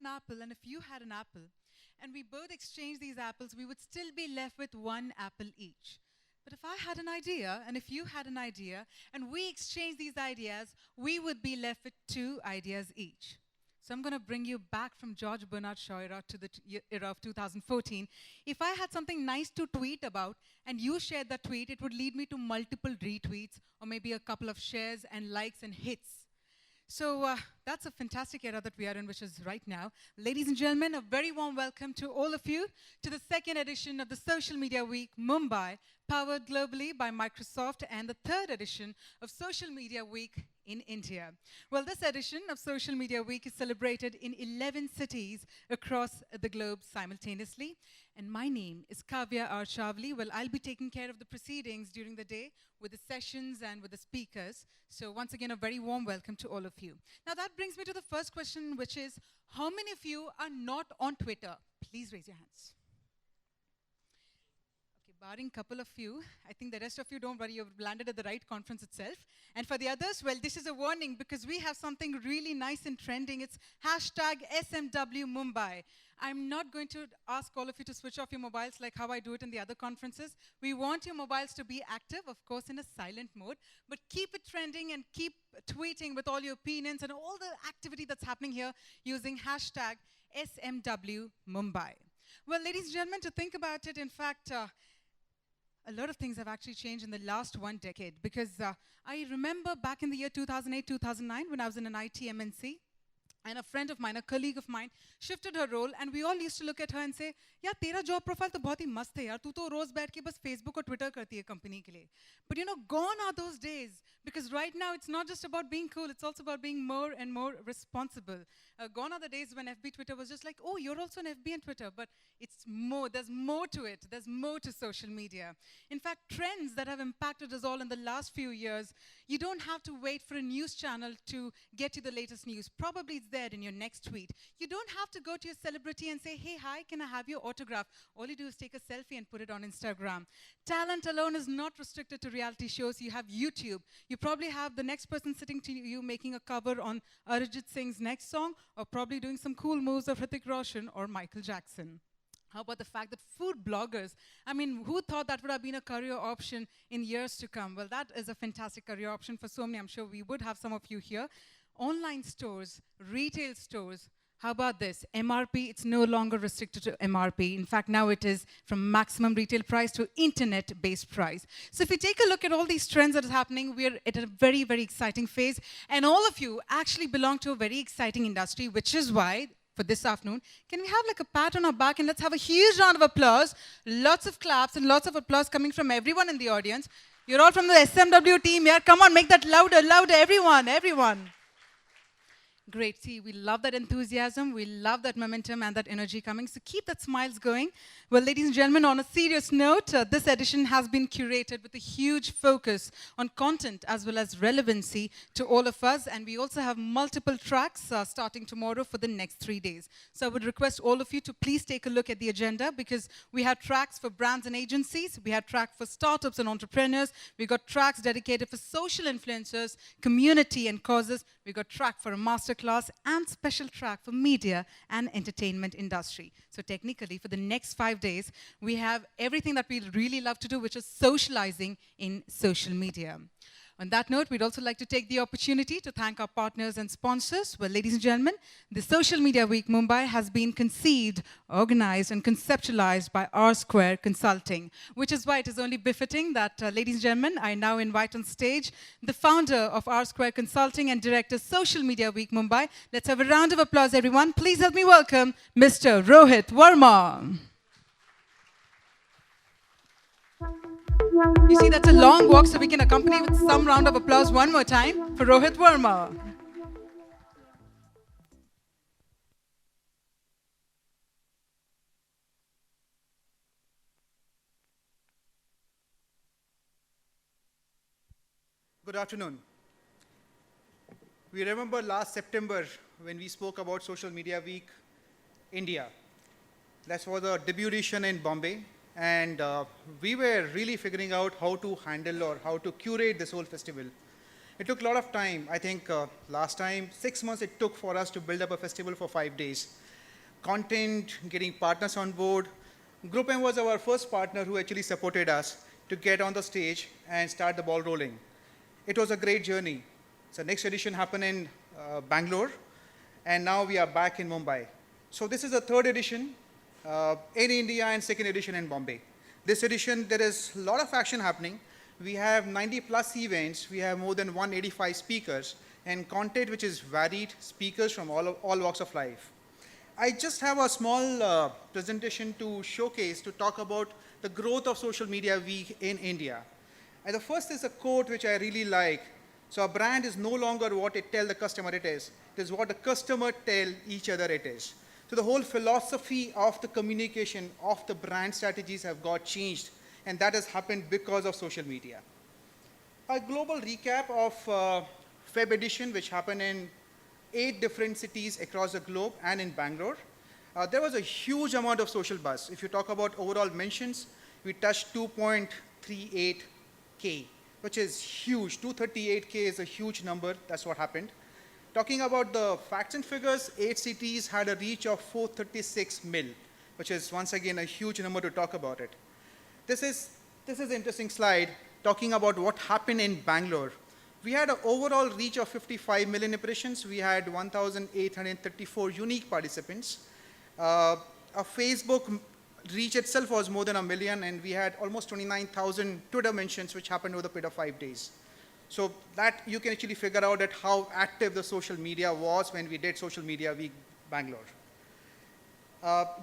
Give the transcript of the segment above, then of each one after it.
an apple and if you had an apple and we both exchanged these apples, we would still be left with one apple each. But if I had an idea and if you had an idea and we exchanged these ideas, we would be left with two ideas each. So I'm going to bring you back from George Bernard Shaw era to the era of 2014. If I had something nice to tweet about and you shared that tweet, it would lead me to multiple retweets or maybe a couple of shares and likes and hits. So that's a fantastic era that we are in, which is right now. Ladies and gentlemen, a very warm welcome to all of you to the second edition of the Social Media Week Mumbai, powered globally by Microsoft, and the third edition of Social Media Week in India. Well, this edition of Social Media Week is celebrated in 11 cities across the globe simultaneously. And my name is Kavya R. Chavli. Well, I'll be taking care of the proceedings during the day with the sessions and with the speakers. So once again, a very warm welcome to all of you. Now that brings me to the first question, which is, how many of you are not on Twitter? Please raise your hands. Okay, barring a couple of you, I think the rest of you, don't worry, you've landed at the right conference itself. And for the others, well, this is a warning because we have something really nice and trending. It's hashtag SMW Mumbai. I'm not going to ask all of you to switch off your mobiles like how I do it in the other conferences. We want your mobiles to be active, of course, in a silent mode, but keep it trending and keep tweeting with all your opinions and all the activity that's happening here using hashtag SMW Mumbai. Well, ladies and gentlemen, to think about it, in fact, a lot of things have actually changed in the last 1 decade because I remember back in the year 2008, 2009 when I was in an IT MNC. And a friend of mine, a colleague of mine, shifted her role, and we all used to look at her and say, "Yeah, तेरा job profile तो बहुत ही मस्त है यार. तू तो रोज बैठ के बस Facebook और Twitter करती है company के लिए." But you know, gone are those days because right now it's not just about being cool; it's also about being more and more responsible. Gone are the days when FB Twitter was just like, "Oh, you're also on FB and Twitter," but it's more. There's more to it. There's more to social media. In fact, trends that have impacted us all in the last few years. You don't have to wait for a news channel to get you the latest news. Probably it's there in your next tweet. You don't have to go to your celebrity and say, "Hey, hi, can I have your autograph?" All you do is take a selfie and put it on Instagram. Talent alone is not restricted to reality shows. You have YouTube. You probably have the next person sitting to you making a cover on Arijit Singh's next song, or probably doing some cool moves of Hrithik Roshan or Michael Jackson. How about the fact that food bloggers, I mean, who thought that would have been a career option in years to come? Well, that is a fantastic career option for so many. I'm sure we would have some of you here. Online stores, retail stores. How about this? MRP, it's no longer restricted to MRP. In fact, now it is from maximum retail price to internet-based price. So if you take a look at all these trends that are happening, we're at a very, very exciting phase. And all of you actually belong to a very exciting industry, which is why for this afternoon, can we have like a pat on our back and let's have a huge round of applause, lots of claps and lots of applause coming from everyone in the audience. You're all from the SMW team, yeah? Come on, make that louder, louder, everyone, everyone. Great. See, we love that enthusiasm. We love that momentum and that energy coming. So keep that smiles going. Well, ladies and gentlemen, on a serious note, this edition has been curated with a huge focus on content as well as relevancy to all of us. And we also have multiple tracks starting tomorrow for the next 3 days. So I would request all of you to please take a look at the agenda because we have tracks for brands and agencies. We have tracks for startups and entrepreneurs. We got tracks dedicated for social influencers, community and causes. We got track for a masterclass and special track for media and entertainment industry. So technically, for the next 5 days, we have everything that we really love to do, which is socializing in social media. On that note, we'd also like to take the opportunity to thank our partners and sponsors. Well, ladies and gentlemen, the Social Media Week Mumbai has been conceived, organized, and conceptualized by R Square Consulting, which is why it is only befitting that, ladies and gentlemen, I now invite on stage the founder of R Square Consulting and director Social Media Week Mumbai. Let's have a round of applause, everyone. Please help me welcome Mr. Rohit Verma. You see, that's a long walk, so we can accompany with some round of applause one more time for Rohit Verma. Good afternoon. We remember last September when we spoke about Social Media Week India. That was a debut edition in Bombay. And we were really figuring out how to handle or how to curate this whole festival. It took a lot of time. I think last time, 6 months it took for us to build up a festival for 5 days. content, getting partners on board. Group M was our first partner who actually supported us to get on the stage and start the ball rolling. It was a great journey. So next edition happened in Bangalore, and now we are back in Mumbai. So this is the third edition in India and second edition in Bombay. This edition, there is a lot of action happening. We have 90 plus events. We have more than 185 speakers and content which is varied, speakers from all walks of life. I just have a small presentation to showcase, to talk about the growth of social media week in India. And the first is a quote which I really like. So a brand is no longer what it tells the customer it is what the customer tell each other it is. So the whole philosophy of the communication of the brand strategies have got changed, and that has happened because of social media. A global recap of Feb edition, which happened in 8 different cities across the globe and in Bangalore. There was a huge amount of social buzz. If you talk about overall mentions, we touched 2.38K, which is huge. 238K is a huge number. That's what happened. Talking about the facts and figures, 8 cities had a reach of 436 mil, which is once again a huge number to talk about it. This is an interesting slide talking about what happened in Bangalore. We had an overall reach of 55 million impressions. We had 1,834 unique participants. A Facebook reach itself was more than 1 million, and we had almost 29,000 Twitter mentions, which happened over the period of 5 days. So that you can actually figure out at how active the social media was when we did Social Media Week Bangalore.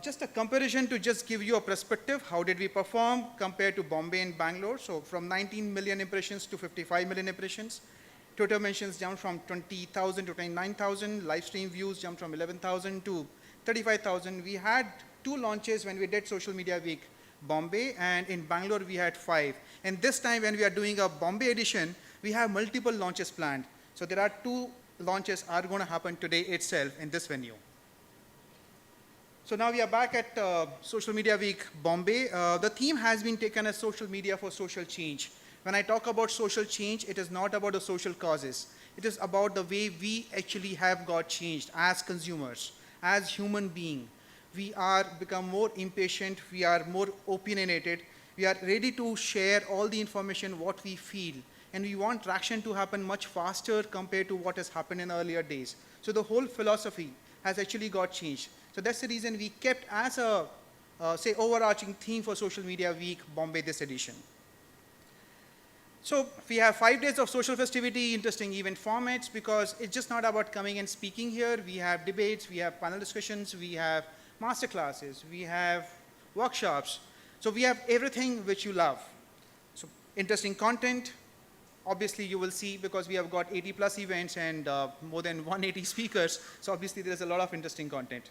Just a comparison to just give you a perspective, how did we perform compared to Bombay and Bangalore? So from 19 million impressions to 55 million impressions. Twitter mentions jumped from 20,000 to 29,000. Live stream views jumped from 11,000 to 35,000. We had 2 launches when we did Social Media Week Bombay, and in Bangalore we had 5. And this time when we are doing a Bombay edition, we have multiple launches planned. So there are 2 launches are going to happen today itself in this venue. So now we are back at Social Media Week Bombay. The theme has been taken as social media for social change. When I talk about social change, it is not about the social causes. It is about the way we actually have got changed as consumers, as human beings. We are become more impatient, we are more opinionated, we are ready to share all the information, what we feel, and we want traction to happen much faster compared to what has happened in earlier days. So the whole philosophy has actually got changed. So that's the reason we kept as a, say, overarching theme for Social Media Week Bombay this edition. So we have 5 days of social festivity, interesting event formats, because it's just not about coming and speaking here. We have debates, we have panel discussions, we have master classes, we have workshops. So we have everything which you love. So interesting content, obviously you will see, because we have got 80 plus events and more than 180 speakers. So obviously there's a lot of interesting content.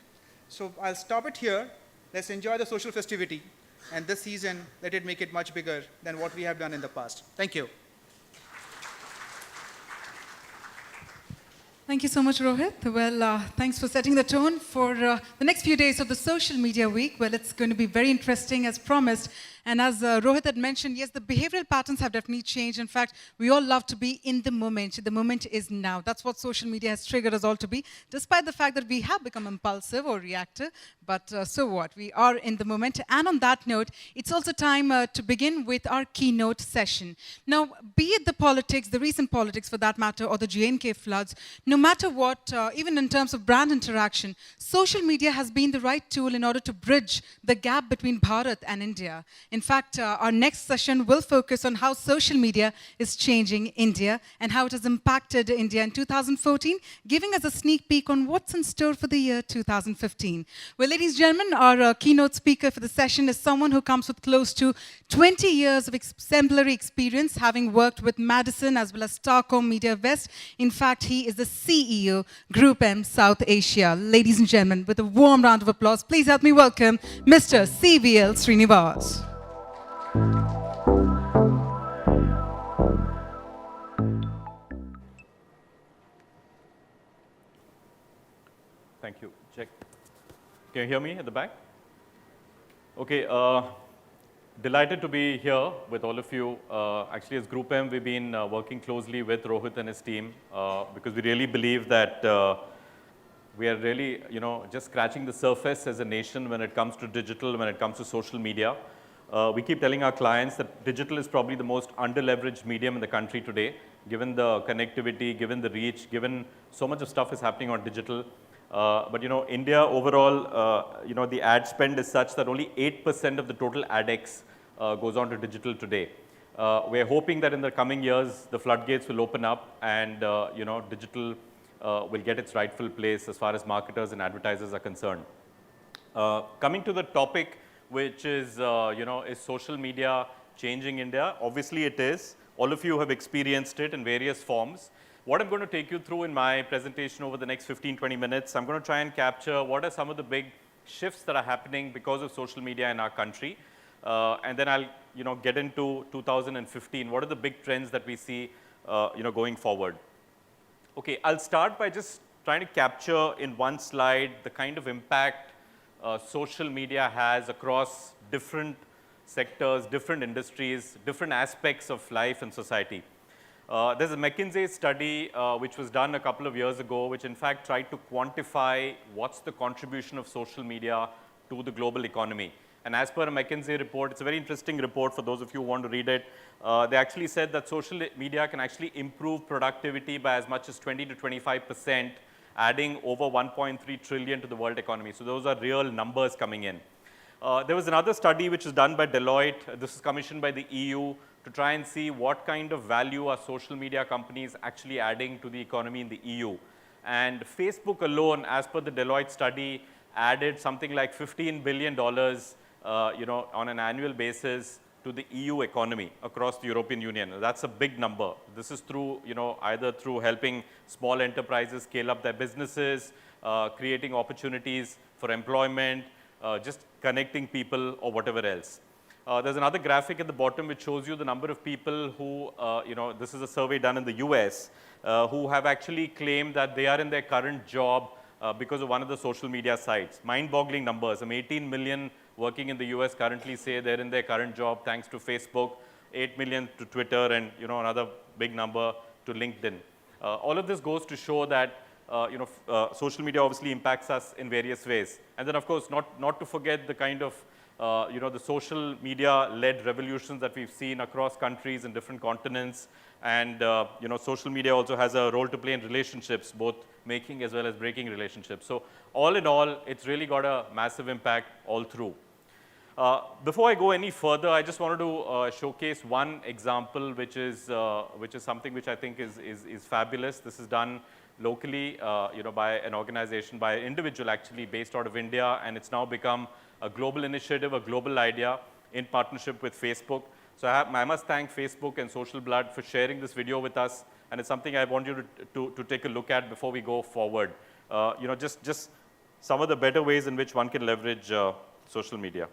So I'll stop it here. Let's enjoy the social festivity. And this season, let it make it much bigger than what we have done in the past. Thank you. Thank you so much, Rohit. Well, thanks for setting the tone for the next few days of the Social Media Week. Well, it's going to be very interesting as promised. And as Rohit had mentioned, yes, the behavioral patterns have definitely changed. In fact, we all love to be in the moment. The moment is now. That's what social media has triggered us all to be, despite the fact that we have become impulsive or reactive. But so what? We are in the moment. And on that note, it's also time to begin with our keynote session. Now, be it the politics, the recent politics for that matter, or the JNK floods, no matter what, even in terms of brand interaction, social media has been the right tool in order to bridge the gap between Bharat and India. In fact, our next session will focus on how social media is changing India and how it has impacted India in 2014, giving us a sneak peek on what's in store for the year 2015. Well, ladies and gentlemen, our keynote speaker for the session is someone who comes with close to 20 years of exemplary experience, having worked with Madison as well as Starcom Media West. In fact, he is the CEO, Group M South Asia. Ladies and gentlemen, with a warm round of applause, please help me welcome Mr. CVL Srinivas. Thank you. Check. Can you hear me at the back? Okay. Delighted to be here with all of you. Actually, as Group M, we've been working closely with Rohit and his team because we really believe that we are really, just scratching the surface as a nation when it comes to digital, when it comes to social media. We keep telling our clients that digital is probably the most under-leveraged medium in the country today, given the connectivity, given the reach, given so much of stuff is happening on digital. But India overall, the ad spend is such that only 8% of the total ADEX goes on to digital today. We're hoping that in the coming years, the floodgates will open up and, digital will get its rightful place as far as marketers and advertisers are concerned. Coming to the topic, which is, is social media changing India? Obviously it is. All of you have experienced it in various forms. What I'm going to take you through in my presentation over the next 15-20 minutes, I'm going to try and capture what are some of the big shifts that are happening because of social media in our country. And then I'll get into 2015. What are the big trends that we see going forward? Okay, I'll start by just trying to capture in one slide the kind of impact social media has across different sectors, different industries, different aspects of life and society. There's a McKinsey study which was done a couple of years ago, which in fact tried to quantify what's the contribution of social media to the global economy. And as per a McKinsey report, it's a very interesting report for those of you who want to read it. They actually said that social media can actually improve productivity by as much as 20 to 25%, adding over 1.3 trillion to the world economy. So those are real numbers coming in. There was another study which was done by Deloitte. This is commissioned by the EU to try and see what kind of value are social media companies actually adding to the economy in the EU. And Facebook alone, as per the Deloitte study, added something like $15 billion on an annual basis to the EU economy across the European Union. That's a big number. This is through, either through helping small enterprises scale up their businesses, creating opportunities for employment, just connecting people or whatever else. There's another graphic at the bottom which shows you the number of people who, this is a survey done in the US, who have actually claimed that they are in their current job because of one of the social media sites. Mind-boggling numbers. 18 million working in the US currently say they're in their current job thanks to Facebook, 8 million to Twitter, and another big number to LinkedIn. All of this goes to show that social media obviously impacts us in various ways. And then, of course, not to forget the kind of the social media-led revolutions that we've seen across countries and different continents. And social media also has a role to play in relationships, both making as well as breaking relationships. So all in all, it's really got a massive impact all through. Before I go any further, I just wanted to showcase one example, which is something which I think is fabulous. This is done locally, by an organization, by an individual actually based out of India, and it's now become a global initiative, a global idea in partnership with Facebook. So I must thank Facebook and Social Blood for sharing this video with us, and it's something I want you to take a look at before we go forward. Just some of the better ways in which one can leverage social media.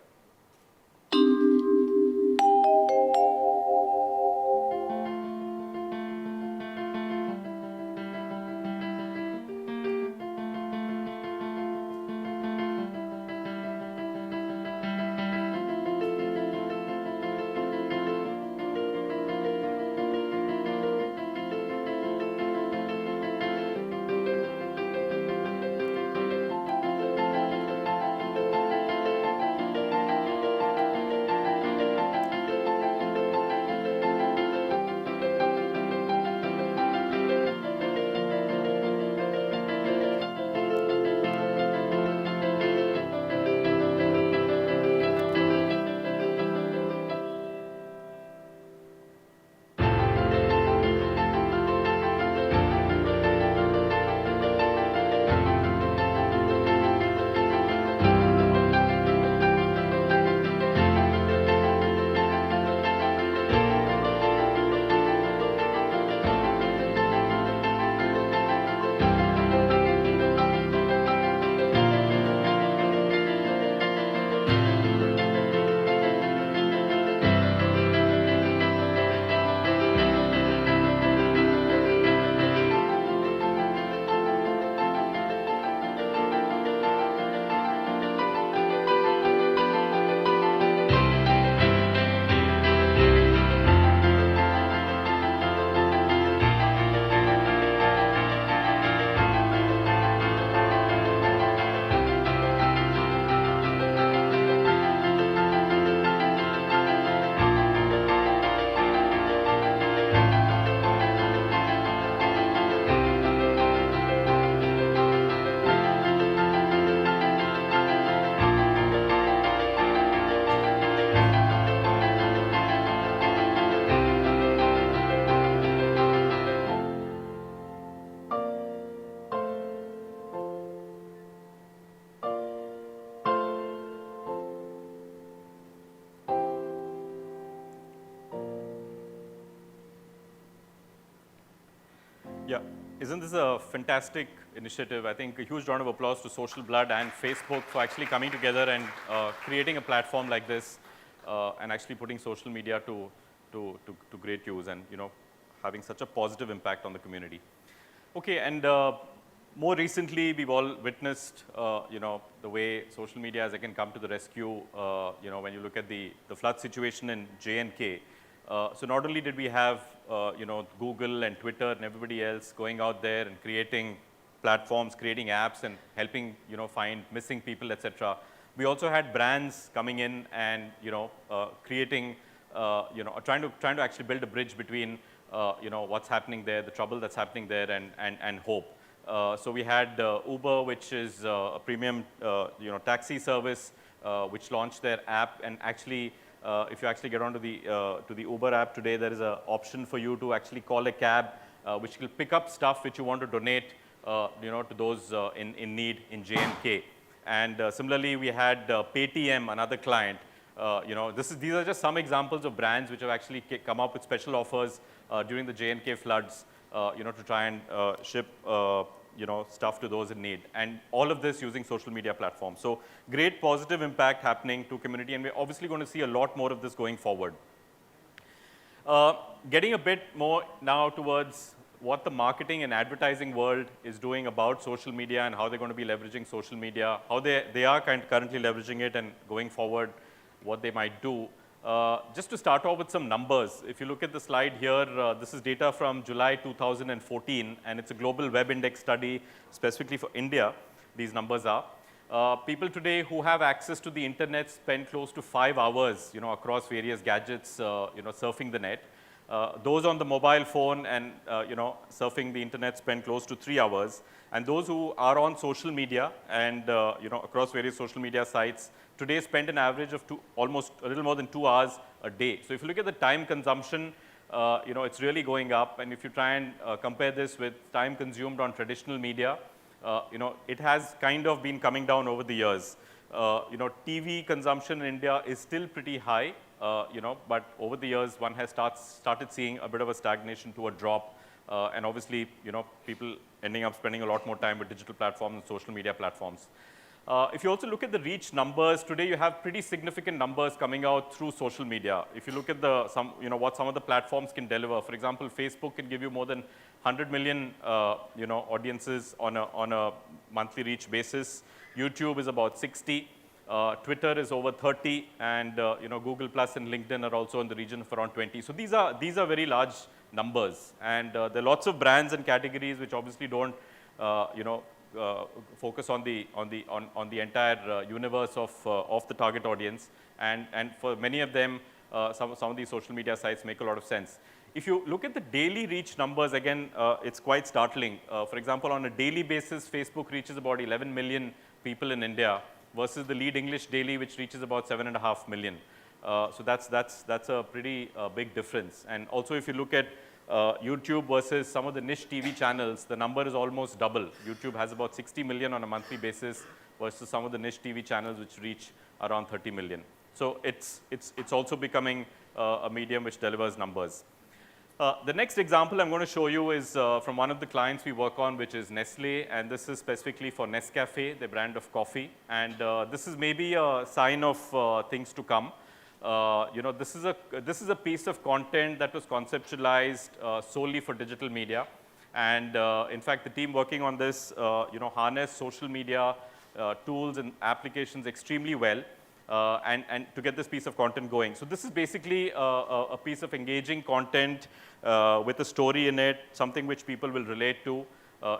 Yeah, isn't this a fantastic initiative? I think a huge round of applause to Social Blood and Facebook for actually coming together and creating a platform like this and actually putting social media to great use and, having such a positive impact on the community. Okay, and more recently, we've all witnessed, the way social media has again come to the rescue, when you look at the flood situation in J&K. So not only did we have, Google and Twitter and everybody else going out there and creating platforms, creating apps and helping, find missing people, etc. We also had brands coming in and, creating, trying to actually build a bridge between, what's happening there, the trouble that's happening there and hope. So we had Uber, which is a premium, taxi service, which launched their app and actually, if you actually get onto the Uber app today, there is an option for you to actually call a cab, which will pick up stuff which you want to donate, to those in need in J&K. And similarly, we had Paytm, another client. These are just some examples of brands which have actually come up with special offers during the J&K floods, to try and ship, stuff to those in need. And all of this using social media platforms. So great positive impact happening to community, and we're obviously going to see a lot more of this going forward. Getting a bit more now towards what the marketing and advertising world is doing about social media and how they're going to be leveraging social media, how they are currently leveraging it and going forward, what they might do. Just to start off with some numbers, if you look at the slide here, this is data from July 2014, and it's a global web index study specifically for India, these numbers are. People today who have access to the internet spend close to 5 hours, across various gadgets, surfing the net. Those on the mobile phone and, surfing the internet spend close to 3 hours. And those who are on social media and, across various social media sites today spend an average of almost a little more than 2 hours a day. So if you look at the time consumption, it's really going up. And if you try and compare this with time consumed on traditional media, it has kind of been coming down over the years. TV consumption in India is still pretty high, but over the years one has started seeing a bit of a stagnation to a drop. And obviously, people ending up spending a lot more time with digital platforms and social media platforms. If you also look at the reach numbers, today you have pretty significant numbers coming out through social media. If you look at what some of the platforms can deliver, for example, Facebook can give you more than 100 million, audiences on a monthly reach basis. YouTube is about 60. Twitter is over 30, and Google Plus and LinkedIn are also in the region of around 20. So these are very large numbers, and there are lots of brands and categories which obviously don't, focus on the entire universe of the target audience, and for many of them, some of these social media sites make a lot of sense. If you look at the daily reach numbers, again, it's quite startling. For example, on a daily basis, Facebook reaches about 11 million people in India versus the Lead English Daily, which reaches about 7.5 million. So that's a pretty big difference. And also, if you look at YouTube versus some of the niche TV channels, the number is almost double. YouTube has about 60 million on a monthly basis versus some of the niche TV channels which reach around 30 million. So it's also becoming a medium which delivers numbers. The next example I'm going to show you is from one of the clients we work on, which is Nestle, and this is specifically for Nescafe, the brand of coffee. And this is maybe a sign of things to come. This is a piece of content that was conceptualized solely for digital media, and in fact, the team working on this, harness social media tools and applications extremely well, and to get this piece of content going. So this is basically a piece of engaging content with a story in it, something which people will relate to.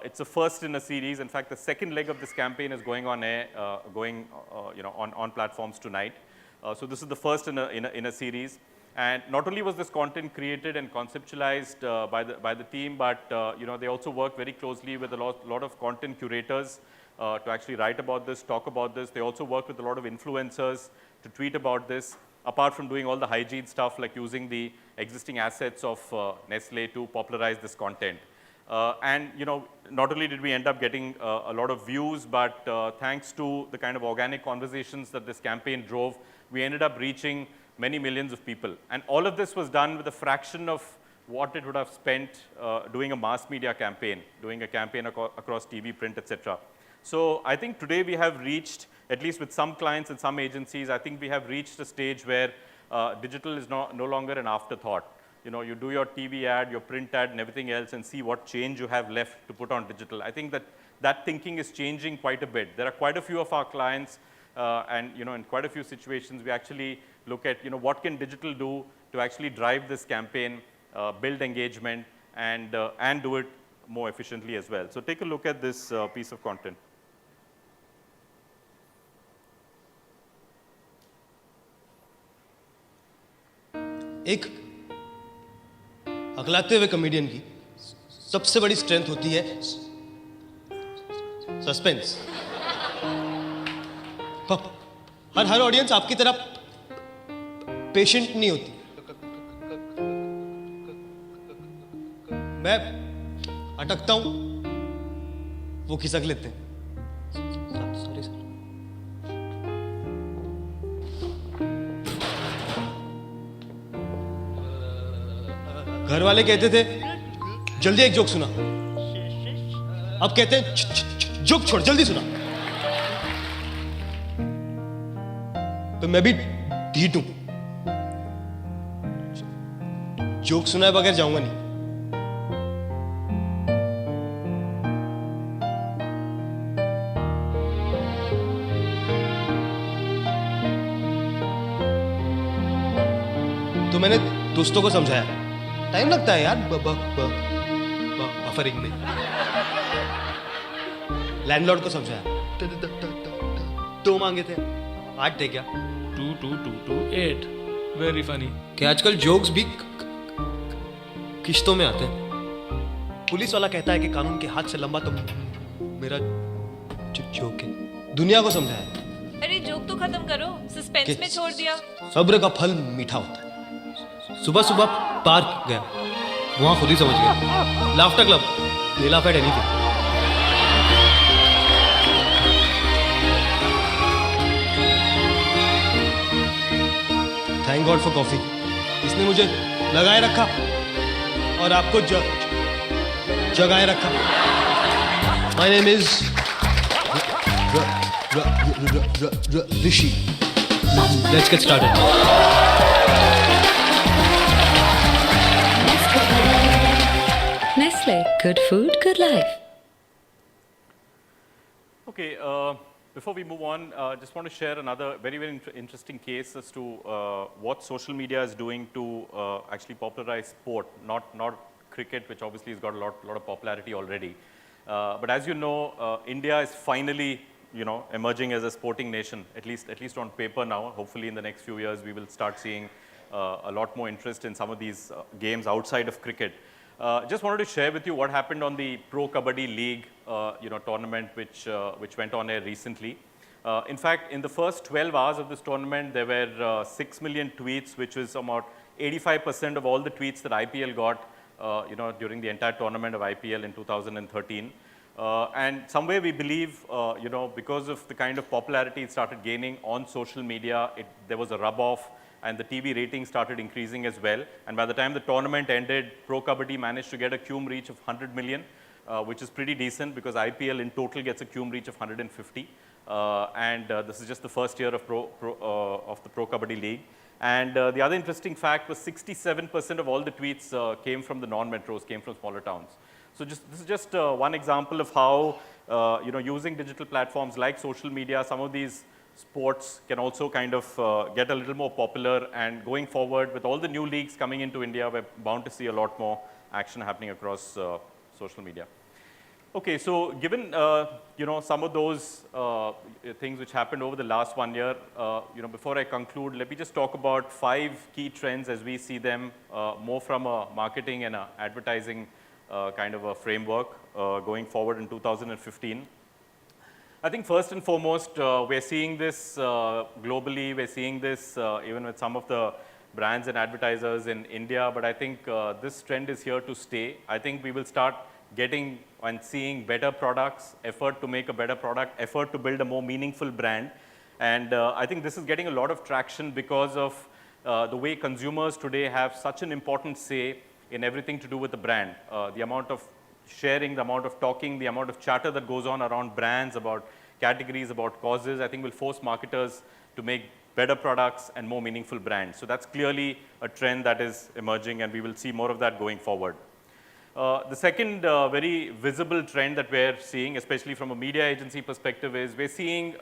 It's a first in a series. In fact, the second leg of this campaign is going on air, on platforms tonight. So this is the first in a series, and not only was this content created and conceptualized by the team, but they also worked very closely with a lot of content curators to actually write about this, talk about this. They also worked with a lot of influencers to tweet about this, apart from doing all the hygiene stuff like using the existing assets of Nestle to popularize this content. And not only did we end up getting a lot of views, but thanks to the kind of organic conversations that this campaign drove, we ended up reaching many millions of people. And all of this was done with a fraction of what it would have spent doing a mass media campaign, doing a campaign across TV, print, etc. So I think today we have reached, at least with some clients and some agencies, I think we have reached a stage where digital is no longer an afterthought. You know, you do your TV ad, your print ad, and everything else, and see what change you have left to put on digital. I think that thinking is changing quite a bit. There are quite a few of our clients, and you know, in quite a few situations, we actually look at, you know, what can digital do to actually drive this campaign, build engagement, and do it more efficiently as well. So take a look at this piece of content. एक अगलाते हुए comedian की सबसे बड़ी strength होती है suspense. हर audience आपकी तरह patient नहीं होती। मैं अटकता हूं, वो खिसक लेते हैं। Sorry sir. घर वाले कहते थे जल्दी एक जोक सुना, अब कहते हैं जोक छोड़ जल्दी सुना। तो मैं भी ढीठ हूं, जोक सुनाए बगैर जाऊंगा नहीं। तो मैंने दोस्तों को समझाया, टाइम लगता है यार बफरिंग में। लैंडलॉर्ड को समझाया, दो मांगे थे, 8 थे क्या? 2 2 2 2 8 वेरी फनी। क्या आजकल जोक्स भी किश्तों में आते हैं। पुलिस वाला कहता है कि कानून के हाथ से लंबा तो मेरा जोक है। दुनिया को समझाया, अरे जोक तो खत्म करो, सस्पेंस में छोड़ दिया। सब्र का फल मीठा होता है। सुबह सुबह पार्क गया, वहां खुद ही समझ गया। Laughter club, they laugh at anything। Thank God for coffee, इसने मुझे लगाए रखा और आपको जगाए रखा। My name is Rishi. Let's get started. Nestle, good food, good life. Okay, before we move on, just want to share another very, very interesting case as to what social media is doing to actually popularize sport, not cricket, which obviously has got a lot of popularity already. But as you know, India is finally, you know, emerging as a sporting nation, at least on paper now. Hopefully in the next few years, we will start seeing a lot more interest in some of these games outside of cricket. Just wanted to share with you what happened on the Pro Kabaddi League, you know, tournament which went on air recently. In fact, in the first 12 hours of this tournament, there were 6 million tweets, which was about 85% of all the tweets that IPL got, you know, during the entire tournament of IPL in 2013. And somewhere we believe, you know, because of the kind of popularity it started gaining on social media, there was a rub-off, and the TV ratings started increasing as well. And by the time the tournament ended, Pro Kabaddi managed to get a cume reach of 100 million, which is pretty decent because IPL in total gets a cume reach of 150. And this is just the first year of the Pro Kabaddi League. And the other interesting fact was 67% of all the tweets came from the non-metros, came from smaller towns. So this is just one example of how, you know, using digital platforms like social media, some of these sports can also kind of get a little more popular, and going forward with all the new leagues coming into India, we're bound to see a lot more action happening across social media. Okay, so given you know, some of those things which happened over the last 1 year, you know, before I conclude, let me just talk about 5 key trends as we see them, more from a marketing and a advertising kind of a framework going forward in 2015. I think first and foremost, we're seeing this globally. We're seeing this even with some of the brands and advertisers in India, but I think this trend is here to stay. I think we will start getting and seeing better products, effort to make a better product, effort to build a more meaningful brand. And I think this is getting a lot of traction because of the way consumers today have such an important say in everything to do with the brand. The amount of sharing, the amount of talking, the amount of chatter that goes on around brands, about categories, about causes, I think will force marketers to make better products and more meaningful brands. So that's clearly a trend that is emerging, and we will see more of that going forward. The second very visible trend that we're seeing, especially from a media agency perspective, is we're seeing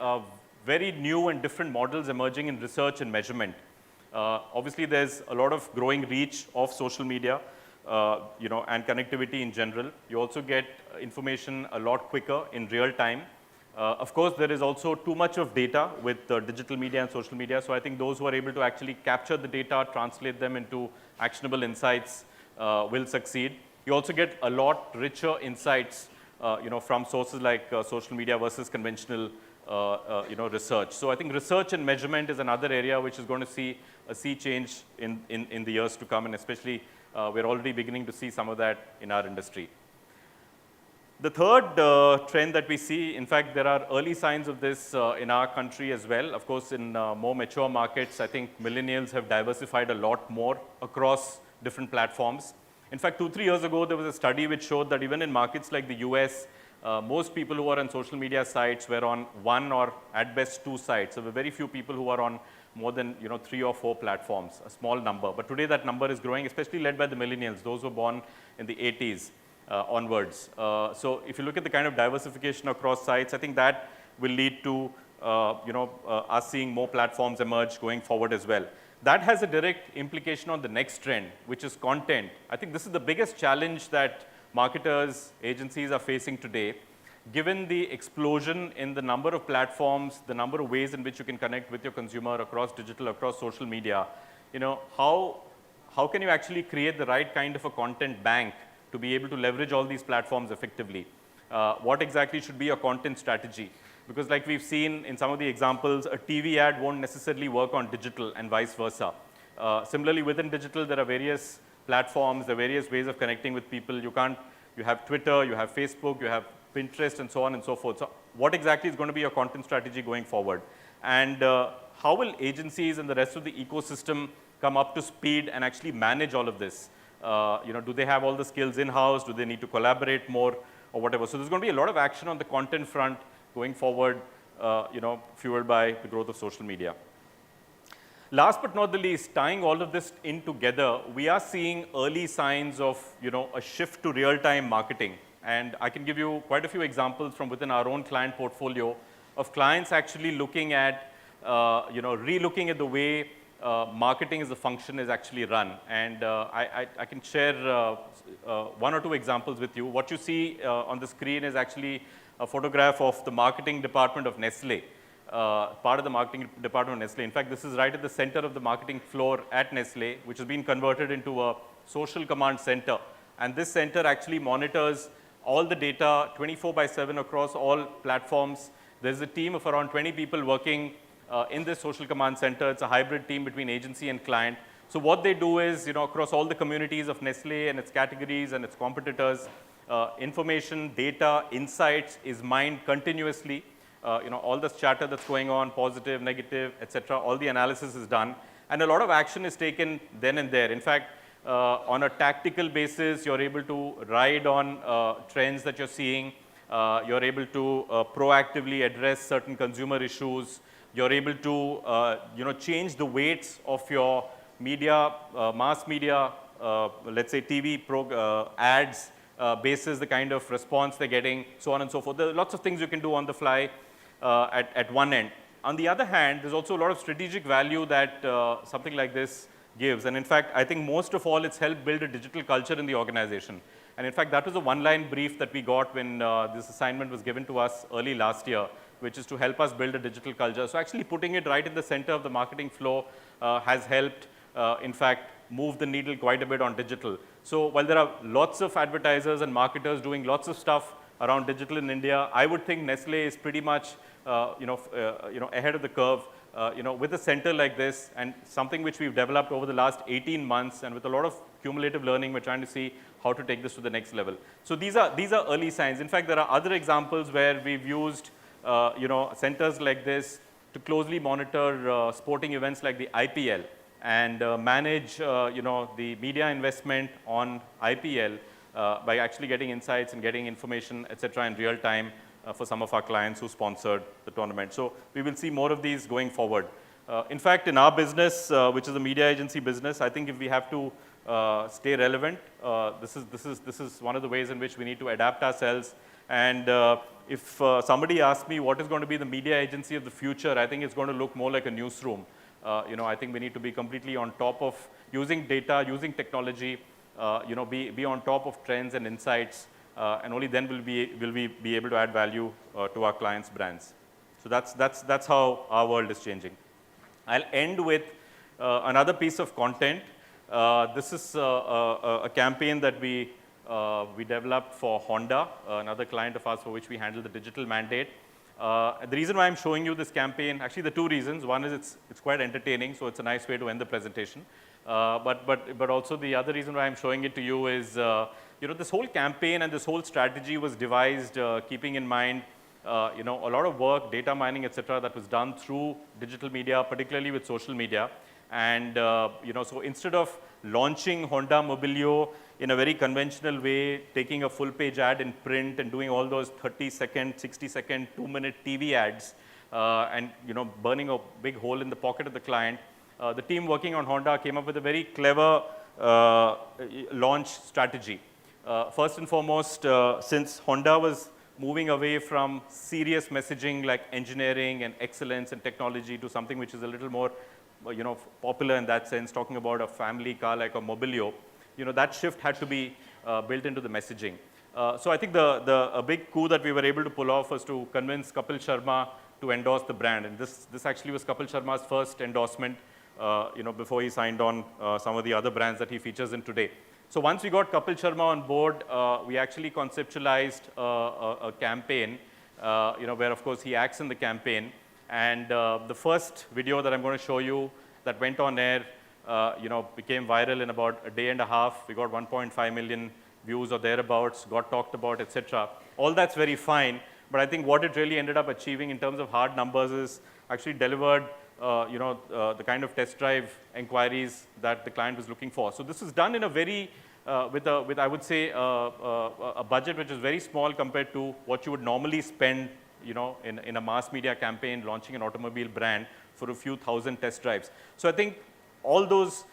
very new and different models emerging in research and measurement. Obviously, there's a lot of growing reach of social media, and connectivity in general. You also get information a lot quicker in real time. Of course, there is also too much of data with digital media and social media. So I think those who are able to actually capture the data, translate them into actionable insights will succeed. You also get a lot richer insights, from sources like social media versus conventional, research. So I think research and measurement is another area which is going to see a sea change in the years to come, and especially we're already beginning to see some of that in our industry. The third trend that we see, in fact, there are early signs of this in our country as well. Of course, in more mature markets, I think millennials have diversified a lot more across different platforms. In fact, 2-3 years ago, there was a study which showed that even in markets like the US, most people who are on social media sites were on one or at best two sites. There were very few people who are on more than 3 or 4 platforms, a small number. But today that number is growing, especially led by the millennials, those who were born in the 80s onwards. So if you look at the kind of diversification across sites, I think that will lead to us seeing more platforms emerge going forward as well. That has a direct implication on the next trend, which is content. I think this is the biggest challenge that marketers, agencies are facing today. Given the explosion in the number of platforms, the number of ways in which you can connect with your consumer across digital, across social media, how can you actually create the right kind of a content bank to be able to leverage all these platforms effectively? What exactly should be your content strategy? Because like we've seen in some of the examples, a TV ad won't necessarily work on digital and vice versa. Similarly, within digital, there are various platforms, there are various ways of connecting with people. You have Twitter, you have Facebook, you have Pinterest, and so on and so forth. So what exactly is going to be your content strategy going forward? And how will agencies and the rest of the ecosystem come up to speed and actually manage all of this? Do they have all the skills in-house? Do they need to collaborate more or whatever? So there's going to be a lot of action on the content front going forward, fueled by the growth of social media. Last but not the least, tying all of this in together, we are seeing early signs of, a shift to real-time marketing. And I can give you quite a few examples from within our own client portfolio of clients actually looking at, re-looking at the way marketing as a function is actually run. And I can share 1 or 2 examples with you. What you see on the screen is actually a photograph of the marketing department of Nestle, part of the marketing department of Nestle. In fact, this is right at the center of the marketing floor at Nestle, which has been converted into a social command center. And this center actually monitors all the data 24/7 across all platforms. There's a team of around 20 people working in this social command center. It's a hybrid team between agency and client. So what they do is, across all the communities of Nestle and its categories and its competitors, information, data, insights is mined continuously. All this chatter that's going on, positive, negative, etc., all the analysis is done. And a lot of action is taken then and there. In fact, on a tactical basis, you're able to ride on trends that you're seeing. You're able to proactively address certain consumer issues. You're able to, change the weights of your media, mass media, let's say TV ads, basis the kind of response they're getting, so on and so forth. There are lots of things you can do on the fly at one end. On the other hand, there's also a lot of strategic value that something like this gives. And in fact, I think most of all, it's helped build a digital culture in the organization. And in fact, that was a one-line brief that we got when this assignment was given to us early last year, which is to help us build a digital culture. So actually putting it right in the center of the marketing flow has helped, in fact, move the needle quite a bit on digital. So while there are lots of advertisers and marketers doing lots of stuff around digital in India, I would think Nestle is pretty much ahead of the curve, with a center like this and something which we've developed over the last 18 months, and with a lot of cumulative learning, we're trying to see how to take this to the next level. So these are early signs. In fact, there are other examples where we've used centers like this to closely monitor sporting events like the IPL. and manage the media investment on IPL by actually getting insights and getting information, etc., in real time for some of our clients who sponsored the tournament. So we will see more of these going forward. In fact, in our business, which is a media agency business, I think if we have to stay relevant, this is one of the ways in which we need to adapt ourselves. And if somebody asks me what is going to be the media agency of the future, I think it's going to look more like a newsroom. I think we need to be completely on top of using data, using technology, be on top of trends and insights, and only then will we be able to add value to our clients' brands. So that's how our world is changing. I'll end with another piece of content. This is a campaign that we developed for Honda, another client of ours for which we handle the digital mandate. The reason why I'm showing you this campaign, actually the two reasons. One is it's quite entertaining, so it's a nice way to end the presentation. But also the other reason why I'm showing it to you is, this whole campaign and this whole strategy was devised keeping in mind a lot of work, data mining, etc., that was done through digital media, particularly with social media. And so instead of launching Honda Mobilio in a very conventional way, taking a full-page ad in print and doing all those 30-second, 60-second, 2-minute TV ads, and burning a big hole in the pocket of the client, the team working on Honda came up with a very clever launch strategy. First and foremost, since Honda was moving away from serious messaging like engineering and excellence and technology to something which is a little more, popular in that sense, talking about a family car like a Mobilio, that shift had to be built into the messaging. So I think a big coup that we were able to pull off was to convince Kapil Sharma to endorse the brand. And this actually was Kapil Sharma's first endorsement, before he signed on some of the other brands that he features in today. So once we got Kapil Sharma on board, we actually conceptualized a campaign, where of course he acts in the campaign. And the first video that I'm going to show you that went on air, became viral in about a day and a half. We got 1.5 million views or thereabouts, got talked about, etc. All that's very fine, but I think what it really ended up achieving in terms of hard numbers is actually delivered the kind of test drive inquiries that the client was looking for. So this is done in a very, with I would say, a budget which is very small compared to what you would normally spend, in a mass media campaign, launching an automobile brand for a few thousand test drives. So I think all those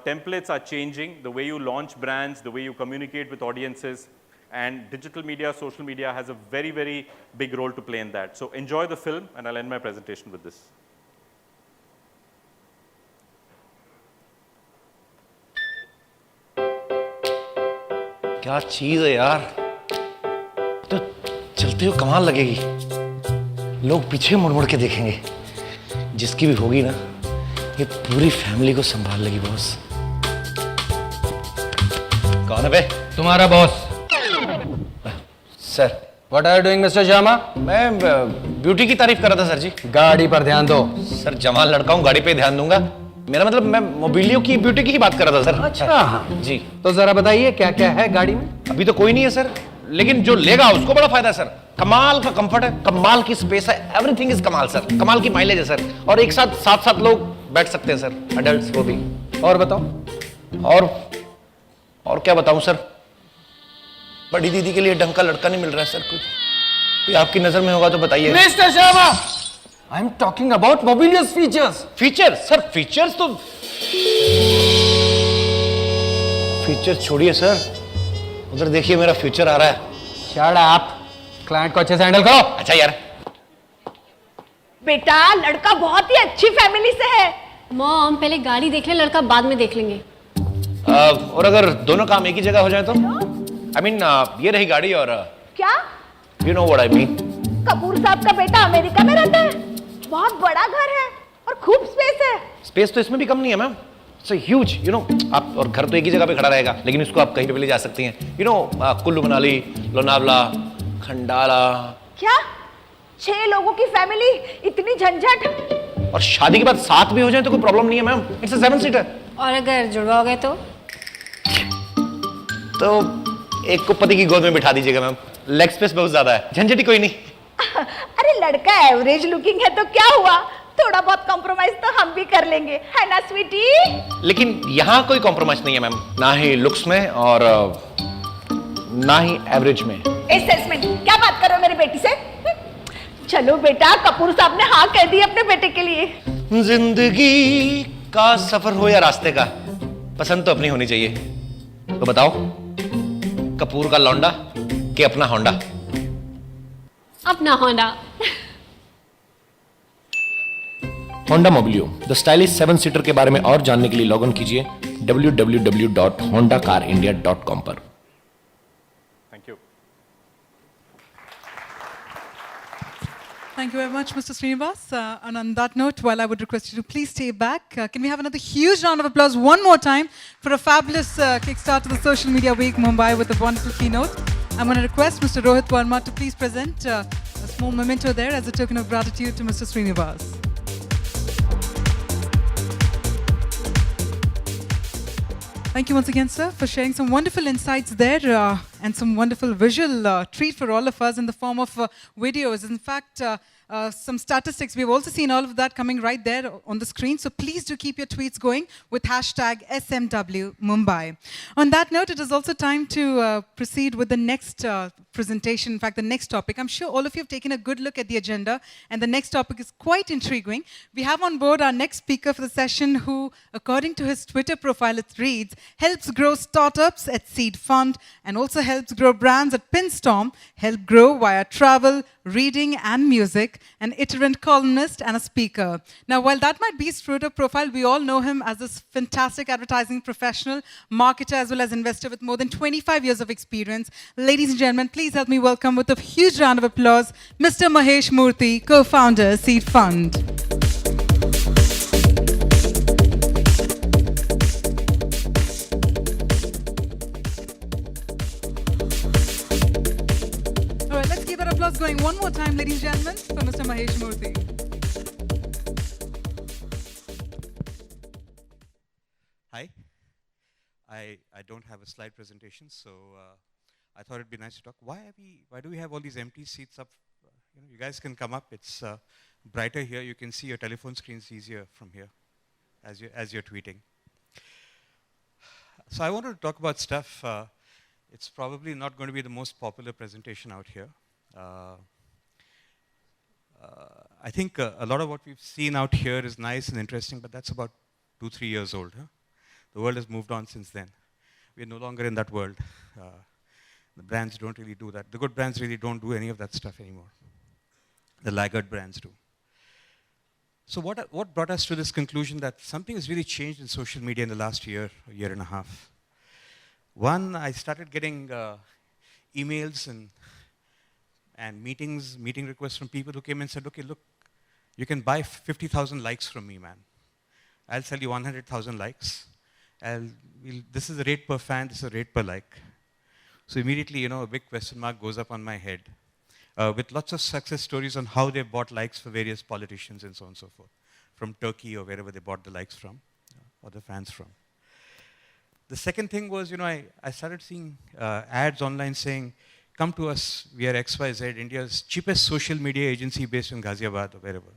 templates are changing, the way you launch brands, the way you communicate with audiences, and digital media, social media has a very, very big role to play in that. So enjoy the film, and I'll end my presentation with this. क्या चीज है यार, तो चलते हो कमाल लगेगी, लोग पीछे मुड़ मुड़ के देखेंगे, जिसकी भी होगी ना, ये पूरी फैमिली को संभाल लेगी बॉस। कौन है बे? तुम्हारा boss. Sir, What are you doing, Mr. Sharma? मैं ब्यूटी की तारीफ कर रहा था सर जी। गाड़ी पर ध्यान दो। सर जवान लड़का हूँ, गाड़ी पे ध्यान दूंगा। मेरा मतलब मैं मोबिलियो की ब्यूटी की ही बात कर रहा था सर। अच्छा जी, तो जरा बताइए क्या क्या है गाड़ी में? अभी तो कोई नहीं है सर, लेकिन जो लेगा उसको बड़ा फायदा है सर। कमाल का कंफर्ट है, कमाल की स्पेस है, एवरीथिंग इज कमाल सर, कमाल की माइलेज है सर, और एक साथ 7-7 लोग बैठ सकते हैं सर, अडल्ट्स वो भी। और बताओ। और क्या बताऊं सर, बड़ी दीदी के लिए ढंग का लड़का नहीं मिल रहा है सर। कोई आपकी नजर में होगा तो बताइए। Mister Sharma, I am talking about मोबिलियस फीचर्स। फीचर्स सर, फीचर्स तो फीचर छोड़िए सर, उधर देखिए मेरा फ्यूचर आ रहा है। शट अप, क्लाइंट को अच्छे से हैंडल करो। अच्छा यार। बेटा लड़का बहुत ही अच्छी फैमिली से है। मॉम पहले गाड़ी देख ले, लड़का बाद में देख लेंगे। और अगर दोनों काम एक ही जगह हो जाए तो? I mean, ये रही गाड़ी और क्या? You know what I mean? Kapoor साहब का बेटा अमेरिका में रहता है, बहुत बड़ा घर है और खूब स्पेस है। स्पेस तो इसमें भी कम नहीं है ma'am, it's huge, you know. आप और घर तो एक ही जगह पे खड़ा रहेगा, लेकिन इसको आप कहीं पे भी ले जा सकती हैं, यू नो, कुल्लू मनाली, लोनावला, खंडाला। क्या 6 लोगों की फैमिली, इतनी झंझट? और शादी के बाद 7 भी हो जाए तो कोई प्रॉब्लम नहीं है मैम, इट्स अ 7 सीटर। और अगर जुड़वा हो गए तो एक को पति की गोद में बिठा दीजिएगा मैम, लेग स्पेस बहुत ज्यादा है, झंझट ही कोई नहीं। अरे लड़का एवरेज लुकिंग है तो क्या हुआ, थोड़ा बहुत कॉम्प्रोमाइज तो हम भी कर लेंगे, है ना स्वीटी? लेकिन यहाँ कोई कॉम्प्रोमाइज नहीं है मैम, ना ही लुक्स में और ना ही एवरेज में। सेल्समैन, क्या बात कर रहे हो मेरी बेटी से? चलो बेटा, कपूर साहब ने हाँ कह दी अपने बेटे के लिए। जिंदगी का सफर हो या रास्ते का, पसंद तो अपनी होनी चाहिए। तो बताओ, कपूर का लौंडा कि अपना होंडा? अपना Honda. Honda Mobilio, the stylish 7 seater के बारे में और जानने के लिए लॉग इन कीजिए www.hondakarindia.com पर। Thank you. Thank you very much, Mr. Srinivas. And on that note, while I would request you to please stay back, can we have another huge round of applause one more time for a fabulous kickstart to the Social Media Week Mumbai with a wonderful keynote. I'm going to request Mr. Rohit Verma to please present a small memento there as a token of gratitude to Mr. Srinivas. Thank you once again, sir, for sharing some wonderful insights there and some wonderful visual treat for all of us in the form of videos. In fact, some statistics, we've also seen all of that coming right there on the screen. So please do keep your tweets going with hashtag SMW Mumbai. On that note, it is also time to proceed with the next presentation, in fact, the next topic. I'm sure all of you have taken a good look at the agenda, and the next topic is quite intriguing. We have on board our next speaker for the session who, according to his Twitter profile, it reads, helps grow startups at Seed Fund and also helps grow brands at Pinstorm, help grow via travel, reading and music, an itinerant columnist and a speaker. Now, while that might be his Twitter profile, we all know him as this fantastic advertising professional, marketer, as well as investor with more than 25 years of experience. Ladies and gentlemen, please help me welcome with a huge round of applause, Mr. Mahesh Murthy, co-founder, Seed Fund. All right, let's keep that applause going one more time, ladies and gentlemen, for Mr. Mahesh Murthy. Hi. I don't have a slide presentation, so I thought it'd be nice to talk. Why do we have all these empty seats up? You guys can come up. It's brighter here. You can see your telephone screens easier from here as you're tweeting. So I wanted to talk about stuff. It's probably not going to be the most popular presentation out here. I think a lot of what we've seen out here is nice and interesting, but that's about 2-3 years old. Huh? The world has moved on since then. We're no longer in that world. The brands don't really do that. The good brands really don't do any of that stuff anymore. The laggard brands do. So what brought us to this conclusion that something has really changed in social media in the last year and a half? One, I started getting emails and meeting requests from people who came and said, okay, look, you can buy 50,000 likes from me, man. I'll sell you 100,000 likes. This is the rate per fan, this is the rate per like. So immediately, a big question mark goes up on my head with lots of success stories on how they bought likes for various politicians and so on and so forth, from Turkey or wherever they bought the likes from, or the fans from. The second thing was, I started seeing ads online saying, come to us, we are XYZ, India's cheapest social media agency based in Ghaziabad or wherever.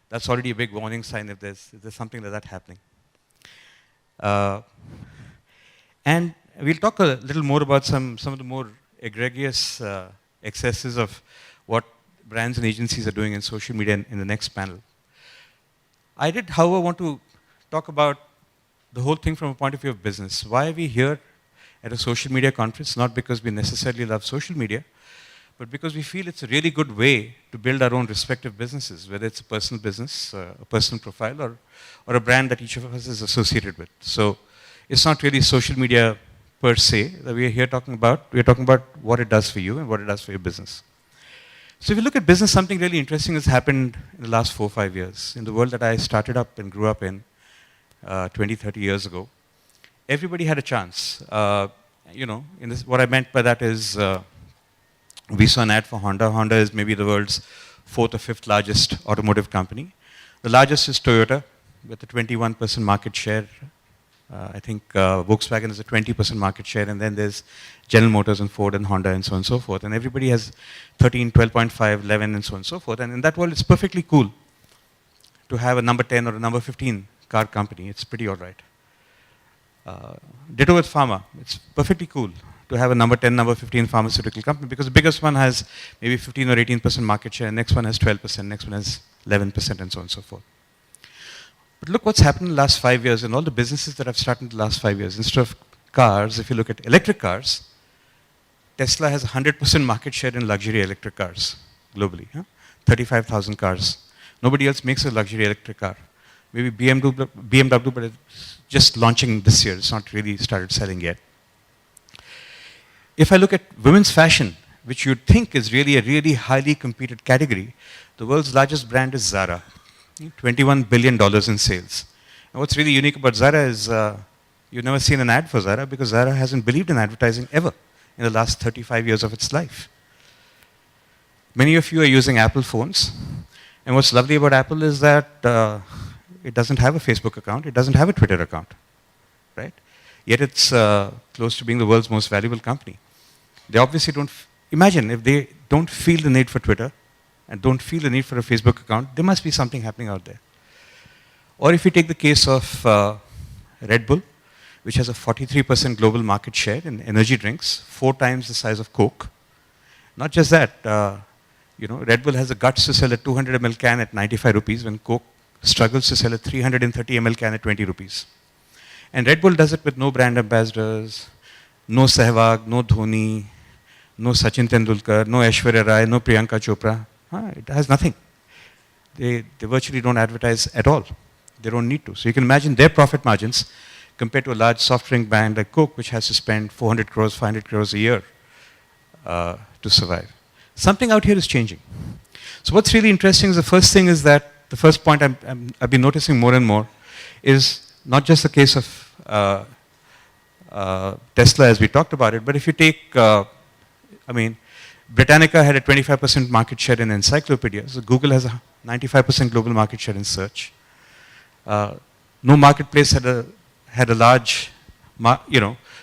That's already a big warning sign if there's something like that happening. And we'll talk a little more about some of the more egregious excesses of what brands and agencies are doing in social media in the next panel. I did, however, want to talk about the whole thing from a point of view of business. Why are we here at a social media conference? Not because we necessarily love social media, but because we feel it's a really good way to build our own respective businesses, whether it's a personal business, a personal profile, or a brand that each of us is associated with. So it's not really social media per se that we are here talking about. We are talking about what it does for you and what it does for your business. So if you look at business, something really interesting has happened in the last 4 or 5 years. In the world that I started up and grew up in 20, 30 years ago, everybody had a chance. What I meant by that is we saw an ad for Honda. Honda is maybe the world's 4th or 5th largest automotive company. The largest is Toyota with a 21% market share. I think Volkswagen is a 20% market share, and then there's General Motors and Ford and Honda and so on and so forth. And everybody has 13, 12.5, 11 and so on and so forth. And in that world, it's perfectly cool to have a number 10 or a number 15 car company. It's pretty all right. Ditto with pharma. It's perfectly cool to have a number 10, number 15 pharmaceutical company because the biggest one has maybe 15 or 18% market share, next one has 12%, next one has 11%, and so on and so forth. But look what's happened in the last 5 years and all the businesses that have started in the last 5 years. Instead of cars, if you look at electric cars, Tesla has 100% market share in luxury electric cars globally. 35,000 cars. Nobody else makes a luxury electric car. Maybe BMW, but it's just launching this year. It's not really started selling yet. If I look at women's fashion, which you'd think is really a really highly competed category, the world's largest brand is Zara. $21 billion in sales. And what's really unique about Zara is you've never seen an ad for Zara because Zara hasn't believed in advertising ever in the last 35 years of its life. Many of you are using Apple phones. And what's lovely about Apple is that it doesn't have a Facebook account. It doesn't have a Twitter account. Right? Yet it's close to being the world's most valuable company. They obviously don't, imagine if they don't feel the need for Twitter and don't feel the need for a Facebook account, there must be something happening out there. Or if you take the case of Red Bull, which has a 43% global market share in energy drinks, 4 times the size of Coke. Not just that, Red Bull has the guts to sell a 200 ml can at 95 rupees when Coke struggles to sell a 330 ml can at 20 rupees. And Red Bull does it with no brand ambassadors, no Sehwag, no Dhoni, no Sachin Tendulkar, no Aishwarya Rai, no Priyanka Chopra. It has nothing. They virtually don't advertise at all. They don't need to. So you can imagine their profit margins compared to a large soft drink brand like Coke, which has to spend 400 crores, 500 crores a year to survive. Something out here is changing. So what's really interesting is the first thing is that, the first point I've been noticing more and more is not just the case of Tesla as we talked about it, but if you take, Britannica had a 25% market share in encyclopedias. So Google has a 95% global market share in search. No marketplace had a large,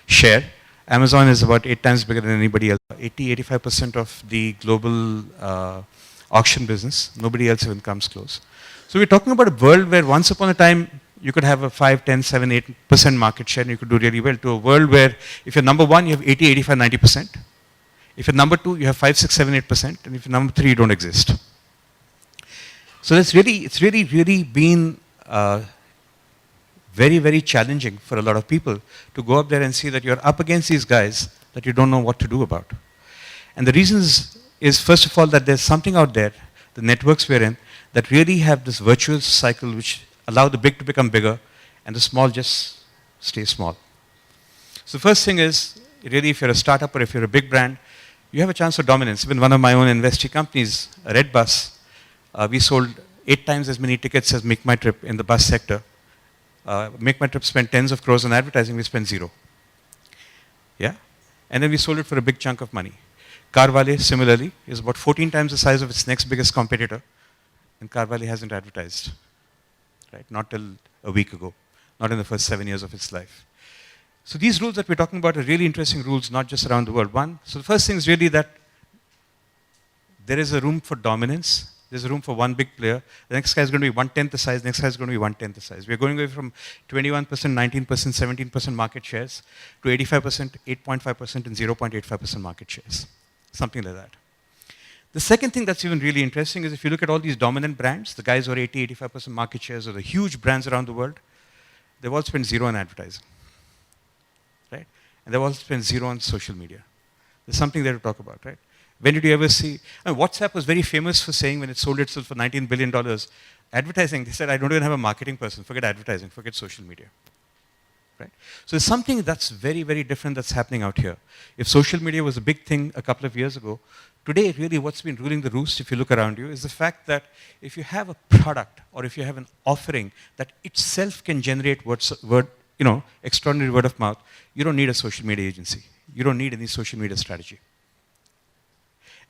share. Amazon is about 8 times bigger than anybody else. 85% of the global auction business. Nobody else even comes close. So we're talking about a world where once upon a time you could have a 5, 10, 7, 8% market share and you could do really well, to a world where if you're number 1, you have 80, 85, 90%. If you're number 2, you have 5, 6, 7, 8%. And if you're number 3, you don't exist. So it's really been very, very challenging for a lot of people to go up there and see that you're up against these guys that you don't know what to do about. And the reason is first of all, that there's something out there, the networks we're in, that really have this virtuous cycle which allow the big to become bigger and the small just stay small. So the first thing is, really, if you're a startup or if you're a big brand, you have a chance for dominance. Even one of my own investee companies, Red Bus, we sold 8 times as many tickets as Make My Trip in the bus sector. Make My Trip spent tens of crores on advertising, we spent 0. Yeah? And then we sold it for a big chunk of money. Carvale, similarly, is about 14 times the size of its next biggest competitor, and Carvale hasn't advertised, right? Not till a week ago, not in the first 7 years of its life. So these rules that we're talking about are really interesting rules, not just around the world. So the first thing is really that there is a room for dominance. There's a room for one big player. The next guy is going to be 1/10 the size. The next guy is going to be 1/10 the size. We're going away from 21%, 19%, 17% market shares to 85%, 8.5%, and 0.85% market shares. Something like that. The second thing that's even really interesting is if you look at all these dominant brands, the guys who are 80, 85% market shares, or the huge brands around the world, they've all spent 0 on advertising. Right? And they've all spent 0 on social media. There's something there to talk about, right? When did you ever see, WhatsApp was very famous for saying when it sold itself for $19 billion, advertising, they said, I don't even have a marketing person, forget advertising, forget social media. Right? So there's something that's very, very different that's happening out here. If social media was a big thing a couple of years ago, today really what's been ruling the roost, if you look around you, is the fact that if you have a product or if you have an offering that itself can generate extraordinary word of mouth, you don't need a social media agency. You don't need any social media strategy.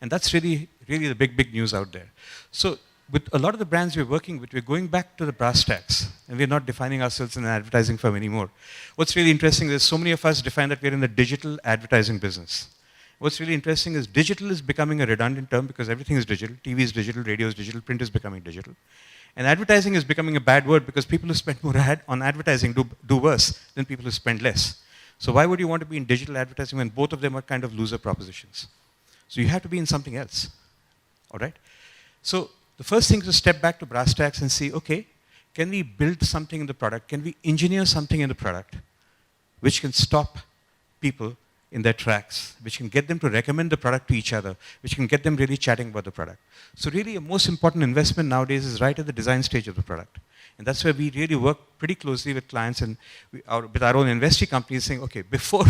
And that's really, really the big, big news out there. So with a lot of the brands we're working with, we're going back to the brass tacks, and we're not defining ourselves in an advertising firm anymore. What's really interesting is so many of us define that we're in the digital advertising business. What's really interesting is digital is becoming a redundant term because everything is digital. TV is digital, radio is digital, print is becoming digital. And advertising is becoming a bad word because people who spend more on advertising do worse than people who spend less. So why would you want to be in digital advertising when both of them are kind of loser propositions? So you have to be in something else, all right? So the first thing is to step back to brass tacks and see, okay, can we build something in the product? Can we engineer something in the product which can stop people in their tracks, which can get them to recommend the product to each other, which can get them really chatting about the product? So really a most important investment nowadays is right at the design stage of the product. And that's where we really work pretty closely with clients and with our own investee companies saying, okay, before,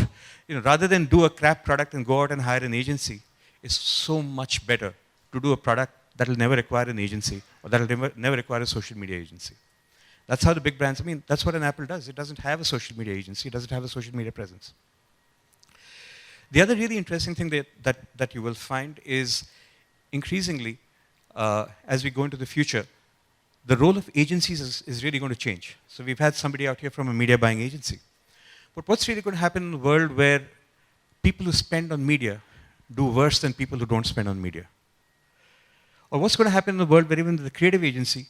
rather than do a crap product and go out and hire an agency, it's so much better to do a product that will never require an agency or that will never require a social media agency. That's how the big brands, that's what an Apple does. It doesn't have a social media agency. It doesn't have a social media presence. The other really interesting thing that you will find is increasingly, as we go into the future, the role of agencies is really going to change. So we've had somebody out here from a media buying agency. But what's really going to happen in a world where people who spend on media do worse than people who don't spend on media? Or what's going to happen in a world where even the creative agency,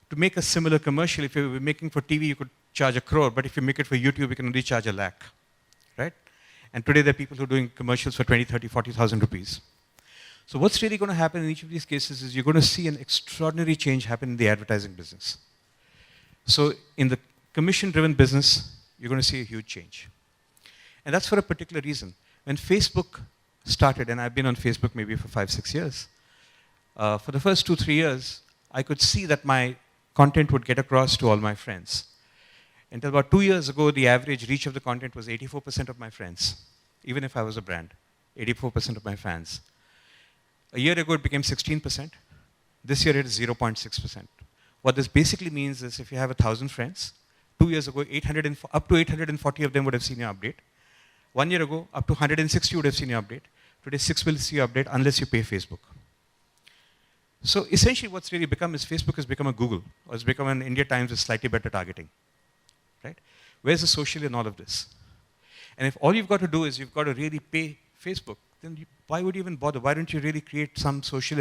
to make a similar commercial, if you were making for TV, you could charge 1 crore, but if you make it for YouTube, you can only charge 1 lakh, right? And today there are people who are doing commercials for 20, 30, 40,000 rupees. So what's really going to happen in each of these cases is you're going to see an extraordinary change happen in the advertising business. So in the commission-driven business, you're going to see a huge change. And that's for a particular reason. When Facebook started, and I've been on Facebook maybe for 5, 6 years, for the first 2, 3 years, I could see that my content would get across to all my friends. Until about 2 years ago, the average reach of the content was 84% of my friends, even if I was a brand, 84% of my fans. A year ago, it became 16%. This year, it is 0.6%. What this basically means is if you have 1,000 friends, 2 years ago, up to 840 of them would have seen your update. 1 year ago, up to 160 would have seen your update. Today, 6 will see your update unless you pay Facebook. So essentially what's really become is Facebook has become a Google, or it's become an India Times with slightly better targeting, right? Where's the social in all of this? And if all you've got to do is you've got to really pay Facebook, then why would you even bother? Why don't you really create some social,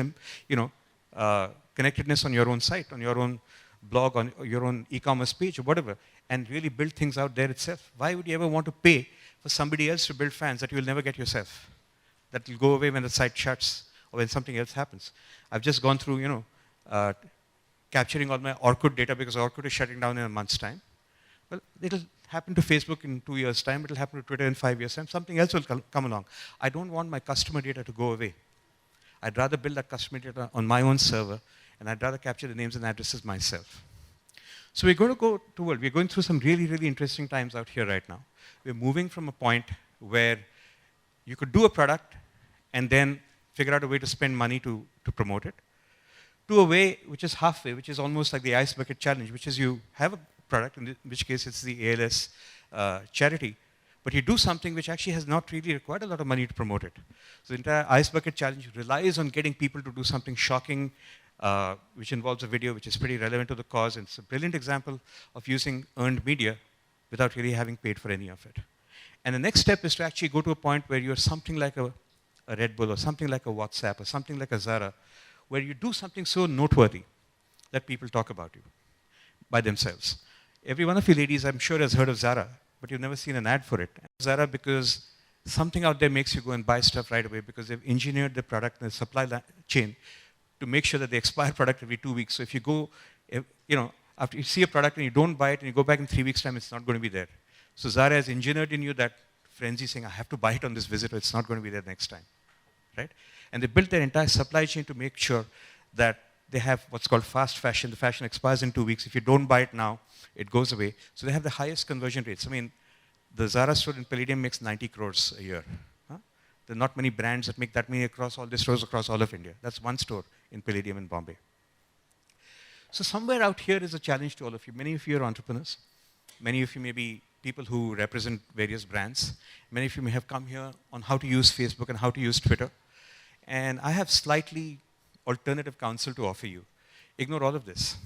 connectedness on your own site, on your own blog, on your own e-commerce page or whatever, and really build things out there itself? Why would you ever want to pay for somebody else to build fans that you will never get yourself? That will go away when the site shuts or when something else happens. I've just gone through, capturing all my Orkut data because Orkut is shutting down in a month's time. Well, it'll happen to Facebook in 2 years' time. It'll happen to Twitter in 5 years' time. Something else will come along. I don't want my customer data to go away. I'd rather build that customer data on my own server, and I'd rather capture the names and addresses myself. So we're going to go toward, we're going through some really, really interesting times out here right now. We're moving from a point where you could do a product and then figure out a way to spend money to promote it, to a way which is halfway, which is almost like the ice bucket challenge, which is you have a product, in which case it's the ALS charity, but you do something which actually has not really required a lot of money to promote it. So the entire ice bucket challenge relies on getting people to do something shocking, which involves a video which is pretty relevant to the cause, and it's a brilliant example of using earned media without really having paid for any of it. And the next step is to actually go to a point where you're something like a Red Bull or something like a WhatsApp or something like a Zara, where you do something so noteworthy that people talk about you by themselves. Every one of you ladies, I'm sure, has heard of Zara, but you've never seen an ad for it. Zara, because something out there makes you go and buy stuff right away because they've engineered the product and the supply chain to make sure that they expire product every 2 weeks. So if you go, after you see a product and you don't buy it and you go back in 3 weeks' time, it's not going to be there. So Zara has engineered in you that frenzy saying, I have to buy it on this visit or it's not going to be there next time, right? And they built their entire supply chain to make sure that they have what's called fast fashion. The fashion expires in 2 weeks. If you don't buy it now, it goes away. So they have the highest conversion rates. The Zara store in Palladium makes 90 crores a year. Huh? There are not many brands that make that many across all the stores across all of India. That's one store in Palladium in Bombay. So somewhere out here is a challenge to all of you. Many of you are entrepreneurs. Many of you may be people who represent various brands. Many of you may have come here on how to use Facebook and how to use Twitter. And I have slightly alternative counsel to offer you. Ignore all of this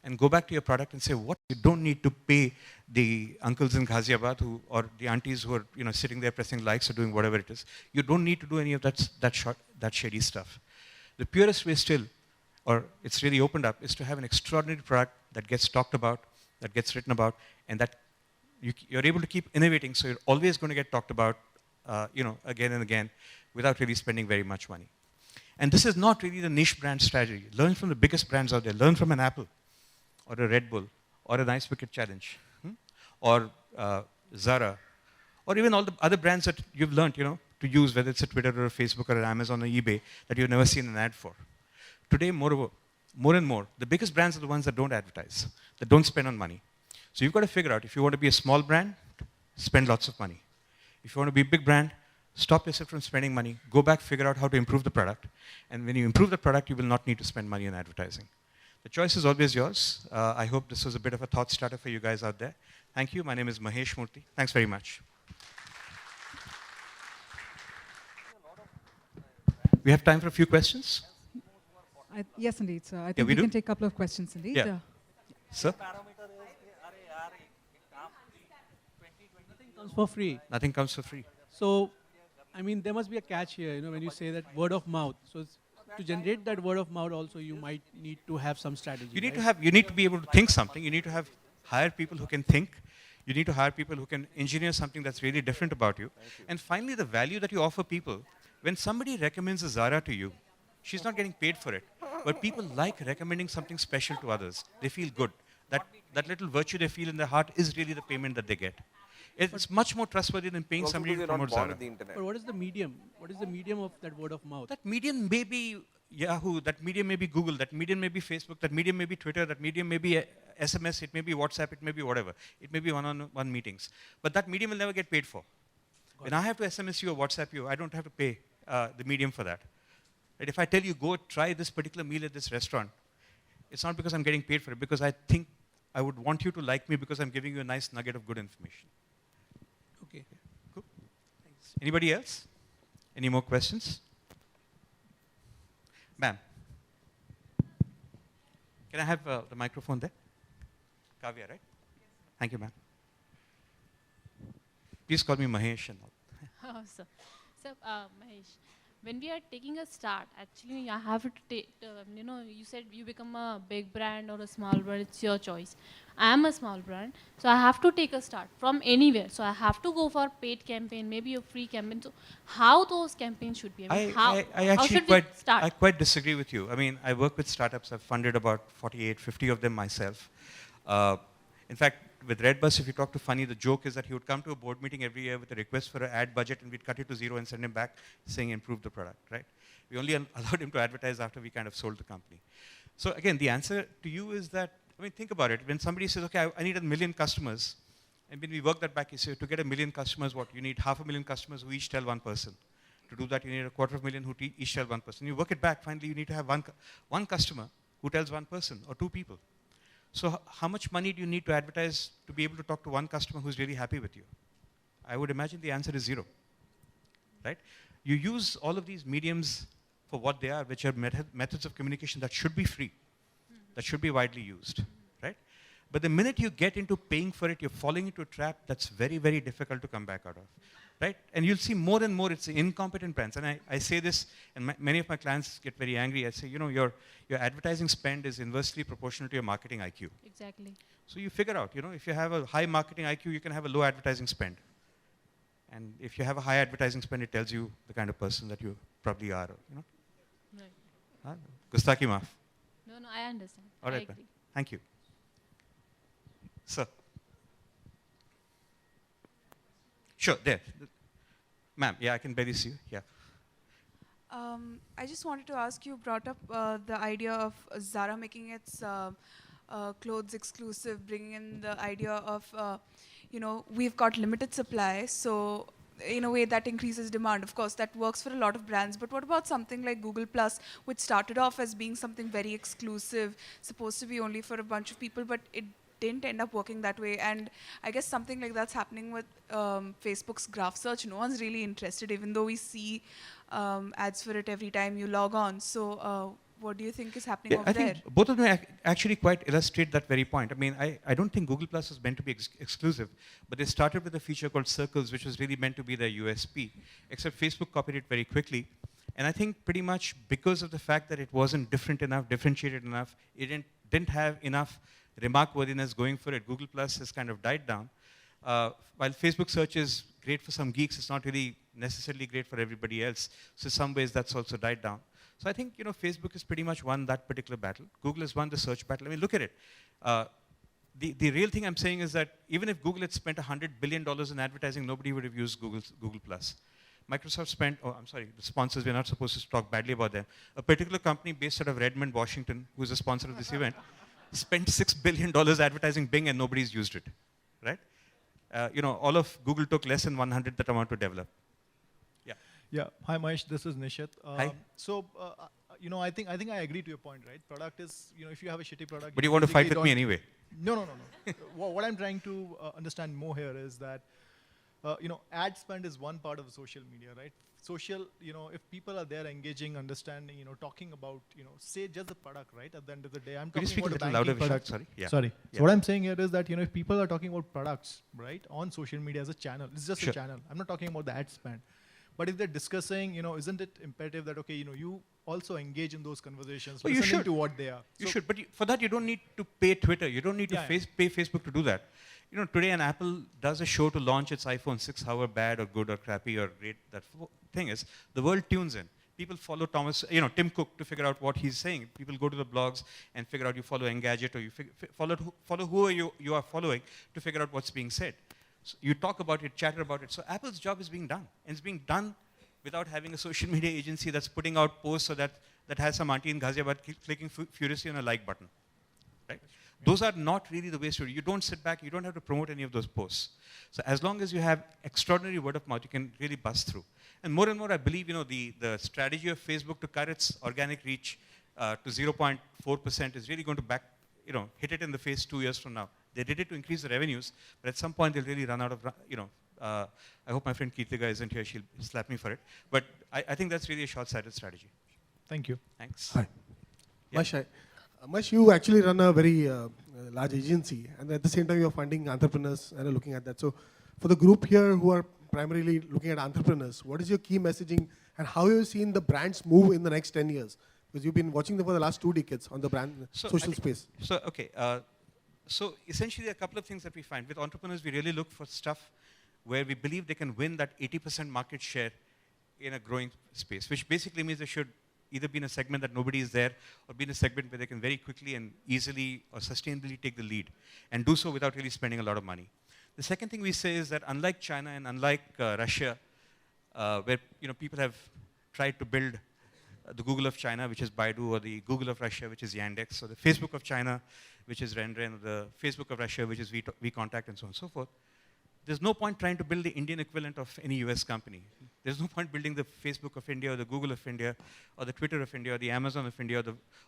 and go back to your product and say, what? You don't need to pay the uncles in Ghaziabad or the aunties who are sitting there pressing likes or doing whatever it is. You don't need to do any of that shady stuff. The purest way still, or it's really opened up, is to have an extraordinary product that gets talked about, that gets written about, and that you're able to keep innovating, so you're always going to get talked about, again and again, without really spending very much money. And this is not really the niche brand strategy. Learn from the biggest brands out there. Learn from an Apple, or a Red Bull, or a Nice Wicket Challenge, or Zara, or even all the other brands that you've learned, to use, whether it's a Twitter or a Facebook or an Amazon or eBay, that you've never seen an ad for. Today, more and more, the biggest brands are the ones that don't advertise, that don't spend on money. So you've got to figure out, if you want to be a small brand, spend lots of money. If you want to be a big brand, stop yourself from spending money, go back, figure out how to improve the product, and when you improve the product, you will not need to spend money on advertising. The choice is always yours. I hope this was a bit of a thought starter for you guys out there. Thank you. My name is Mahesh Murthy. Thanks very much. We have time for a few questions? Yes, indeed, sir. I think we we do? can take a couple of questions, indeed. Yeah. Sir? Nothing comes for free. Nothing comes for free. So, I mean, there must be a catch here, when you say that word of mouth. So, to generate that word of mouth also, you might need to have some strategy. You need right? you need to be able to think something. You need to hire people who can think. You need to hire people who can engineer something that's really different about you. And finally, the value that you offer people. When somebody recommends a Zara to you, she's not getting paid for it. But people like recommending something special to others. They feel good. That little virtue they feel in their heart is really the payment that they get. It's much more trustworthy than paying somebody to promote Zara. But what is the medium? What is the medium of that word of mouth? That medium may be Yahoo, that medium may be Google, that medium may be Facebook, that medium may be Twitter, that medium may be SMS, it may be WhatsApp, it may be whatever. It may be one-on-one meetings. But that medium will never get paid for. When I have to SMS you or WhatsApp you, I don't have to pay the medium for that. And if I tell you, go try this particular meal at this restaurant, it's not because I'm getting paid for it, because I think I would want you to like me because I'm giving you a nice nugget of good information. Okay. Cool. Thanks. Anybody else? Any more questions? Ma'am. Can I have the microphone there? Kavya, right? Thank you, ma'am. Please call me Mahesh and all. Oh, so Mahesh, when we are taking a start, actually, I have to take, you said you become a big brand or a small brand, it's your choice. I am a small brand, so I have to take a start from anywhere. So I have to go for paid campaign, maybe a free campaign. So how those campaigns should be? I actually quite disagree with you. I mean, I work with startups. I've funded about 48, 50 of them myself. In fact, with Redbus, if you talk to Funny, the joke is that he would come to a board meeting every year with a request for an ad budget, and we'd cut it to zero and send him back saying improve the product, right? We only allowed him to advertise after we kind of sold the company. So again, the answer to you is that, I mean, think about it. When somebody says, okay, I need 1 million customers, and when we work that back, you say, to get 1 million customers, what? You need 500,000 customers who each tell one person. To do that, you need 250,000 who each tell one person. You work it back, finally, you need to have one customer who tells one person or two people. So how much money do you need to advertise to be able to talk to one customer who's really happy with you? I would imagine the answer is zero, right? You use all of these mediums for what they are, which are methods of communication that should be free, that should be widely used, right? But the minute you get into paying for it, you're falling into a trap that's very, very difficult to come back out of, right? And you'll see more and more it's the incompetent brands. And I say this, and many of my clients get very angry. I say, your advertising spend is inversely proportional to your marketing IQ. Exactly. So you figure out, if you have a high marketing IQ, you can have a low advertising spend. And if you have a high advertising spend, it tells you the kind of person that you probably are, Right. Gustaki maaf. No, I understand. All right, I agree. Thank you. Sir. Sure, there. Ma'am, yeah, I can barely see you. Yeah. I just wanted to ask, you brought up the idea of Zara making its clothes exclusive, bringing in the idea of, we've got limited supply, so in a way that increases demand. Of course, that works for a lot of brands, but what about something like Google Plus, which started off as being something very exclusive, supposed to be only for a bunch of people, but it didn't end up working that way. And I guess something like that's happening with Facebook's graph search. No one's really interested, even though we see ads for it every time you log on. So What do you think is happening Yeah, over I there? think both of them actually quite illustrate that very point. I mean, I don't think Google Plus was meant to be exclusive, but they started with a feature called Circles, which was really meant to be their USP, except Facebook copied it very quickly. And I think pretty much because of the fact that it wasn't different enough, differentiated enough, it didn't have enough remark-worthiness going for it, Google Plus has kind of died down. While Facebook search is great for some geeks, it's not really necessarily great for everybody else. So in some ways, that's also died down. So I think Facebook has pretty much won that particular battle. Google has won the search battle. I mean, look at it. The real thing I'm saying is that even if Google had spent $100 billion in advertising, nobody would have used Google Plus. Microsoft spent, I'm sorry, the sponsors, we're not supposed to talk badly about them. A particular company based out of Redmond, Washington, who's a sponsor of this event, spent $6 billion advertising Bing and nobody's used it, right? All of Google took less than 100 that amount to develop. Yeah. Yeah. Hi, Mahesh. This is Nishit. Hi. So, I think I agree to your point, right? Product is, if you have a shitty product. But you want to fight with me anyway. No. What I'm trying to understand more here is that, ad spend is one part of social media, right? Social, if people are there engaging, understanding, talking about, say just the product, right? At the end of the day, I'm talking about the banking product. Sorry. Yeah. Sorry. Yeah. So what I'm saying here is that, if people are talking about products, right, on social media as a channel, it's just a channel. I'm not talking about the ad spend. But if they're discussing, isn't it imperative that, okay, you also engage in those conversations, listening to what they are? You should, but for that you don't need to pay Twitter. You don't need to pay Facebook to do that. Today an Apple does a show to launch its iPhone 6, however bad or good or crappy or great that thing is, the world tunes in. People follow Tim Cook to figure out what he's saying. People go to the blogs and figure out you follow Engadget or you follow who you are following to figure out what's being said. So you talk about it, chatter about it. So Apple's job is being done. And it's being done without having a social media agency that's putting out posts so that has some auntie in Ghaziabad clicking furiously on a like button. Right? Those are not really the ways to do it. You don't sit back, you don't have to promote any of those posts. So as long as you have extraordinary word of mouth, you can really bust through. And more, I believe, the strategy of Facebook to cut its organic reach to 0.4% is really going to hit it in the face 2 years from now. They did it to increase the revenues, but at some point they'll really run out of, I hope my friend Keithiga isn't here, she'll slap me for it. But I think that's really a short-sighted strategy. Thank you. Thanks. Hi. Yeah. Mahesh, you actually run a very large agency, and at the same time you're funding entrepreneurs and are looking at that. So for the group here who are primarily looking at entrepreneurs, what is your key messaging and how have you seen the brands move in the next 10 years? Because you've been watching them for the last 2 decades on the brand social space. So essentially, there are a couple of things that we find. With entrepreneurs, we really look for stuff where we believe they can win that 80% market share in a growing space, which basically means they should either be in a segment that nobody is there or be in a segment where they can very quickly and easily or sustainably take the lead and do so without really spending a lot of money. The second thing we say is that unlike China and unlike Russia, where people have tried to build the Google of China, which is Baidu, or the Google of Russia, which is Yandex, or the Facebook of China, which is Renren, or the Facebook of Russia, which is WeContact, and so on and so forth. There's no point trying to build the Indian equivalent of any US company. There's no point building the Facebook of India, or the Google of India, or the Twitter of India, or the Amazon of India,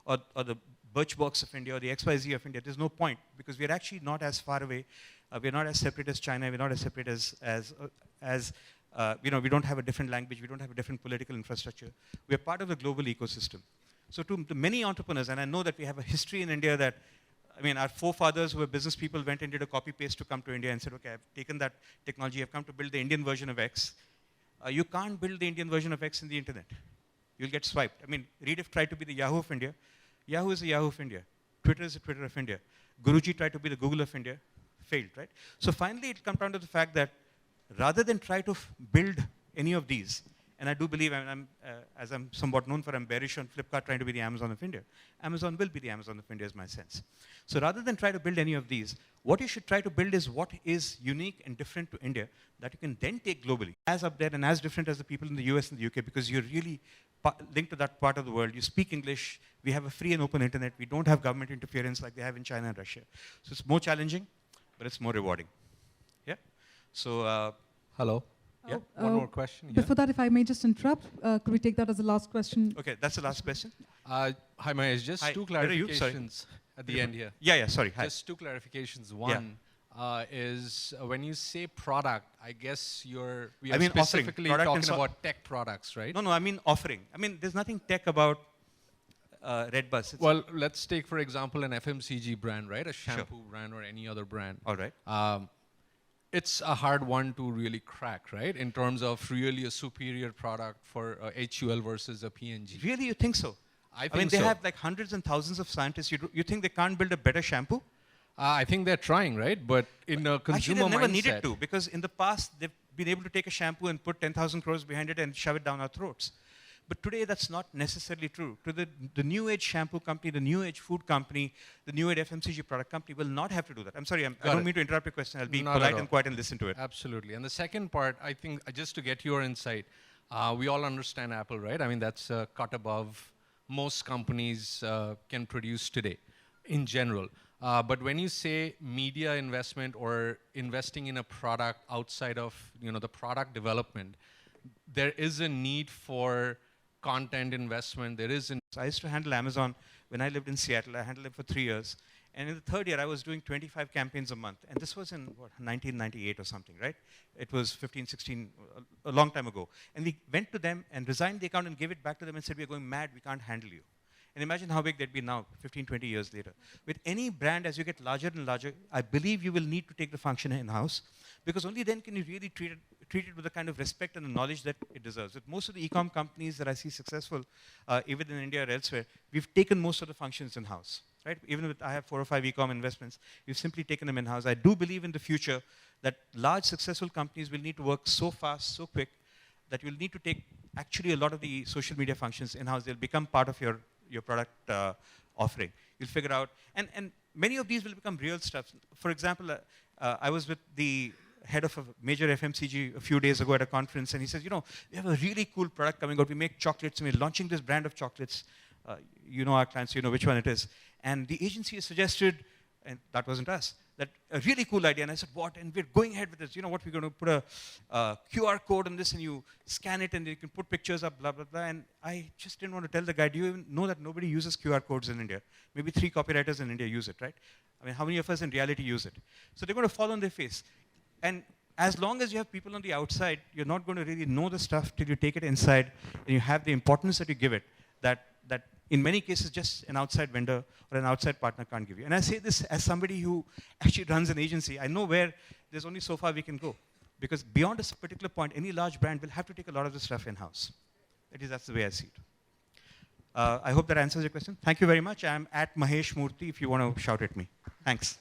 or the Birchbox of India, or the XYZ of India. There's no point, because we're actually not as far away. We're not as separate as China. We're not as separate we don't have a different language. We don't have a different political infrastructure. We're part of the global ecosystem. So to many entrepreneurs, and I know that we have a history in India that, our forefathers who were business people went and did a copy-paste to come to India and said, okay, I've taken that technology, I've come to build the Indian version of X. You can't build the Indian version of X in the internet. You'll get swiped. Rediff tried to be the Yahoo of India. Yahoo is the Yahoo of India. Twitter is the Twitter of India. Guruji tried to be the Google of India, failed, right? So finally it comes down to the fact that rather than try to build any of these, and I do believe, as I'm somewhat known for, I'm bearish on Flipkart trying to be the Amazon of India. Amazon will be the Amazon of India is my sense. So rather than try to build any of these, what you should try to build is what is unique and different to India that you can then take globally, as up there and as different as the people in the US and the UK, because you're really linked to that part of the world. You speak English. We have a free and open internet. We don't have government interference like they have in China and Russia. So it's more challenging, but it's more rewarding. Yeah? So, hello. Yeah. One more question. Before that, if I may just interrupt, could we take that as the last question? Okay, that's the last question. Hi, Mahesh. Just two clarifications at the end here. Yeah, sorry. Hi. Just two clarifications. One is when you say product, I guess we are specifically talking about tech products, right? No, I mean offering. There's nothing tech about red bus. It's Well, let's take, for example, an FMCG brand, right? A shampoo brand or any other brand. All right. It's a hard one to really crack, right? In terms of really a superior product for HUL versus a P&G. Really, you think so? I mean, think they so. have like hundreds and thousands of scientists. You think they can't build a better shampoo? I think they're trying, right? But in a consumer Actually, they've never mindset, needed to, because in the past, they've been able to take a shampoo and put 10,000 crores behind it and shove it down our throats. But today, that's not necessarily true. To the new age shampoo company, the new age food company, the new age FMCG product company will not have to do that. I'm sorry, I don't mean to interrupt your question. I'll be Not at polite all. and quiet and listen to it. Absolutely. And the second part, I think, just to get your insight, we all understand Apple, right? I mean, that's a cut above most companies can produce today, in general. But when you say media investment or investing in a product outside of the product development, there is a need for content investment. There is. I used to handle Amazon when I lived in Seattle. I handled it for 3 years. And in the third year, I was doing 25 campaigns a month. And this was in, 1998 or something, right? It was 15, 16, a long time ago. And we went to them and resigned the account and gave it back to them and said, we're going mad, we can't handle you. And imagine how big they'd be now, 15, 20 years later. With any brand, as you get larger and larger, I believe you will need to take the function in-house, because only then can you really treat it with the kind of respect and the knowledge that it deserves. With most of the e-com companies that I see successful, even in India or elsewhere, we've taken most of the functions in-house. Right? Even with I have 4 or 5 e-com investments, we've simply taken them in-house. I do believe in the future that large successful companies will need to work so fast, so quick, that you'll need to take actually a lot of the social media functions in-house. They'll become part of your product offering. You'll figure out, and many of these will become real stuff. For example, I was with the head of a major FMCG a few days ago at a conference, and he says, we have a really cool product coming out. We make chocolates, and we're launching this brand of chocolates. You know our clients, you know which one it is. And the agency has suggested, and that wasn't us, that a really cool idea. And I said, what? And we're going ahead with this. You know what? We're going to put a QR code on this, and you scan it, and you can put pictures up, blah, blah, blah. And I just didn't want to tell the guy, do you even know that nobody uses QR codes in India? Maybe 3 copywriters in India use it, right? I mean, how many of us in reality use it? So they're going to fall on their face. And as long as you have people on the outside, you're not going to really know the stuff till you take it inside, and you have the importance that you give it, that in many cases just an outside vendor or an outside partner can't give you. And I say this as somebody who actually runs an agency. I know where there's only so far we can go. Because beyond a particular point, any large brand will have to take a lot of this stuff in-house. At least that's the way I see it. I hope that answers your question. Thank you very much. I'm at Mahesh Murthy if you want to shout at me. Thanks.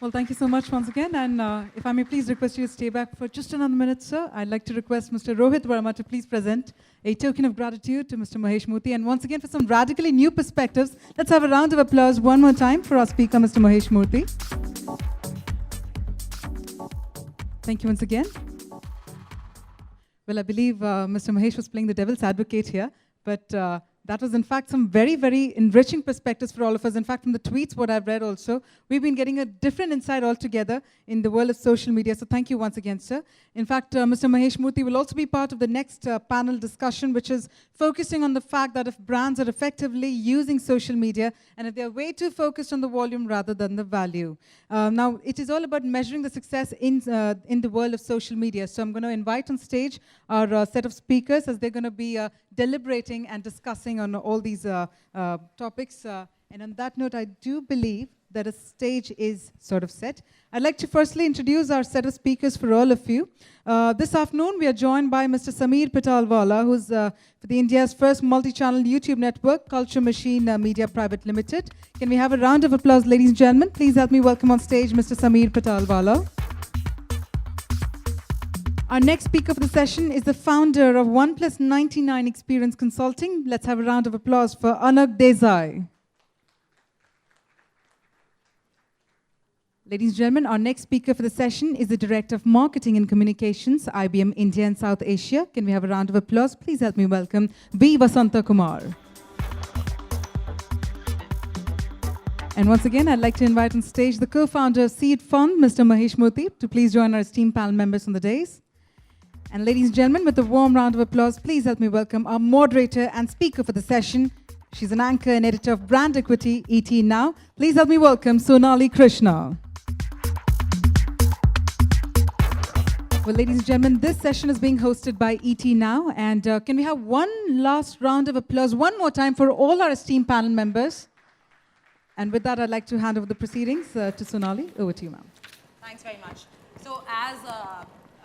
Well, thank you so much once again. And if I may please request you to stay back for just another minute, sir. I'd like to request Mr. Rohit Verma to please present a token of gratitude to Mr. Mahesh Murthy. And once again, for some radically new perspectives, let's have a round of applause one more time for our speaker, Mr. Mahesh Murthy. Thank you once again. Well, I believe Mr. Mahesh was playing the devil's advocate here, but that was, in fact, some very, very enriching perspectives for all of us. In fact, from the tweets, what I've read also, we've been getting a different insight altogether in the world of social media. So thank you once again, sir. In fact, Mr. Mahesh Murthy will also be part of the next panel discussion, which is focusing on the fact that if brands are effectively using social media and if they're way too focused on the volume rather than the value. Now, it is all about measuring the success in the world of social media. So I'm going to invite on stage our set of speakers as they're going to be deliberating and discussing on all these topics. And on that note, I do believe that a stage is sort of set. I'd like to firstly introduce our set of speakers for all of you. This afternoon, we are joined by Mr. Sameer Pitalwala, who's for the India's first multi-channel YouTube network, Culture Machine Media Private Limited. Can we have a round of applause, ladies and gentlemen? Please help me welcome on stage Mr. Sameer Pitalwala. Our next speaker for the session is the founder of 1+99 Experience Consulting. Let's have a round of applause for Anag Desai. Ladies and gentlemen, our next speaker for the session is the Director of Marketing and Communications, IBM India and South Asia. Can we have a round of applause? Please help me welcome B. Vasanta Kumar. And once again, I'd like to invite on stage the co-founder of Seed Fund, Mr. Mahesh Murthy, to please join our esteemed panel members on the dais. And ladies and gentlemen, with a warm round of applause, please help me welcome our moderator and speaker for the session. She's an anchor and editor of Brand Equity, ET Now. Please help me welcome Sonali Krishna. Well, ladies and gentlemen, this session is being hosted by ET Now. And can we have one last round of applause one more time for all our esteemed panel members? And with that, I'd like to hand over the proceedings to Sonali. Over to you, ma'am. Thanks very much. So as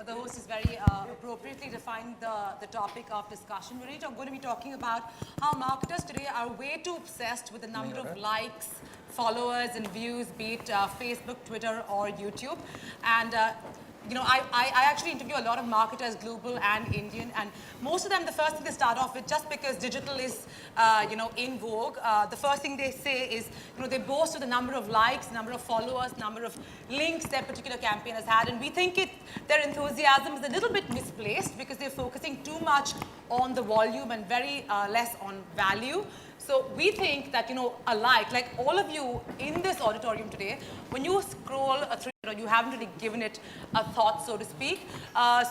the host has very appropriately defined the topic of discussion, we're really going to be talking about how marketers today are way too obsessed with the number of likes, followers, and views, be it Facebook, Twitter, or YouTube. And you know, I actually interview a lot of marketers, global and Indian, and most of them, the first thing they start off with, just because digital is, you know, in vogue, the first thing they say is, you know, they boast of the number of likes, number of followers, number of links their particular campaign has had, and we think their enthusiasm is a little bit misplaced because they're focusing too much on the volume and very less on value. So we think that, you know, a like all of you in this auditorium today, when you scroll through, you know, you haven't really given it a thought, so to speak.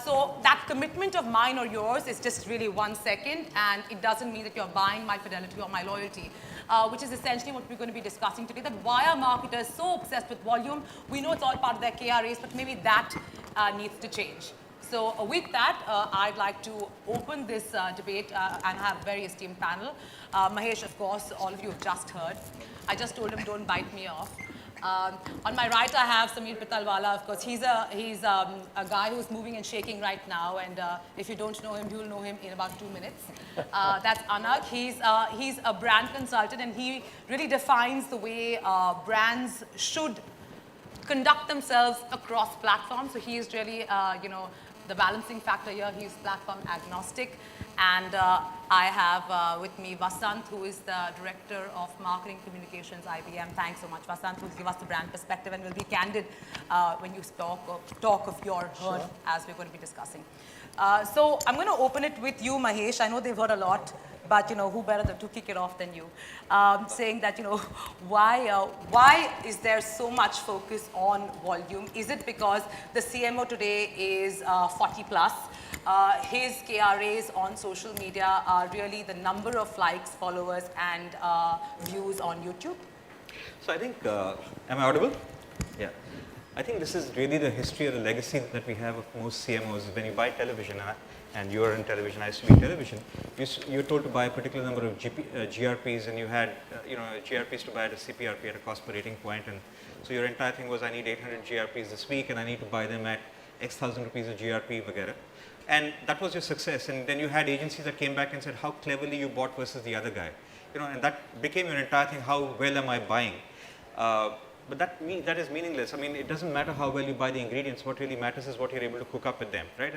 So that commitment of mine or yours is just really 1 second, and it doesn't mean that you're buying my fidelity or my loyalty, which is essentially what we're going to be discussing today, that why are marketers so obsessed with volume? We know it's all part of their KRAs, but maybe that needs to change. So with that, I'd like to open this debate and have a very esteemed panel. Mahesh, of course, all of you have just heard. I just told him, don't bite me off. On my right, I have Sameer Pitalwala. Of course, he's a guy who's moving and shaking right now, and if you don't know him, you'll know him in about 2 minutes. That's Anak. He's a brand consultant, and he really defines the way brands should conduct themselves across platforms. So he is really, you know, the balancing factor here. He's platform agnostic. And I have with me Vasant, who is the Director of Marketing Communications, IBM. Thanks so much, Vasant, who'll give us the brand perspective and will be candid when you talk of your herd, as we're going to be discussing. So I'm going to open it with you, Mahesh. I know they've heard a lot, but you know, who better to kick it off than you? Saying that, you know, why is there so much focus on volume? Is it because the CMO today is 40 plus? His KRAs on social media are really the number of likes, followers, and views on YouTube? So I think, am I audible? Yeah. I think this is really the history or the legacy that we have of most CMOs. When you buy television, and you are in television, I used to be in television, you're told to buy a particular number of GRPs, and you had you know, GRPs to buy at a CPRP at a cost per rating point, and so your entire thing was, I need 800 GRPs this week, and I need to buy them at X thousand rupees a GRP, vagara. And that was your success. And then you had agencies that came back and said how cleverly you bought versus the other guy, you know, and that became your entire thing. How well am I buying? But that is meaningless. I mean, it doesn't matter how well you buy the ingredients. What really matters is what you're able to cook up with them, right?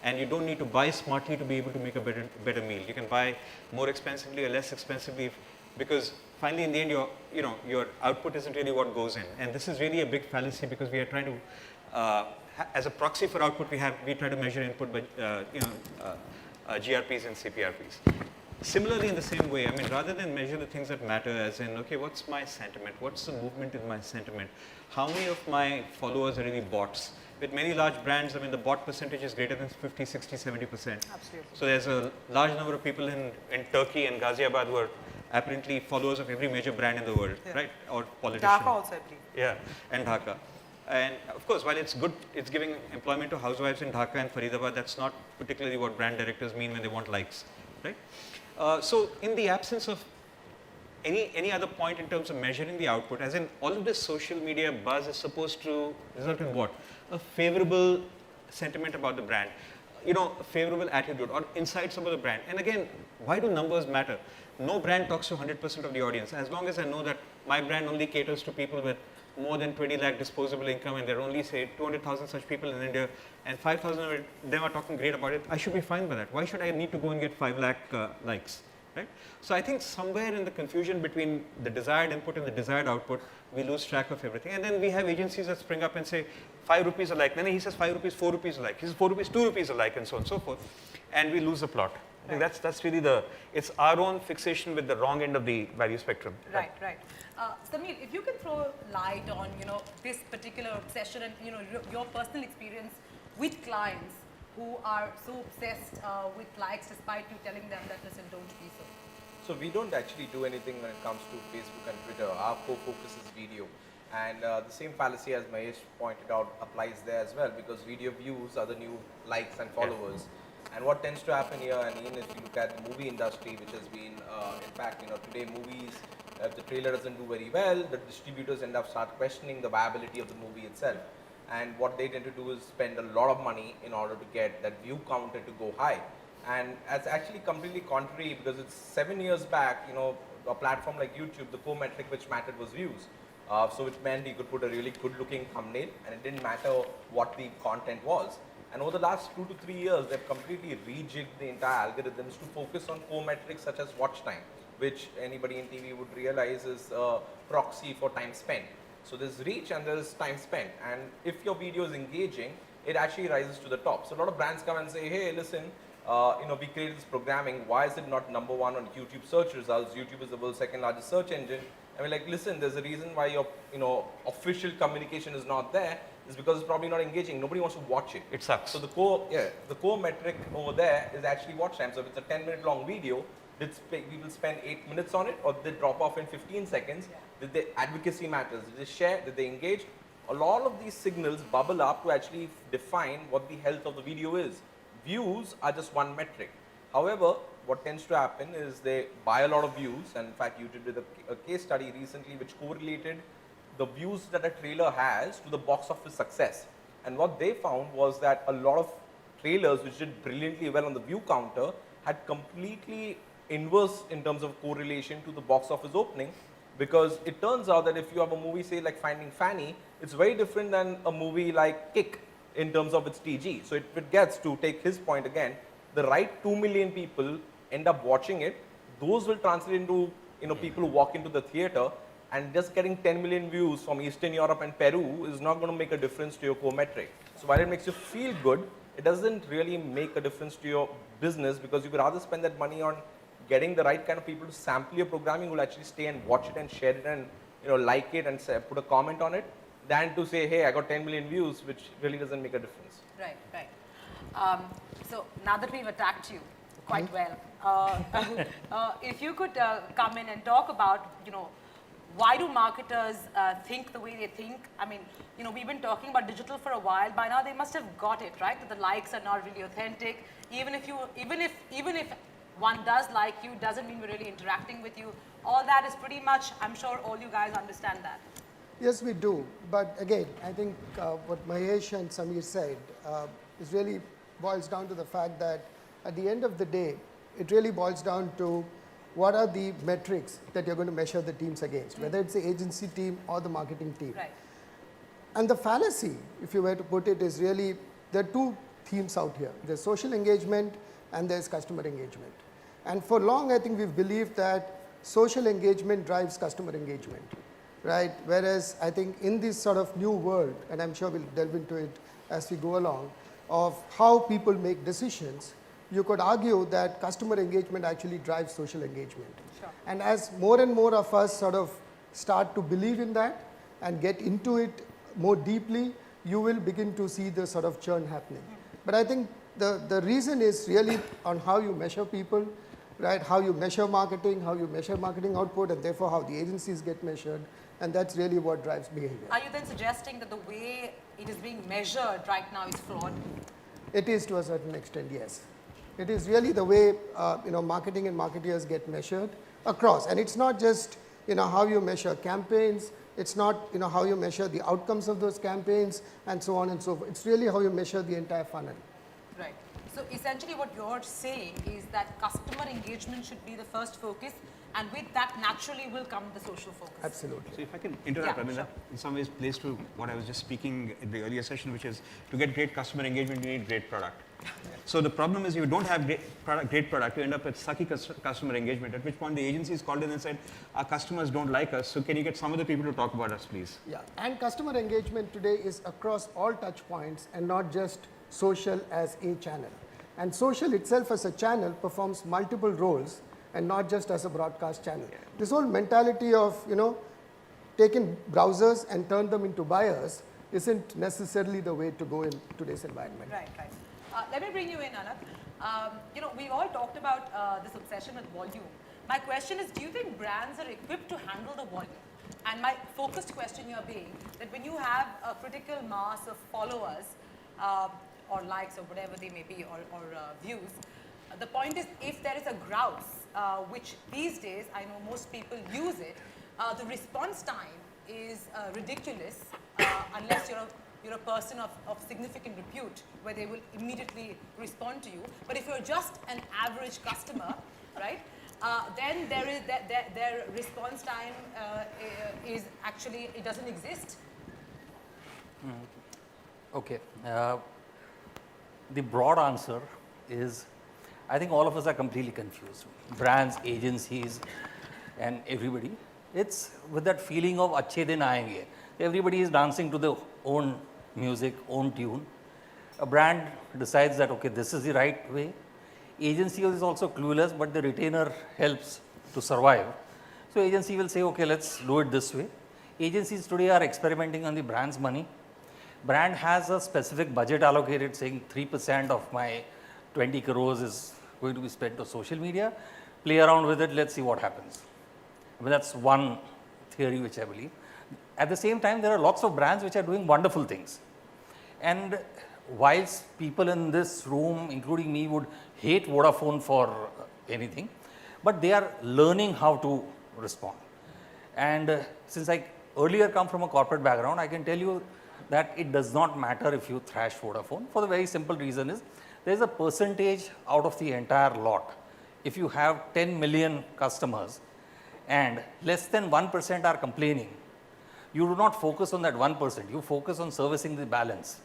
And you don't need to buy smartly to be able to make a better meal. You can buy more expensively or less expensively, because finally, in the end, your output isn't really what goes in. And this is really a big fallacy, because we are trying to, as a proxy for output, we try to measure input by GRPs and CPRPs. Similarly, in the same way, I mean, rather than measure the things that matter, as in, okay, what's my sentiment? What's the movement in my sentiment? How many of my followers are really bots? With many large brands, I mean, the bot percentage is greater than 50, 60, 70%. Absolutely. So there's a large number of people in Turkey and Ghaziabad who are apparently followers of every major brand in the world, right? Or politician. Dhaka also, I believe. Yeah, and Dhaka. And of course, while it's good, it's giving employment to housewives in Dhaka and Faridabad, that's not particularly what brand directors mean when they want likes, right? So in the absence of any other point in terms of measuring the output, as in all of this social media buzz is supposed to result in what? A favorable sentiment about the brand, you know, a favorable attitude or insights about the brand. And again, why do numbers matter? No brand talks to 100% of the audience. As long as I know that my brand only caters to people with more than 20 lakh disposable income, and there are only, say, 200,000 such people in India, and 5,000 of them are talking great about it, I should be fine with that. Why should I need to go and get 5 lakh likes, right? So I think somewhere in the confusion between the desired input and the desired output, we lose track of everything. And then we have agencies that spring up and say, 5 rupees a like. Then he says 5 rupees, 4 rupees a like. He says 4 rupees, 2 rupees a like, and so on and so forth. And we lose the plot. I think that's really it's our own fixation with the wrong end of the value spectrum. Right, right. Sameer, if you can throw light on, you know, this particular obsession and, you know, your personal experience with clients who are so obsessed with likes, despite you telling them that, listen, don't be so. So we don't actually do anything when it comes to Facebook and Twitter. Our core focus is video. And the same fallacy, as Mahesh pointed out, applies there as well, because video views are the new likes and followers. And what tends to happen here, and even if you look at the movie industry, which has been, in fact, today movies, if the trailer doesn't do very well, the distributors end up start questioning the viability of the movie itself. And what they tend to do is spend a lot of money in order to get that view counter to go high. And that's actually completely contrary, because it's 7 years back, a platform like YouTube, the core metric which mattered was views. So which meant you could put a really good looking thumbnail and it didn't matter what the content was. And over the last 2 to 3 years, they've completely rejigged the entire algorithms to focus on core metrics such as watch time, which anybody in TV would realize is a proxy for time spent. So there's reach and there's time spent. And if your video is engaging, it actually rises to the top. So a lot of brands come and say, hey, listen, we created this programming. Why is it not #1 on YouTube search results? YouTube is the world's second largest search engine. I mean, like, listen, there's a reason why your, official communication is not there. It's because it's probably not engaging. Nobody wants to watch it. It sucks. So the core metric over there is actually watch time. So if it's a 10-minute long video, did people spend 8 minutes on it, or did they drop off in 15 seconds? Did the advocacy matters? Did they share? Did they engage? A lot of these signals bubble up to actually define what the health of the video is. Views are just one metric. However, what tends to happen is they buy a lot of views, and in fact, YouTube did a case study recently which correlated the views that a trailer has to the box office success. And what they found was that a lot of trailers which did brilliantly well on the view counter had completely inverse in terms of correlation to the box office opening, because it turns out that if you have a movie, say like Finding Fanny, it's very different than a movie like Kick in terms of its TG. So it gets, to take his point again, the right 2 million people end up watching it. Those will translate into people who walk into the theater, and just getting 10 million views from Eastern Europe and Peru is not going to make a difference to your core metric. So while it makes you feel good, it doesn't really make a difference to your business, because you could rather spend that money on getting the right kind of people to sample your programming, who will actually stay and watch it and share it and like it and put a comment on it, than to say, hey, I got 10 million views, which really doesn't make a difference. Right, right. So now that we've attacked you quite well, if you could come in and talk about, why do marketers think the way they think? I mean, we've been talking about digital for a while. By now, they must have got it, right? That the likes are not really authentic. Even if one does like you, doesn't mean we're really interacting with you. All that is pretty much, I'm sure all you guys understand that. Yes, we do. But again, I think what Mahesh and Samir said is really boils down to the fact that at the end of the day, it really boils down to what are the metrics that you're going to measure the teams against, whether it's the agency team or the marketing team. Right. And the fallacy, if you were to put it, is really, there are two themes out here. There's social engagement and there's customer engagement. And for long, I think we've believed that social engagement drives customer engagement, right? Whereas I think in this sort of new world, and I'm sure we'll delve into it as we go along, of how people make decisions, you could argue that customer engagement actually drives social engagement. Sure. And as more and more of us sort of start to believe in that and get into it more deeply, you will begin to see the sort of churn happening. But I think the reason is really on how you measure people, right? How you measure marketing output, and therefore how the agencies get measured. And that's really what drives behavior. Are you then suggesting that the way it is being measured right now is flawed? It is, to a certain extent, yes. It is really the way marketing and marketeers get measured across. And it's not just how you measure campaigns. It's not how you measure the outcomes of those campaigns and so on and so forth. It's really how you measure the entire funnel. Right. So essentially what you're saying is that customer engagement should be the first focus, and with that naturally will come the social focus. Absolutely. So if I can interrupt, Yeah, I mean, sure. that in some ways plays to what I was just speaking in the earlier session, which is to get great customer engagement, you need great product. So the problem is you don't have great product, you end up with sucky customer engagement, at which point the agencies called in and said, our customers don't like us, so can you get some of the people to talk about us, please? Yeah, and customer engagement today is across all touch points and not just social as a channel. And social itself as a channel performs multiple roles and not just as a broadcast channel. Yeah. This whole mentality of, taking browsers and turn them into buyers isn't necessarily the way to go in today's environment. Right, right. Let me bring you in, Anand. We all talked about this obsession with volume. My question is, do you think brands are equipped to handle the volume? And my focused question here being that when you have a critical mass of followers or likes or whatever they may be or views, the point is if there is a grouse, which these days I know most people use it, the response time is ridiculous unless you're a person of significant repute where they will immediately respond to you. But if you're just an average customer, right, then their response time is actually, it doesn't exist. Okay. The broad answer is, I think all of us are completely confused. Brands, agencies, and everybody. It's with that feeling of achhe din aayenge. Everybody is dancing to their own music, own tune. A brand decides that, okay, this is the right way. Agency is also clueless, but the retainer helps to survive. So agency will say, okay, let's do it this way. Agencies today are experimenting on the brand's money. Brand has a specific budget allocated, saying 3% of my 20 crores is going to be spent on social media. Play around with it, let's see what happens. I mean, that's one theory which I believe. At the same time, there are lots of brands which are doing wonderful things. And whilst people in this room, including me, would hate Vodafone for anything, but they are learning how to respond. And since I earlier come from a corporate background, I can tell you that it does not matter if you thrash Vodafone, for the very simple reason is there is a percentage out of the entire lot. If you have 10 million customers and less than 1% are complaining, you do not focus on that 1%, you focus on servicing the balance.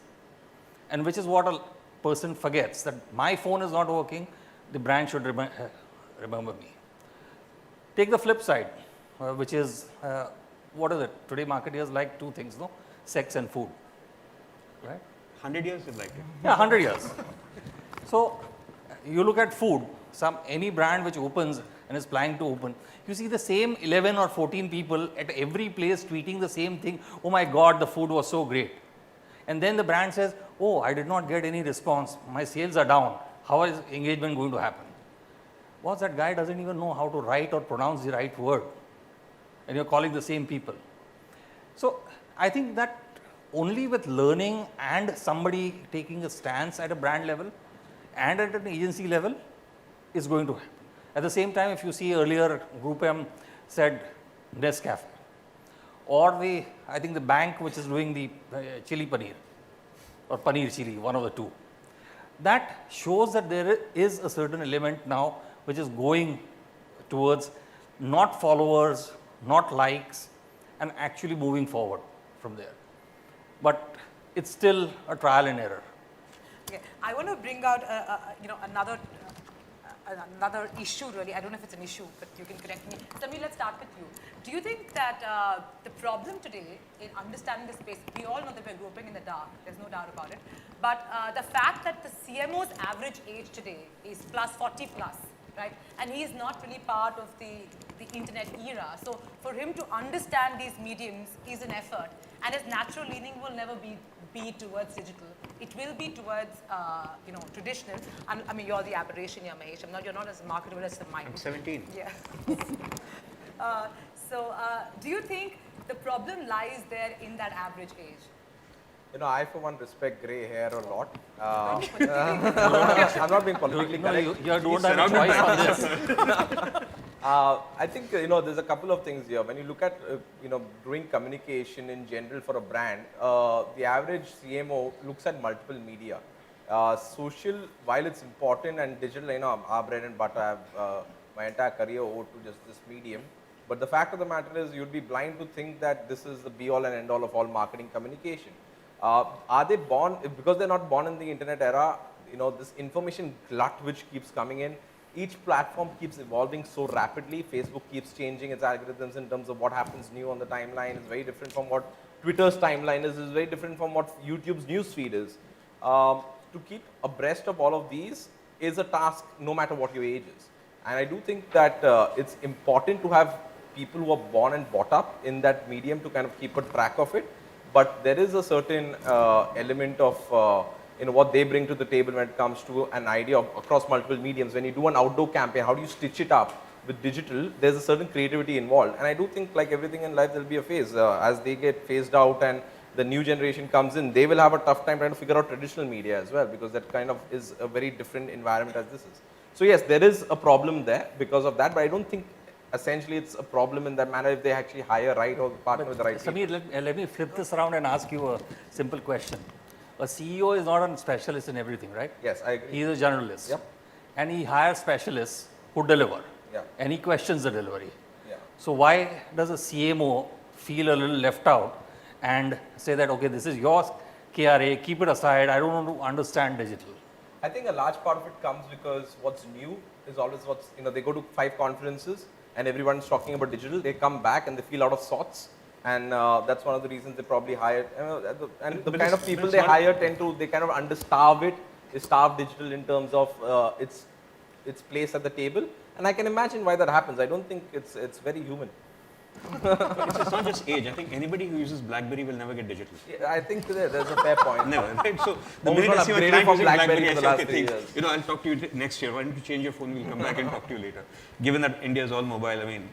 And which is what a person forgets, that my phone is not working, the brand should remember me. Take the flip side, which is, what is it? Today marketeers like two things, no? Sex and food, right? 100 years you like it. Yeah, 100 years. So you look at food, any brand which opens and is planning to open, you see the same 11 or 14 people at every place tweeting the same thing, oh my God, the food was so great. And then the brand says, oh, I did not get any response, my sales are down, how is engagement going to happen? Boss, that guy doesn't even know how to write or pronounce the right word, and you're calling the same people. So I think that only with learning and somebody taking a stance at a brand level and at an agency level is going to happen. At the same time, if you see earlier, Group M said Nescafe, or I think the bank which is doing the chili paneer, or paneer chili, one of the two. That shows that there is a certain element now which is going towards not followers, not likes, and actually moving forward from there. But it's still a trial and error. Okay. I want to bring out another issue really. I don't know if it's an issue, but you can correct me. Samir, let's start with you. Do you think that the problem today in understanding the space, we all know that we're groping in the dark, there's no doubt about it, but the fact that the CMO's average age today is plus 40 plus, right? And he is not really part of the internet era. So for him to understand these mediums is an effort, and his natural leaning will never be towards digital. It will be towards traditional. And I mean, you're the aberration here, Mahesh. You're not as marketable as the mind. I'm 17. Yeah. So do you think the problem lies there in that average age? You know, I for one respect grey hair a lot. I'm not being politically correct. You don't have a choice on this. I think, there's a couple of things here. When you look at, doing communication in general for a brand, the average CMO looks at multiple media. Social, while it's important, and digital, our bread and butter, I have my entire career owed to just this medium. But the fact of the matter is, you'd be blind to think that this is the be-all and end-all of all marketing communication. Are they born, because they're not born in the internet era, this information glut which keeps coming in, each platform keeps evolving so rapidly. Facebook keeps changing its algorithms in terms of what happens new on the timeline. It's very different from what Twitter's timeline is. It's very different from what YouTube's newsfeed is. To keep abreast of all of these is a task no matter what your age is. And I do think that it's important to have people who are born and brought up in that medium to kind of keep a track of it. But there is a certain element of what they bring to the table when it comes to an idea of across multiple mediums. When you do an outdoor campaign, how do you stitch it up with digital, there's a certain creativity involved. And I do think like everything in life, there'll be a phase. As they get phased out and the new generation comes in, they will have a tough time trying to figure out traditional media as well, because that kind of is a very different environment as this is. So yes, there is a problem there because of that, but I don't think essentially it's a problem in that manner if they actually hire right or partner with the right people. Samir, let me flip this around and ask you a simple question. A CEO is not a specialist in everything, right? Yes, I agree. He is a generalist. Yep. And he hires specialists who deliver. Yeah. And he questions the delivery. Yeah. So why does a CMO feel a little left out and say that, okay, this is your KRA, keep it aside, I don't want to understand digital? I think a large part of it comes because what's new is always what's, they go to 5 conferences and everyone's talking about digital, they come back and they feel out of sorts. And that's one of the reasons they probably hire, and the kind of people they hire they kind of understarve it. They starve digital in terms of its place at the table. And I can imagine why that happens. I don't think it's very human. It's not just age. I think anybody who uses BlackBerry will never get digital. Yeah, I think there's a fair point. Never, right? So the Almost minute I see my upgraded client from using BlackBerry BlackBerry, I for say, the okay, last 3 thanks. years. I'll talk to you next year. Why don't you change your phone? We'll come back and talk to you later. Given that India is all mobile, I mean,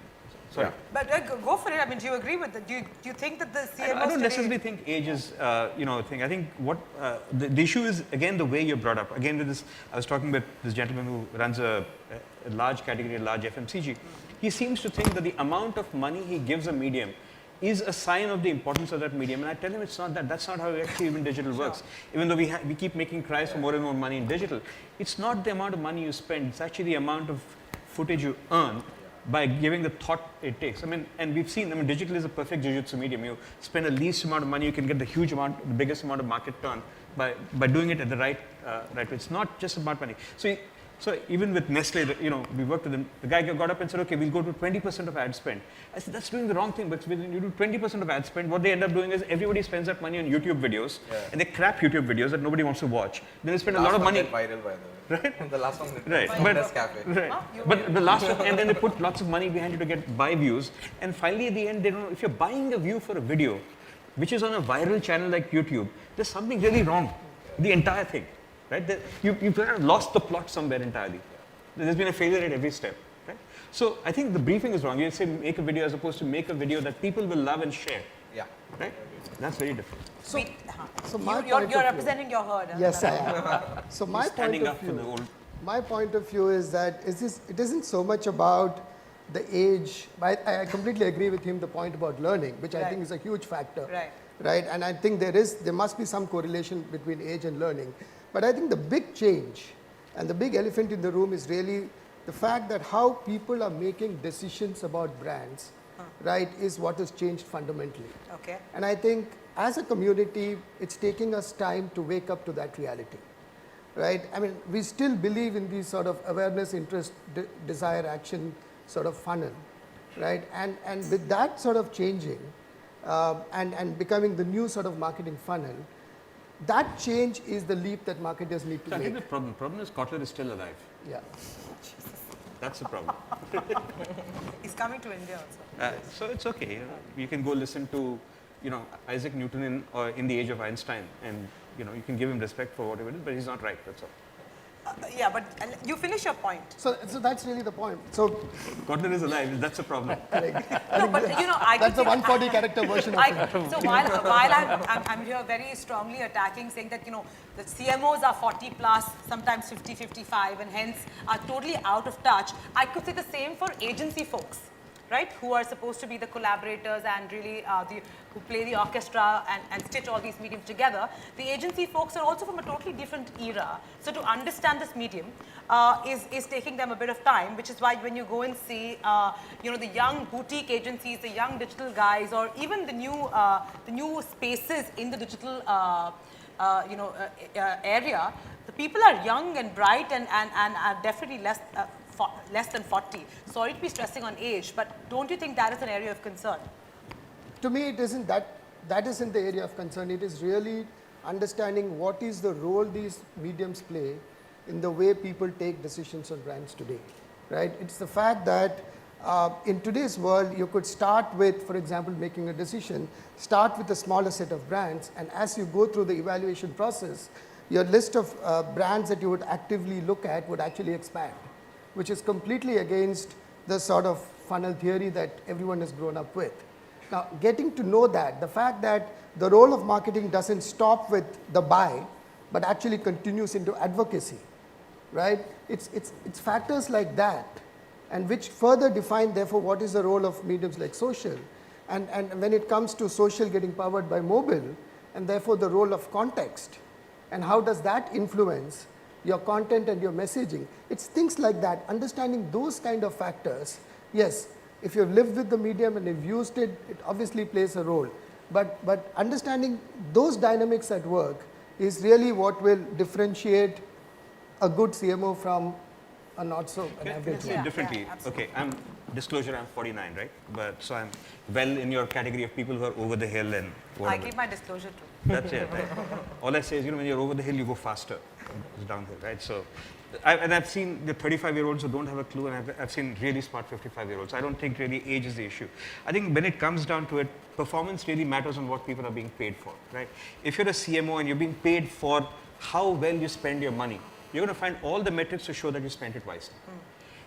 sorry. But go for it. I mean, do you agree with it? Do you think that the CMOs I don't necessarily think age is, thing. I think what the issue is, again, the way you're brought up. Again, with this, I was talking with this gentleman who runs a large category, a large FMCG. He seems to think that the amount of money he gives a medium is a sign of the importance of that medium. And I tell him it's not that. That's not how actually even digital works. Even though we keep making cries for more and more money in digital, it's not the amount of money you spend. It's actually the amount of footage you earn by giving the thought it takes. I mean, and we've seen, digital is a perfect jujitsu medium. You spend the least amount of money, you can get the biggest amount of market turn by doing it at the right way. It's not just about money. So even with Nestle, we worked with them. The guy got up and said, okay, we'll go to 20% of ad spend. I said, that's doing the wrong thing. But when you do 20% of ad spend, what they end up doing is everybody spends that money on YouTube videos, and they crap YouTube videos that nobody wants to watch. Then they spend a lot of money. Viral, by the way. Right? The last one. Right. But the last one, and then they put lots of money behind it to buy views. And finally, at the end, they don't know if you're buying a view for a video, which is on a viral channel like YouTube, there's something really wrong. The entire thing. Right? You've kind of lost the plot somewhere entirely. There's been a failure at every step. Right? So I think the briefing is wrong. You say make a video as opposed to make a video that people will love and share. Yeah. Right? That's very different. So you're representing your herd. Yes, I am. So my point of view is that it isn't so much about the age. I completely agree with him, the point about learning, which I think is a huge factor. Right? And I think there must be some correlation between age and learning. But I think the big change and the big elephant in the room is really the fact that how people are making decisions about brands, right, is what has changed fundamentally. Okay. And I think as a community, it's taking us time to wake up to that reality, right? I mean, we still believe in these sort of awareness, interest, desire, action sort of funnel, right? And with that sort of changing and becoming the new sort of marketing funnel, that change is the leap that marketers need to I make. think the problem is Kotler is still alive. Yeah. That's the problem. He's coming to India also. So it's okay. You can go listen to, Isaac Newton in the age of Einstein, and you can give him respect for whatever it is, but he's not right. That's all. Yeah, but you finish your point. So that's really the point. So Kotler is alive. That's the problem. No, but I that's the 140 character version of it. So while I'm here very strongly attacking, saying that the CMOs are 40 plus, sometimes 50, 55, and hence are totally out of touch. I could say the same for agency folks, right? Who are supposed to be the collaborators and really who play the orchestra and stitch all these mediums together. The agency folks are also from a totally different era. So to understand this medium is taking them a bit of time, which is why when you go and see, the young boutique agencies, the young digital guys, or even the new spaces in the digital, area, the people are young and bright and are definitely less than 40. Sorry to be stressing on age, but don't you think that is an area of concern? To me, it isn't that isn't the area of concern. It is really understanding what is the role these mediums play in the way people take decisions on brands today, right? It's the fact that in today's world, you could start with, for example, making a decision, start with a smaller set of brands, and as you go through the evaluation process, your list of brands that you would actively look at would actually expand, which is completely against the sort of funnel theory that everyone has grown up with. Now, getting to know that, the fact that the role of marketing doesn't stop with the buy, but actually continues into advocacy, right? It's factors like that, and which further define, therefore, what is the role of mediums like social. And when it comes to social getting powered by mobile, and therefore the role of context, and how does that influence your content and your messaging. It's things like that, understanding those kind of factors. Yes, if you've lived with the medium and you've used it, it obviously plays a role. But understanding those dynamics at work is really what will differentiate a good CMO from a not so an average Can I say it differently? Okay, disclosure, I'm 49, right? But so I'm well in your category of people who are over the hill and whatever. I keep my disclosure too. That's it, right? All I say is, when you're over the hill, you go faster. It's downhill, right? So, I've seen the 35-year-olds who don't have a clue, and I've seen really smart 55-year-olds. I don't think really age is the issue. I think when it comes down to it, performance really matters on what people are being paid for, right? If you're a CMO and you're being paid for how well you spend your money, you're going to find all the metrics to show that you spent it wisely.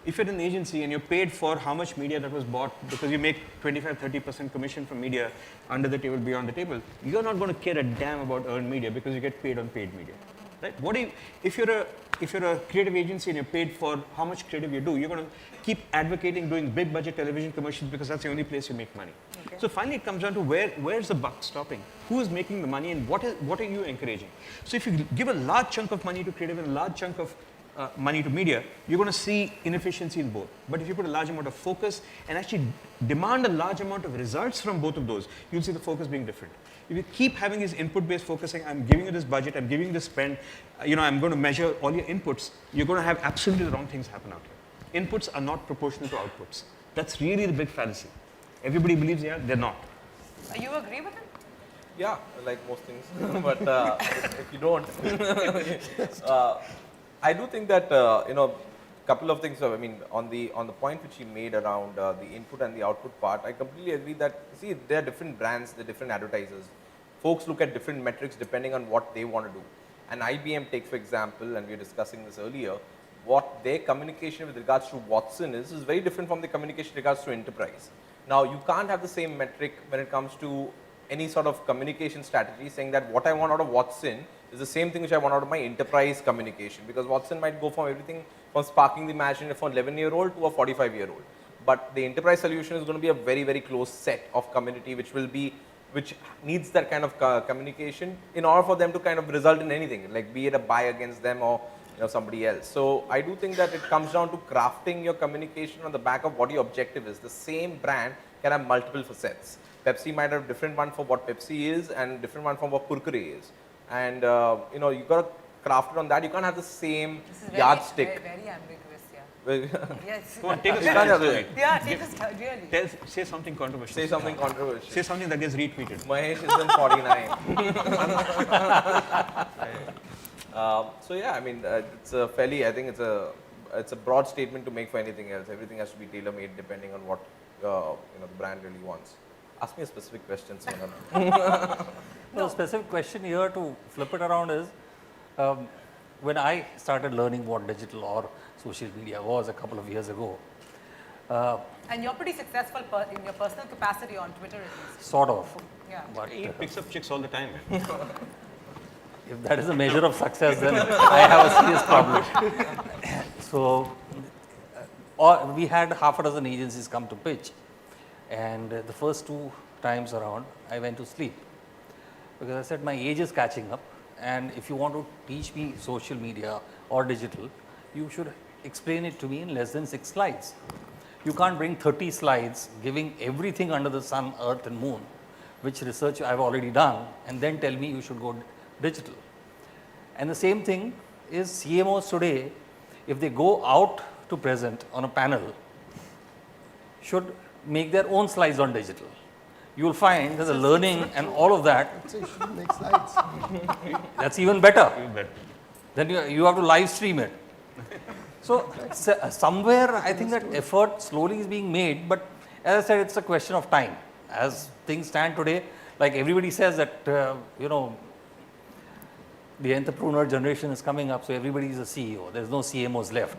If you're an agency and you're paid for how much media that was bought, because you make 25-30% commission from media under the table, beyond the table, you're not going to care a damn about earned media because you get paid on paid media. Right? If you're a creative agency and you're paid for how much creative you do, you're going to keep advocating doing big budget television commercials because that's the only place you make money. Okay. So finally it comes down to where's the buck stopping? Who is making the money and what are you encouraging? So if you give a large chunk of money to creative and a large chunk of money to media, you're going to see inefficiency in both. But if you put a large amount of focus and actually demand a large amount of results from both of those, you'll see the focus being different. If you keep having this input-based focusing, I'm giving you this budget, I'm giving you this spend, I'm going to measure all your inputs, you're going to have absolutely the wrong things happen out here. Inputs are not proportional to outputs. That's really the big fallacy. Everybody believes they are, they're not. You agree with it? Yeah, like most things. But if you don't, I do think that couple of things. I mean, on the point which he made around the input and the output part, I completely agree that there are different brands, there are different advertisers. Folks look at different metrics depending on what they want to do. And IBM, take for example, and we were discussing this earlier, what their communication with regards to Watson is very different from the communication with regards to enterprise. Now, you can't have the same metric when it comes to any sort of communication strategy, saying that what I want out of Watson is the same thing which I want out of my enterprise communication, because Watson might go from everything from sparking the imagination of an 11-year-old to a 45-year-old. But the enterprise solution is going to be a very, very close set of community which needs that kind of communication in order for them to kind of result in anything, like be it a buy against them or somebody else. So I do think that it comes down to crafting your communication on the back of what your objective is. The same brand can have multiple facets. Pepsi might have different one for what Pepsi is and different one for what Kurkure is. And you got to craft it on that. You can't have the same yardstick. Very ambiguous, yeah. Yes. Come on, take a stand. Yeah, take a stand, really. Say something controversial. Say something controversial. Say something that gets retweeted. Mahesh is in 49. So yeah, I mean, it's a fairly, I think it's a broad statement to make for anything else. Everything has to be tailor-made depending on what the brand really wants. Ask me a specific question, Sonal. No, the specific question here to flip it around is, when I started learning what digital or social media was a couple of years ago. And you're pretty successful in your personal capacity on Twitter, at least. Sort of. Yeah. But he picks up chicks all the time, man. If that is a measure of success, then I have a serious problem. So, we had half a dozen agencies come to pitch. And the first 2 times around, I went to sleep. Because I said, my age is catching up. And if you want to teach me social media or digital, you should explain it to me in less than 6 slides. You can't bring 30 slides giving everything under the sun, earth and moon, which research I've already done, and then tell me you should go digital. And the same thing is CMOs today, if they go out to present on a panel, should make their own slides on digital. You will find that the learning and all of that, So you should make slides. that's even better. Then you have to live stream it. So somewhere I think that effort slowly is being made, but as I said, it's a question of time. As things stand today, like everybody says that, the entrepreneur generation is coming up, so everybody is a CEO. There's no CMOs left.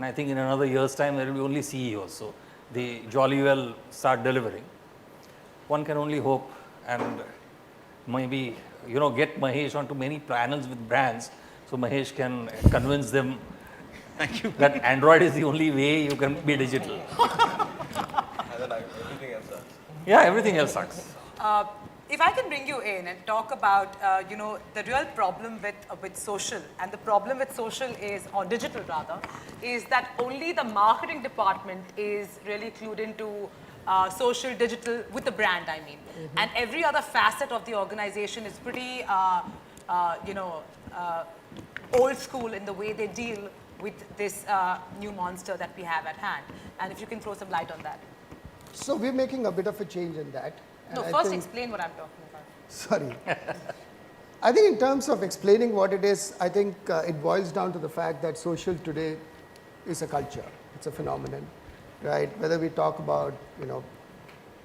And I think in another year's time, there will be only CEOs. So they jolly well start delivering. One can only hope and maybe, get Mahesh onto many panels with brands. So Mahesh can convince them that Android is the only way you can be digital. Everything else sucks. Yeah, everything else sucks. If I can bring you in and talk about, the real problem with social, and the problem with social is, or digital rather, is that only the marketing department is really clued into social, digital, with the brand, I mean. And every other facet of the organization is pretty, old school in the way they deal with this new monster that we have at hand. And if you can throw some light on that. So we're making a bit of a change in that. No, And first explain what I'm talking about. Sorry. I think in terms of explaining what it is, I think it boils down to the fact that social today is a culture. It's a phenomenon, right? Whether we talk about,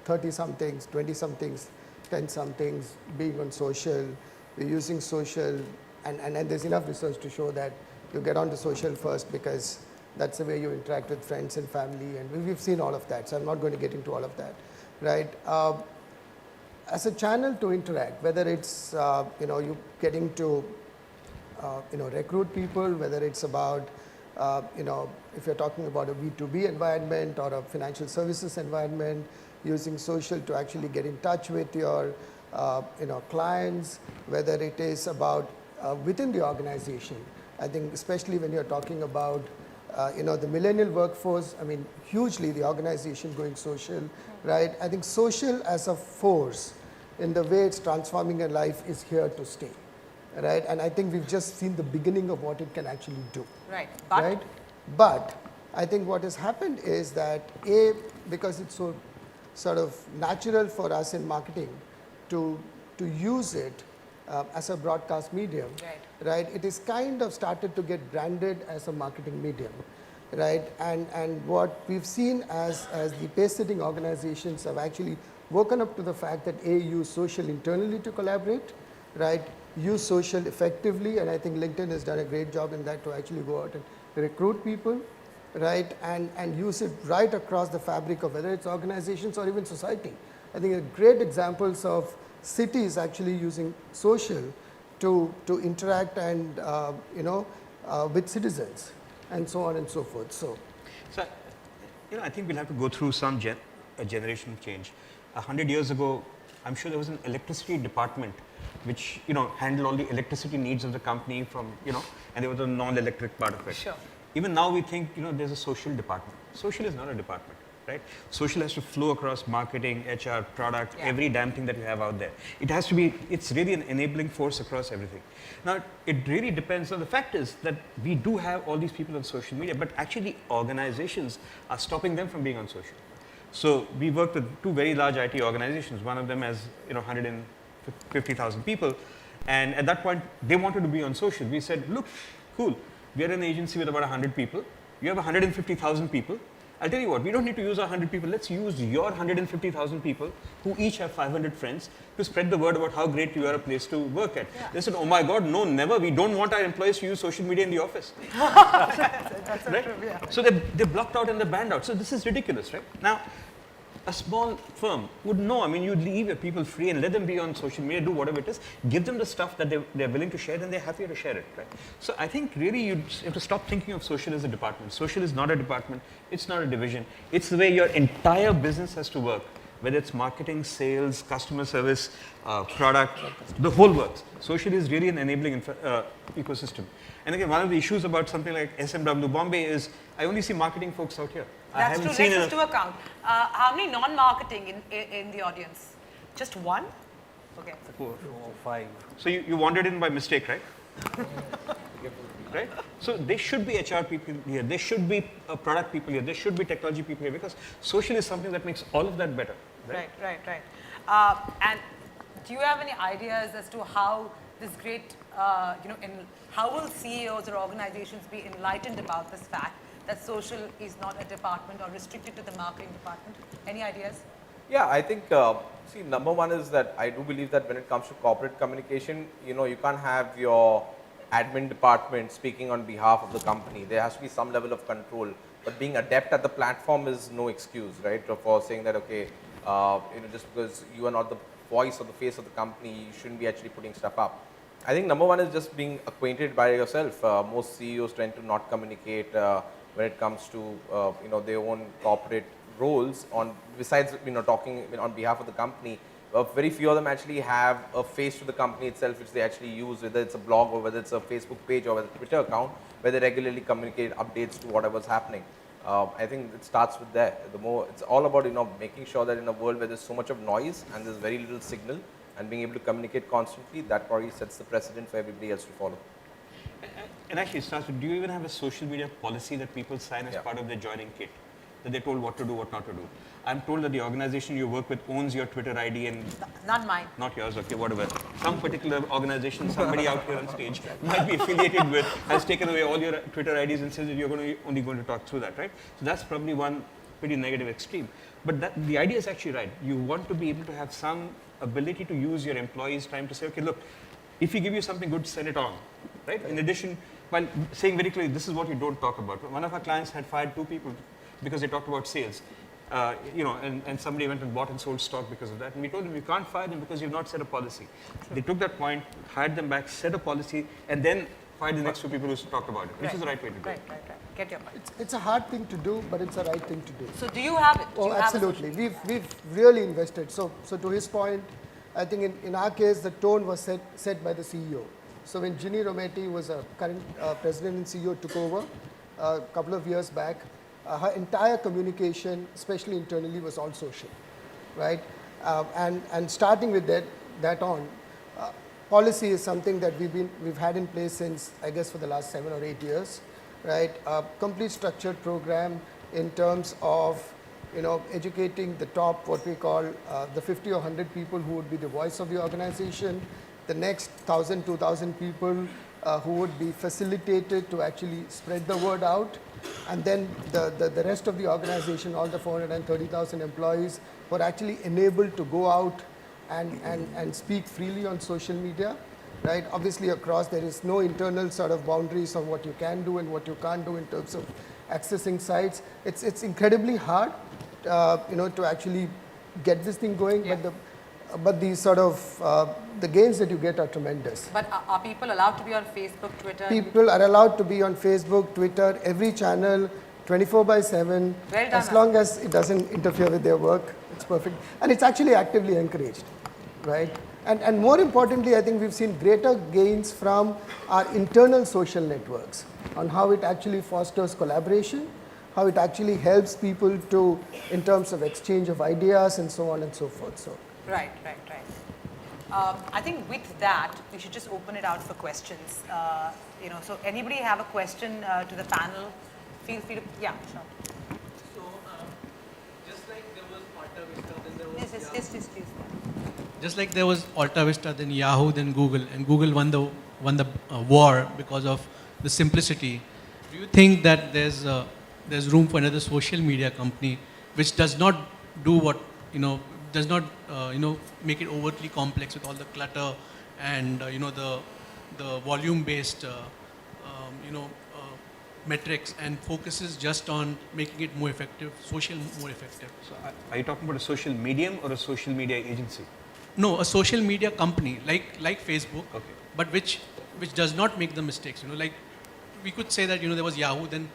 30-somethings, 20-somethings, 10-somethings being on social, we're using social, and there's enough research to show that you get onto social first because that's the way you interact with friends and family, and we've seen all of that, so I'm not going to get into all of that, right? As a channel to interact, whether it's, you getting to, recruit people, whether it's about, if you're talking about a B2B environment or a financial services environment, using social to actually get in touch with your, clients, whether it is about within the organization. I think especially when you're talking about, the millennial workforce, I mean, hugely the organization going social, right? I think social as a force in the way it's transforming your life is here to stay, right? And I think we've just seen the beginning of what it can actually do. Right. Right? But I think what has happened is that, because it's so sort of natural for us in marketing to use it as a broadcast medium, right? It is kind of started to get branded as a marketing medium, right? And what we've seen as the pace-setting organizations have actually woken up to the fact that use social internally to collaborate, right? Use social effectively, and I think LinkedIn has done a great job in that to actually go out and recruit people, right? And use it right across the fabric of whether it's organizations or even society. I think great examples of cities actually using social to interact and, with citizens and so on and so forth. So I think we'll have to go through some a generational change. 100 years ago, I'm sure there was an electricity department which, handled all the electricity needs of the company from, and there was a non-electric part of it. Sure. Even now we think, there's a social department. Social is not a department, right? Social has to flow across marketing, HR, product, every damn thing that you have out there. It has to be, it's really an enabling force across everything. Now, it really depends on the fact is that we do have all these people on social media, but actually organizations are stopping them from being on social. So we worked with two very large IT organizations. One of them has 150,000 people, and at that point they wanted to be on social. We said, look, cool. We are an agency with about 100 people. You have 150,000 people. I'll tell you what, we don't need to use our 100 people. Let's use your 150,000 people who each have 500 friends to spread the word about how great you are a place to work at. Yeah. They said, oh my God, no, never. We don't want our employees to use social media in the office. That's right? True, yeah. So they're blocked out and they're banned out. So this is ridiculous, right? Now, a small firm would know, I mean, you'd leave your people free and let them be on social media, do whatever it is, give them the stuff that they're willing to share, then they're happier to share it, right? So I think really you have to stop thinking of social as a department. Social is not a department, it's not a division, it's the way your entire business has to work, whether it's marketing, sales, customer service, product, the whole works. Social is really an enabling ecosystem. And again, one of the issues about something like SMW Bombay is I only see marketing folks out here. That's true. Let's just do a count. How many non-marketing in the audience? Just one? Okay. 4 or 5. So you wandered in by mistake, right? Right? So there should be HR people here. There should be product people here. There should be technology people here because social is something that makes all of that better. Right. And do you have any ideas as to how this great, how will CEOs or organizations be enlightened about this fact that social is not a department or restricted to the marketing department? Any ideas? Yeah, I think, see, number one is that I do believe that when it comes to corporate communication, you can't have your admin department speaking on behalf of the company. There has to be some level of control. But being adept at the platform is no excuse, right? For saying that, okay, just because you are not the voice or the face of the company, you shouldn't be actually putting stuff up. I think number one is just being acquainted by yourself. Most CEOs tend to not communicate when it comes to their own corporate roles. Besides talking on behalf of the company, very few of them actually have a face to the company itself, which they actually use, whether it's a blog or whether it's a Facebook page or whether it's a Twitter account, where they regularly communicate updates to whatever's happening. I think it starts with there. It's all about making sure that in a world where there's so much of noise and there's very little signal, and being able to communicate constantly, that probably sets the precedent for everybody else to follow. And actually, Stas, do you even have a social media policy that people sign as part of their joining kit? That they're told what to do, what not to do? I'm told that the organization you work with owns your Twitter ID and... Not mine. Not yours, okay, whatever. Some particular organization, somebody out here on stage might be affiliated with, has taken away all your Twitter IDs and says that you're only going to talk through that, right? So that's probably one pretty negative extreme. But the idea is actually right. You want to be able to have some ability to use your employees' time to say, okay, look, if we give you something good, send it on, right? In addition, while saying very clearly, this is what you don't talk about. One of our clients had fired 2 people because they talked about sales, and somebody went and bought and sold stock because of that. And we told them, you can't fire them because you've not set a policy. They took that point, hired them back, set a policy, and then fired the next 2 people who talked about it, which is the right way to do it. Right. Get your point. It's a hard thing to do, but it's the right thing to do. So do you have it? Oh, absolutely. We've really invested. So to his point, I think in our case, the tone was set by the CEO. So when Ginny Rometty was a current president and CEO, took over a couple of years back, her entire communication, especially internally, was all social, right? And starting with that on, policy is something that we've had in place since, I guess, for the last 7 or 8 years, right? A complete structured program in terms of educating the top, what we call the 50 or 100 people who would be the voice of the organization, the next 1,000, 2,000 people who would be facilitated to actually spread the word out, and then the rest of the organization, all the 430,000 employees, were actually enabled to go out and speak freely on social media, right? Obviously across, there is no internal sort of boundaries on what you can do and what you can't do in terms of accessing sites. It's incredibly hard, to actually get this thing going, but the sort of the gains that you get are tremendous. But are people allowed to be on Facebook, Twitter? People are allowed to be on Facebook, Twitter, every channel, 24/7, Well done, as long as it doesn't interfere with their work. It's perfect, and it's actually actively encouraged, right? And more importantly, I think we've seen greater gains from our internal social networks on how it actually fosters collaboration, how it actually helps people to, in terms of exchange of ideas and so on and so forth. So. Right. I think with that, we should just open it out for questions. So anybody have a question to the panel? Feel free to, yeah, sure. So, just like there was Alta Vista, then there was Yes, please. Just like there was Alta Vista, then Yahoo, then Google, and Google won the war because of the simplicity. Do you think that there's room for another social media company which does not do what does not make it overtly complex with all the clutter and the volume based metrics, and focuses just on making it more effective, more effective? So are you talking about a social medium or a social media agency? No, a social media company like Facebook, but which does not make the mistakes. Like we could say that there was Yahoo, then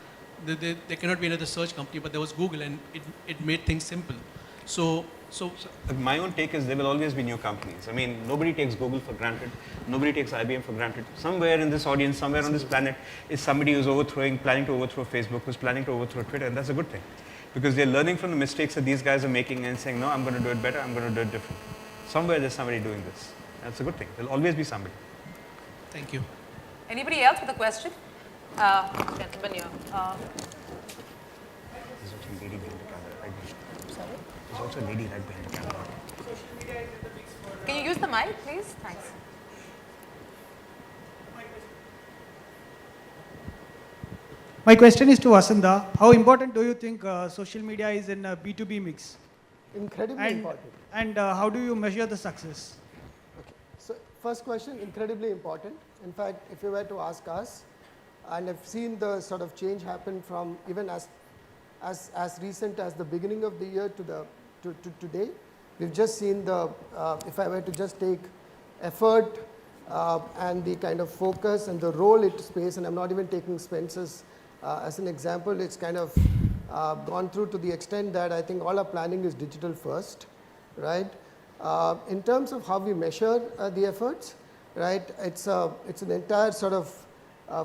there cannot be another search company, but there was Google, and it made things simple. So my own take is there will always be new companies. I mean, nobody takes Google for granted. Nobody takes IBM for granted. Somewhere in this audience, somewhere on this planet, is somebody who's planning to overthrow Facebook, who's planning to overthrow Twitter, and that's a good thing. Because they're learning from the mistakes that these guys are making and saying, no, I'm going to do it better, I'm going to do it different. Somewhere there's somebody doing this. That's a good thing. There'll always be somebody. Thank you. Anybody else with a question? Gentleman here. There's also a lady behind the camera, right? Sorry? There's also a lady right behind the camera. Can you use the mic, please? Thanks. My question is to Vasanta. How important do you think social media is in a B2B mix? Incredibly important. And how do you measure the success? Okay. So first question, incredibly important. In fact, if you were to ask us, and I've seen the sort of change happen from even as recent as the beginning of the year to today. We've just seen the, if I were to just take effort and the kind of focus and the role it plays, and I'm not even taking Spencer's as an example, it's kind of gone through to the extent that I think all our planning is digital first, right? In terms of how we measure the efforts, right, it's an entire sort of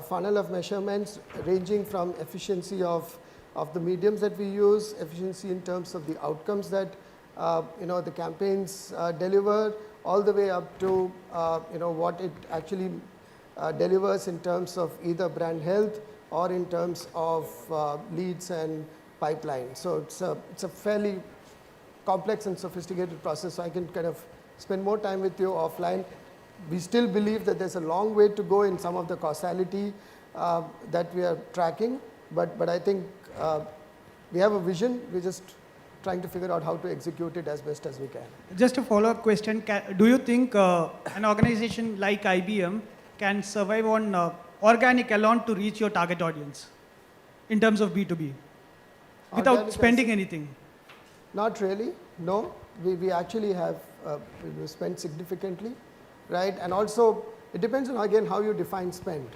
funnel of measurements ranging from efficiency of the mediums that we use, efficiency in terms of the outcomes that the campaigns deliver, all the way up to what it actually delivers in terms of either brand health or in terms of leads and pipeline. So it's a fairly complex and sophisticated process. So I can kind of spend more time with you offline. We still believe that there's a long way to go in some of the causality that we are tracking, but I think we have a vision. We're just trying to figure out how to execute it as best as we can. Just a follow-up question. Do you think an organization like IBM can survive on organic alone to reach your target audience in terms of B2B without Organic spending anything? Not really, no. We actually have spent significantly, right? And also, it depends on, again, how you define spend,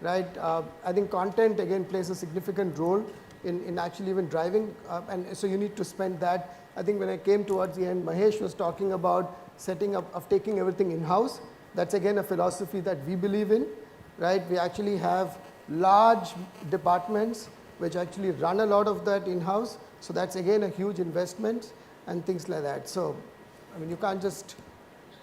right? I think content, again, plays a significant role in actually even driving, and so you need to spend that. I think when I came towards the end, Mahesh was talking about setting up, of taking everything in-house. That's again a philosophy that we believe in, right? We actually have large departments which actually run a lot of that in-house. So that's again a huge investment and things like that. So, I mean, you can't just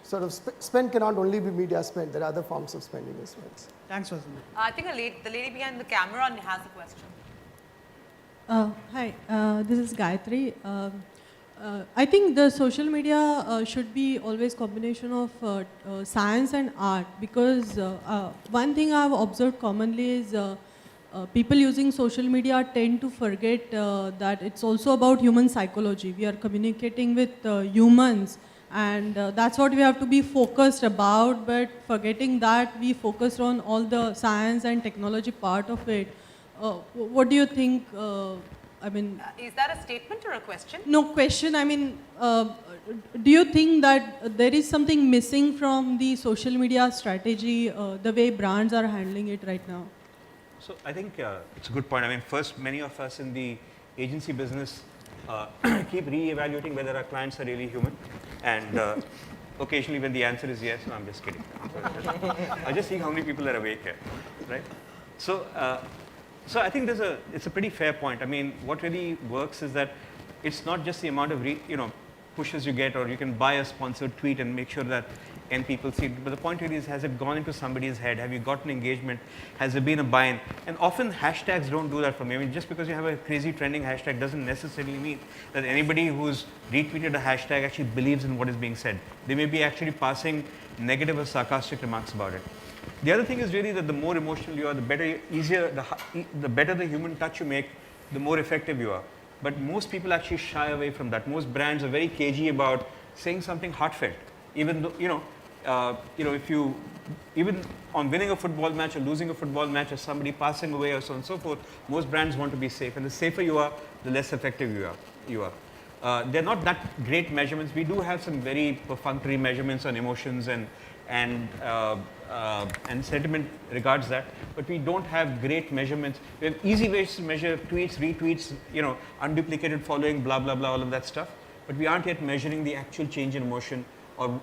sort of, spend cannot only be media spend. There are other forms of spending as well. Thanks, Vasan. I think the lady behind the camera has a question. Hi, this is Gayatri. I think the social media should be always combination of science and art, because one thing I've observed commonly is people using social media tend to forget that it's also about human psychology. We are communicating with humans, and that's what we have to be focused about, but forgetting that we focused on all the science and technology part of it. What do you think? I mean, is that a statement or a question? No question. I mean, do you think that there is something missing from the social media strategy, the way brands are handling it right now? So I think it's a good point. I mean, first, many of us in the agency business keep re-evaluating whether our clients are really human, and occasionally when the answer is yes, no, I'm just kidding. I just see how many people are awake here, right? So. So I think it's a pretty fair point. I mean, what really works is that it's not just the amount of pushes you get, or you can buy a sponsored tweet and make sure that N people see it. But the point really is, has it gone into somebody's head? Have you gotten engagement? Has there been a buy-in? And often hashtags don't do that for me. I mean, just because you have a crazy trending hashtag doesn't necessarily mean that anybody who's retweeted a hashtag actually believes in what is being said. They may be actually passing negative or sarcastic remarks about it. The other thing is really that the more emotional you are, the better, the better the human touch you make, the more effective you are. But most people actually shy away from that. Most brands are very cagey about saying something heartfelt. Even though, if you, even on winning a football match or losing a football match or somebody passing away or so on and so forth, most brands want to be safe. And the safer you are, the less effective you are. They're not that great measurements. We do have some very perfunctory measurements on emotions and sentiment regards that, but we don't have great measurements. We have easy ways to measure tweets, retweets, unduplicated following, blah, blah, blah, all of that stuff, but we aren't yet measuring the actual change in emotion, or,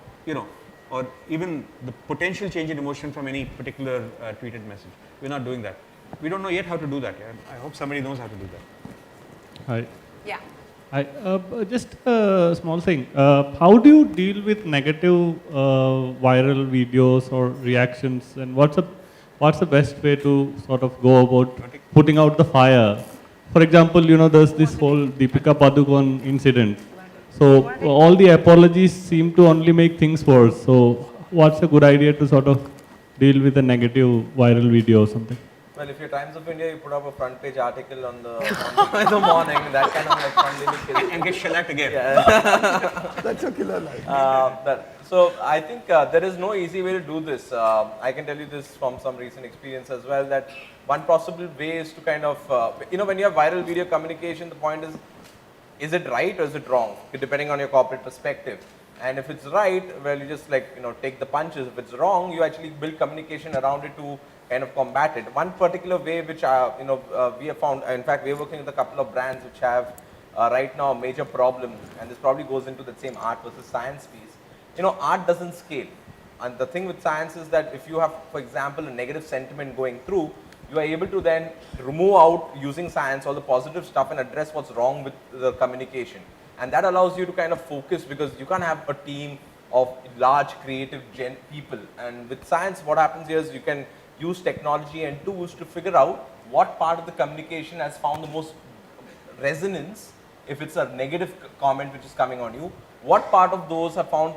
or even the potential change in emotion from any particular tweeted message. We're not doing that. We don't know yet how to do that. I hope somebody knows how to do that. Hi. Yeah. Hi. Just a small thing. How do you deal with negative viral videos or reactions, and what's the best way to sort of go about putting out the fire? For example, there's this whole Deepika Padukone incident. So all the apologies seem to only make things worse. So what's a good idea to sort of deal with a negative viral video or something? Well, if you're Times of India, you put up a front page article on the in the morning. That kind of like fun little kills. And get shellacked again. Yeah. That's a killer line. So I think there is no easy way to do this. I can tell you this from some recent experience as well, that one possible way is to kind of, when you have viral video communication, the point is it right or is it wrong? Depending on your corporate perspective. And if it's right, well, you just take the punches. If it's wrong, you actually build communication around it to kind of combat it. One particular way which we have found, in fact, we're working with a couple of brands which have right now a major problem, and this probably goes into the same art versus science piece. Art doesn't scale. And the thing with science is that if you have, for example, a negative sentiment going through, you are able to then remove out using science all the positive stuff and address what's wrong with the communication. And that allows you to kind of focus, because you can't have a team of large creative people. And with science, what happens here is you can use technology and tools to figure out what part of the communication has found the most resonance. If it's a negative comment which is coming on you, what part of those have found,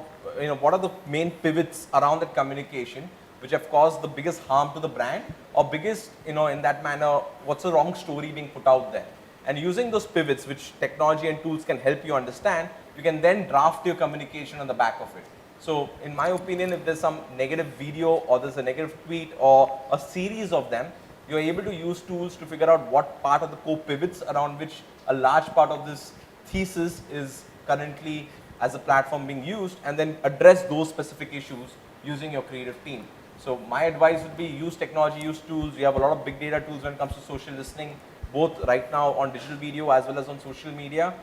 what are the main pivots around that communication which have caused the biggest harm to the brand, or biggest, in that manner, what's the wrong story being put out there. And using those pivots, which technology and tools can help you understand, you can then draft your communication on the back of it. So in my opinion, if there's some negative video or there's a negative tweet or a series of them, you're able to use tools to figure out what part of the core pivots around which a large part of this thesis is currently as a platform being used, and then address those specific issues using your creative team. So my advice would be use technology, use tools. We have a lot of big data tools when it comes to social listening, both right now on digital video as well as on social media.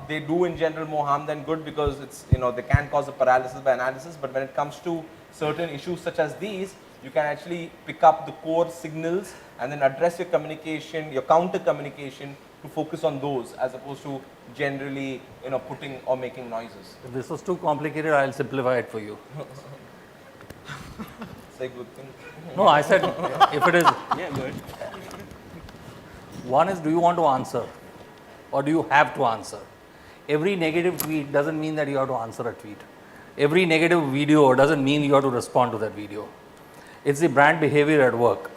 They do in general more harm than good, because it's, they can cause a paralysis by analysis, but when it comes to certain issues such as these, you can actually pick up the core signals and then address your communication, your counter communication, to focus on those as opposed to generally, putting or making noises. If this was too complicated, I'll simplify it for you. Say good thing. No, I said if it is. Yeah, good. One is, do you want to answer or do you have to answer? Every negative tweet doesn't mean that you have to answer a tweet. Every negative video doesn't mean you have to respond to that video. It's the brand behavior at work.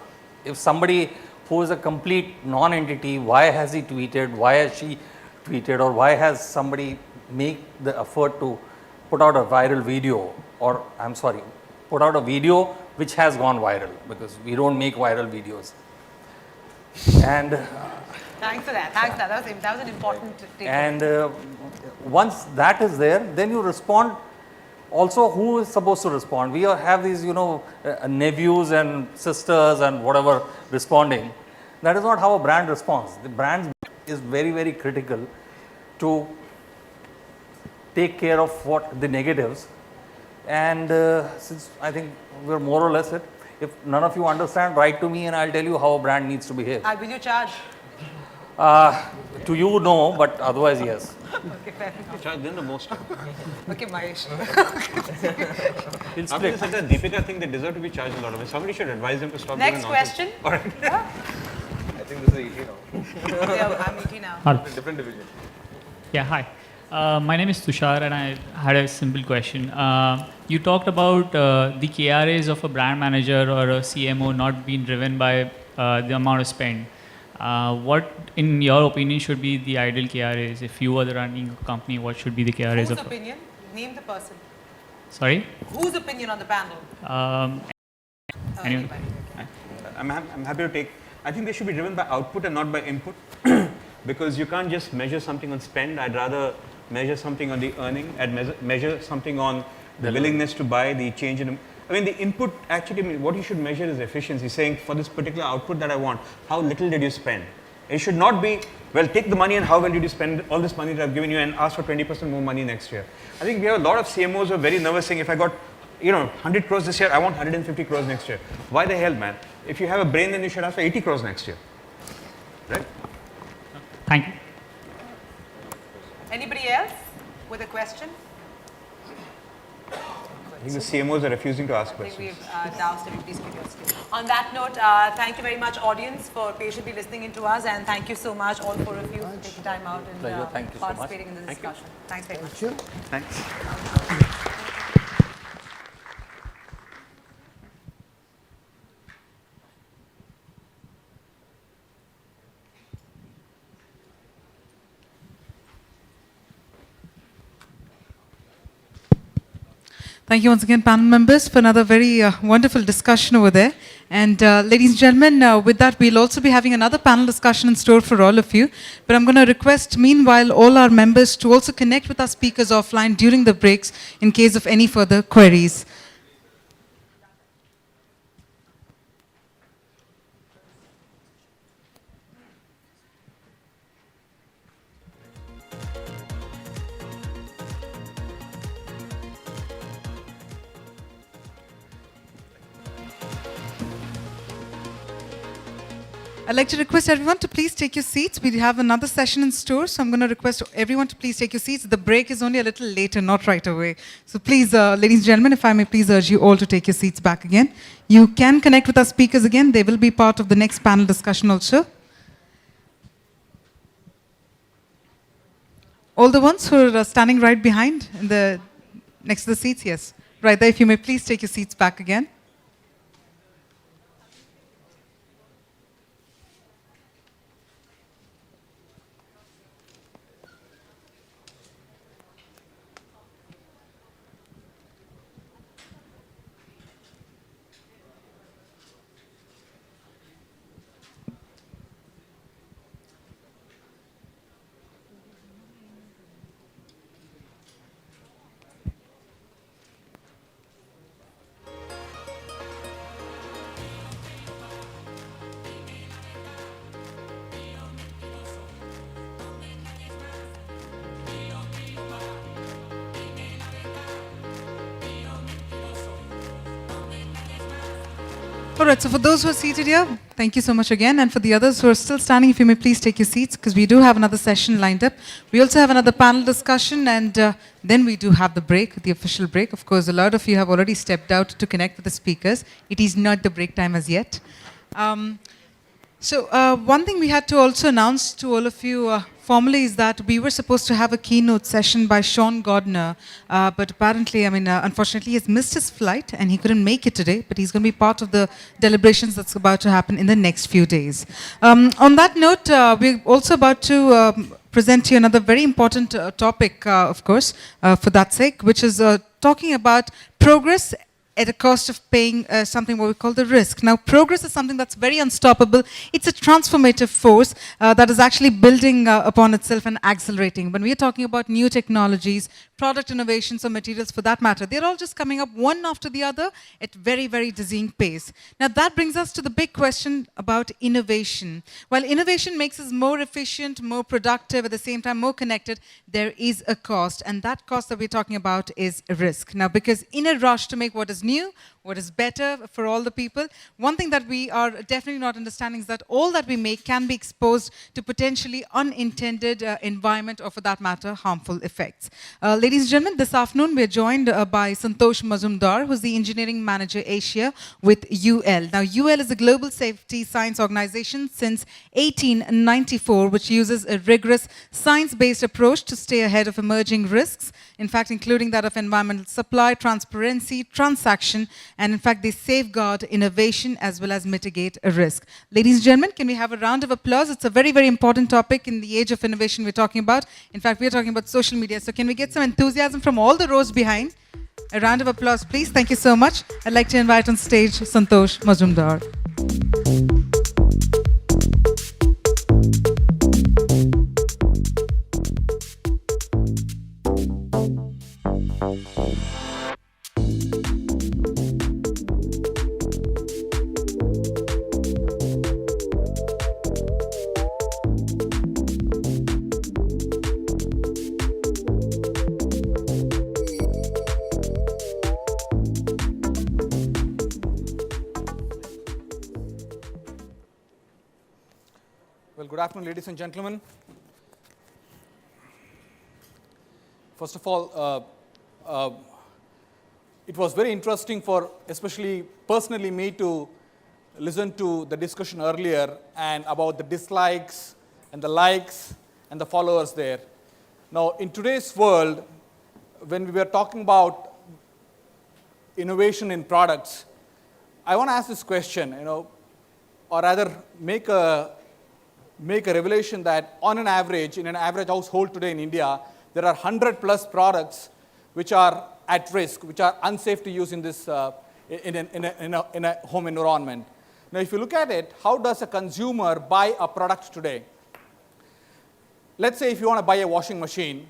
If somebody who is a complete non-entity, why has he tweeted, why has she tweeted, or why has somebody make the effort to put out a viral video, or put out a video which has gone viral, because we don't make viral videos. And Thanks for that. Thanks for that. That was an important takeaway. and once that is there, then you respond. Also, who is supposed to respond? We have these, nephews and sisters and whatever responding. That is not how a brand responds. The brand is very, very critical to take care of the negatives. And since I think we're more or less it, if none of you understand, write to me and I'll tell you how a brand needs to behave. Will you charge? To you, no, but otherwise, yes. Okay, fair enough. Charge them the most. Okay, Mahesh. After this entire Deepika thing, they deserve to be charged a lot of it. Somebody should advise them to stop Next doing nonsense. question. All right. I think this is 80 now. Yeah, I'm 80 now. Hello. Different division. Yeah, hi. My name is Tushar and I had a simple question. You talked about the KRAs of a brand manager or a CMO not being driven by the amount of spend. What, in your opinion, should be the ideal KRAs? If you were the running company, what should be the KRAs Whose of? opinion? Name the person. Sorry? Whose opinion on the panel? Anyone? I'm happy to take. I think they should be driven by output and not by input, because you can't just measure something on spend. I'd rather measure something on the earning. I'd measure something on the willingness to buy, the change in. I mean, the input actually, what you should measure is efficiency, saying for this particular output that I want, how little did you spend? It should not be, well, take the money and how well did you spend all this money that I've given you and ask for 20% more money next year. I think we have a lot of CMOs who are very nervous saying, if I got 100 crores this year, I want 150 crores next year. Why the hell, man? If you have a brain, then you should ask for 80 crores next year. Right? Thank you. Anybody else with a question? I think the CMOs are refusing to ask I think questions. we've doused everybody's curiosity. On that note, thank you very much, audience, for patiently listening in to us, and thank you so much, all four of you, for taking time out and Pleasure. Thank you so much. participating in the discussion. Thanks very much. Thanks. Thank you once again, panel members, for another very wonderful discussion over there. And ladies and gentlemen, with that, we'll also be having another panel discussion in store for all of you. But I'm going to request, meanwhile, all our members to also connect with our speakers offline during the breaks in case of any further queries. I'd like to request everyone to please take your seats. We have another session in store, so I'm going to request everyone to please take your seats. The break is only a little later, not right away. So please, ladies and gentlemen, if I may please urge you all to take your seats back again. You can connect with our speakers again. They will be part of the next panel discussion also. All the ones who are standing right behind, next to the seats, yes. Right there, if you may please take your seats back again. All right, so for those who are seated here, thank you so much again. And for the others who are still standing, if you may please take your seats, because we do have another session lined up. We also have another panel discussion, and then we do have the break, the official break. Of course, a lot of you have already stepped out to connect with the speakers. It is not the break time as yet. One thing we had to also announce to all of you formally is that we were supposed to have a keynote session by Sean Gardner, but apparently, unfortunately, he has missed his flight and he couldn't make it today, but he's going to be part of the deliberations that's about to happen in the next few days. On that note, we're also about to present to you another very important topic, of course, for that sake, which is talking about progress at a cost of paying something what we call the risk. Now, progress is something that's very unstoppable. It's a transformative force that is actually building upon itself and accelerating. When we are talking about new technologies, product innovations or materials for that matter, they're all just coming up one after the other at very, very dizzying pace. Now, that brings us to the big question about innovation. While innovation makes us more efficient, more productive, at the same time more connected, there is a cost. And that cost that we're talking about is risk. Now, because in a rush to make what is new, what is better for all the people, one thing that we are definitely not understanding is that all that we make can be exposed to potentially unintended environment or, for that matter, harmful effects. Ladies and gentlemen, this afternoon we're joined by Santosh Mazumdar, who's the Engineering Manager Asia with UL. Now, UL is a global safety science organization since 1894, which uses a rigorous science-based approach to stay ahead of emerging risks, in fact, including that of environmental supply, transparency, transaction, and in fact, they safeguard innovation as well as mitigate a risk. Ladies and gentlemen, can we have a round of applause? It's a very, very important topic in the age of innovation we're talking about. In fact, we're talking about social media. So can we get some enthusiasm from all the rows behind? A round of applause, please. Thank you so much. I'd like to invite on stage Santosh Mazumdar. Well, good afternoon, ladies and gentlemen. First of all, it was very interesting for especially personally me to listen to the discussion earlier and about the dislikes and the likes and the followers there. Now, in today's world, when we were talking about innovation in products, I want to ask this question, or rather make a revelation that on an average, in an average household today in India, there are 100 plus products which are at risk, which are unsafe to use in this in a home environment. Now, if you look at it, how does a consumer buy a product today? Let's say if you want to buy a washing machine,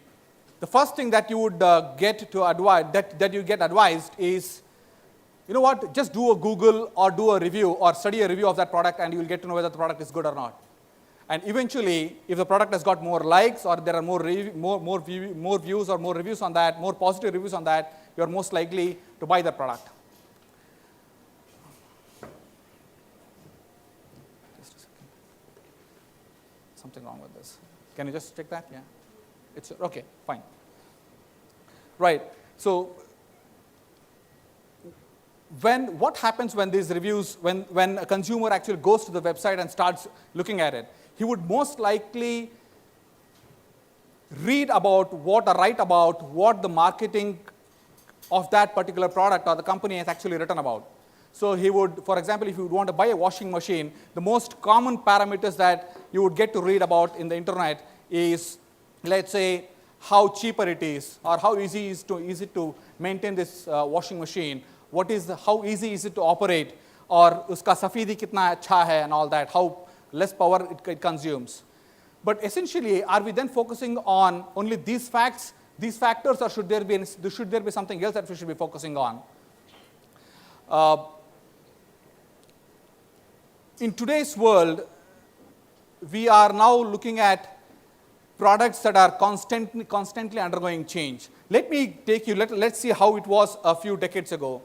the first thing that you would get to advise that you get advised is, you know what, just do a Google or do a review or study a review of that product, and you will get to know whether the product is good or not. And eventually, if the product has got more likes or there are more views or more reviews on that, more positive reviews on that, you are most likely to buy the product. Just a second. Something wrong with this. Can you just check that? Yeah. It's okay, fine. Right. So what happens when these reviews, when a consumer actually goes to the website and starts looking at it? He would most likely read about write about what the marketing of that particular product or the company has actually written about. So he would, for example, if you would want to buy a washing machine, the most common parameters that you would get to read about in the internet is, let's say, how cheaper it is, or how easy is to maintain this washing machine. How easy is it to operate, or uska safidi kitna acha hai, and all that, how less power it consumes. But essentially, are we then focusing on only these facts, these factors, or should there be something else that we should be focusing on? In today's world, we are now looking at products that are constantly undergoing change. Let me take you, let's see how it was a few decades ago.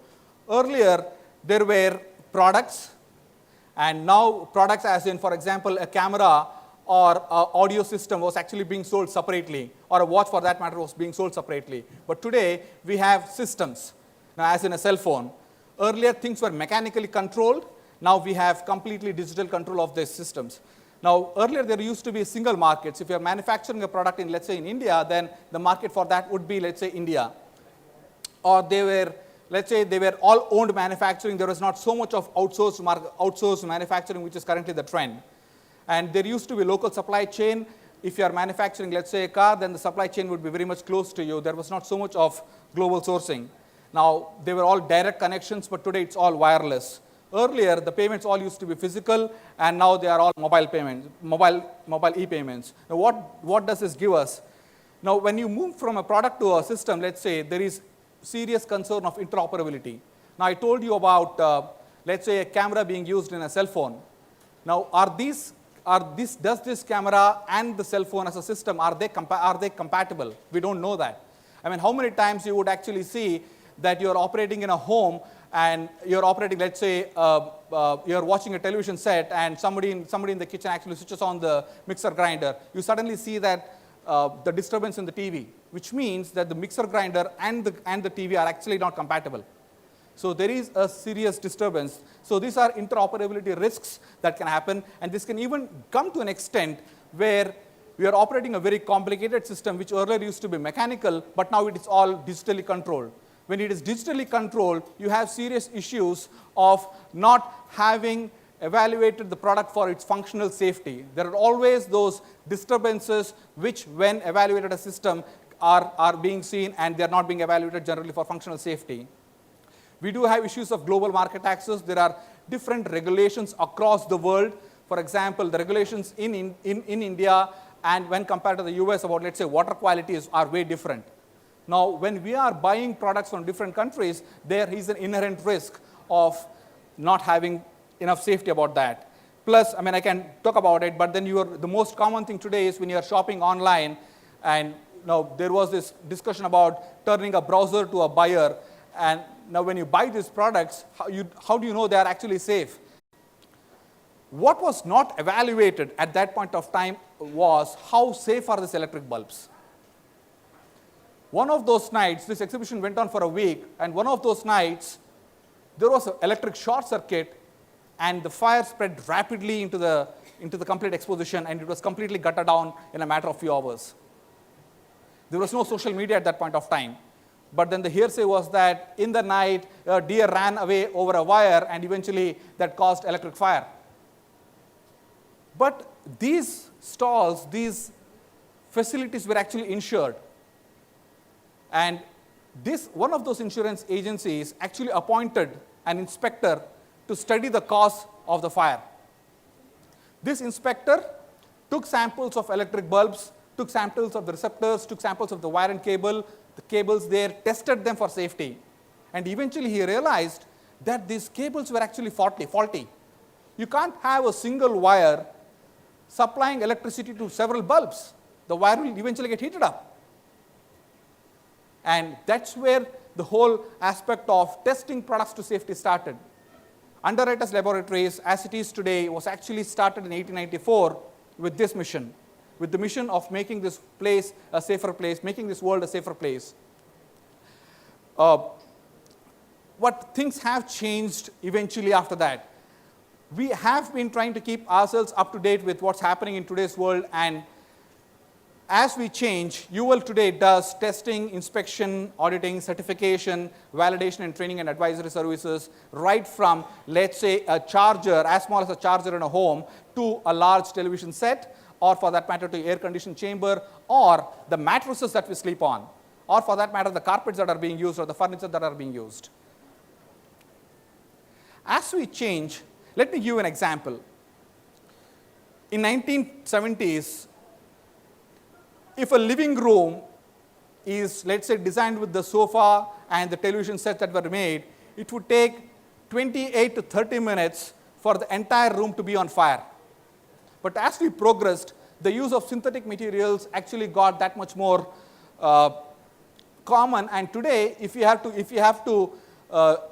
Earlier, there were products, and now products as in, for example, a camera or an audio system was actually being sold separately, or a watch for that matter was being sold separately. But today, we have systems, now as in a cell phone. Earlier, things were mechanically controlled. Now we have completely digital control of these systems. Now, earlier there used to be single markets. If you are manufacturing a product in, let's say, in India, then the market for that would be, let's say, India. Or let's say they were all owned manufacturing. There was not so much of outsourced manufacturing, which is currently the trend. And there used to be local supply chain. If you are manufacturing, let's say, a car, then the supply chain would be very much close to you. There was not so much of global sourcing. Now, they were all direct connections, but today it's all wireless. Earlier, the payments all used to be physical, and now they are all mobile payments, mobile e-payments. Now, what does this give us? Now, when you move from a product to a system, let's say, there is serious concern of interoperability. Now, I told you about, let's say, a camera being used in a cell phone. Now, does this camera and the cell phone as a system, are they compatible? We don't know that. I mean, how many times you would actually see that you're operating in a home, and you're operating, let's say, you're watching a television set, and somebody in the kitchen actually switches on the mixer grinder. You suddenly see that the disturbance in the TV, which means that the mixer grinder and the TV are actually not compatible. So there is a serious disturbance. So these are interoperability risks that can happen, and this can even come to an extent where we are operating a very complicated system, which earlier used to be mechanical, but now it is all digitally controlled. When it is digitally controlled, you have serious issues of not having evaluated the product for its functional safety. There are always those disturbances which, when evaluated as a system, are being seen, and they are not being evaluated generally for functional safety. We do have issues of global market access. There are different regulations across the world. For example, the regulations in India and when compared to the US about, let's say, water quality are way different. Now, when we are buying products from different countries, there is an inherent risk of not having enough safety about that. Plus, I mean, I can talk about it, but then the most common thing today is when you are shopping online, and now there was this discussion about turning a browser to a buyer, and now when you buy these products, how do you know they are actually safe? What was not evaluated at that point of time was how safe are these electric bulbs. One of those nights, this exhibition went on for a week, and one of those nights, there was an electric short circuit, and the fire spread rapidly into the complete exposition, and it was completely gutted down in a matter of few hours. There was no social media at that point of time. But then the hearsay was that in the night, a deer ran away over a wire, and eventually that caused electric fire. But these stalls, these facilities were actually insured. And One of those insurance agencies actually appointed an inspector to study the cause of the fire. This inspector took samples of electric bulbs, took samples of the receptors, took samples of the wire and cable, the cables there, tested them for safety. And eventually he realized that these cables were actually faulty. You can't have a single wire supplying electricity to several bulbs. The wire will eventually get heated up. And that's where the whole aspect of testing products to safety started. Underwriters Laboratories, as it is today, was actually started in 1894 with this mission, with the mission of making this place a safer place, making this world a safer place. What things have changed eventually after that. We have been trying to keep ourselves up to date with what's happening in today's world, and as we change, UL today does testing, inspection, auditing, certification, validation and training and advisory services, right from, let's say, a charger, as small as a charger in a home, to a large television set, or for that matter, to air-conditioned chamber, or the mattresses that we sleep on, or for that matter, the carpets that are being used or the furniture that are being used. As we change, let me give you an example. In 1970s, if a living room is, let's say, designed with the sofa and the television set that were made, it would take 28 to 30 minutes for the entire room to be on fire. But as we progressed, the use of synthetic materials actually got that much more common. And today, if you have to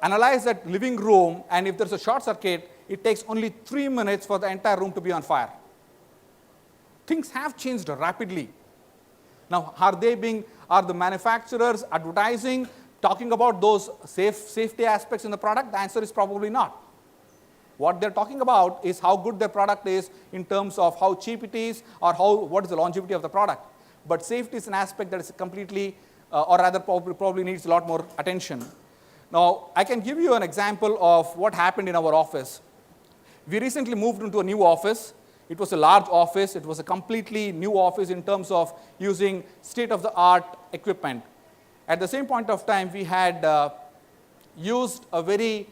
analyze that living room, and if there's a short circuit, it takes only 3 minutes for the entire room to be on fire. Things have changed rapidly. Now, are the manufacturers advertising, talking about those safety aspects in the product? The answer is probably not. What they're talking about is how good their product is in terms of how cheap it is, or what is the longevity of the product. But safety is an aspect that is completely, or rather probably needs a lot more attention. Now, I can give you an example of what happened in our office. We recently moved into a new office. It was a large office. It was a completely new office in terms of using state-of-the-art equipment. At the same point of time, we had used a very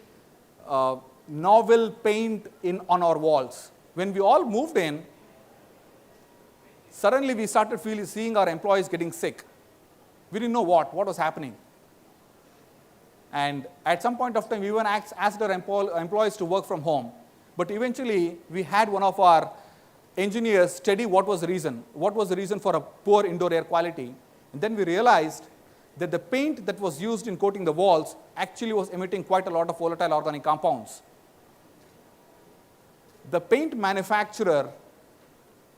novel paint on our walls. When we all moved in, suddenly we started seeing our employees getting sick. We didn't know what was happening. And at some point of time, we even asked our employees to work from home. But eventually, we had one of our engineers study what was the reason for a poor indoor air quality. And then we realized that the paint that was used in coating the walls actually was emitting quite a lot of volatile organic compounds. The paint manufacturer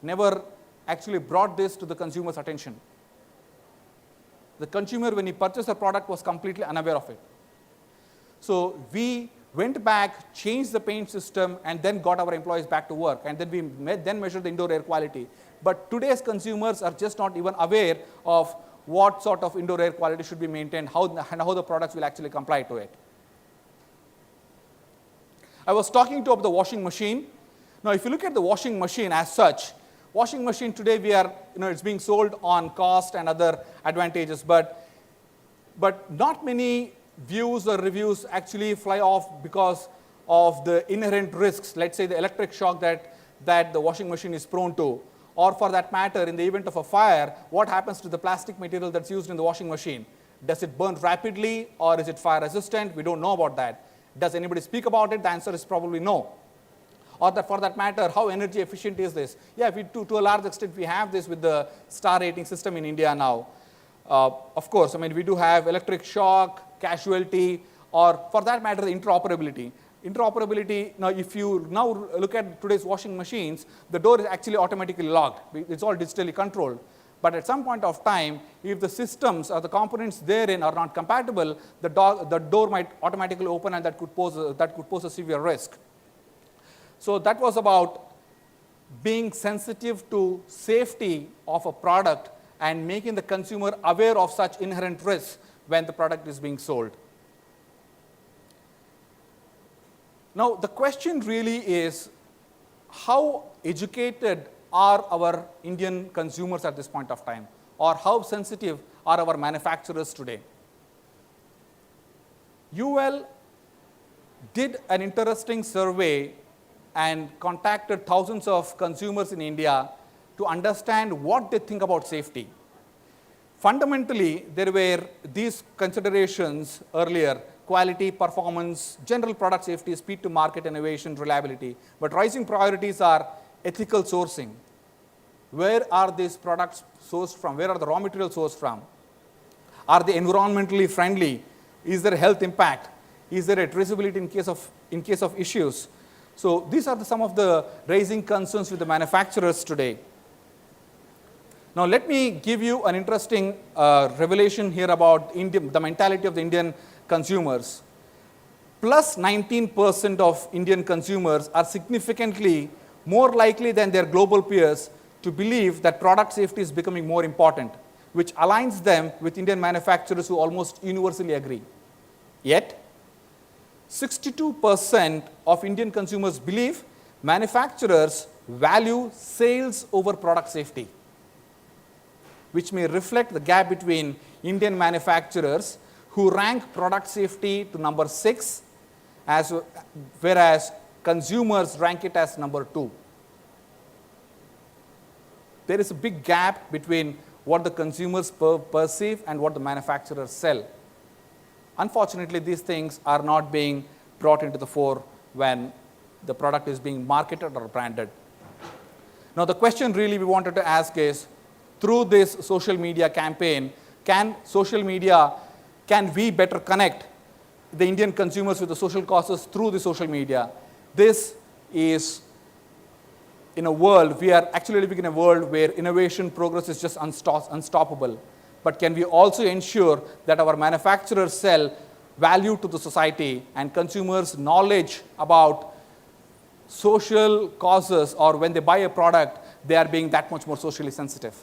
never actually brought this to the consumer's attention. The consumer, when he purchased the product, was completely unaware of it. So we went back, changed the paint system, and then got our employees back to work. And then we measured the indoor air quality. But today's consumers are just not even aware of what sort of indoor air quality should be maintained, and how the products will actually comply to it. I was talking about the washing machine. Now, if you look at the washing machine as such, washing machine today, it's being sold on cost and other advantages, but not many views or reviews actually fly off because of the inherent risks, let's say the electric shock that the washing machine is prone to, or for that matter, in the event of a fire, what happens to the plastic material that's used in the washing machine? Does it burn rapidly, or is it fire resistant? We don't know about that. Does anybody speak about it? The answer is probably no. Or for that matter, how energy efficient is this? Yeah, to a large extent, we have this with the star rating system in India now. Of course, we do have electric shock, casualty, or for that matter, the interoperability. Interoperability, now if you now look at today's washing machines, the door is actually automatically locked. It's all digitally controlled. But at some point of time, if the systems or the components therein are not compatible, the door might automatically open, and that could pose a severe risk. So that was about being sensitive to safety of a product and making the consumer aware of such inherent risks when the product is being sold. Now, the question really is, how educated are our Indian consumers at this point of time? Or how sensitive are our manufacturers today? UL did an interesting survey and contacted thousands of consumers in India to understand what they think about safety. Fundamentally, there were these considerations earlier: quality, performance, general product safety, speed to market, innovation, reliability. But rising priorities are ethical sourcing. Where are these products sourced from? Where are the raw materials sourced from? Are they environmentally friendly? Is there a health impact? Is there a traceability in case of issues? So these are some of the raising concerns with the manufacturers today. Now let me give you an interesting revelation here about the mentality of the Indian consumers. Plus 19% of Indian consumers are significantly more likely than their global peers to believe that product safety is becoming more important, which aligns them with Indian manufacturers who almost universally agree. Yet, 62% of Indian consumers believe manufacturers value sales over product safety, which may reflect the gap between Indian manufacturers who rank product safety to number 6, whereas consumers rank it as number 2. There is a big gap between what the consumers perceive and what the manufacturers sell. Unfortunately, these things are not being brought into the fore when the product is being marketed or branded. Now, the question really we wanted to ask is, through this social media campaign, can we better connect the Indian consumers with the social causes through the social media? This is in a world, we are actually living in a world where innovation progress is just unstoppable. But can we also ensure that our manufacturers sell value to the society and consumers' knowledge about social causes, or when they buy a product, they are being that much more socially sensitive?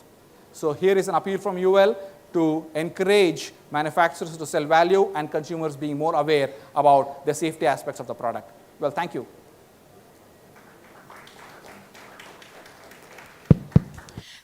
So here is an appeal from UL to encourage manufacturers to sell value and consumers being more aware about the safety aspects of the product. Well, thank you.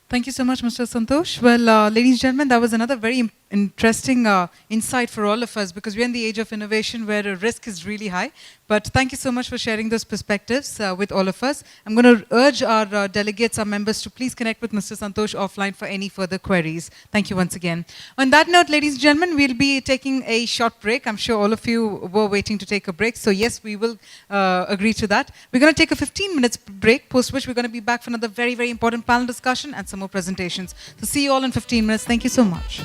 Thank you so much, Mr. Santosh. Well, ladies and gentlemen, that was another very interesting insight for all of us, because we're in the age of innovation where risk is really high. But thank you so much for sharing those perspectives with all of us. I'm going to urge our delegates, our members, to please connect with Mr. Santosh offline for any further queries. Thank you once again. On that note, ladies and gentlemen, we'll be taking a short break. I'm sure all of you were waiting to take a break. So yes, we will agree to that. We're going to take a 15 minutes break, post which we're going to be back for another very, very important panel discussion and some more presentations. So see you all in 15 minutes. Thank you so much.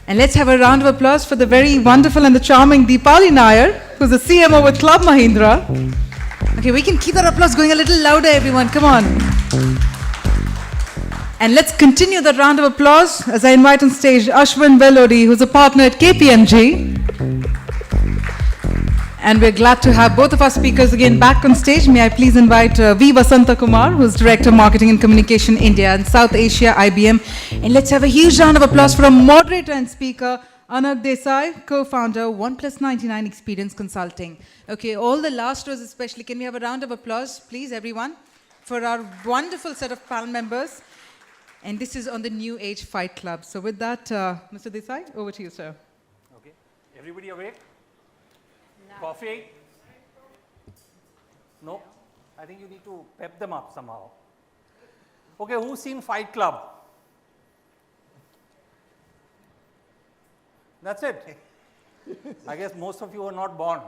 And let's have a round of applause for the very wonderful and the charming Deepali Nair, who's the CMO with Club Mahindra. Okay, we can keep that applause going a little louder, everyone. Come on. And let's continue that round of applause as I invite on stage Ashwin Velodi, who's a partner at KPMG. And we're glad to have both of our speakers again back on stage. May I please invite V. Vasanta Kumar, who's Director of Marketing and Communication India and South Asia, IBM. And let's have a huge round of applause for our moderator and speaker, Anand Desai, co-founder, OnePlus99 Experience Consulting. Okay, all the last rows especially, can we have a round of applause, please, everyone, for our wonderful set of panel members. And this is on the New Age Fight Club. So with that, Mr. Desai, over to you, sir. Okay, everybody awake? Coffee? No? I think you need to pep them up somehow. Okay, who's seen Fight Club? That's it. I guess most of you are not born.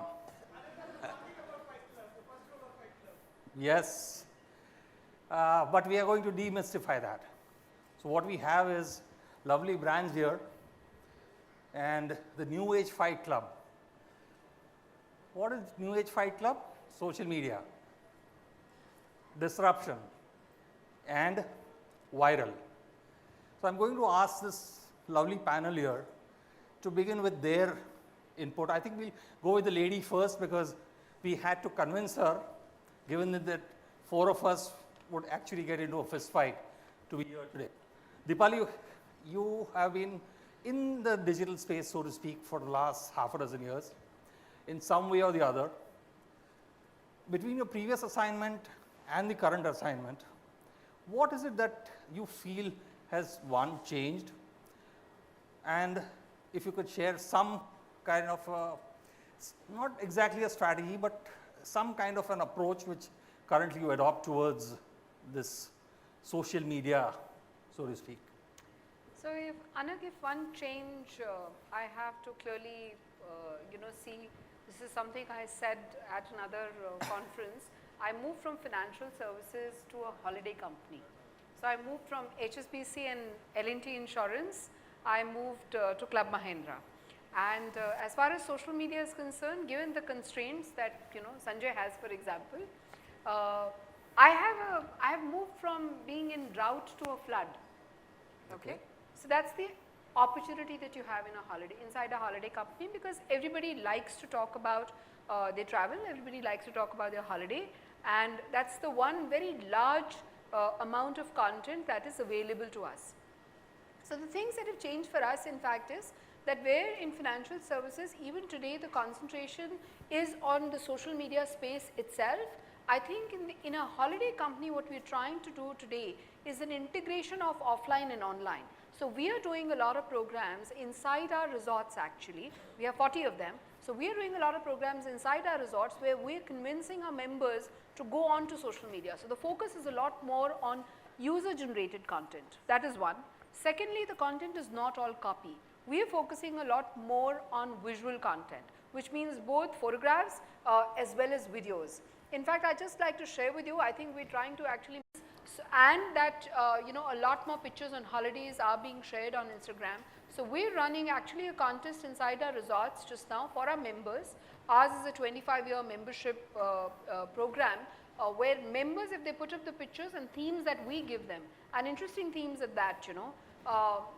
Yes. But we are going to demystify that. So what we have is lovely brands here and the New Age Fight Club. What is New Age Fight Club? Social media, disruption, and viral. So I'm going to ask this lovely panel here to begin with their input. I think we'll go with the lady first because we had to convince her, given that four of us would actually get into a fist fight to be here today. Deepali, you have been in the digital space, so to speak, for the last half a dozen years. In some way or the other, between your previous assignment and the current assignment, what is it that you feel has changed? And if you could share some kind of, not exactly a strategy, but some kind of an approach which currently you adopt towards this social media, so to speak. So if, Anak, if one change I have to clearly, see, this is something I said at another conference. I moved from financial services to a holiday company. So I moved from HSBC and L&T Insurance. I moved to Club Mahindra. And as far as social media is concerned, given the constraints that Sanjay has, for example, I have moved from being in drought to a flood. Okay. So that's the opportunity that you have in a holiday, inside a holiday company, because everybody likes to talk about their travel, everybody likes to talk about their holiday, and that's the one very large amount of content that is available to us. So the things that have changed for us, in fact, is that where in financial services, even today the concentration is on the social media space itself, I think in a holiday company what we are trying to do today is an integration of offline and online. So we are doing a lot of programs inside our resorts actually. We have 40 of them. So we are doing a lot of programs inside our resorts where we are convincing our members to go on to social media. So the focus is a lot more on user generated content. That is one. Secondly, the content is not all copy. We are focusing a lot more on visual content, which means both photographs as well as videos. In fact, I just like to share with you, I think we're trying to actually and that a lot more pictures on holidays are being shared on Instagram. So we're running actually a contest inside our resorts just now for our members. Ours is a 25-year membership program where members, if they put up the pictures and themes that we give them, and interesting themes at that,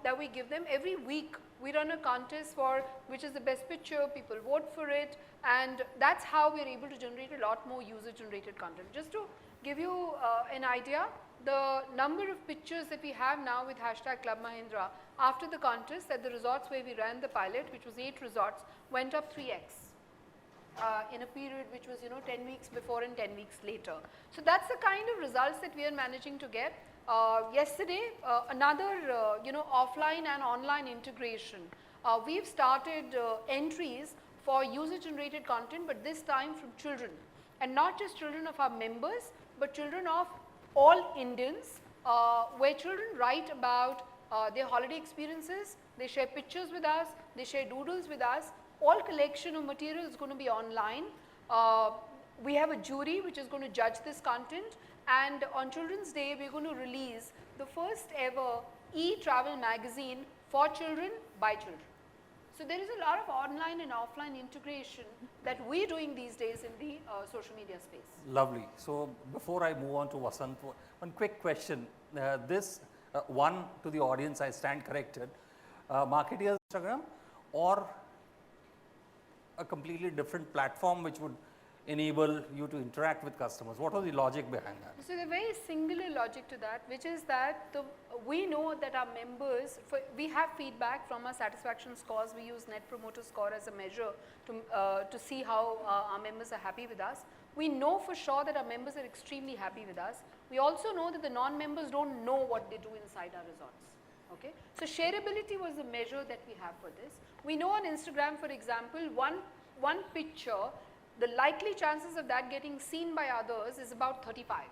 that we give them every week. We run a contest for which is the best picture, people vote for it, and that's how we're able to generate a lot more user-generated content. Just to give you an idea, the number of pictures that we have now with hashtag Club Mahindra after the contest at the resorts where we ran the pilot, which was 8 resorts, went up 3x in a period which was 10 weeks before and 10 weeks later. So that's the kind of results that we are managing to get. Yesterday, another offline and online integration. We've started entries for user-generated content, but this time from children, and not just children of our members, but children of all Indians, where children write about their holiday experiences, they share pictures with us, they share doodles with us. All collection of material is going to be online. We have a jury which is going to judge this content, and on Children's Day we are going to release the first ever e-travel magazine for children by children. So there is a lot of online and offline integration that we're doing these days in the social media space. Lovely. So before I move on to Vasant, one quick question. One to the audience, I stand corrected. Marketeers Instagram or a completely different platform which would enable you to interact with customers? What was the logic behind that? So the very singular logic to that, which is that we know that our members, we have feedback from our satisfaction scores. We use Net Promoter Score as a measure to see how our members are happy with us. We know for sure that our members are extremely happy with us. We also know that the non-members don't know what they do inside our resorts. Okay? So shareability was the measure that we have for this. We know on Instagram, for example, one picture, the likely chances of that getting seen by others is about 35.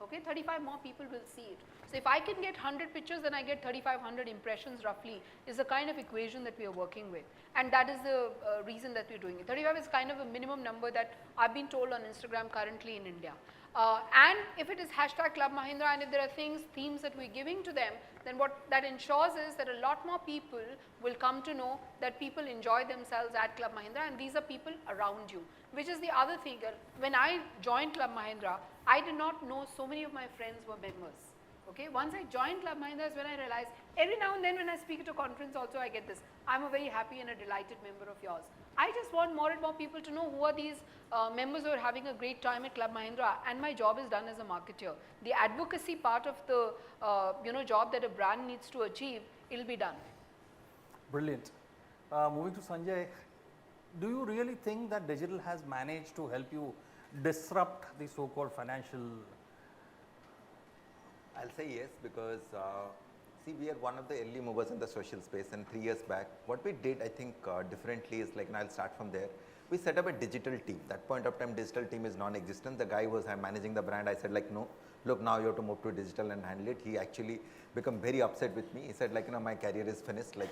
Okay, 35 more people will see it. So if I can get 100 pictures, then I get 3,500 impressions roughly is the kind of equation that we are working with. And that is the reason that we're doing it. 35 is kind of a minimum number that I've been told on Instagram currently in India. And if it is hashtag Club Mahindra and if there are themes that we're giving to them, then what that ensures is that a lot more people will come to know that people enjoy themselves at Club Mahindra and these are people around you, which is the other thing. When I joined Club Mahindra, I did not know so many of my friends were members. Okay, once I joined Club Mahindra is when I realized every now and then when I speak at a conference also I get this, I'm a very happy and a delighted member of yours. I just want more and more people to know who are these members who are having a great time at Club Mahindra and my job is done as a marketer. The advocacy part of the job that a brand needs to achieve, it will be done. Brilliant. Moving to Sanjay, do you really think that digital has managed to help you disrupt the so-called financial? I'll say yes because see, we are one of the early movers in the social space and 3 years back, what we did I think differently is like, and I'll start from there, we set up a digital team. That point of time digital team is non-existent. The guy was managing the brand. I said like, no, look, now you have to move to digital and handle it. He actually became very upset with me. He said like, my career is finished. Like,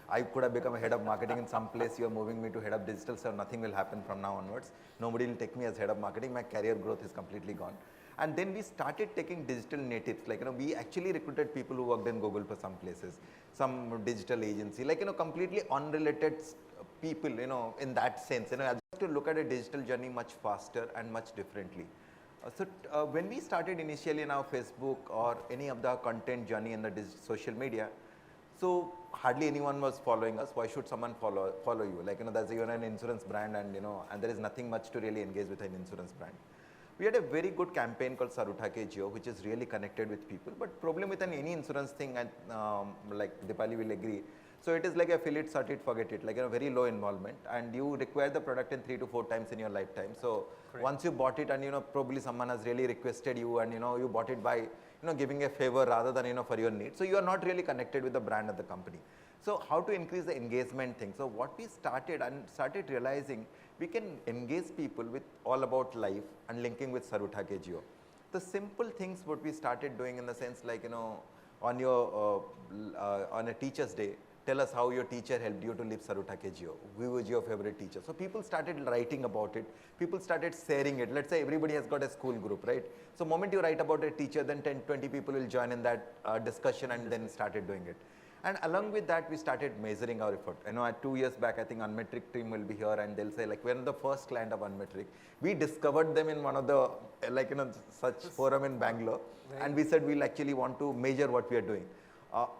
I could have become a head of marketing in some place. You're moving me to head of digital, so nothing will happen from now onwards. Nobody will take me as head of marketing. My career growth is completely gone. And then we started taking digital natives, like, we actually recruited people who worked in Google for some places, some digital agency, like, completely unrelated people, in that sense, I have to look at a digital journey much faster and much differently. When we started initially in our Facebook or any of the content journey in the social media, so hardly anyone was following us. Why should someone follow you? Like, that's you're an insurance brand and, and there is nothing much to really engage with an insurance brand. We had a very good campaign called Sarutha Ke Jio, which is really connected with people. But problem with any insurance thing, and like Dipali will agree, so it is like a fill it, sort it, forget it, like a very low involvement, and you require the product in 3 to 4 times in your lifetime. So once you bought it, and probably someone has really requested you, and you bought it by giving a favor rather than for your need. So you are not really connected with the brand of the company. So how to increase the engagement thing? So what we started realizing, we can engage people with all about life and linking with Sarutha Ke Jio. The simple things what we started doing in the sense like, on your on a teacher's day, tell us how your teacher helped you to live Sarutha Ke Jio. Who was your favorite teacher? So people started writing about it. People started sharing it. Let's say everybody has got a school group, right? So moment you write about a teacher, then 10, 20 people will join in that discussion and then started doing it. And along with that, we started measuring our effort. At 2 years back, I think Unmetric team will be here and they'll say like, we're the first client of Unmetric. We discovered them in one of the, such forum in Bangalore. Right. And we said, we'll actually want to measure what we are doing.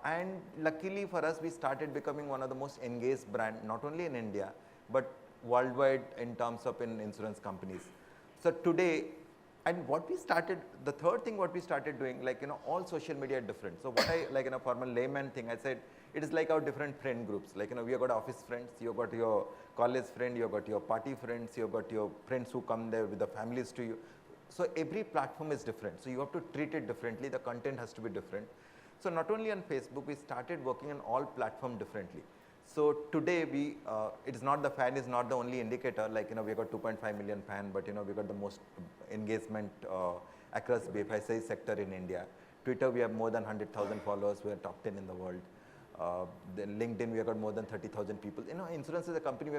And luckily for us, we started becoming one of the most engaged brand, not only in India, but worldwide in terms of insurance companies. So today, and what we started, the third thing what we started doing, like, all social media are different. So what I, like in a formal layman thing, I said, it is like our different friend groups. Like, we have got office friends, you've got your college friend, you've got your party friends, you've got your friends who come there with the families to you. So every platform is different. So you have to treat it differently. The content has to be different. So not only on Facebook, we started working on all platforms differently. So today we, it is not the fan is not the only indicator, like, we got 2.5 million fan, but, we got the most engagement across BFSI sector in India. Twitter, we have more than 100,000 followers, we are top 10 in the world. Then LinkedIn, we have got more than 30,000 people. Insurance is a company,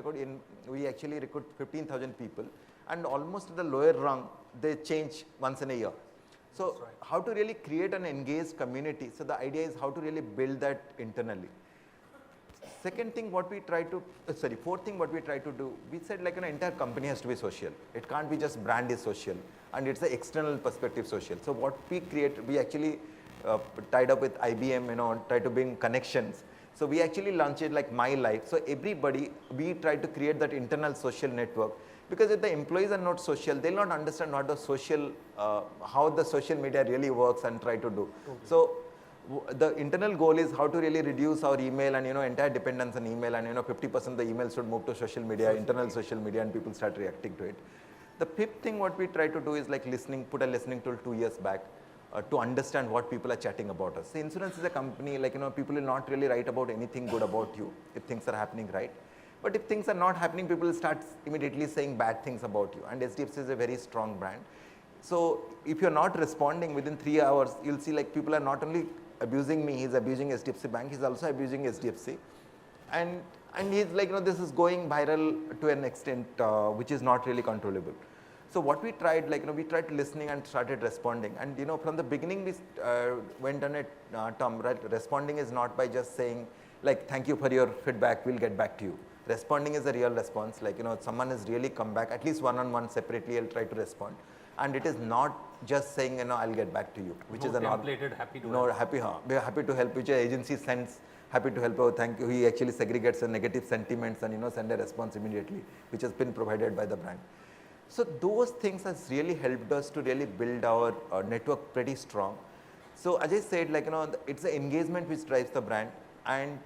we actually recruit 15,000 people, and almost the lower rung, they change once in a year. So right. How to really create an engaged community? So the idea is how to really build that internally. Second thing what we try to, fourth thing what we try to do, we said like an entire company has to be social. It can't be just brand is social and it's the external perspective social. So what we create, we actually tied up with IBM, try to bring connections. So we actually launched it like My Life. So everybody, we try to create that internal social network, because if the employees are not social, they'll not understand what the social, how the social media really works and try to do. So the internal goal is how to really reduce our email and entire dependence on email, and 50% of the emails should move to social media, internal social media, and people start reacting to it. The fifth thing what we try to do is like listening, put a listening tool 2 years back to understand what people are chatting about us. So insurance is a company, like people will not really write about anything good about you if things are happening right. But if things are not happening, people will start immediately saying bad things about you, and HDFC is a very strong brand. So if you're not responding within 3 hours, you'll see like people are not only abusing me, he's abusing HDFC Bank, he's also abusing HDFC. And he's like, this is going viral to an extent which is not really controllable. So what we tried, like, we tried listening and started responding. And, from the beginning, we went on a term, right? Responding is not by just saying, like, thank you for your feedback, we'll get back to you. Responding is a real response. Like, someone has really come back, at least one-on-one separately, I'll try to respond. And it is not just saying, I'll get back to you, which is a templated, happy to help. We are happy to help, which an agency sends, happy to help, oh, thank you. He actually segregates the negative sentiments and, send a response immediately, which has been provided by the brand. So those things has really helped us to really build our network pretty strong. So as I said, like, it's the engagement which drives the brand. And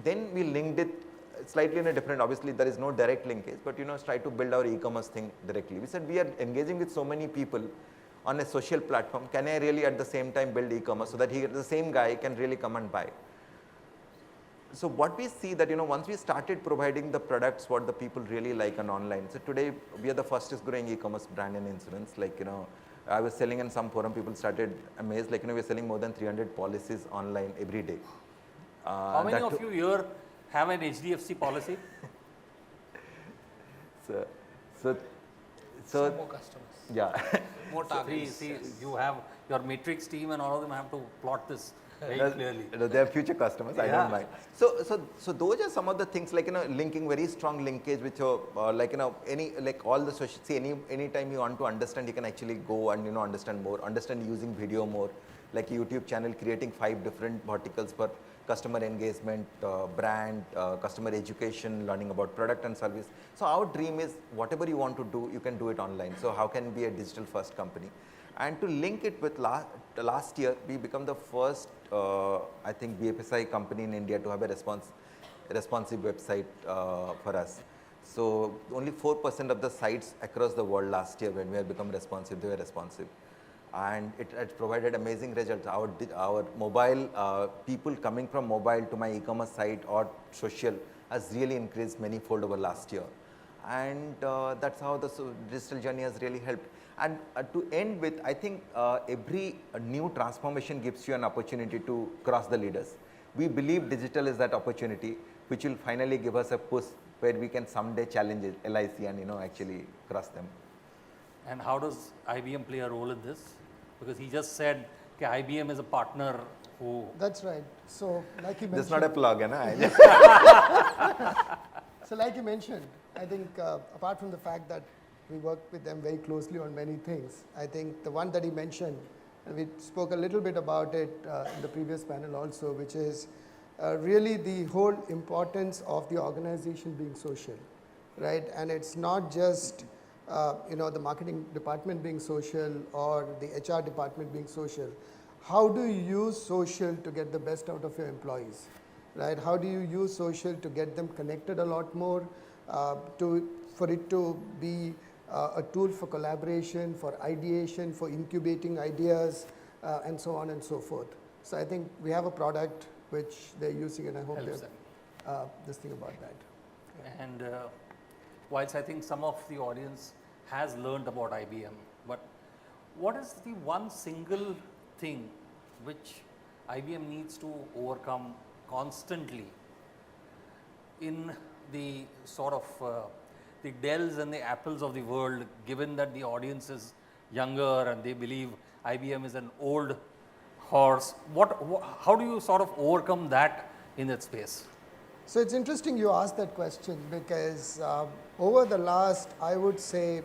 then we linked it slightly in a different, obviously there is no direct linkage, but try to build our e-commerce thing directly. We said we are engaging with so many people on a social platform, can I really at the same time build e-commerce so that the same guy can really come and buy. So what we see that, once we started providing the products what the people really like on online. So today we are the fastest growing e-commerce brand in insurance. Like, I was selling in some forum, people started amazed, like, we're selling more than 300 policies online every day. How many of you here have an HDFC policy? So more customers. Yeah. More targets. See, you have your matrix team and all of them have to plot this very clearly. They are future customers, yeah. I don't mind. So those are some of the things, like, linking, very strong linkage with your, like, all the social, see, anytime you want to understand, you can actually go and, understand more, understand using video more, like YouTube channel, creating 5 different verticals for customer engagement, brand, customer education, learning about product and service. So our dream is whatever you want to do, you can do it online. So how can we be a digital first company? And to link it with last year, we become the first, I think, BFSI company in India to have a responsive website for us. So only 4% of the sites across the world last year, when we had become responsive, they were responsive. And it has provided amazing results. Our mobile, people coming from mobile to my e-commerce site or social has really increased many-fold over last year. And that's how the digital journey has really helped. And to end with, I think every new transformation gives you an opportunity to cross the leaders. We believe digital is that opportunity, which will finally give us a push where we can someday challenge LIC and actually cross them. And how does IBM play a role in this? Because he just said, okay, IBM is a partner who... That's right. So like you mentioned... This is not a plug, So like you mentioned, I think apart from the fact that we work with them very closely on many things, I think the one that he mentioned, and we spoke a little bit about it in the previous panel also, which is really the whole importance of the organization being social, right? And it's not just the marketing department being social or the HR department being social. How do you use social to get the best out of your employees, right? How do you use social to get them connected a lot more, for it to be a tool for collaboration, for ideation, for incubating ideas, and so on and so forth. So I think we have a product which they're using, and I hope they're this thing about that. Yeah. And whilst I think some of the audience has learned about IBM, but what is the one single thing which IBM needs to overcome constantly in the sort of the Dells and the Apples of the world, given that the audience is younger and they believe IBM is an old horse? How do you sort of overcome that in that space? So it's interesting you asked that question because over the last, I would say,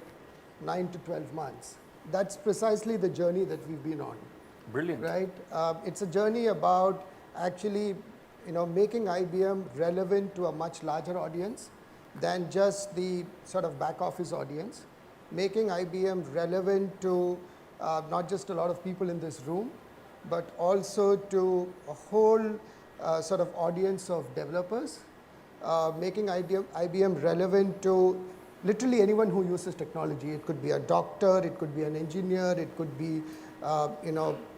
9 to 12 months, that's precisely the journey that we've been on. Brilliant. Right? It's a journey about actually, making IBM relevant to a much larger audience than just the sort of back office audience, making IBM relevant to not just a lot of people in this room, but also to a whole sort of audience of developers, making IBM relevant to literally anyone who uses technology. It could be a doctor, it could be an engineer, it could be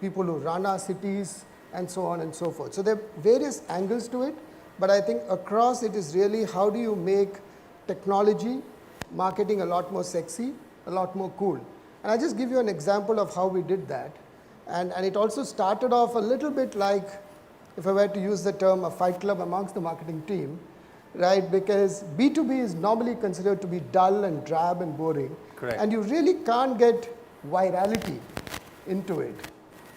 people who run our cities, and so on and so forth. So there are various angles to it, but I think across it is really how do you make technology marketing a lot more sexy, a lot more cool. And I'll just give you an example of how we did that. And it also started off a little bit like, if I were to use the term, a fight club amongst the marketing team, right? Because B2B is normally considered to be dull and drab and boring. Correct. And you really can't get virality into it.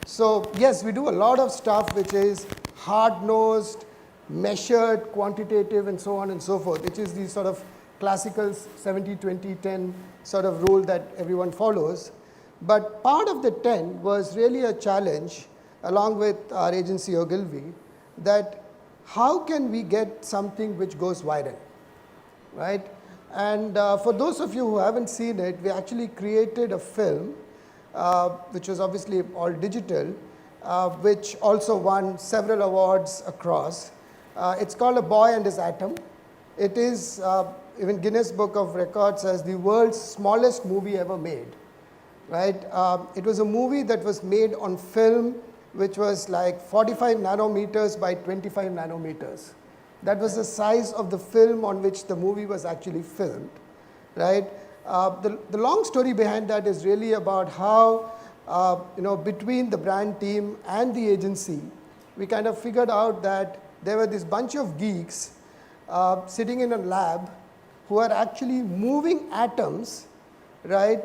So yes, we do a lot of stuff which is hard-nosed, measured, quantitative, and so on and so forth, which is the sort of classical 70-20-10 sort of rule that everyone follows. But part of the 10 was really a challenge, along with our agency Ogilvy, that how can we get something which goes viral, right? And for those of you who haven't seen it, we actually created a film which was obviously all digital, which also won several awards across. It's called A Boy and His Atom. It is even Guinness Book of Records as the world's smallest movie ever made, right? It was a movie that was made on film, which was like 45 nanometers by 25 nanometers. That was the size of the film on which the movie was actually filmed, right? The long story behind that is really about how, between the brand team and the agency, we kind of figured out that there were this bunch of geeks sitting in a lab who are actually moving atoms, right,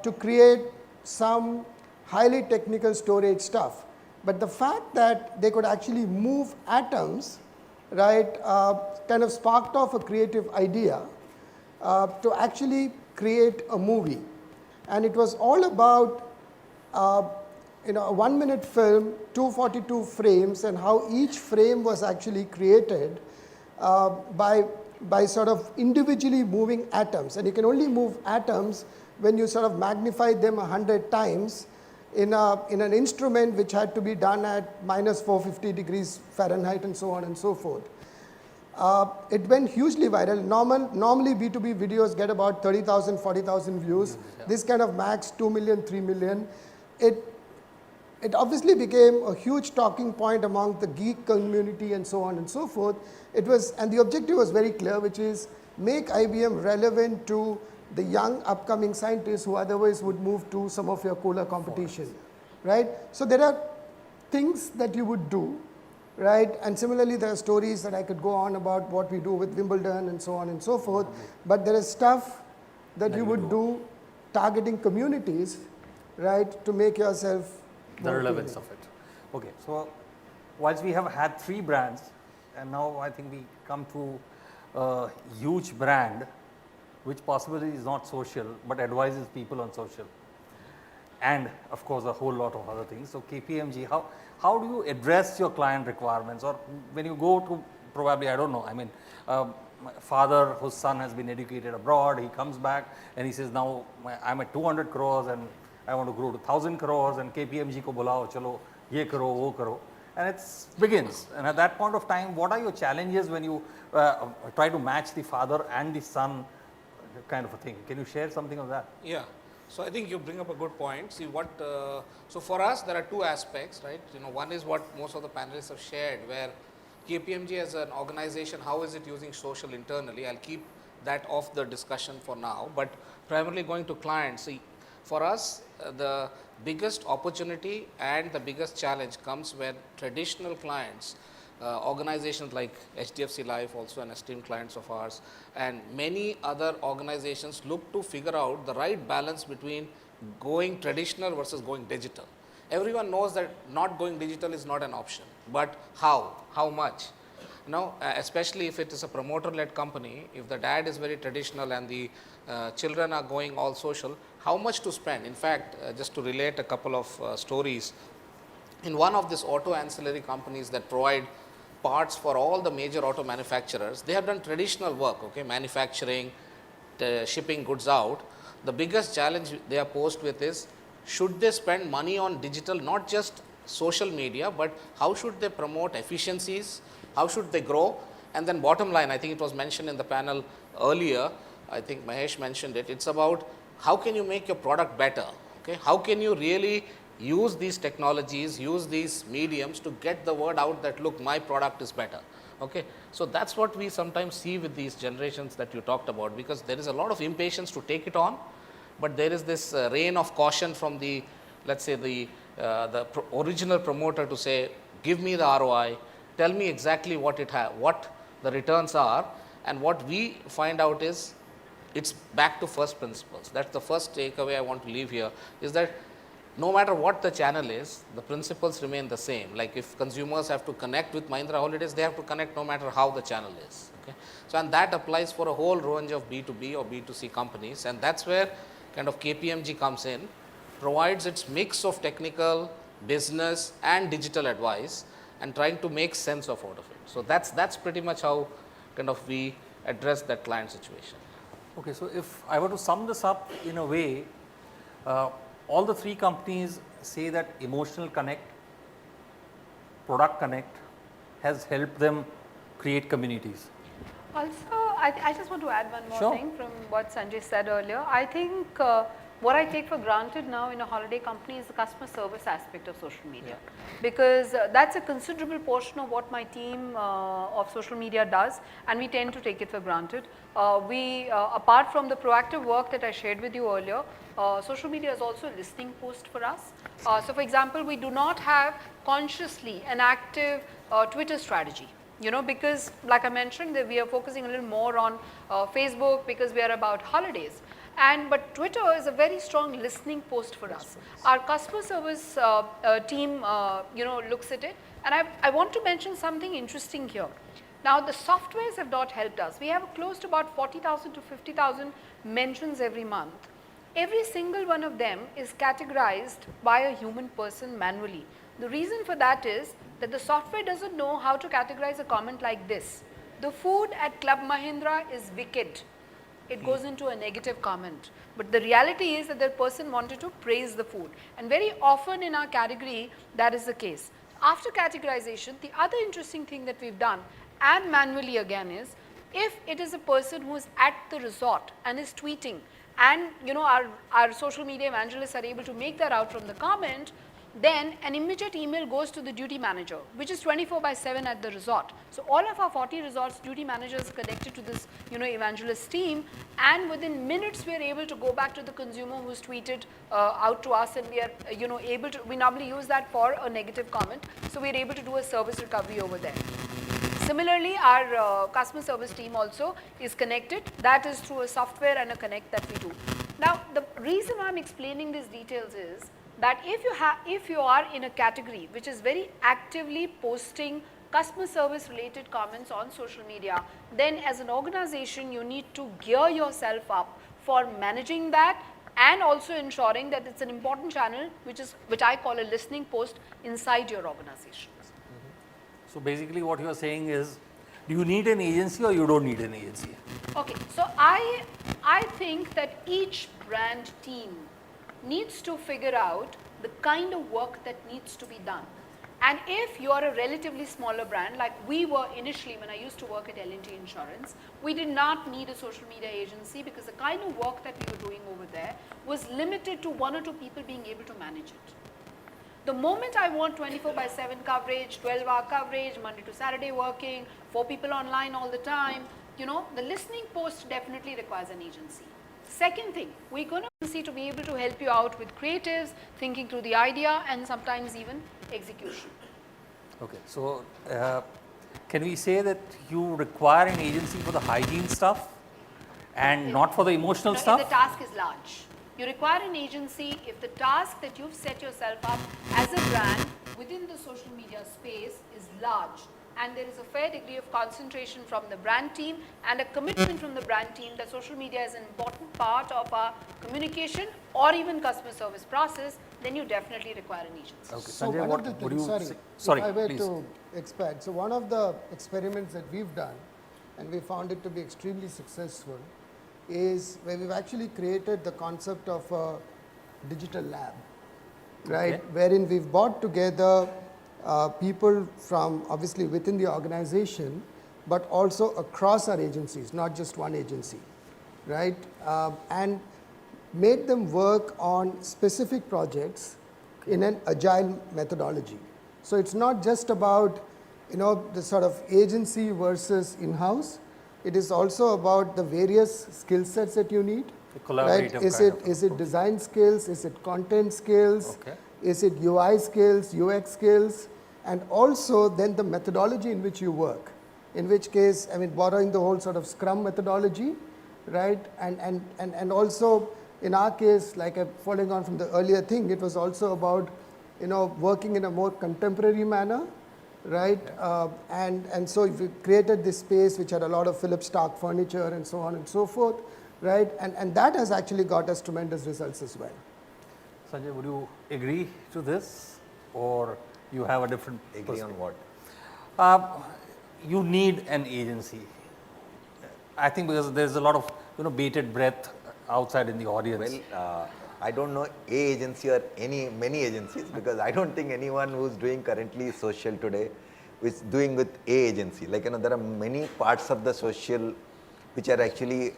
to create some highly technical storage stuff. But the fact that they could actually move atoms, right, kind of sparked off a creative idea to actually create a movie. And it was all about a 1-minute film, 242 frames, and how each frame was actually created by sort of individually moving atoms. And you can only move atoms when you sort of magnify them 100 times in an instrument which had to be done at minus 450 degrees Fahrenheit and so on and so forth. It went hugely viral. Normally B2B videos get about 30,000, 40,000 views. Yeah. This kind of max 2 million, 3 million. It obviously became a huge talking point among the geek community and so on and so forth. And the objective was very clear, which is make IBM relevant to the young upcoming scientists who otherwise would move to some of your cooler competition, right? So there are things that you would do, right? And similarly, there are stories that I could go on about what we do with Wimbledon and so on and so forth. But there is stuff that you would do targeting communities, right, to make yourself the relevance of it. Okay, so whilst we have had 3 brands, and now I think we come to a huge brand which possibly is not social but advises people on social, and of course a whole lot of other things. So KPMG, how do you address your client requirements? Or when you go to, probably, I don't know, I mean, my father whose son has been educated abroad, he comes back and he says, now I'm at 200 crores and I want to grow to 1,000 crores, and KPMG ko bulao, chalo, ye karo, wo karo. And it begins. And at that point of time, what are your challenges when you try to match the father and the son kind of a thing? Can you share something of that? Yeah. So I think you bring up a good point. See what, so for us there are 2 aspects, right? One is what most of the panelists have shared, where KPMG as an organization, how is it using social internally? I'll keep that off the discussion for now, but primarily going to clients. See, for us, the biggest opportunity and the biggest challenge comes when traditional clients, organizations like HDFC Life, also an esteemed clients of ours, and many other organizations look to figure out the right balance between going traditional versus going digital. Everyone knows that not going digital is not an option, but how much? Especially if it is a promoter-led company, if the dad is very traditional and the children are going all social, how much to spend? In fact, just to relate a couple of stories, in one of these auto ancillary companies that provide parts for all the major auto manufacturers, they have done traditional work, okay, manufacturing, shipping goods out. The biggest challenge they are posed with is, should they spend money on digital, not just social media, but how should they promote efficiencies, how should they grow? And then bottom line, I think it was mentioned in the panel earlier, I think Mahesh mentioned it, it's about how can you make your product better, okay? How can you really use these technologies, use these mediums to get the word out that, look, my product is better. Okay. So that's what we sometimes see with these generations that you talked about, because there is a lot of impatience to take it on, but there is this reign of caution from the, let's say, the original promoter to say, give me the ROI, tell me exactly what the returns are, and what we find out is it's back to first principles. That's the first takeaway I want to leave here, is that no matter what the channel is, the principles remain the same. Like if consumers have to connect with Mahindra Holidays, they have to connect no matter how the channel is. Okay? So, and that applies for a whole range of B2B or B2C companies, and that's where kind of KPMG comes in, provides its mix of technical, business and digital advice, and trying to make sense of out of it. So that's pretty much how kind of we address that client situation. Okay, so if I were to sum this up in a way, all the three companies say that emotional connect, product connect has helped them create communities. Also, I just want to add one more Sure. thing from what Sanjay said earlier. I think what I take for granted now in a holiday company is the customer service aspect of social media, because that's a considerable portion of what my team of social media does, and we tend to take it for granted. Apart from the proactive work that I shared with you earlier, social media is also a listening post for us. So for example, we do not have consciously an active Twitter strategy. Because like I mentioned, that we are focusing a little more on Facebook because we are about holidays. But Twitter is a very strong listening post for us. Our customer service team, looks at it. And I want to mention something interesting here. Now, the softwares have not helped us. We have close to about 40,000 to 50,000 mentions every month. Every single one of them is categorized by a human person manually. The reason for that is that the software doesn't know how to categorize a comment like this. The food at Club Mahindra is wicked. It goes into a negative comment. But the reality is that the person wanted to praise the food. And very often in our category, that is the case. After categorization, the other interesting thing that we've done, and manually again, is if it is a person who is at the resort and is tweeting, and our social media evangelists are able to make that out from the comment, then an immediate email goes to the duty manager, which is 24/7 at the resort. So all of our 40 resorts duty managers connected to this evangelist team, and within minutes we are able to go back to the consumer who's tweeted out to us, and we are able to, we normally use that for a negative comment, so we are able to do a service recovery over there. Similarly, our customer service team also is connected. That is through a software and a connect that we do. Now, the reason I'm explaining these details is that if you are in a category which is very actively posting customer service related comments on social media, then as an organization you need to gear yourself up for managing that, and also ensuring that it's an important channel which I call a listening post inside your organization. So basically what you are saying is, do you need an agency or you don't need an agency? Okay, so I think that each brand team needs to figure out the kind of work that needs to be done. And if you are a relatively smaller brand, like we were initially when I used to work at L&T Insurance, we did not need a social media agency because the kind of work that we were doing over there was limited to 1 or 2 people being able to manage it. The moment I want 24/7 coverage, 12-hour coverage, Monday to Saturday working, 4 people online all the time, the listening post definitely requires an agency. Second thing, we're going to see to be able to help you out with creatives, thinking through the idea, and sometimes even execution. Okay, so can we say that you require an agency for the hygiene stuff and not for the emotional stuff? If the task is large. You require an agency if the task that you've set yourself up as a brand within the social media space is large. and there is a fair degree of concentration from the brand team and a commitment from the brand team that social media is an important part of our communication or even customer service process, then you definitely require an agency. Okay, So Sanjay, one what of the would things, you sorry, say? Sorry, if I were please. to expand, so one of the experiments that we've done, and we found it to be extremely successful, is where we've actually created the concept of a digital lab, right? Okay. Wherein we've brought together people from obviously within the organization, but also across our agencies, not just one agency, right? And made them work on specific projects in an agile methodology. So it's not just about, you know, the sort of agency versus in-house. It is also about the various skill sets that you need. The collaborative right? kind Is it design skills? Is it content skills? Okay. Is it UI skills, UX skills? And also then the methodology in which you work. In which case, I mean, borrowing the whole sort of Scrum methodology, right? And also, in our case, like following on from the earlier thing, it was also about, you know, working in a more contemporary manner, right? And so we created this space which had a lot of Philips Stark furniture and so on and so forth, right? And that has actually got us tremendous results as well. Sanjay, would you agree to this, or you have a different Agree on what? You need an agency. I think because there's a lot of, you know, bated breath outside in the audience. Well, I don't know a agency or many agencies, because I don't think anyone who's doing currently social today is doing with a agency. Like, you know, there are many parts of the social which are actually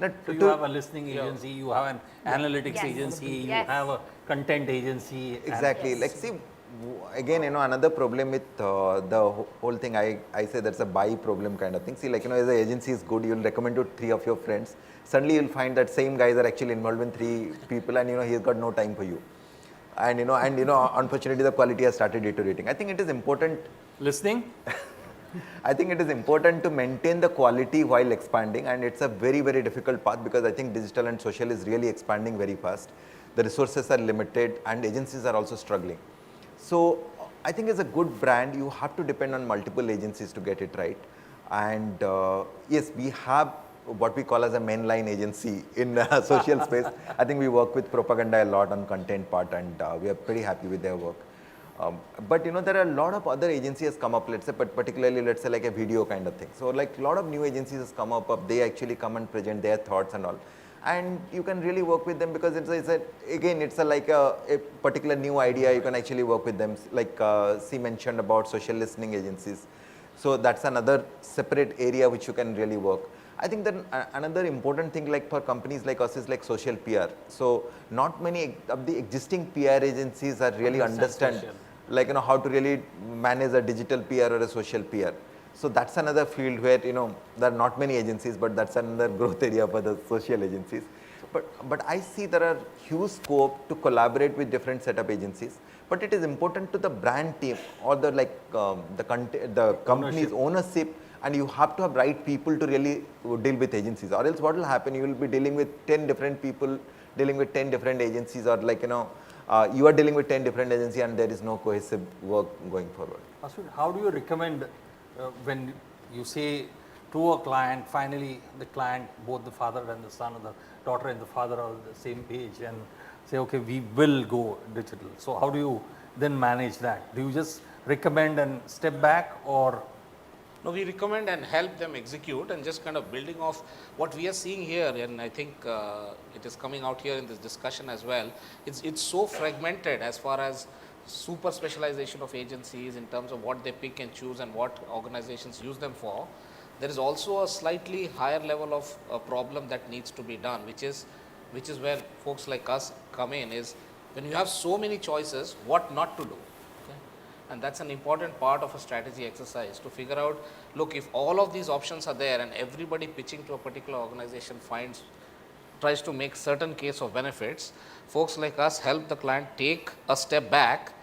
So you have a listening agency, you have an analytics agency, you have a content agency. Exactly. Like, see, again, you know, another problem with the whole thing, I say that's a buy problem kind of thing. See, like, you know, as an agency is good, you'll recommend to 3 of your friends. Suddenly you'll find that same guys are actually involved in 3 people, and, you know, he's got no time for you. And, you know, unfortunately the quality has started deteriorating. I think it is important. Listening? I think it is important to maintain the quality while expanding, and it's a very, very difficult path, because I think digital and social is really expanding very fast. The resources are limited and agencies are also struggling. So I think as a good brand, you have to depend on multiple agencies to get it right. And yes, we have what we call as a mainline agency in social space. I think we work with Propaganda a lot on content part, and we are pretty happy with their work. But, you know, there are a lot of other agencies come up, let's say, but particularly, let's say, like a video kind of thing. So like a lot of new agencies has come up, they actually come and present their thoughts and all. And you can really work with them, because it's like a particular new idea, you can actually work with them. Like C mentioned about social listening agencies. So that's another separate area which you can really work. I think that another important thing, like for companies like us, is like social PR. So not many of the existing PR agencies are really understand, like, you know, how to really manage a digital PR or a social PR. So that's another field where, you know, there are not many agencies, but that's another growth area for the social agencies. But I see there are huge scope to collaborate with different setup agencies. But it is important to the brand team or the the company's ownership, and you have to have right people to really deal with agencies. Or else what will happen? You will be dealing with 10 different people, dealing with 10 different agencies, or like, you know, you are dealing with 10 different agencies and there is no cohesive work going forward. Ashwin, how do you recommend when you say to a client, finally the client, both the father and the son, or the daughter and the father are on the same page, and say, okay, we will go digital. So how do you then manage that? Do you just recommend and step back, or? No, we recommend and help them execute, and just kind of building off what we are seeing here, and I think it is coming out here in this discussion as well. It's so fragmented as far as super specialization of agencies in terms of what they pick and choose and what organizations use them for. There is also a slightly higher level of a problem that needs to be done, which is where folks like us come in, is when you have so many choices, what not to do. And that's an important part of a strategy exercise, to figure out, look, if all of these options are there and everybody pitching to a particular organization tries to make certain case of benefits, folks like us help the client take a step back,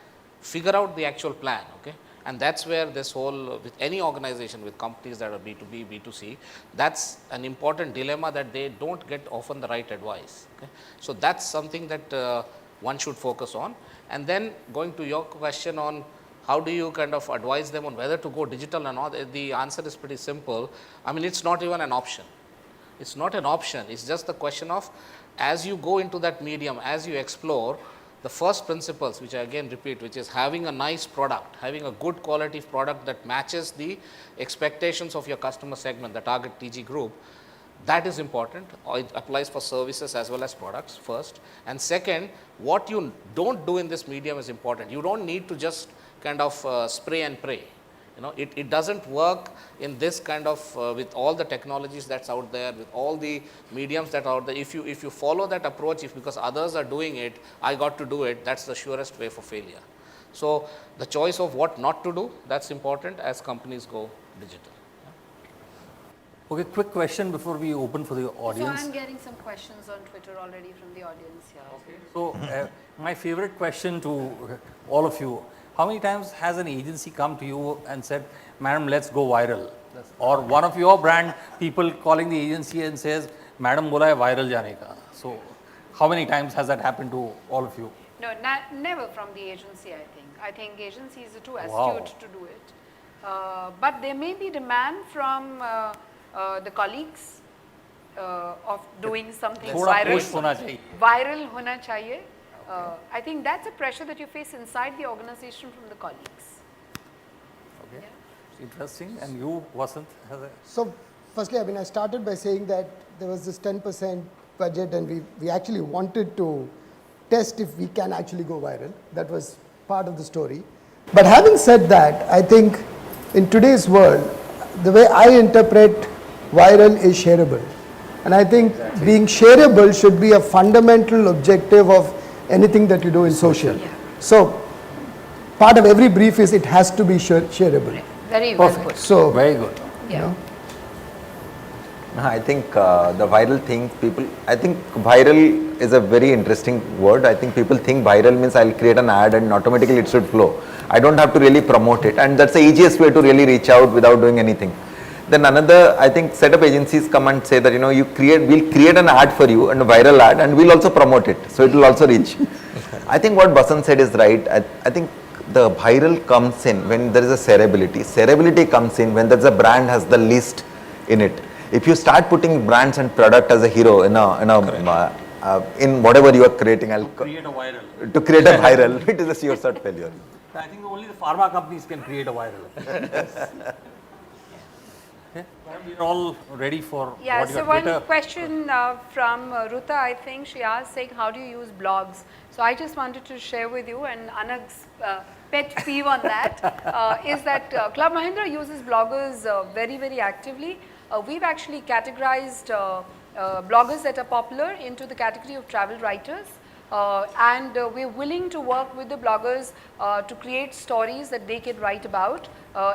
figure out the actual plan, okay? And that's where this whole, with any organization, with companies that are B2B, B2C, that's an important dilemma, that they don't get often the right advice, okay? So that's something that one should focus on. And then going to your question on how do you kind of advise them on whether to go digital or not? The answer is pretty simple. I mean, it's not even an option. It's not an option. It's just the question of, as you go into that medium, as you explore, the first principles, which I again repeat, which is having a nice product, having a good quality product that matches the expectations of your customer segment, the target TG group. That is important. It applies for services as well as products first. And second, what you don't do in this medium is important. You don't need to just kind of spray and pray. You know, it doesn't work in this kind of with all the technologies that's out there, with all the mediums that are out there. If you follow that approach, if because others are doing it, I got to do it, that's the surest way for failure. So the choice of what not to do, that's important as companies go digital. Okay, quick question before we open for the audience. So I'm getting some questions on Twitter already from the audience here. Okay. So my favorite question to all of you, how many times has an agency come to you and said, madam, let's go viral? Or one of your brand people calling the agency and says, madam, bola hai viral jane ka. So how many times has that happened to all of you? No, never from the agency, I think. I think agencies are too astute to do it. But there may be demand from the colleagues of doing something viral. Viral hona chahiye. I think that's a pressure that you face inside the organization from the colleagues. Okay, yeah. Interesting. And you, Vasant? So, firstly, I mean, I started by saying that there was this 10% budget, and we actually wanted to test if we can actually go viral. That was part of the story. But having said that, I think in today's world, the way I interpret viral is shareable. And I think being shareable should be a fundamental objective of anything that you do in social. Yeah. So, part of every brief is it has to be shareable. Very well put. So, very good. Yeah. You know. I think the viral thing, I think viral is a very interesting word. I think people think viral means I'll create an ad and automatically it should flow. I don't have to really promote it, and that's the easiest way to really reach out without doing anything. Then another, I think setup agencies come and say that, you know, we'll create an ad for you, and a viral ad, and we'll also promote it, so it will also reach. I think what Basant said is right. I think the viral comes in when there is a shareability. Shareability comes in when there's a brand has the list in it. If you start putting brands and product as a hero in whatever you are creating, To create a viral. To create a viral, it is a sure shot failure. I think only the pharma companies can create a viral. Okay. We're all ready for yeah, what so your Twitter. One question from Ruta, I think she asked, saying, how do you use blogs? So I just wanted to share with you, and Anag's pet peeve on that is that Club Mahindra uses bloggers very, very actively. We've actually categorized bloggers that are popular into the category of travel writers. And we're willing to work with the bloggers to create stories that they can write about.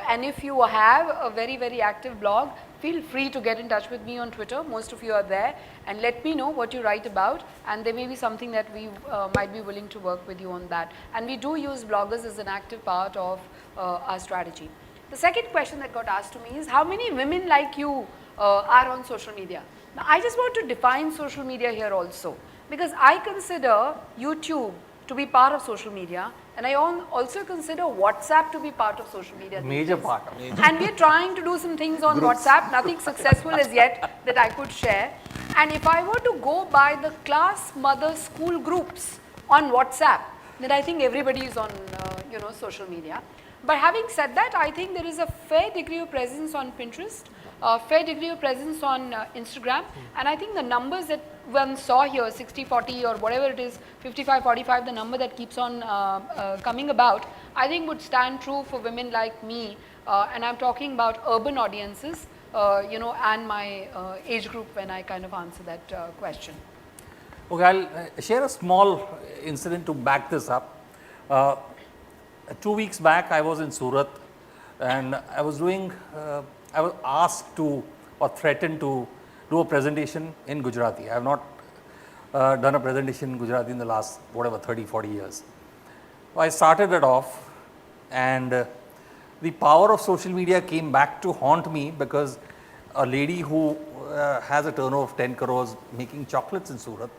And if you have a very, very active blog, feel free to get in touch with me on Twitter. Most of you are there, and let me know what you write about, and there may be something that we might be willing to work with you on that. And we do use bloggers as an active part of our strategy. The second question that got asked to me is, how many women like you are on social media? Now, I just want to define social media here also, because I consider YouTube to be part of social media, and I also consider WhatsApp to be part of social media. Major part. And we're trying to do some things on WhatsApp, nothing successful as yet that I could share. And if I were to go by the class mother school groups on WhatsApp, then I think everybody is on social media. But having said that, I think there is a fair degree of presence on Pinterest, a fair degree of presence on Instagram, and I think the numbers that one saw here, 60-40 or whatever it is, 55-45, the number that keeps on coming about, I think would stand true for women like me, and I'm talking about urban audiences, and my age group when I kind of answer that question. Okay, I'll share a small incident to back this up. 2 weeks back, I was in Surat, and I was asked to or threatened to do a presentation in Gujarati. I have not done a presentation in Gujarati in the last, 30-40 years. So I started it off, and the power of social media came back to haunt me, because a lady who has a turnover of 10 crores making chocolates in Surat,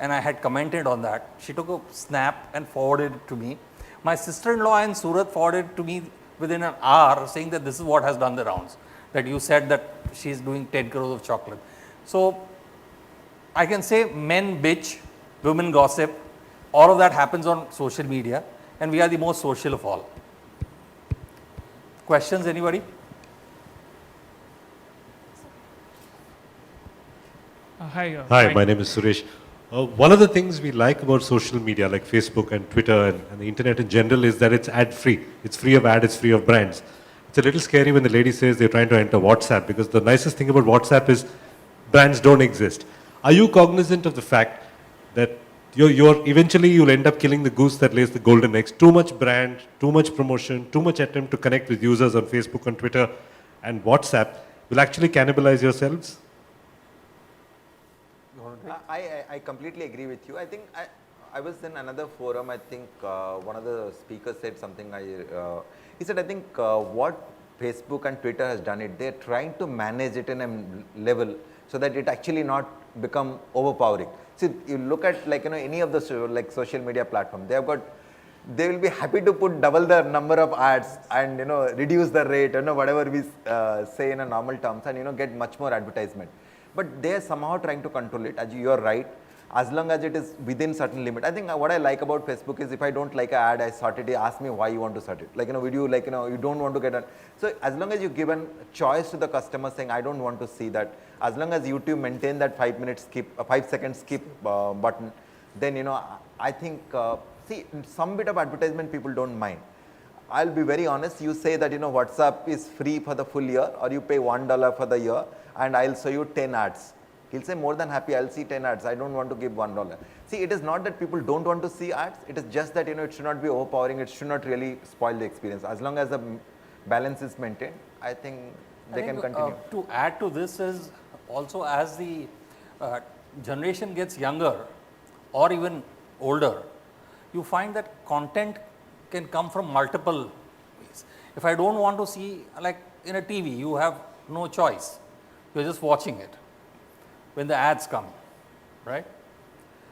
and I had commented on that. She took a snap and forwarded it to me. My sister-in-law in Surat forwarded to me within an hour saying that this is what has done the rounds, that you said that she's doing 10 crores of chocolate. So I can say men bitch, women gossip, all of that happens on social media, and we are the most social of all. Questions, anybody? Hi, my name is Suresh. One of the things we like about social media like Facebook and Twitter and the internet in general is that it's ad free. It's free of ad, it's free of brands. It's a little scary when the lady says they're trying to enter WhatsApp, because the nicest thing about WhatsApp is brands don't exist. Are you cognizant of the fact that eventually you'll end up killing the goose that lays the golden eggs? Too much brand, too much promotion, too much attempt to connect with users on Facebook, on Twitter and WhatsApp will actually cannibalize yourselves? I completely agree with you. I think I was in another forum. I think one of the speakers said something. He said, I think what Facebook and Twitter has done it, they're trying to manage it in a level so that it actually not become overpowering. See, you look at any of the social media platform, they will be happy to put double the number of ads and reduce the rate, whatever we say in a normal terms, and get much more advertisement. But they are somehow trying to control it. As you are right, as long as it is within certain limit. I think what I like about Facebook is if I don't like an ad, I sort it. They ask me why you want to sort it. Video, you don't want to get it. So as long as you give a choice to the customer saying I don't want to see that, as long as YouTube maintain that 5 second skip button, then I think see, some bit of advertisement people don't mind. I'll be very honest. You say that WhatsApp is free for the full year, or you pay $1 for the year, and I'll show you 10 ads. He'll say more than happy, I'll see 10 ads. I don't want to give $1. See, it is not that people don't want to see ads. It is just that it should not be overpowering. It should not really spoil the experience. As long as the balance is maintained, I think they can continue. To add to this is also, as the generation gets younger or even older, you find that content can come from multiple ways. If I don't want to see, like in a TV, you have no choice. You're just watching it when the ads come, right?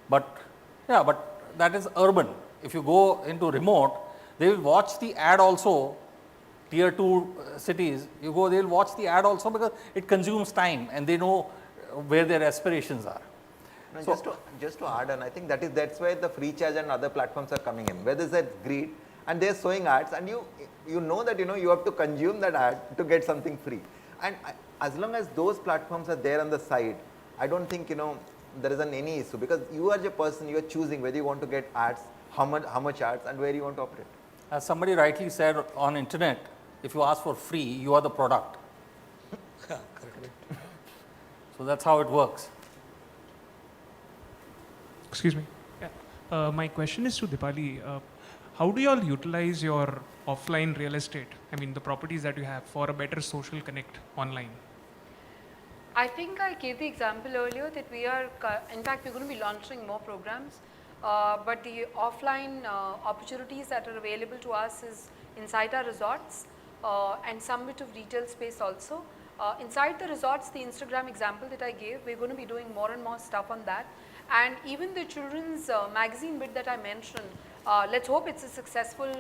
But that is urban. If you go into remote, they will watch the ad also. Tier 2 cities, you go, they will watch the ad also because it consumes time and they know where their aspirations are. No, so, just to add on, I think that's where the free charge and other platforms are coming in, where there's that greed and they're showing ads, and you know that you have to consume that ad to get something free. And as long as those platforms are there on the side, I don't think there isn't any issue, because you are the person, you are choosing whether you want to get ads, how much ads, and where you want to operate. As somebody rightly said, on internet, if you ask for free, you are the product. So that's how it works. Excuse me. Yeah. My question is to Dipali. How do you all utilize your offline real estate, I mean the properties that you have, for a better social connect online? I think I gave the example earlier that we are, in fact, we're going to be launching more programs, but the offline opportunities that are available to us is inside our resorts and some bit of retail space also. Inside the resorts, the Instagram example that I gave, we're going to be doing more and more stuff on that. And even the children's magazine bit that I mentioned, let's hope it's a successful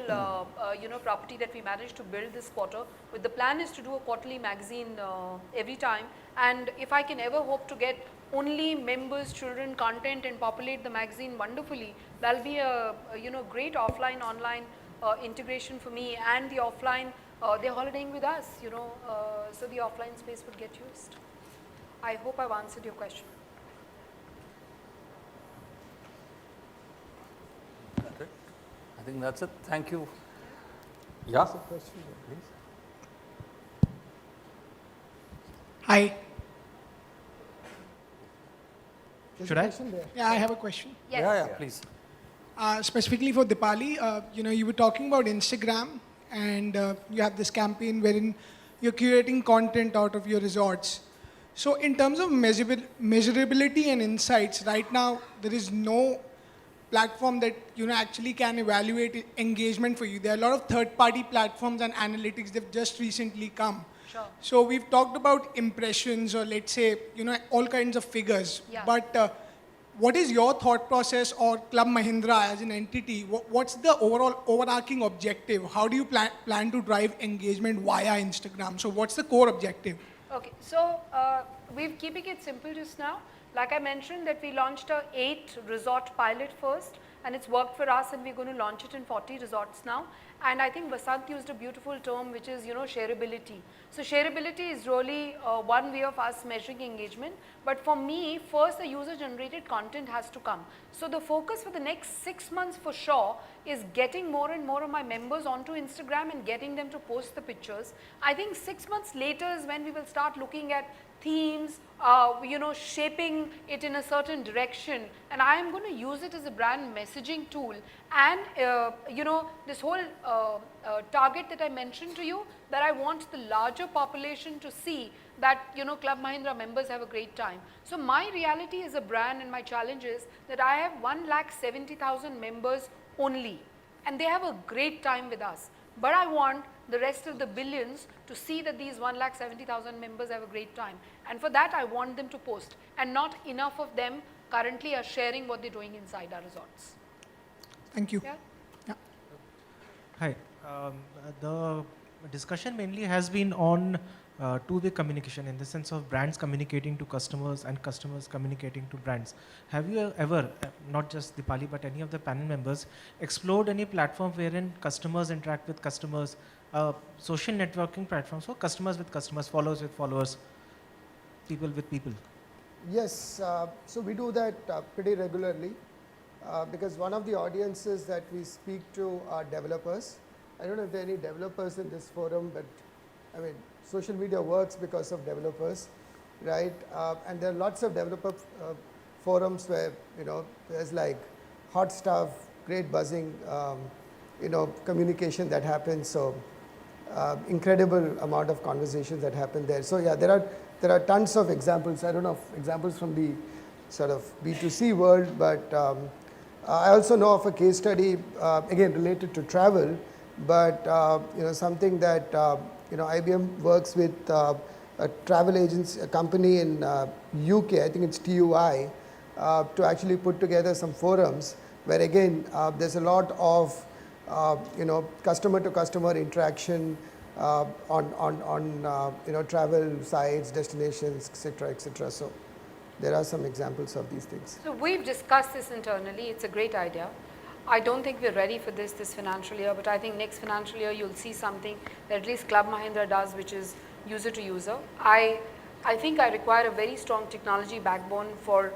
property that we managed to build this quarter. With the plan is to do a quarterly magazine every time, and if I can ever hope to get only members, children content and populate the magazine wonderfully, that'll be a great offline online integration for me, and the offline they're holidaying with us, so the offline space would get used. I hope I've answered your question. I think that's it. Thank you. Yeah. Hi. Should I? Yeah, I have a question. Yes. Yeah, please. Specifically for Dipali, you were talking about Instagram, and you have this campaign wherein you're curating content out of your resorts. So in terms of measurability and insights, right now there is no platform that actually can evaluate engagement for you. There are a lot of third-party platforms and analytics that have just recently come. Sure. So we've talked about impressions, or let's say all kinds of figures. Yeah. But what is your thought process or Club Mahindra as an entity? What's the overall overarching objective? How do you plan to drive engagement via Instagram? So what's the core objective? Okay, so we're keeping it simple just now. Like I mentioned that we launched a 8 resort pilot first, and it's worked for us, and we're going to launch it in 40 resorts now. And I think Vasant used a beautiful term, which is, shareability. So shareability is really one way of us measuring engagement. But for me, first the user generated content has to come. So the focus for the next 6 months for sure is getting more and more of my members onto Instagram and getting them to post the pictures. I think 6 months later is when we will start looking at themes, shaping it in a certain direction, and I am going to use it as a brand messaging tool. And this whole target that I mentioned to you, that I want the larger population to see that Club Mahindra members have a great time. So my reality as a brand and my challenge is that I have 1,70,000 members only, and they have a great time with us. But I want the rest of the billions to see that these 1,70,000 members have a great time. And for that, I want them to post. And not enough of them currently are sharing what they're doing inside our resorts. Thank you. Yeah? Hi. The discussion mainly has been on two-way communication, in the sense of brands communicating to customers and customers communicating to brands. Have you ever, not just Dipali but any of the panel members, explored any platform wherein customers interact with customers, social networking platforms for customers with customers, followers with followers, people with people? Yes, so we do that pretty regularly because one of the audiences that we speak to are developers. I don't know if there are any developers in this forum, but I mean, social media works because of developers, right? And there are lots of developer forums where, there's like hot stuff, great buzzing, communication that happens. So incredible amount of conversations that happen there. So yeah, there are tons of examples. I don't know if examples from the sort of B2C world, but I also know of a case study, again related to travel, but something that IBM works with a travel agency, a company in UK, I think it's TUI, to actually put together some forums where again there's a lot of customer to customer interaction on travel sites, destinations, etc., etc. So there are some examples of these things. So we've discussed this internally. It's a great idea. I don't think we're ready for this financial year, but I think next financial year you'll see something that at least Club Mahindra does, which is user to user. I think I require a very strong technology backbone for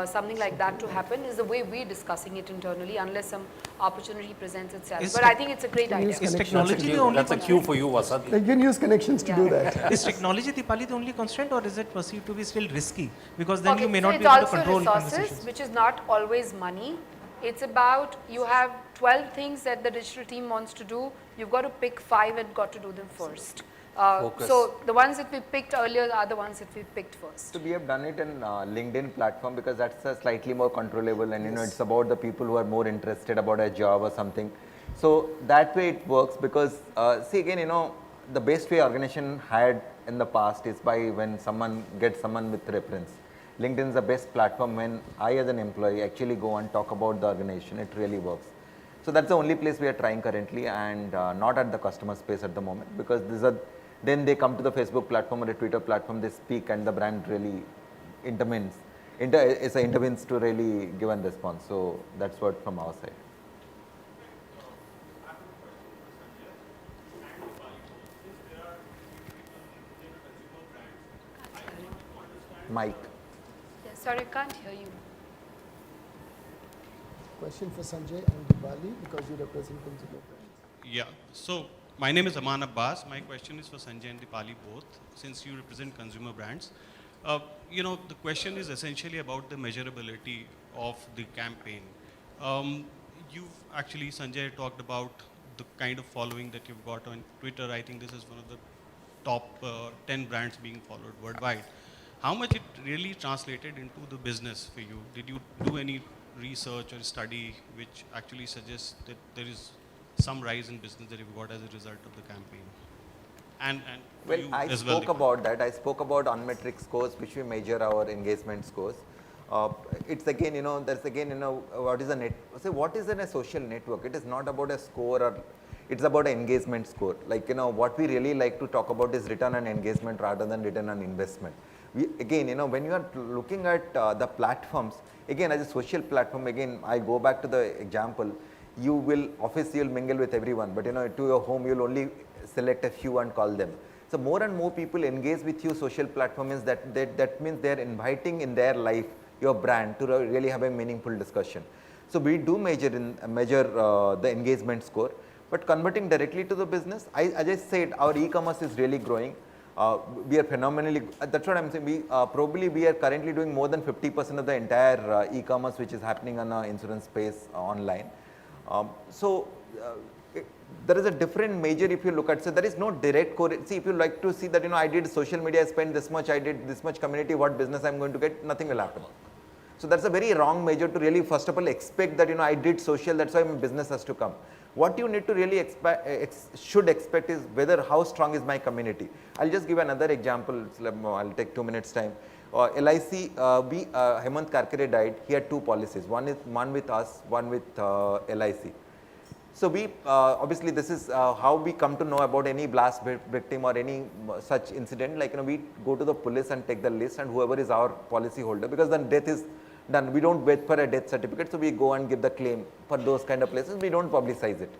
something like that to happen, is the way we're discussing it internally, unless some opportunity presents itself. But I think it's a great idea. Is technology the only That's a cue for you, Vasant. You can use connections to do that. Is technology, Dipali, the only constraint, or is it perceived to be still risky? Because then Okay, you may so not be it's able to also control resources, conversations. which is not always money. It's about, you have 12 things that the digital team wants to do. You've got to pick 5 and got to do them first. So the ones that we picked earlier are the ones that we picked first. So we have done it in LinkedIn platform because that's a slightly more controllable, and it's about the people who are more interested about a job or something. So that way it works because see again, the best way organization had in the past is by when someone gets someone with reference. LinkedIn is the best platform when I as an employee actually go and talk about the organization. It really works. So that's the only place we are trying currently, and not at the customer space at the moment, because then they come to the Facebook platform or a Twitter platform, they speak, and the brand really intervenes to really give a response. So that's what from our side. Mike. Yeah, sorry, I can't hear you. Question for Sanjay and Dipali, because you represent consumer brands. Yeah, so my name is Aman Abbas. My question is for Sanjay and Dipali both, since you represent consumer brands. The question is essentially about the measurability of the campaign. You've actually, Sanjay, talked about the kind of following that you've got on Twitter. I think this is one of the top 10 brands being followed worldwide. How much it really translated into the business for you? Did you do any research or study which actually suggests that there is some rise in business that you've got as a result of the campaign? And Well, I spoke about that. I spoke about on-metric scores, which we measure our engagement scores. It's again, there's again, what is a net, so what is in a social network? It is not about a score, or it's about an engagement score. Like, what we really like to talk about is return on engagement rather than return on investment. We, again, when you are looking at the platforms, again, as a social platform, again, I go back to the example, you will, obviously you'll mingle with everyone, but to your home, you'll only select a few and call them. So more and more people engage with you. Social platform is that means they're inviting in their life your brand to really have a meaningful discussion. So we do measure the engagement score, but converting directly to the business, as I said, our e-commerce is really growing. We are phenomenally, that's what I'm saying, we are currently doing more than 50% of the entire e-commerce which is happening on our insurance space online. There is a different measure if you look at, so there is no direct correlation. See, if you like to see that, I did social media, I spent this much, I did this much community, what business I'm going to get, nothing will happen. So that's a very wrong measure to really, first of all, expect that, I did social, that's why my business has to come. What you need to really should expect is how strong is my community. I'll just give another example, I'll take 2 minutes time. LIC, Hemant Karkare died, he had 2 policies, one with us, one with LIC. So we, obviously this is how we come to know about any blast victim or any such incident, like, we go to the police and take the list, and whoever is our policy holder, because then death is done. We don't wait for a death certificate, so we go and give the claim. For those kind of places, we don't publicize it.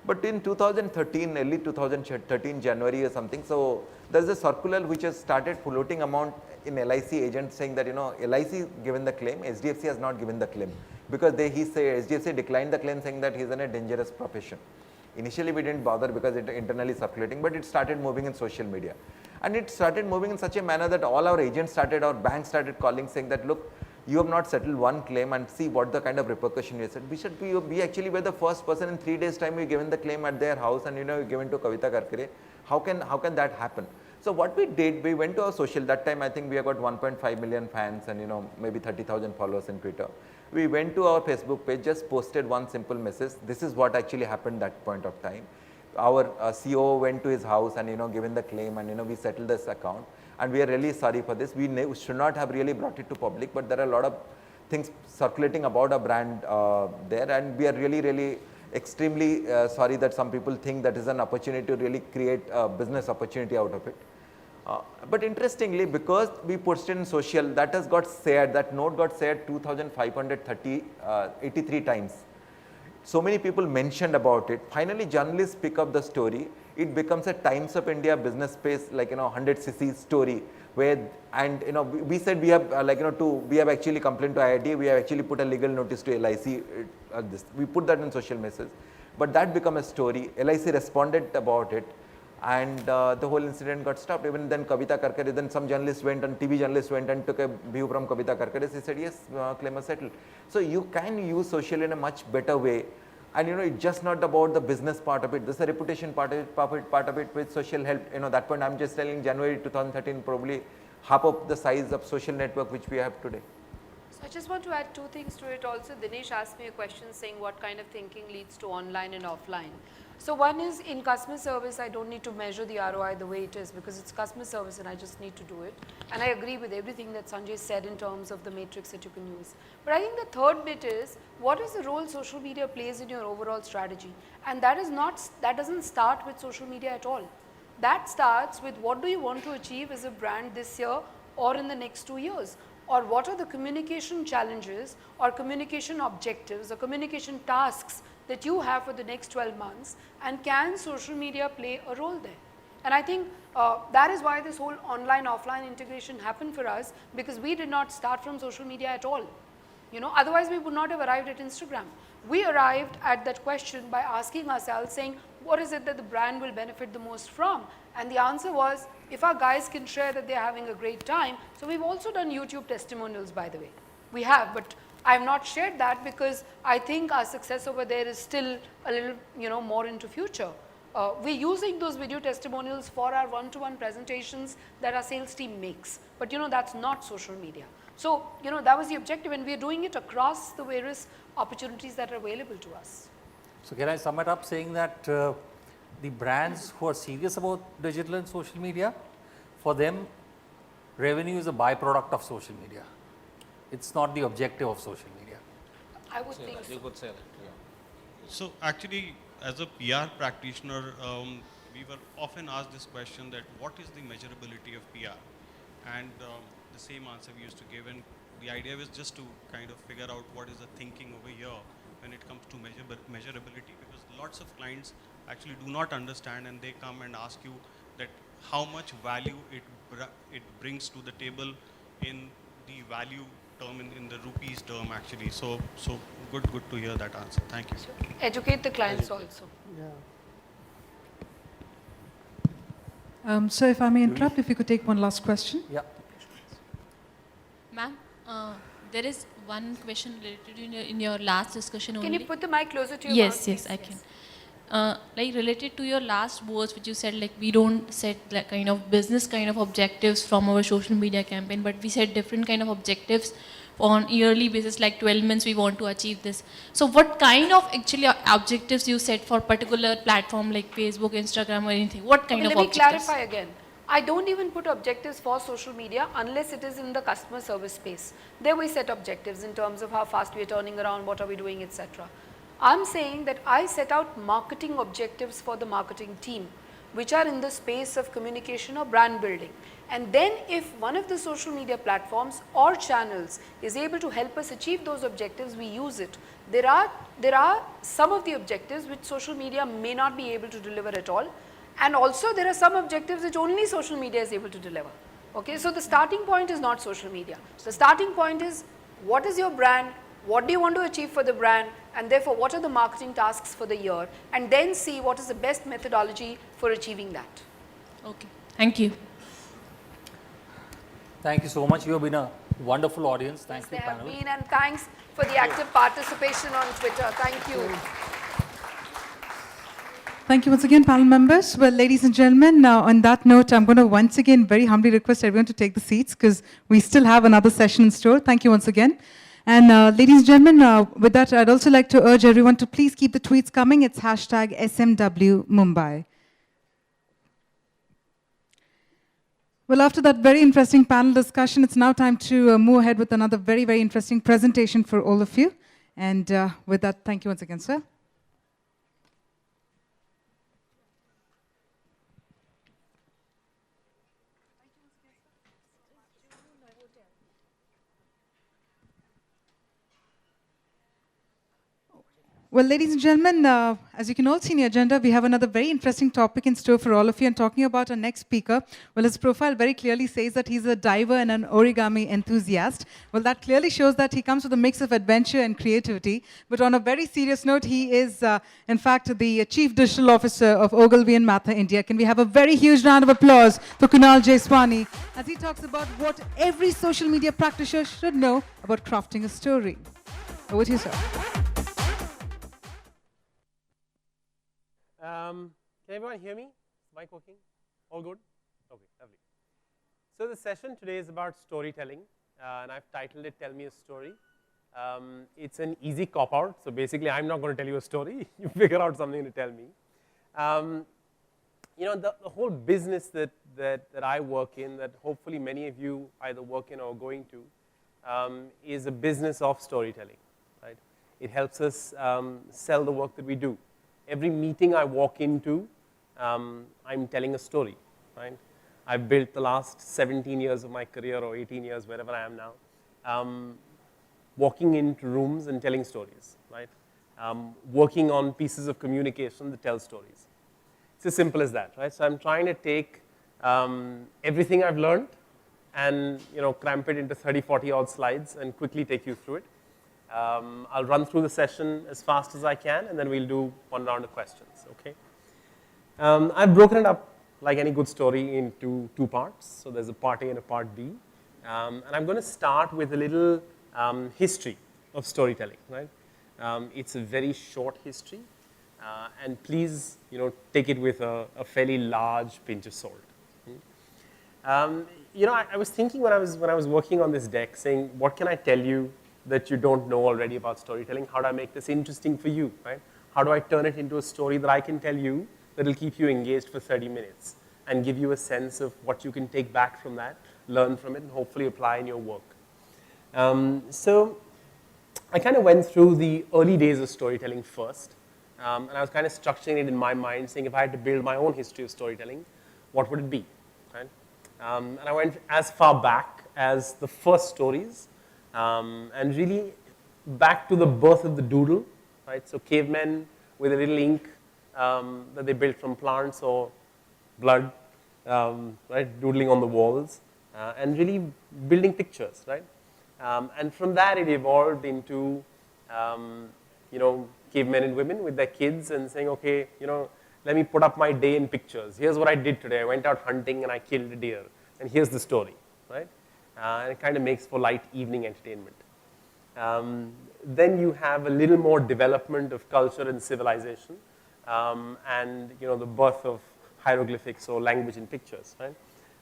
But in 2013, early 2013 January or something, so there's a circular which has started floating amount in LIC agents saying that, LIC given the claim, HDFC has not given the claim. Because HDFC declined the claim saying that he's in a dangerous profession. Initially we didn't bother because it internally circulating, but it started moving in social media. And it started moving in such a manner that all our agents started, our banks started calling saying that, look, you have not settled one claim and see what the kind of repercussion you said. We actually were the first person in 3 days time we given the claim at their house, and we given to Kavita Karkare. How can that happen? So what we did, we went to our social, that time I think we have got 1.5 million fans and maybe 30,000 followers in Twitter. We went to our Facebook page, just posted one simple message. This is what actually happened that point of time. Our CEO went to his house and given the claim, and we settled this account. And we are really sorry for this. We should not have really brought it to public, but there are a lot of things circulating about our brand there, and we are really extremely sorry that some people think that is an opportunity to really create a business opportunity out of it. But interestingly, because we posted in social, that has got shared, that note got shared 2,583 times. So many people mentioned about it. Finally, journalists pick up the story. It becomes a Times of India business space, like 100cc story, where, and we said we have we have actually complained to IIT. We have actually put a legal notice to LIC. We put that in social message, but that became a story. LIC responded about it, and the whole incident got stopped. Even then Kavita Karkare, then some journalists went and TV journalists went and took a view from Kavita Karkare. She said, yes, claim was settled. So you can use social in a much better way. And it's just not about the business part of it. There's a reputation part of it with social help. That point I'm just telling, January 2013, probably half of the size of social network which we have today. So I just want to add 2 things to it also. Dinesh asked me a question saying what kind of thinking leads to online and offline. So one is, in customer service, I don't need to measure the ROI the way it is, because it's customer service and I just need to do it. And I agree with everything that Sanjay said in terms of the matrix that you can use. But I think the third bit is, what is the role social media plays in your overall strategy? And that doesn't start with social media at all. That starts with, what do you want to achieve as a brand this year or in the next 2 years? Or what are the communication challenges or communication objectives or communication tasks that you have for the next 12 months, and can social media play a role there? And I think that is why this whole online-offline integration happened for us, because we did not start from social media at all. Otherwise we would not have arrived at Instagram. We arrived at that question by asking ourselves, saying, what is it that the brand will benefit the most from? And the answer was, if our guys can share that they're having a great time. So we've also done YouTube testimonials, by the way. We have, but I have not shared that because I think our success over there is still a little, more into future. We're using those video testimonials for our one-to-one presentations that our sales team makes. But that's not social media. So, that was the objective, and we're doing it across the various opportunities that are available to us. So can I sum it up saying that the brands who are serious about digital and social media, for them, revenue is a byproduct of social media. It's not the objective of social media. I would think so. You could say that. Yeah. So actually, as a PR practitioner, we were often asked this question that what is the measurability of PR? And the same answer we used to give, and the idea was just to kind of figure out what is the thinking over here when it comes to measurability, because lots of clients actually do not understand, and they come and ask you that how much value it brings to the table in the value term, in the rupees term actually. So good to hear that answer. Thank you. Educate the clients also. So if I may interrupt, if you could take one last question. Yeah. Ma'am, there is one question related in your last discussion only. Can you put the mic closer to your Yes, mouth? yes, I can. Like related to your last words, which you said, like we don't set like kind of business kind of objectives from our social media campaign, but we set different kind of objectives on yearly basis, like 12 months we want to achieve this. So what kind of actually objectives you set for particular platform like Facebook, Instagram or anything? What kind of objectives? Let me clarify again. I don't even put objectives for social media unless it is in the customer service space. There we set objectives in terms of how fast we are turning around, what are we doing, etc. I'm saying that I set out marketing objectives for the marketing team, which are in the space of communication or brand building. And then if one of the social media platforms or channels is able to help us achieve those objectives, we use it. There are some of the objectives which social media may not be able to deliver at all. And also there are some objectives which only social media is able to deliver. Okay, so the starting point is not social media. The starting point is what is your brand, what do you want to achieve for the brand, and therefore what are the marketing tasks for the year, and then see what is the best methodology for achieving that. Okay, thank you. Thank you so much. You have been a wonderful audience. Thank you, There have panel. been, and thanks for the active participation on Twitter. Thank you. Thank you once again, panel members. Well, ladies and gentlemen, on that note, I'm going to once again very humbly request everyone to take the seats because we still have another session in store. Thank you once again. And ladies and gentlemen, with that, I'd also like to urge everyone to please keep the tweets coming. It's hashtag SMW Mumbai. Well, after that very interesting panel discussion, it's now time to move ahead with another very, very interesting presentation for all of you. And with that, thank you once again, sir. Well, ladies and gentlemen, as you can all see in the agenda, we have another very interesting topic in store for all of you. And talking about our next speaker, well, his profile very clearly says that he's a diver and an origami enthusiast. Well, that clearly shows that he comes with a mix of adventure and creativity. But on a very serious note, he is, in fact, the Chief Digital Officer of Ogilvy and Mather India. Can we have a very huge round of applause for Kunal Jeswani as he talks about what every social media practitioner should know about crafting a story. Over to you, sir. Can everyone hear me? Is mic working? All good? Okay, lovely. So the session today is about storytelling, and I've titled it Tell Me a Story. It's an easy cop-out, so basically I'm not going to tell you a story. You figure out something to tell me. You know, the whole business that I work in, that hopefully many of you either work in or are going to, is a business of storytelling, right? It helps us sell the work that we do. Every meeting I walk into, I'm telling a story, right? I've built the last 17 years of my career, or 18 years, wherever I am now, walking into rooms and telling stories, right? Working on pieces of communication that tell stories. It's as simple as that, right? So I'm trying to take everything I've learned and, you know, cramp it into 30, 40 odd slides and quickly take you through it. I'll run through the session as fast as I can, and then we'll do one round of questions, okay? I've broken it up, like any good story, into two parts. So there's a part A and a part B. And I'm going to start with a little history of storytelling, right? It's a very short history, and please, you know, take it with a fairly large pinch of salt. You know, I was thinking when I was working on this deck, saying, what can I tell you that you don't know already about storytelling? How do I make this interesting for you, right? How do I turn it into a story that I can tell you that will keep you engaged for 30 minutes and give you a sense of what you can take back from that, learn from it, and hopefully apply in your work? So I kind of went through the early days of storytelling first, and I was kind of structuring it in my mind, saying if I had to build my own history of storytelling, what would it be? Right? And I went as far back as the first stories, and really back to the birth of the doodle, right? So cavemen with a little ink that they built from plants or blood, right? Doodling on the walls, and really building pictures, right? And from that, it evolved into, cavemen and women with their kids and saying, okay, let me put up my day in pictures. Here's what I did today. I went out hunting and I killed a deer. And here's the story, right? And it kind of makes for light evening entertainment. Then you have a little more development of culture and civilization, and the birth of hieroglyphics or language in pictures, right?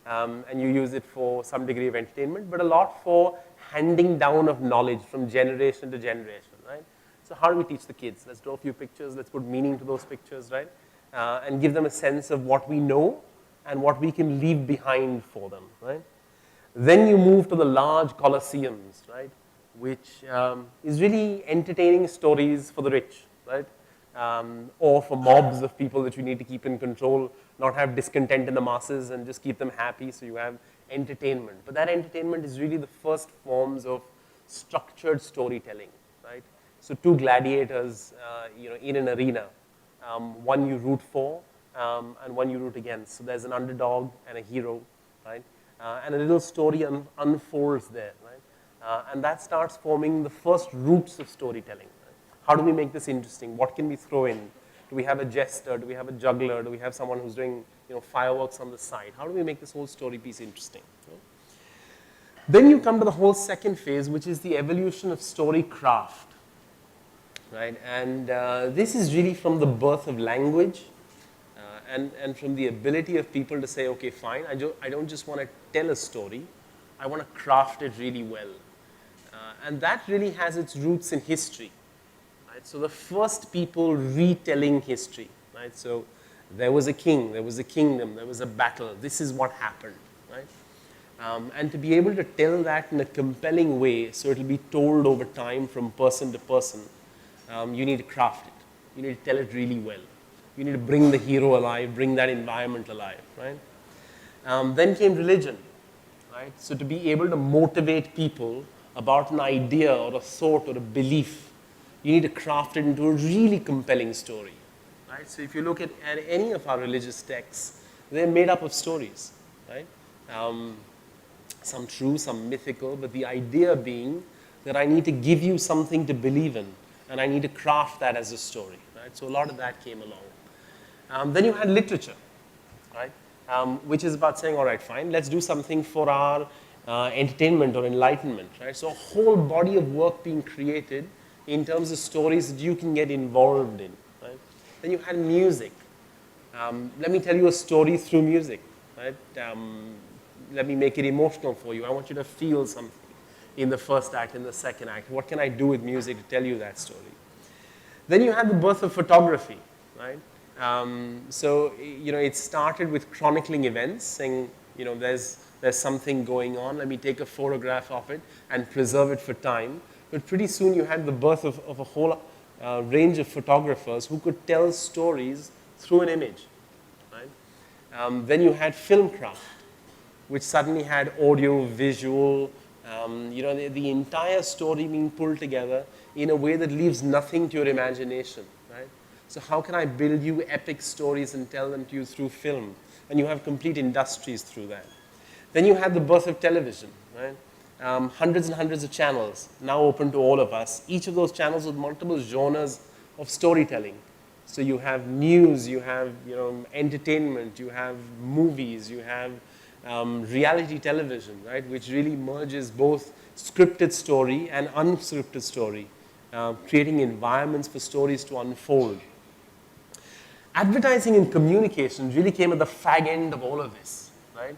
And you use it for some degree of entertainment, but a lot for handing down of knowledge from generation to generation, right? So how do we teach the kids? Let's draw a few pictures, let's put meaning to those pictures, right? And give them a sense of what we know and what we can leave behind for them, right? Then you move to the large colosseums, right? Which is really entertaining stories for the rich, right? Or for mobs of people that you need to keep in control, not have discontent in the masses and just keep them happy, so you have entertainment. But that entertainment is really the first forms of structured storytelling, right? So two gladiators, in an arena, one you root for and one you root against. So there's an underdog and a hero, right? And a little story unfolds there, right? And that starts forming the first roots of storytelling. How do we make this interesting? What can we throw in? Do we have a jester? Do we have a juggler? Do we have someone who's doing fireworks on the side? How do we make this whole story piece interesting? Then you come to the whole second phase, which is the evolution of story craft, right? And this is really from the birth of language and from the ability of people to say, okay, fine, I don't just want to tell a story, I want to craft it really well. And that really has its roots in history. So the first people retelling history, right? So there was a king, there was a kingdom, there was a battle. This is what happened, right? And to be able to tell that in a compelling way, so it will be told over time from person to person, you need to craft it. You need to tell it really well. You need to bring the hero alive, bring that environment alive, right? Then came religion, right? So to be able to motivate people about an idea or a thought or a belief, you need to craft it into a really compelling story, right? So if you look at any of our religious texts, they're made up of stories, right? Some true, some mythical, but the idea being that I need to give you something to believe in, and I need to craft that as a story, right? So a lot of that came along. Then you had literature, right? Which is about saying, all right, fine, let's do something for our entertainment or enlightenment, right? So a whole body of work being created in terms of stories that you can get involved in, right? Then you had music. Let me tell you a story through music, right? Let me make it emotional for you. I want you to feel something in the first act, in the second act. What can I do with music to tell you that story? Then you had the birth of photography, right? So, it started with chronicling events, saying, there's something going on. Let me take a photograph of it and preserve it for time. But pretty soon you had the birth of a whole range of photographers who could tell stories through an image, right? Then you had film craft, which suddenly had audio, visual, the entire story being pulled together in a way that leaves nothing to your imagination, right? So how can I build you epic stories and tell them to you through film? And you have complete industries through that. Then you had the birth of television, right? Hundreds and hundreds of channels now open to all of us. Each of those channels with multiple genres of storytelling. So you have news, you have entertainment, you have movies, you have reality television, right? Which really merges both scripted story and unscripted story, creating environments for stories to unfold. Advertising and communication really came at the fag end of all of this, right?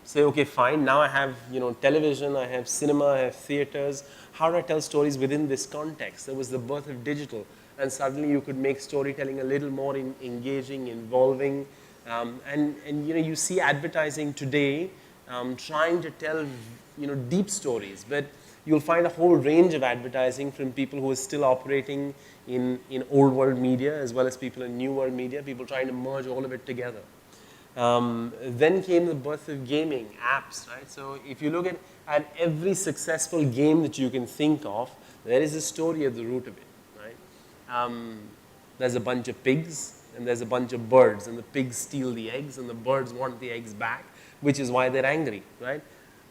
Say, okay, fine, now I have television, I have cinema, I have theaters. How do I tell stories within this context? There was the birth of digital, and suddenly you could make storytelling a little more engaging, involving, and you see advertising today trying to tell deep stories, but You'll find a whole range of advertising from people who are still operating in old world media as well as people in new world media, people trying to merge all of it together. Then came the birth of gaming, apps, right? So if you look at every successful game that you can think of, there is a story at the root of it, right? There's a bunch of pigs and there's a bunch of birds, and the pigs steal the eggs and the birds want the eggs back, which is why they're angry, right?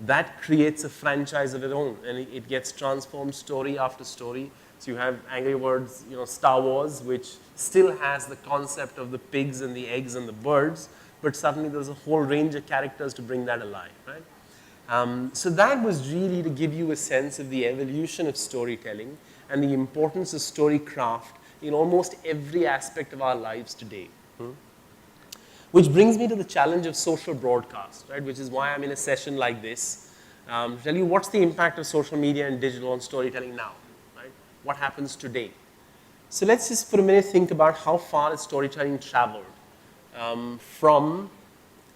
That creates a franchise of its own, and it gets transformed story after story. So you have Angry Birds, Star Wars, which still has the concept of the pigs and the eggs and the birds, but suddenly there's a whole range of characters to bring that alive, right? So that was really to give you a sense of the evolution of storytelling and the importance of story craft in almost every aspect of our lives today. Which brings me to the challenge of social broadcast, right? Which is why I'm in a session like this, to tell you what's the impact of social media and digital on storytelling now, right? What happens today? So let's just for a minute think about how far has storytelling traveled from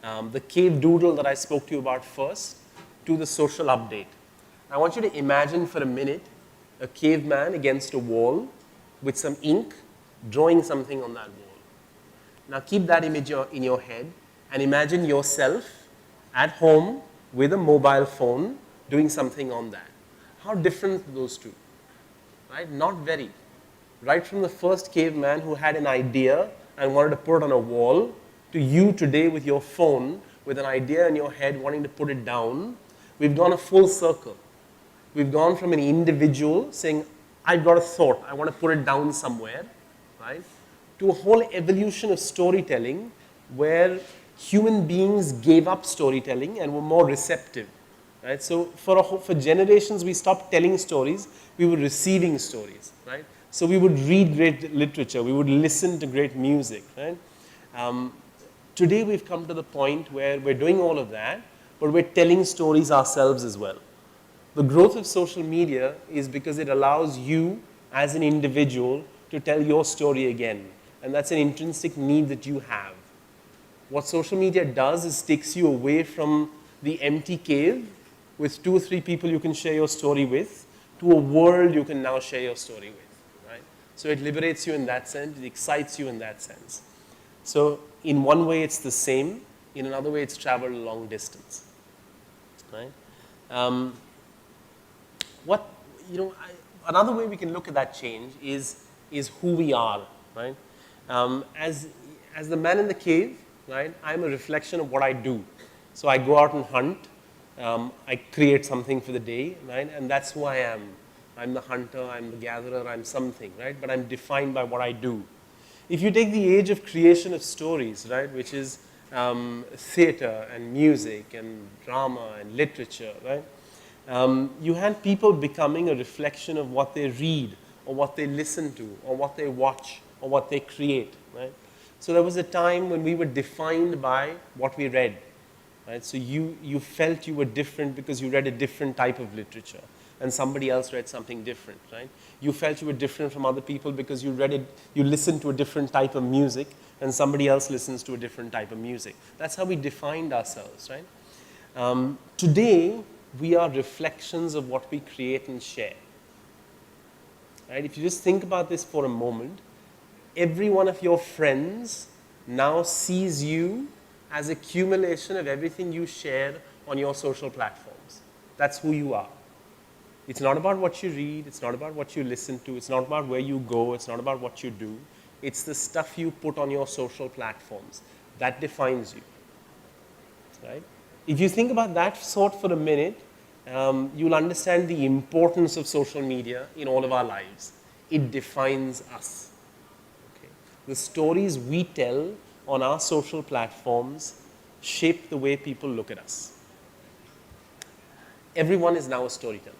the cave doodle that I spoke to you about first to the social update. I want you to imagine for a minute a caveman against a wall with some ink drawing something on that wall. Now keep that image in your head and imagine yourself at home with a mobile phone doing something on that. How different are those two? Right? Not very. Right from the first caveman who had an idea and wanted to put it on a wall to you today with your phone with an idea in your head wanting to put it down, we've gone a full circle. We've gone from an individual saying, I've got a thought, I want to put it down somewhere, right? To a whole evolution of storytelling where human beings gave up storytelling and were more receptive, right? So for generations, we stopped telling stories, we were receiving stories, right? So we would read great literature, we would listen to great music, right? Today we've come to the point where we're doing all of that, but we're telling stories ourselves as well. The growth of social media is because it allows you as an individual to tell your story again. And that's an intrinsic need that you have. What social media does is takes you away from the empty cave with 2 or 3 people you can share your story with to a world you can now share your story with, right? So it liberates you in that sense, it excites you in that sense. So in one way it's the same, in another way it's traveled a long distance, right? Another way we can look at that change is who we are, right? As the man in the cave, right, I'm a reflection of what I do. So I go out and hunt, I create something for the day, right? And that's who I am. I'm the hunter, I'm the gatherer, I'm something, right? But I'm defined by what I do. If you take the age of creation of stories, right, which is theater and music and drama and literature, right? You had people becoming a reflection of what they read or what they listen to or what they watch or what they create, right? So there was a time when we were defined by what we read, right? So you felt you were different because you read a different type of literature and somebody else read something different, right? You felt you were different from other people because you listened to a different type of music and somebody else listens to a different type of music. That's how we defined ourselves, right? Today, we are reflections of what we create and share. Right? If you just think about this for a moment, every one of your friends now sees you as a accumulation of everything you share on your social platforms. That's who you are. It's not about what you read, it's not about what you listen to, it's not about where you go, it's not about what you do. It's the stuff you put on your social platforms. That defines you. Right? If you think about that thought for a minute, you'll understand the importance of social media in all of our lives. It defines us. Okay? The stories we tell on our social platforms shape the way people look at us. Everyone is now a storyteller.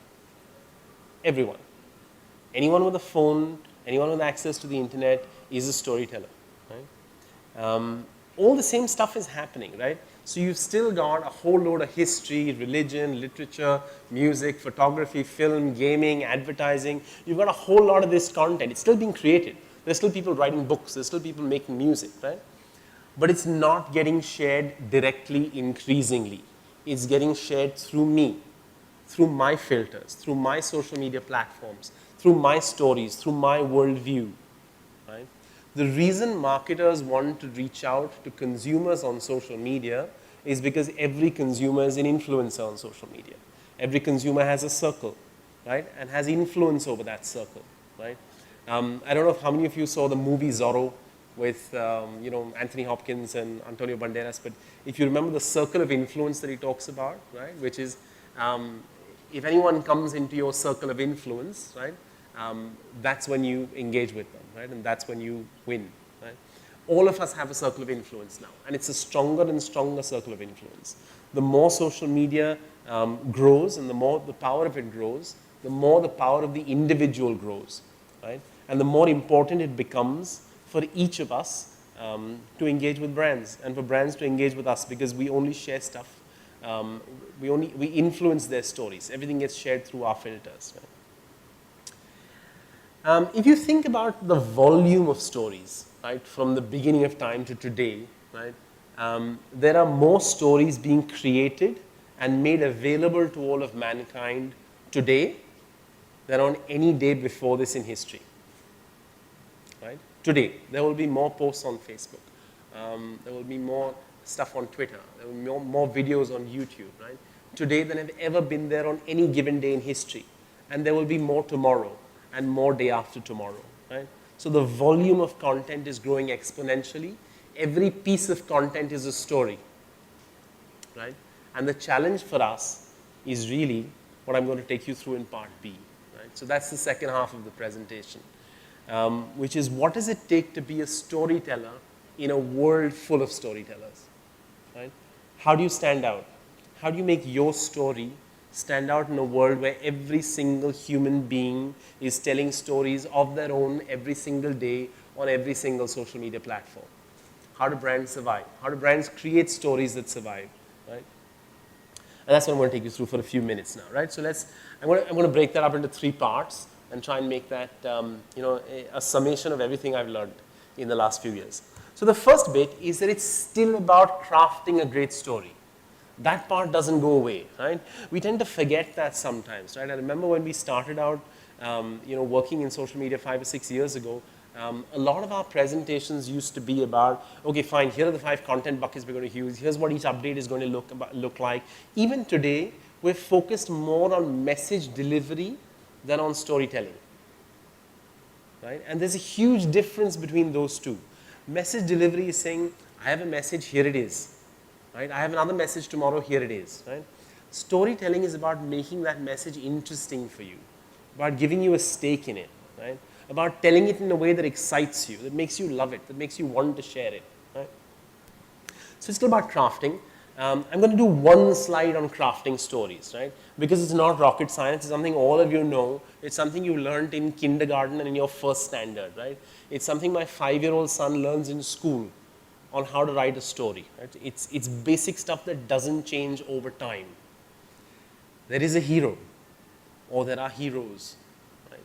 Everyone. Anyone with a phone, anyone with access to the internet is a storyteller. Right? All the same stuff is happening, right? So you've still got a whole load of history, religion, literature, music, photography, film, gaming, advertising. You've got a whole lot of this content. It's still being created. There's still people writing books. There's still people making music, right? But it's not getting shared directly increasingly. It's getting shared through me, through my filters, through my social media platforms, through my stories, through my worldview, right? The reason marketers want to reach out to consumers on social media is because every consumer is an influencer on social media. Every consumer has a circle, right? And has influence over that circle, right? I don't know how many of you saw the movie Zorro with Anthony Hopkins and Antonio Banderas, but if you remember the circle of influence that he talks about, right, which is if anyone comes into your circle of influence, right, that's when you engage with them, right, and that's when you win, right. All of us have a circle of influence now, and it's a stronger and stronger circle of influence. The more social media grows and the more the power of it grows, the more the power of the individual grows, right, and the more important it becomes for each of us to engage with brands and for brands to engage with us, because we only share stuff. We influence their stories. Everything gets shared through our filters. Right? If you think about the volume of stories, right, from the beginning of time to today, right, there are more stories being created and made available to all of mankind today than on any day before this in history. Right? Today, there will be more posts on Facebook. There will be more stuff on Twitter. There will be more videos on YouTube. Right? Today than have ever been there on any given day in history. And there will be more tomorrow and more day after tomorrow. Right? So the volume of content is growing exponentially. Every piece of content is a story. Right? And the challenge for us is really what I'm going to take you through in part B. Right? So that's the second half of the presentation. Which is, what does it take to be a storyteller in a world full of storytellers? Right? How do you stand out? How do you make your story stand out in a world where every single human being is telling stories of their own every single day on every single social media platform? How do brands survive? How do brands create stories that survive? Right? And that's what I'm going to take you through for a few minutes now. Right? So I'm going to break that up into 3 parts and try and make that a summation of everything I've learned in the last few years. So the first bit is that it's still about crafting a great story. That part doesn't go away, right? We tend to forget that sometimes, right? I remember when we started out, working in social media 5 or 6 years ago, a lot of our presentations used to be about, okay, fine, here are the 5 content buckets we're going to use. Here's what each update is going to look like. Even today, we're focused more on message delivery than on storytelling, right? And there's a huge difference between those two. Message delivery is saying, I have a message, here it is, right? I have another message tomorrow, here it is, right? Storytelling is about making that message interesting for you, about giving you a stake in it, right? About telling it in a way that excites you, that makes you love it, that makes you want to share it, right? So it's still about crafting. I'm going to do 1 slide on crafting stories, right? Because it's not rocket science, it's something all of you know. It's something you learned in kindergarten and in your first standard, right? It's something my 5-year-old son learns in school on how to write a story, right? It's basic stuff that doesn't change over time. There is a hero, or there are heroes, right?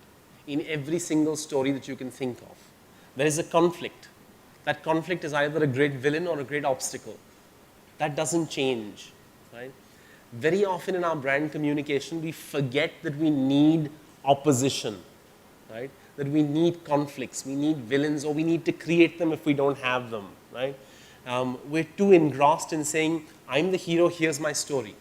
In every single story that you can think of. There is a conflict. That conflict is either a great villain or a great obstacle. That doesn't change, right? Very often in our brand communication, we forget that we need opposition, right? That we need conflicts, we need villains, or we need to create them if we don't have them, right? We're too engrossed in saying, I'm the hero, here's my story,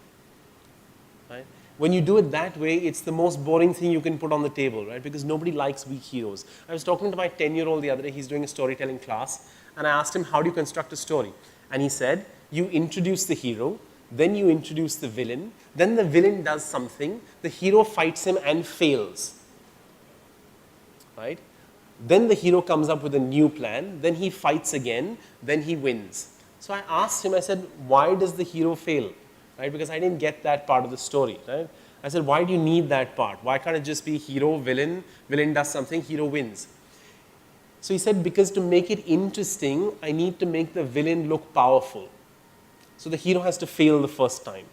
right? When you do it that way, it's the most boring thing you can put on the table, right? Because nobody likes weak heroes. I was talking to my 10-year-old the other day, he's doing a storytelling class, and I asked him, how do you construct a story? And he said, you introduce the hero, then you introduce the villain, then the villain does something, the hero fights him and fails, right? Then the hero comes up with a new plan, then he fights again, then he wins. So I asked him, I said, why does the hero fail, right? Because I didn't get that part of the story, right? I said, why do you need that part? Why can't it just be hero, villain does something, hero wins? So he said, because to make it interesting, I need to make the villain look powerful. So the hero has to fail the first time.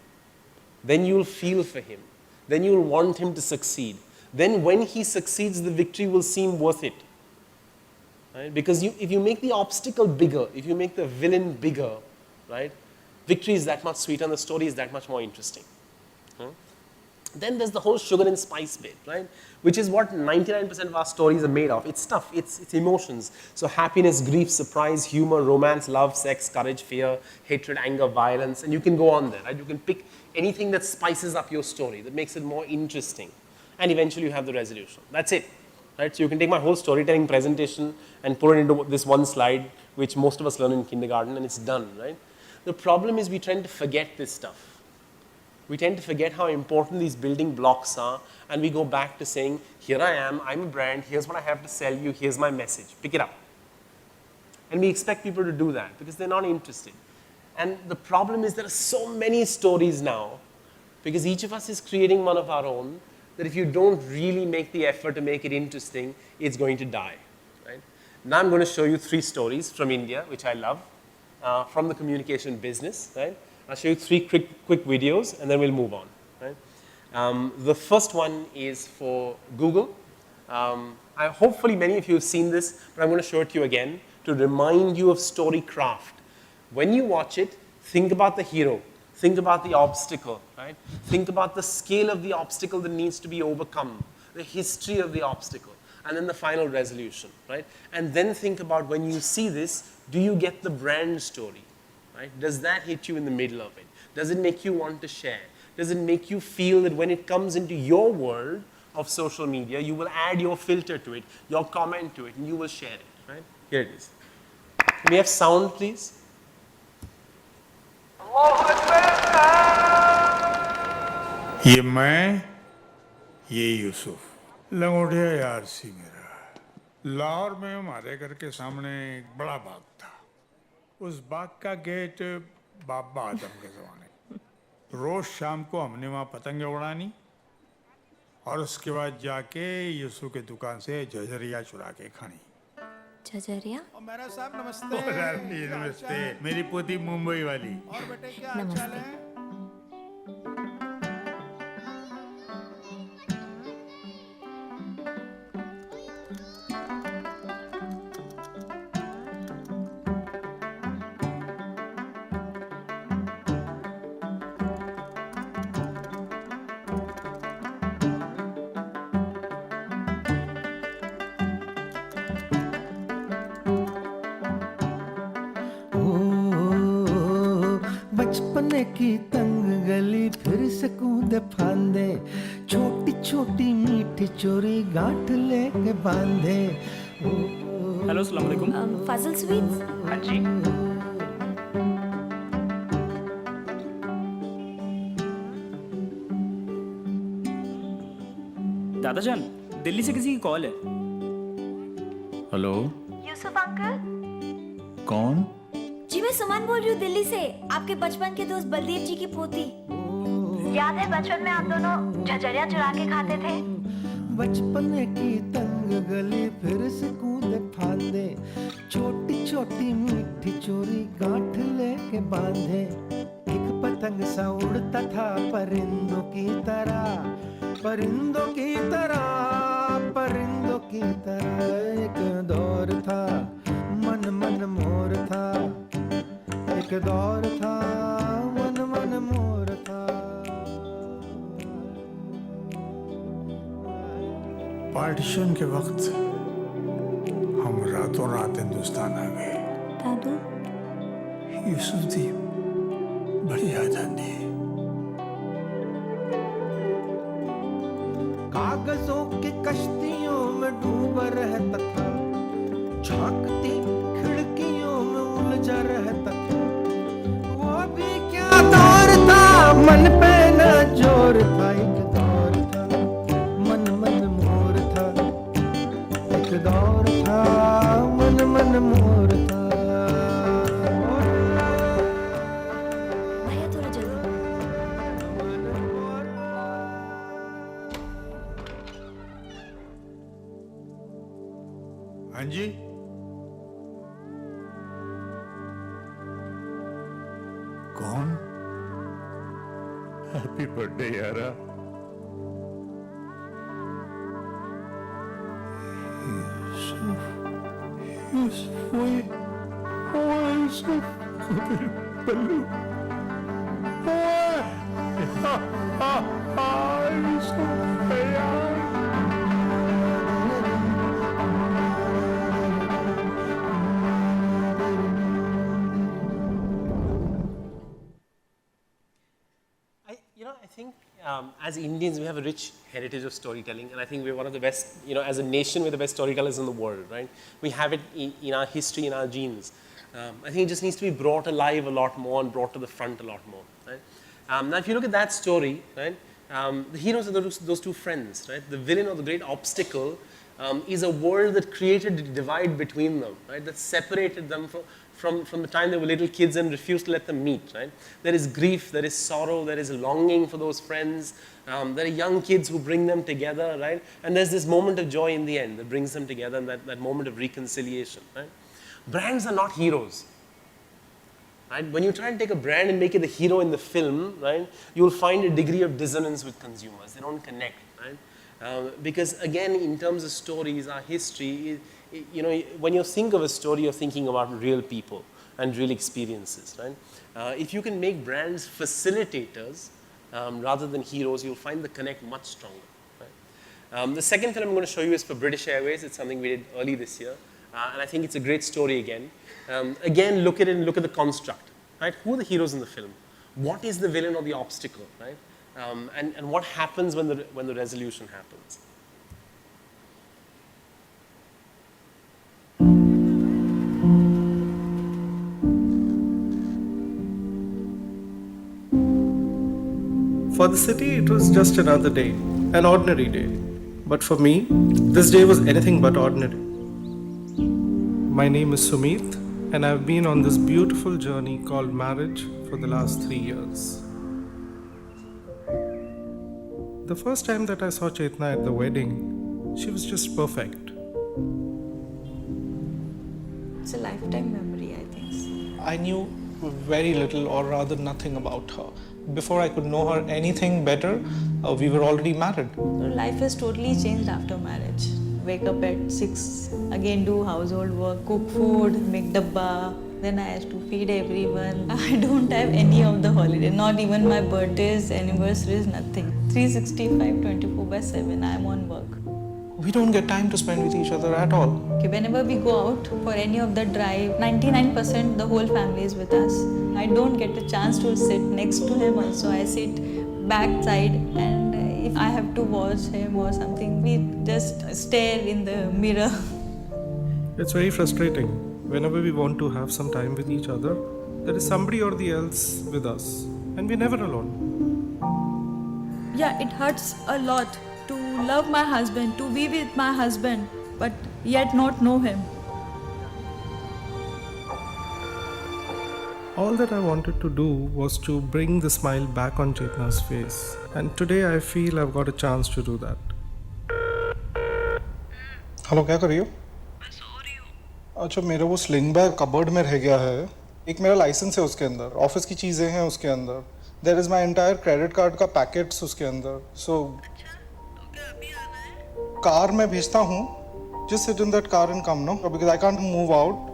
Then you'll feel for him. Then you'll want him to succeed. Then when he succeeds, the victory will seem worth it. Right? Because if you make the obstacle bigger, if you make the villain bigger, right, victory is that much sweeter and the story is that much more interesting. Then there's the whole sugar and spice bit, right? Which is what 99% of our stories are made of. It's stuff, it's emotions. So happiness, grief, surprise, humor, romance, love, sex, courage, fear, hatred, anger, violence, and you can go on there, right? You can pick anything that spices up your story, that makes it more interesting. And eventually you have the resolution. That's it, right? So you can take my whole storytelling presentation and put it into this one slide, which most of us learn in kindergarten, and it's done, right? The problem is we tend to forget this stuff. We tend to forget how important these building blocks are, and we go back to saying, here I am, I'm a brand, here's what I have to sell you, here's my message, pick it up. And we expect people to do that because they're not interested. And the problem is there are so many stories now, because each of us is creating one of our own, that if you don't really make the effort to make it interesting, it's going to die. Right? Now I'm going to show you 3 stories from India, which I love, from the communication business. Right? I'll show you 3 quick videos, and then we'll move on. Right? The first one is for Google. Hopefully many of you have seen this, but I'm going to show it to you again to remind you of story craft. When you watch it, think about the hero. Think about the obstacle. Right? Think about the scale of the obstacle that needs to be overcome, the history of the obstacle, and then the final resolution. Right? And then think about when you see this, do you get the brand story? Right? Does that hit you in the middle of it? Does it make you want to share? Does it make you feel that when it comes into your world of social media, you will add your filter to it, your comment to it, and you will share it? Right? Here it is. Can we have sound, please? ये मैं, ये यूसुफ लंगोटिया यार सी मेरा। लाहौर में हमारे घर के सामने एक बड़ा बाग था। उस बाग का गेट बाबा आदम के ज़माने। रोज शाम को हमने वहाँ पतंगे उड़ानी और उसके बाद जाके यूसुफ के दुकान से झझरिया चुरा के खानी। झझरिया? मेरा साहब नमस्ते। नमस्ते। मेरी पोती मुंबई वाली। और बेटे क्या हाल चाल है? बचपने की तंग गली फिर से कूदे फांदे, छोटी छोटी मीठी चोरी गांठ लेके बांधे। हेलो अस्सलाम वालेकुम। फाजिल स्वीट्स? हाँ जी। दादाजान, दिल्ली से किसी की कॉल है। Hello, Yusuf uncle? कौन? जी मैं सुमन बोल रही हूँ दिल्ली से, आपके बचपन के दोस्त बलदेव जी की पोती। याद है बचपन में आप दोनों झझरिया चुरा के खाते थे? बचपने की तंग गली फिर से कूदे फांदे, छोटी छोटी मीठी चोरी गांठ लेके बांधे। एक पतंग सा उड़ता था परिंदों की तरह, परिंदों की तरह, परिंदों की तरह। एक दौर था मन मन मोर था, एक दौर था मन मन मोर था। पार्टीशन के वक्त हम रातों रात हिंदुस्तान आ गए। दादू? यूसुफ दी बड़ी आजादी। कागजों की कश्तियों में डूबा रहता था, झांकती खिड़कियों में उलझा रहता था। वो भी क्या दौर था, मन पे न जोर था। एक दौर था मन मन मोर था, एक दौर था मन मन मोर था। भैया थोड़ा जल्दी। हाँ जी, कौन? हैप्पी बर्थडे यारा। यूसुफ, यूसुफ ओए, ओए यूसुफ, मेरे बल्लू, ओए, हा हा हा I think as Indians, we have a rich heritage of storytelling, and I think we're one of the best, as a nation, we're the best storytellers in the world, right? We have it in our history, in our genes. I think it just needs to be brought alive a lot more and brought to the front a lot more, right? Now, if you look at that story, right, the heroes are those two friends, right? The villain or the great obstacle is a world that created a divide between them, right? That separated them from the time they were little kids and refused to let them meet, right? There is grief, there is sorrow, there is longing for those friends. There are young kids who bring them together, right? And there's this moment of joy in the end that brings them together, and that moment of reconciliation, right? Brands are not heroes, right? When you try and take a brand and make it the hero in the film, right, you'll find a degree of dissonance with consumers. They don't connect, right? Because again, in terms of stories, our history, when you think of a story, you're thinking about real people and real experiences, right? If you can make brands facilitators rather than heroes, you'll find the connect much stronger, right? The second film I'm going to show you is for British Airways. It's something we did early this year, and I think it's a great story again. Again, look at it and look at the construct, right? Who are the heroes in the film? What is the villain or the obstacle, right? And what happens when the resolution happens? For the city, it was just another day, an ordinary day. But for me, this day was anything but ordinary. My name is Sumit, and I've been on this beautiful journey called marriage for the last 3 years. The first time that I saw Chetna at the wedding, she was just perfect. It's a lifetime memory, I think. I knew very little, or rather nothing about her. Before I could know her anything better, we were already married. Life has totally changed after marriage. Wake up at 6, again do household work, cook food, make dabba. Then I have to feed everyone. I don't have any of the holiday, not even my birthdays, anniversaries, nothing. 365, 24/7, I am on work. We don't get time to spend with each other at all. Okay, whenever we go out for any of the drive, 99% the whole family is with us. I don't get a chance to sit next to him also. I sit backside, and if I have to watch him or something, we just stare in the mirror. It's very frustrating. Whenever we want to have some time with each other, there is somebody or the else with us, and we're never alone. Yeah, it hurts a lot to love my husband, to be with my husband, but yet not know him. All that I wanted to do was to bring the smile back on Chetna's face, and today I feel I've got a chance to do that. Hello, क्या कर रही हो? अच्छा, मेरा वो sling bag cupboard में रह गया है. एक मेरा लाइसेंस है उसके अंदर, ऑफिस की चीज़ें हैं उसके अंदर. There is my entire credit card का पैकेट्स उसके अंदर. सो कार में भेजता हूँ. Just sit in that car and come no, because I can't move out.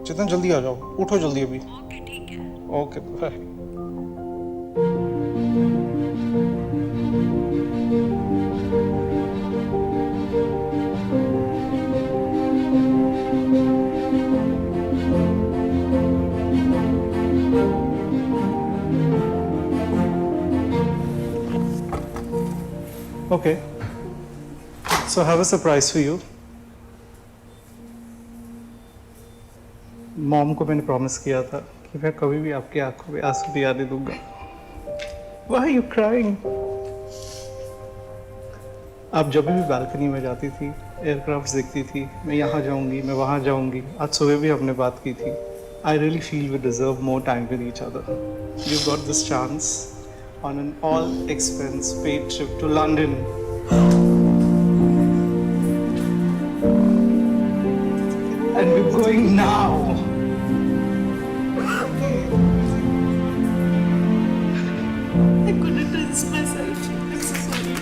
जितना जल्दी आ जाओ, उठो जल्दी अभी. ओके, ठीक है. Okay, bye. Okay. So I have a surprise for you. Mom को मैंने प्रॉमिस किया था कि मैं कभी भी आपकी आंखों में आंसू नहीं आने दूंगा. Why are you crying? आप जब भी बालकनी में जाती थी, एयरक्राफ्ट देखती थी, मैं यहाँ जाऊंगी, मैं वहाँ जाऊंगी. आज सुबह भी हमने बात की थी. I really feel we deserve more time with each other. You've got this chance on an all-expense paid trip to London. And we're going now. I couldn't resist myself. I'm so sorry.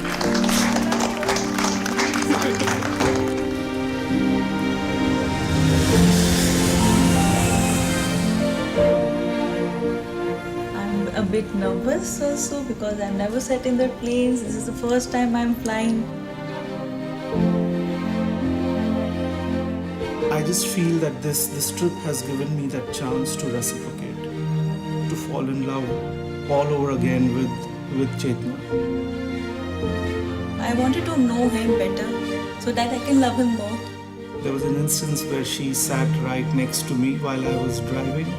I'm a bit nervous also because I've never sat in that planes. This is the first time I'm flying. I just feel that this trip has given me that chance to reciprocate, to fall in love all over again with Chetna. I wanted to know him better so that I can love him more. There was an instance where she sat right next to me while I was driving.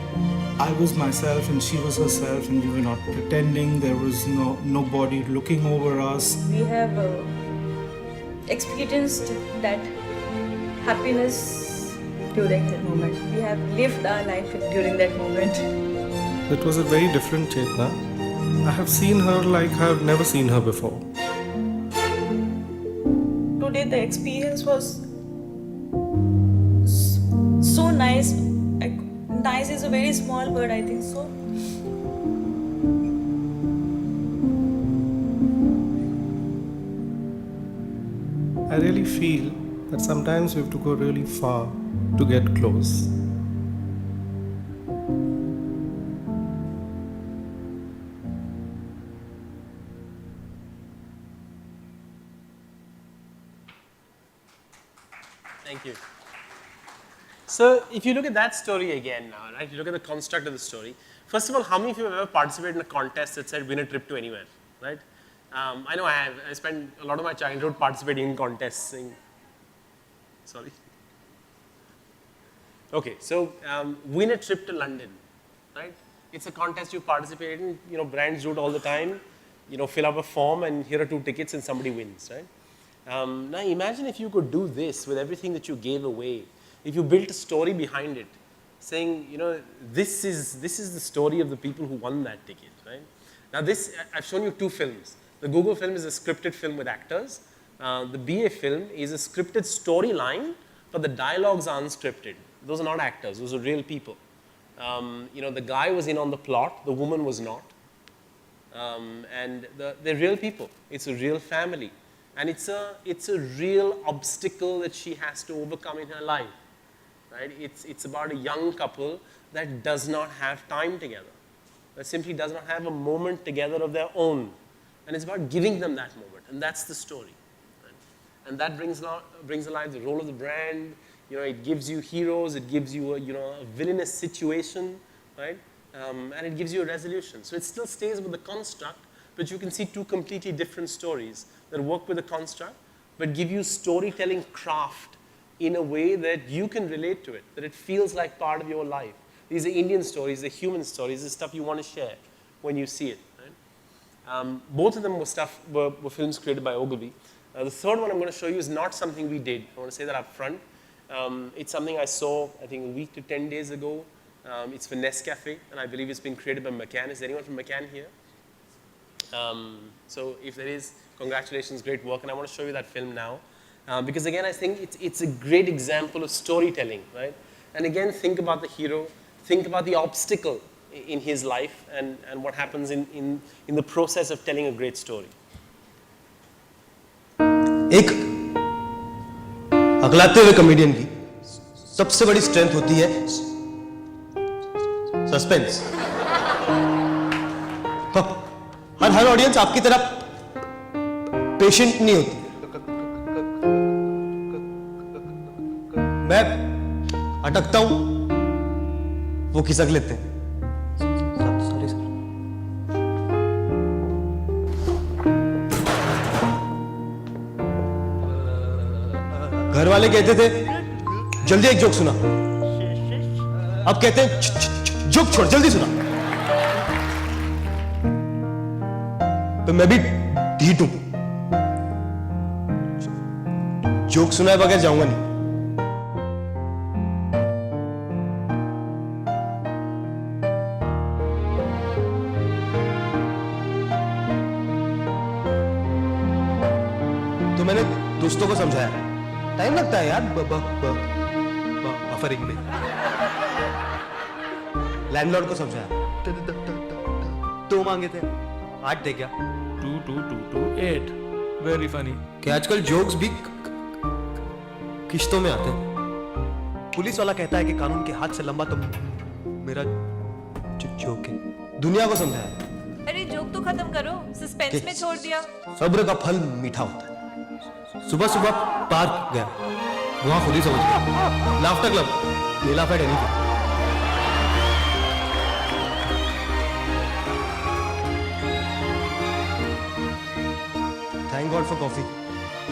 I was myself and she was herself, and we were not pretending. There was nobody looking over us. We have experienced that happiness during that moment. We have lived our life during that moment. It was a very different Chetna. I have seen her like I have never seen her before. Today the experience was so nice. Nice is a very small word, I think so. I really feel that sometimes we have to go really far to get close. Thank you. So if you look at that story again now, right, you look at the construct of the story. First of all, how many of you have ever participated in a contest that said win a trip to anywhere, right? I know I have. I spent a lot of my childhood participating in contests. Sorry. Okay, so win a trip to London, right? It's a contest you participate in. You know, brands do it all the time. You know, fill up a form and here are 2 tickets and somebody wins, right? Now imagine if you could do this with everything that you gave away. If you built a story behind it, saying, you know, this is the story of the people who won that ticket, right? Now this, I've shown you 2 films. The Google film is a scripted film with actors. The BA film is a scripted storyline, but the dialogues are unscripted. Those are not actors, those are real people. You know, the guy was in on the plot, the woman was not. And they're real people. It's a real family. And it's a real obstacle that she has to overcome in her life. Right? It's about a young couple that does not have time together, that simply does not have a moment together of their own. And it's about giving them that moment, and that's the story. Right? And that brings alive the role of the brand. You know, it gives you heroes, it gives you a villainous situation, right? And it gives you a resolution. So it still stays with the construct, but you can see 2 completely different stories that work with the construct, but give you storytelling craft in a way that you can relate to it, that it feels like part of your life. These are Indian stories, they're human stories, the stuff you want to share when you see it. Right? Both of them were films created by Ogilvy. The third one I'm going to show you is not something we did. I want to say that up front. It's something I saw, I think, a week to 10 days ago. It's for Nescafe, and I believe it's been created by McCann. Is there anyone from McCann here? So if there is, congratulations, great work. And I want to show you that film now. Because again, I think it's a great example of storytelling, right? And again, think about the hero, think about the obstacle in his life and what happens in the process of telling a great story. एक अगलाते हुए comedian की सबसे बड़ी strength होती है suspense. हर audience आपकी तरह patient नहीं होती। मैं अटकता हूं, वो खिसक लेते हैं। Sorry sir. घर वाले कहते थे जल्दी एक जोक सुना, अब कहते हैं जोक छोड़ जल्दी सुना। तो मैं भी ढीठ हूं, जोक सुनाए बगैर जाऊंगा नहीं। तो मैंने दोस्तों को समझाया, टाइम लगता है यार बफरिंग में। लैंडलॉर्ड को समझाया, 2 मांगे थे, 8 थे क्या? 2 2 2 2 8 वेरी फनी। कि आजकल जोक्स भी किश्तों में आते हैं। पुलिस वाला कहता है कि कानून के हाथ से लंबा तो मेरा जोक है। दुनिया को समझाया, तो खत्म करो, सस्पेंस में छोड़ दिया। सब्र का फल मीठा होता है। सुबह सुबह पार्क गया, वहां खुद ही समझ गया। Laughter club, Neela fed anything. Thank God for coffee,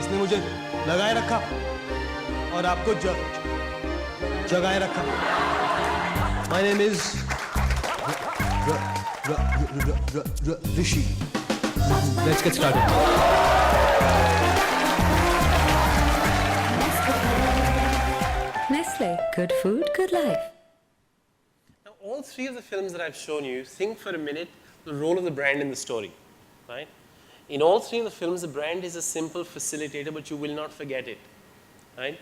इसने मुझे लगाए रखा और आपको जगाए रखा। My name is Rishi. Let's get started. Nestle, good food, good life. Now, all three of the films that I've shown you, think for a minute the role of the brand in the story, right? In all three of the films, the brand is a simple facilitator, but you will not forget it, right?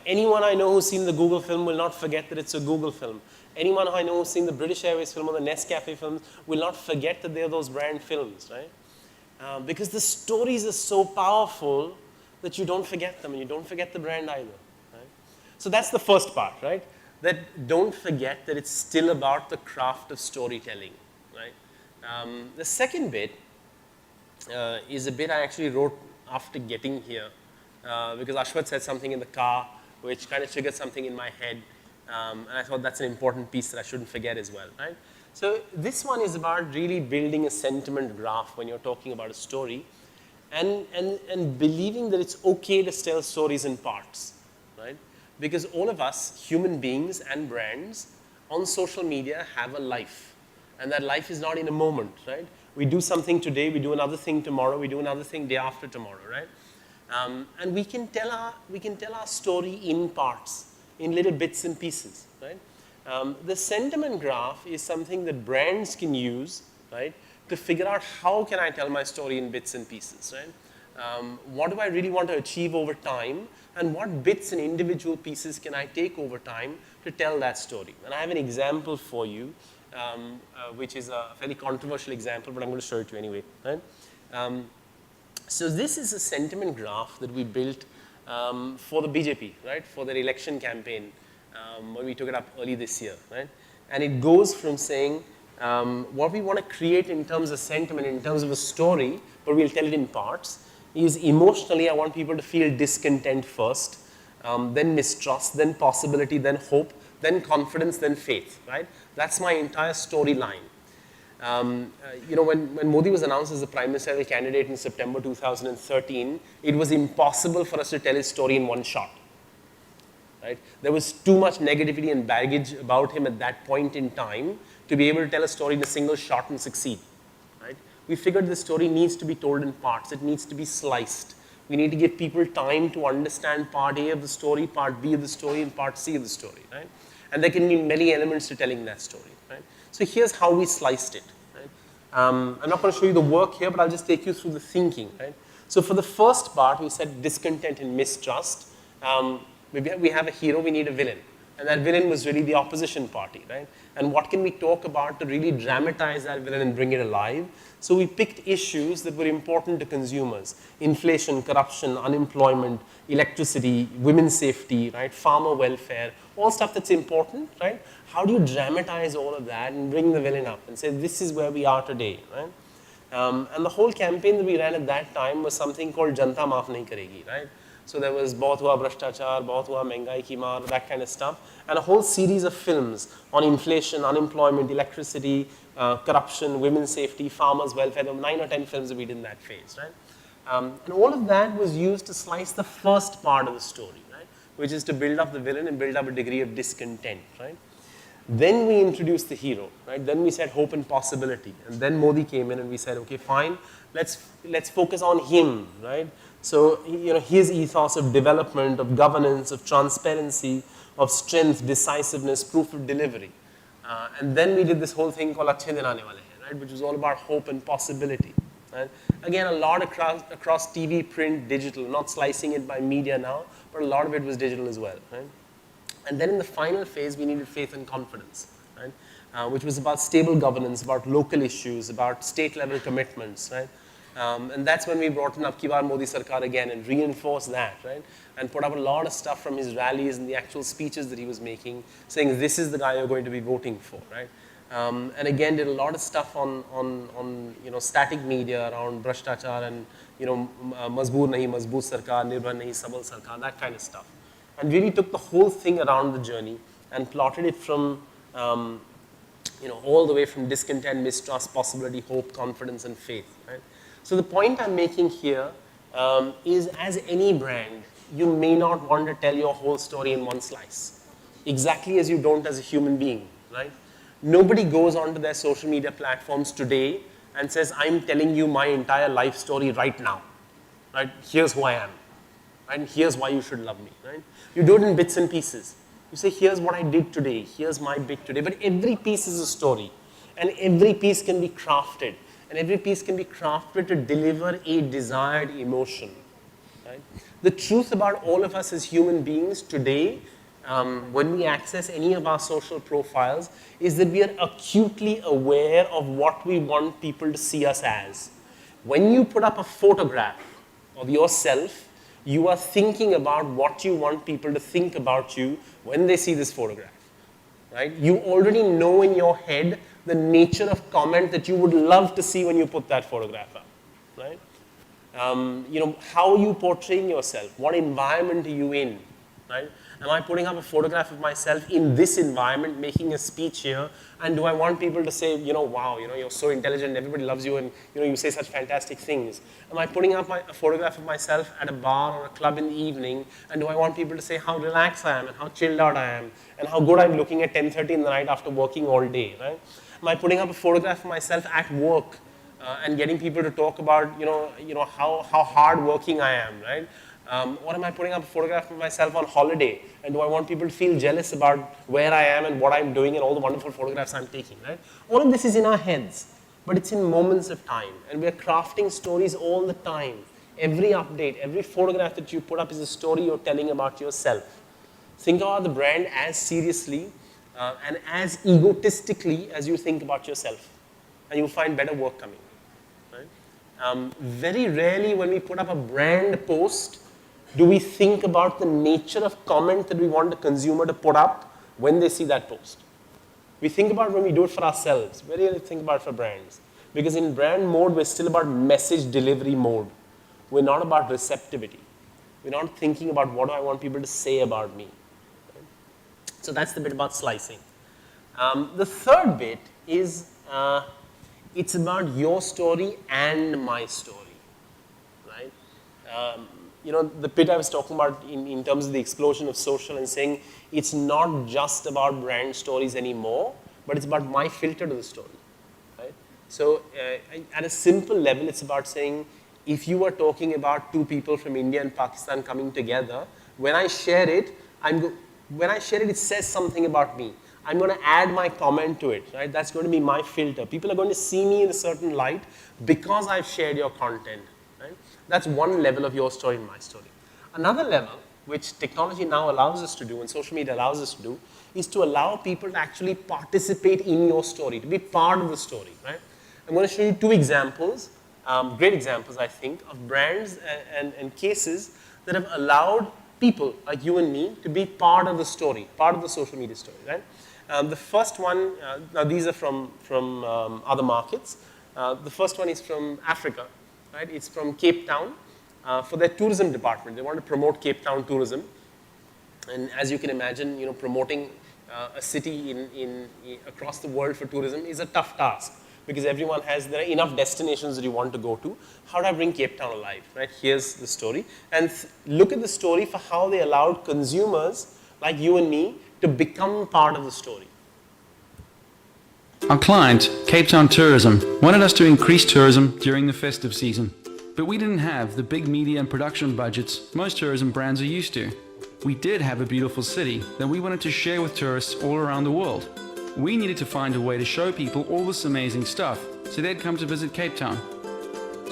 Anyone I know who's seen the Google film will not forget that it's a Google film. Anyone I know who's seen the British Airways film or the Nescafe films will not forget that they're those brand films, right? Because the stories are so powerful that you don't forget them and you don't forget the brand either, right? So that's the first part, right? That don't forget that it's still about the craft of storytelling, right? The second bit is a bit I actually wrote after getting here because Ashwath said something in the car which kind of triggered something in my head. And I thought that's an important piece that I shouldn't forget as well, right? So this one is about really building a sentiment graph when you're talking about a story and believing that it's okay to tell stories in parts, right? Because all of us, human beings and brands, on social media have a life. And that life is not in a moment, right? We do something today, we do another thing tomorrow, we do another thing day after tomorrow, right? And we can tell our story in parts, in little bits and pieces, right? The sentiment graph is something that brands can use, right, to figure out how can I tell my story in bits and pieces, right? What do I really want to achieve over time, and what bits and individual pieces can I take over time to tell that story? And I have an example for you, which is a fairly controversial example, but I'm going to show it to you anyway, right? So this is a sentiment graph that we built for the BJP, right, for their election campaign when we took it up early this year, right? And it goes from saying what we want to create in terms of sentiment, in terms of a story, but we'll tell it in parts, is emotionally I want people to feel discontent first, then mistrust, then possibility, then hope, then confidence, then faith, right? That's my entire storyline. You know, when Modi was announced as the prime ministerial candidate in September 2013, it was impossible for us to tell his story in one shot, right? There was too much negativity and baggage about him at that point in time to be able to tell a story in a single shot and succeed, right? We figured the story needs to be told in parts. It needs to be sliced. We need to give people time to understand part A of the story, part B of the story, and part C of the story, right? And there can be many elements to telling that story, right? So here's how we sliced it, right? I'm not going to show you the work here, but I'll just take you through the thinking, right? So for the first part, we said discontent and mistrust. We have a hero, we need a villain. And that villain was really the opposition party, right? And what can we talk about to really dramatize that villain and bring it alive? So we picked issues that were important to consumers. Inflation, corruption, unemployment, electricity, women's safety, right? Farmer welfare, all stuff that's important, right? How do you dramatize all of that and bring the villain up and say, this is where we are today, right? And the whole campaign that we ran at that time was something called Janta Maaf Nahi Karegi, right? So there was Bahut Hua Bhrashtachar, Bahut Hua Mehngai Ki Maar, that kind of stuff, and a whole series of films on inflation, unemployment, electricity, corruption, women's safety, farmers' welfare. There were 9 or 10 films that we did in that phase, right? And all of that was used to slice the first part of the story, right? Which is to build up the villain and build up a degree of discontent, right? Then we introduced the hero, right? Then we said hope and possibility. And then Modi came in and we said, okay, fine, let's focus on him, right? So, you know, his ethos of development, of governance, of transparency, of strength, decisiveness, proof of delivery. And then we did this whole thing called Achhe Din Aane Wale Hain, right? Which was all about hope and possibility, right? Again, a lot across TV, print, digital, not slicing it by media now, but a lot of it was digital as well, right? And then in the final phase, we needed faith and confidence, right? Which was about stable governance, about local issues, about state-level commitments, right? And that's when we brought in Ab Ki Baar Modi Sarkar again and reinforced that, right? And put up a lot of stuff from his rallies and the actual speeches that he was making, saying this is the guy you're going to be voting for, right? and again did a lot of stuff on static media around Bhrashtachar and Mazboor Nahi Mazboot Sarkar, Nirbhar Nahi Sabal Sarkar, that kind of stuff, and really took the whole thing around the journey and plotted it from all the way from discontent, mistrust, possibility, hope, confidence, and faith. Right? So the point I'm making here is, as any brand, you may not want to tell your whole story in one slice, exactly as you don't as a human being. Right? Nobody goes onto their social media platforms today and says, I'm telling you my entire life story right now. Right? Here's who I am. Right? And here's why you should love me. Right? You do it in bits and pieces. You say, here's what I did today. Here's my bit today. But every piece is a story. And every piece can be crafted. And every piece can be crafted to deliver a desired emotion. Right? The truth about all of us as human beings today, when we access any of our social profiles, is that we are acutely aware of what we want people to see us as. When you put up a photograph of yourself, you are thinking about what you want people to think about you when they see this photograph. Right? You already know in your head the nature of comment that you would love to see when you put that photograph up. Right? How are you portraying yourself? What environment are you in? Right? Am I putting up a photograph of myself in this environment, making a speech here, and do I want people to say, wow, you're so intelligent, everybody loves you, and you say such fantastic things? Am I putting up a photograph of myself at a bar or a club in the evening, and do I want people to say how relaxed I am, and how chilled out I am, and how good I'm looking at 10:30 in the night after working all day? Right? Am I putting up a photograph of myself at work and getting people to talk about how hard working I am? Right? Or am I putting up a photograph of myself on holiday, and do I want people to feel jealous about where I am and what I'm doing and all the wonderful photographs I'm taking? Right? All of this is in our heads, but it's in moments of time, and we're crafting stories all the time. Every update, every photograph that you put up is a story you're telling about yourself. Think about the brand as seriously and as egotistically as you think about yourself, and you'll find better work coming. Right? Very rarely when we put up a brand post, do we think about the nature of comment that we want the consumer to put up when they see that post? We think about it when we do it for ourselves. Very rarely think about it for brands. Because in brand mode, we're still about message delivery mode. We're not about receptivity. We're not thinking about what do I want people to say about me. Right? So that's the bit about slicing. The third bit is it's about your story and my story. Right? The bit I was talking about in terms of the explosion of social and saying it's not just about brand stories anymore, but it's about my filter to the story. Right? So at a simple level, it's about saying if you are talking about two people from India and Pakistan coming together, when I share it, it says something about me. I'm going to add my comment to it. Right? That's going to be my filter. People are going to see me in a certain light because I've shared your content. Right? That's one level of your story and my story. Another level, which technology now allows us to do and social media allows us to do, is to allow people to actually participate in your story, to be part of the story. Right? I'm going to show you two examples, great examples, I think, of brands and cases that have allowed people like you and me to be part of the story, part of the social media story. Right? The first one, now these are from other markets. The first one is from Africa. Right? It's from Cape Town for their tourism department. They want to promote Cape Town tourism. And as you can imagine, promoting a city across the world for tourism is a tough task because there are enough destinations that you want to go to. How do I bring Cape Town alive? Right? Here's the story. And look at the story for how they allowed consumers like you and me to become part of the story. Our client, Cape Town Tourism, wanted us to increase tourism during the festive season. But we didn't have the big media and production budgets most tourism brands are used to. We did have a beautiful city that we wanted to share with tourists all around the world. We needed to find a way to show people all this amazing stuff so they'd come to visit Cape Town.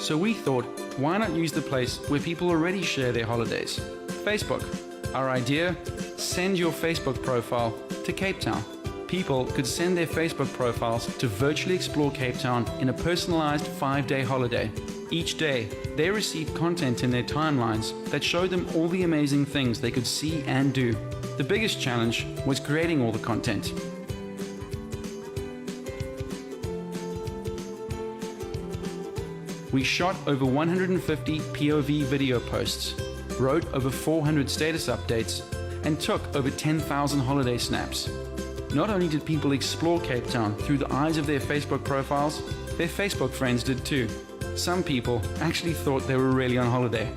So we thought, why not use the place where people already share their holidays? Facebook. Our idea? Send your Facebook profile to Cape Town. People could send their Facebook profiles to virtually explore Cape Town in a personalized 5-day holiday. Each day, they received content in their timelines that showed them all the amazing things they could see and do. The biggest challenge was creating all the content. We shot over 150 POV video posts, wrote over 400 status updates, and took over 10,000 holiday snaps. Not only did people explore Cape Town through the eyes of their Facebook profiles, their Facebook friends did too. Some people actually thought they were really on holiday.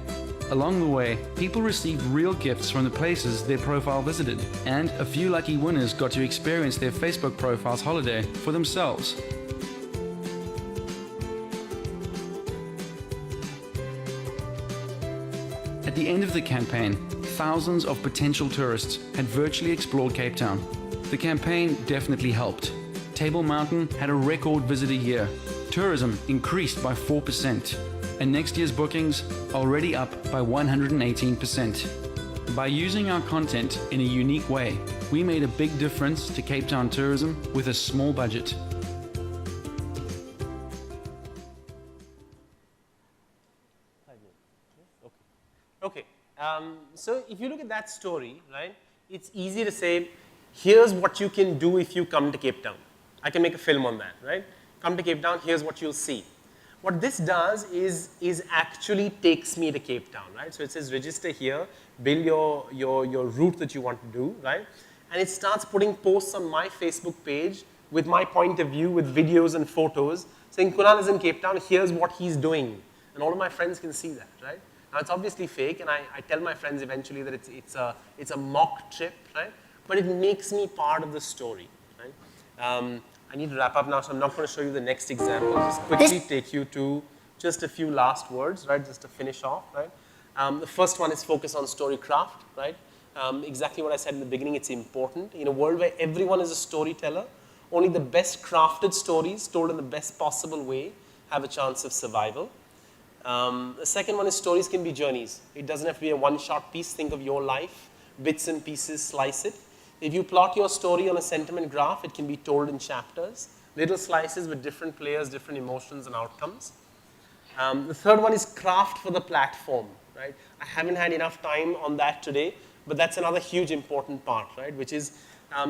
Along the way, people received real gifts from the places their profile visited, and a few lucky winners got to experience their Facebook profile's holiday for themselves. At the end of the campaign, thousands of potential tourists had virtually explored Cape Town. The campaign definitely helped. Table Mountain had a record visitor year. Tourism increased by 4%, and next year's bookings already up by 118%. By using our content in a unique way, we made a big difference to Cape Town tourism with a small budget. Okay, so if you look at that story, right, it's easy to say, here's what you can do if you come to Cape Town. I can make a film on that, right? Come to Cape Town, here's what you'll see. What this does is actually takes me to Cape Town, right? So it says register here, build your route that you want to do, right? And it starts putting posts on my Facebook page with my point of view, with videos and photos, saying Kunal is in Cape Town, here's what he's doing. And all of my friends can see that, right? Now it's obviously fake, and I tell my friends eventually that it's a mock trip, right? But it makes me part of the story, right? I need to wrap up now, so I'm not going to show you the next example. Just quickly take you to just a few last words, right? Just to finish off, right? The first one is focus on story craft, right? Exactly what I said in the beginning, it's important. In a world where everyone is a storyteller, only the best crafted stories told in the best possible way have a chance of survival. The second one is stories can be journeys. It doesn't have to be a one-shot piece. Think of your life, bits and pieces, slice it. If you plot your story on a sentiment graph, it can be told in chapters, little slices with different players, different emotions and outcomes. The third one is craft for the platform, right? I haven't had enough time on that today, but that's another huge important part, right? Which is,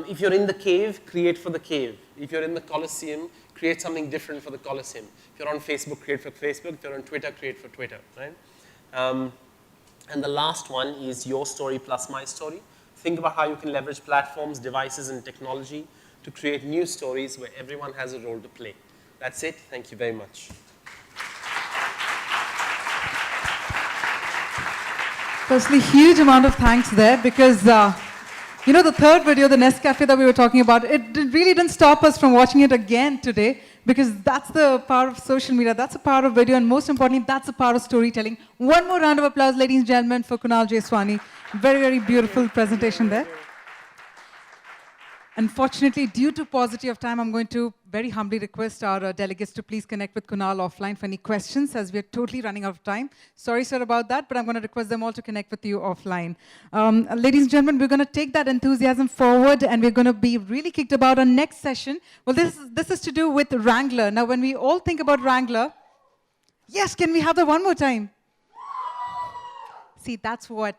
if you're in the cave, create for the cave. If you're in the Colosseum, create something different for the Colosseum. If you're on Facebook, create for Facebook. If you're on Twitter, create for Twitter, right? And the last one is your story plus my story. Think about how you can leverage platforms, devices, and technology to create new stories where everyone has a role to play. That's it. Thank you very much. Firstly, huge amount of thanks there because, you know, the third video, the Nescafe that we were talking about, it really didn't stop us from watching it again today because that's the power of social media, that's the power of video, and most importantly, that's the power of storytelling. One more round of applause, ladies and gentlemen, for Kunal Jeswani. Very, very beautiful presentation there. Unfortunately, due to paucity of time, I'm going to very humbly request our delegates to please connect with Kunal offline for any questions, as we're totally running out of time. Sorry, sir, about that, but I'm going to request them all to connect with you offline. Ladies and gentlemen, we're going to take that enthusiasm forward, and we're going to be really kicked about our next session. Well, this is to do with Wrangler. Now, when we all think about Wrangler, yes, can we have that one more time? See, that's what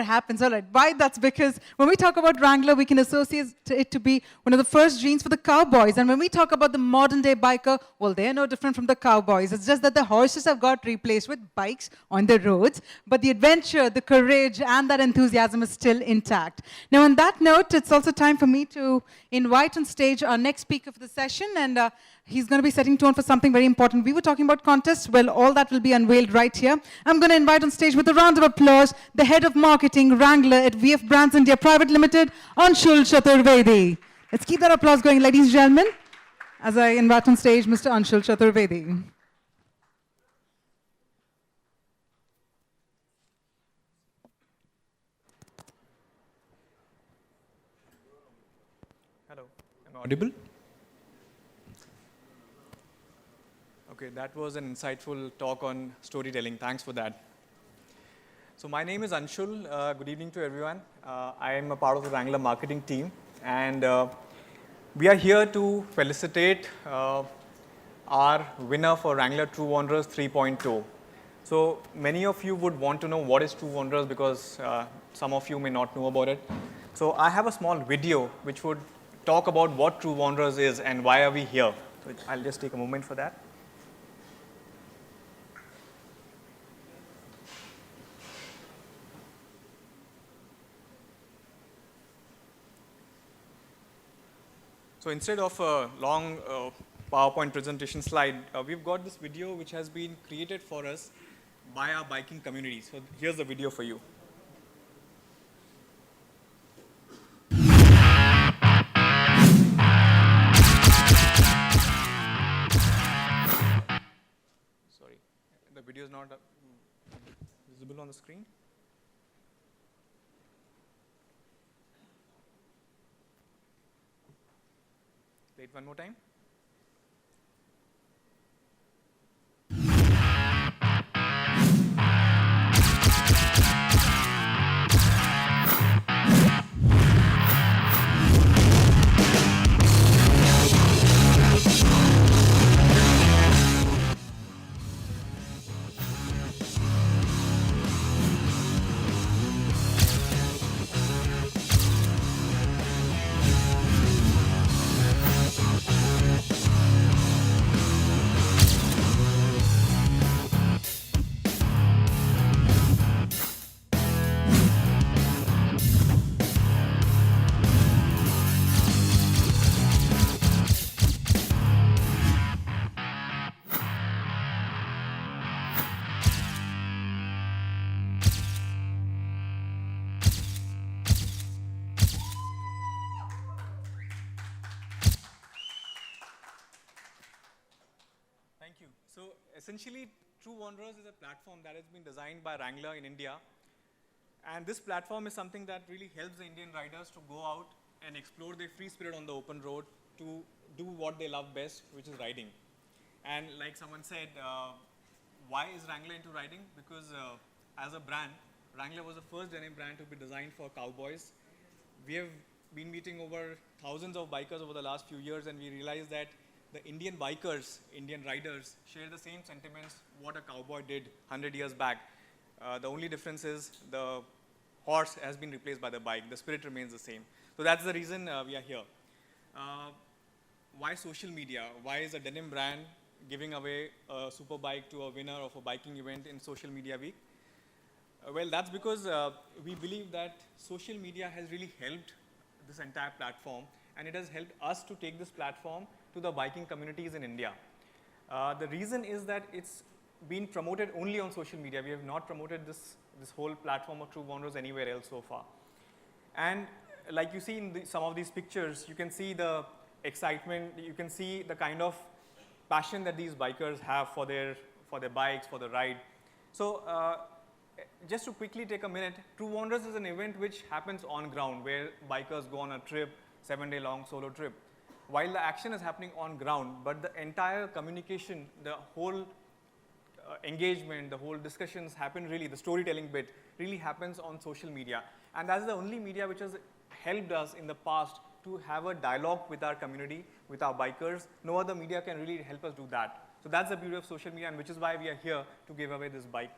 happens. All right. Why? That's because when we talk about Wrangler, we can associate it to be one of the first jeans for the cowboys. And when we talk about the modern day biker, well, they're no different from the cowboys. It's just that the horses have got replaced with bikes on the roads. But the adventure, the courage, and that enthusiasm is still intact. Now, on that note, it's also time for me to invite on stage our next speaker for the session. And he's going to be setting tone for something very important. We were talking about contests. Well, all that will be unveiled right here. I'm going to invite on stage with a round of applause the head of marketing Wrangler at VF Brands India Private Limited, Anshul Chaturvedi. Let's keep that applause going, ladies and gentlemen, as I invite on stage Mr. Anshul Chaturvedi. Hello, am I audible? Okay, that was an insightful talk on storytelling. Thanks for that. So my name is Anshul. Good evening to everyone. I am a part of the Wrangler marketing team, and we are here to felicitate our winner for Wrangler True Wanderers 3.0. So many of you would want to know what is True Wanderers because some of you may not know about it. So I have a small video which would talk about what True Wanderers is and why are we here. So I'll just take a moment for that. So instead of a long PowerPoint presentation slide, we've got this video which has been created for us by our biking community. So here's the video for you. Sorry, the video is not visible on the screen. Play it one more time. Thank you. So essentially, True Wanderers is a platform that has been designed by Wrangler in India. And this platform is something that really helps the Indian riders to go out and explore their free spirit on the open road to do what they love best, which is riding. And like someone said, why is Wrangler into riding? Because as a brand, Wrangler was the first denim brand to be designed for cowboys. We have been meeting over thousands of bikers over the last few years, and we realized that the Indian bikers, Indian riders, share the same sentiments what a cowboy did 100 years back. The only difference is the horse has been replaced by the bike. The spirit remains the same. So that's the reason we are here. Why social media? Why is a denim brand giving away a super bike to a winner of a biking event in Social Media Week? Well, that's because we believe that social media has really helped this entire platform, and it has helped us to take this platform to the biking communities in India. The reason is that it's been promoted only on social media. We have not promoted this whole platform of True Wanderers anywhere else so far. And like you see in some of these pictures, you can see the excitement, you can see the kind of passion that these bikers have for their bikes, for the ride. So just to quickly take a minute, True Wanderers is an event which happens on ground where bikers go on a trip, 7-day long solo trip. While the action is happening on ground, but the entire communication, the whole engagement, the whole discussions happen really, the storytelling bit really happens on social media. And that's the only media which has helped us in the past to have a dialogue with our community, with our bikers. No other media can really help us do that. So that's the beauty of social media, and which is why we are here to give away this bike.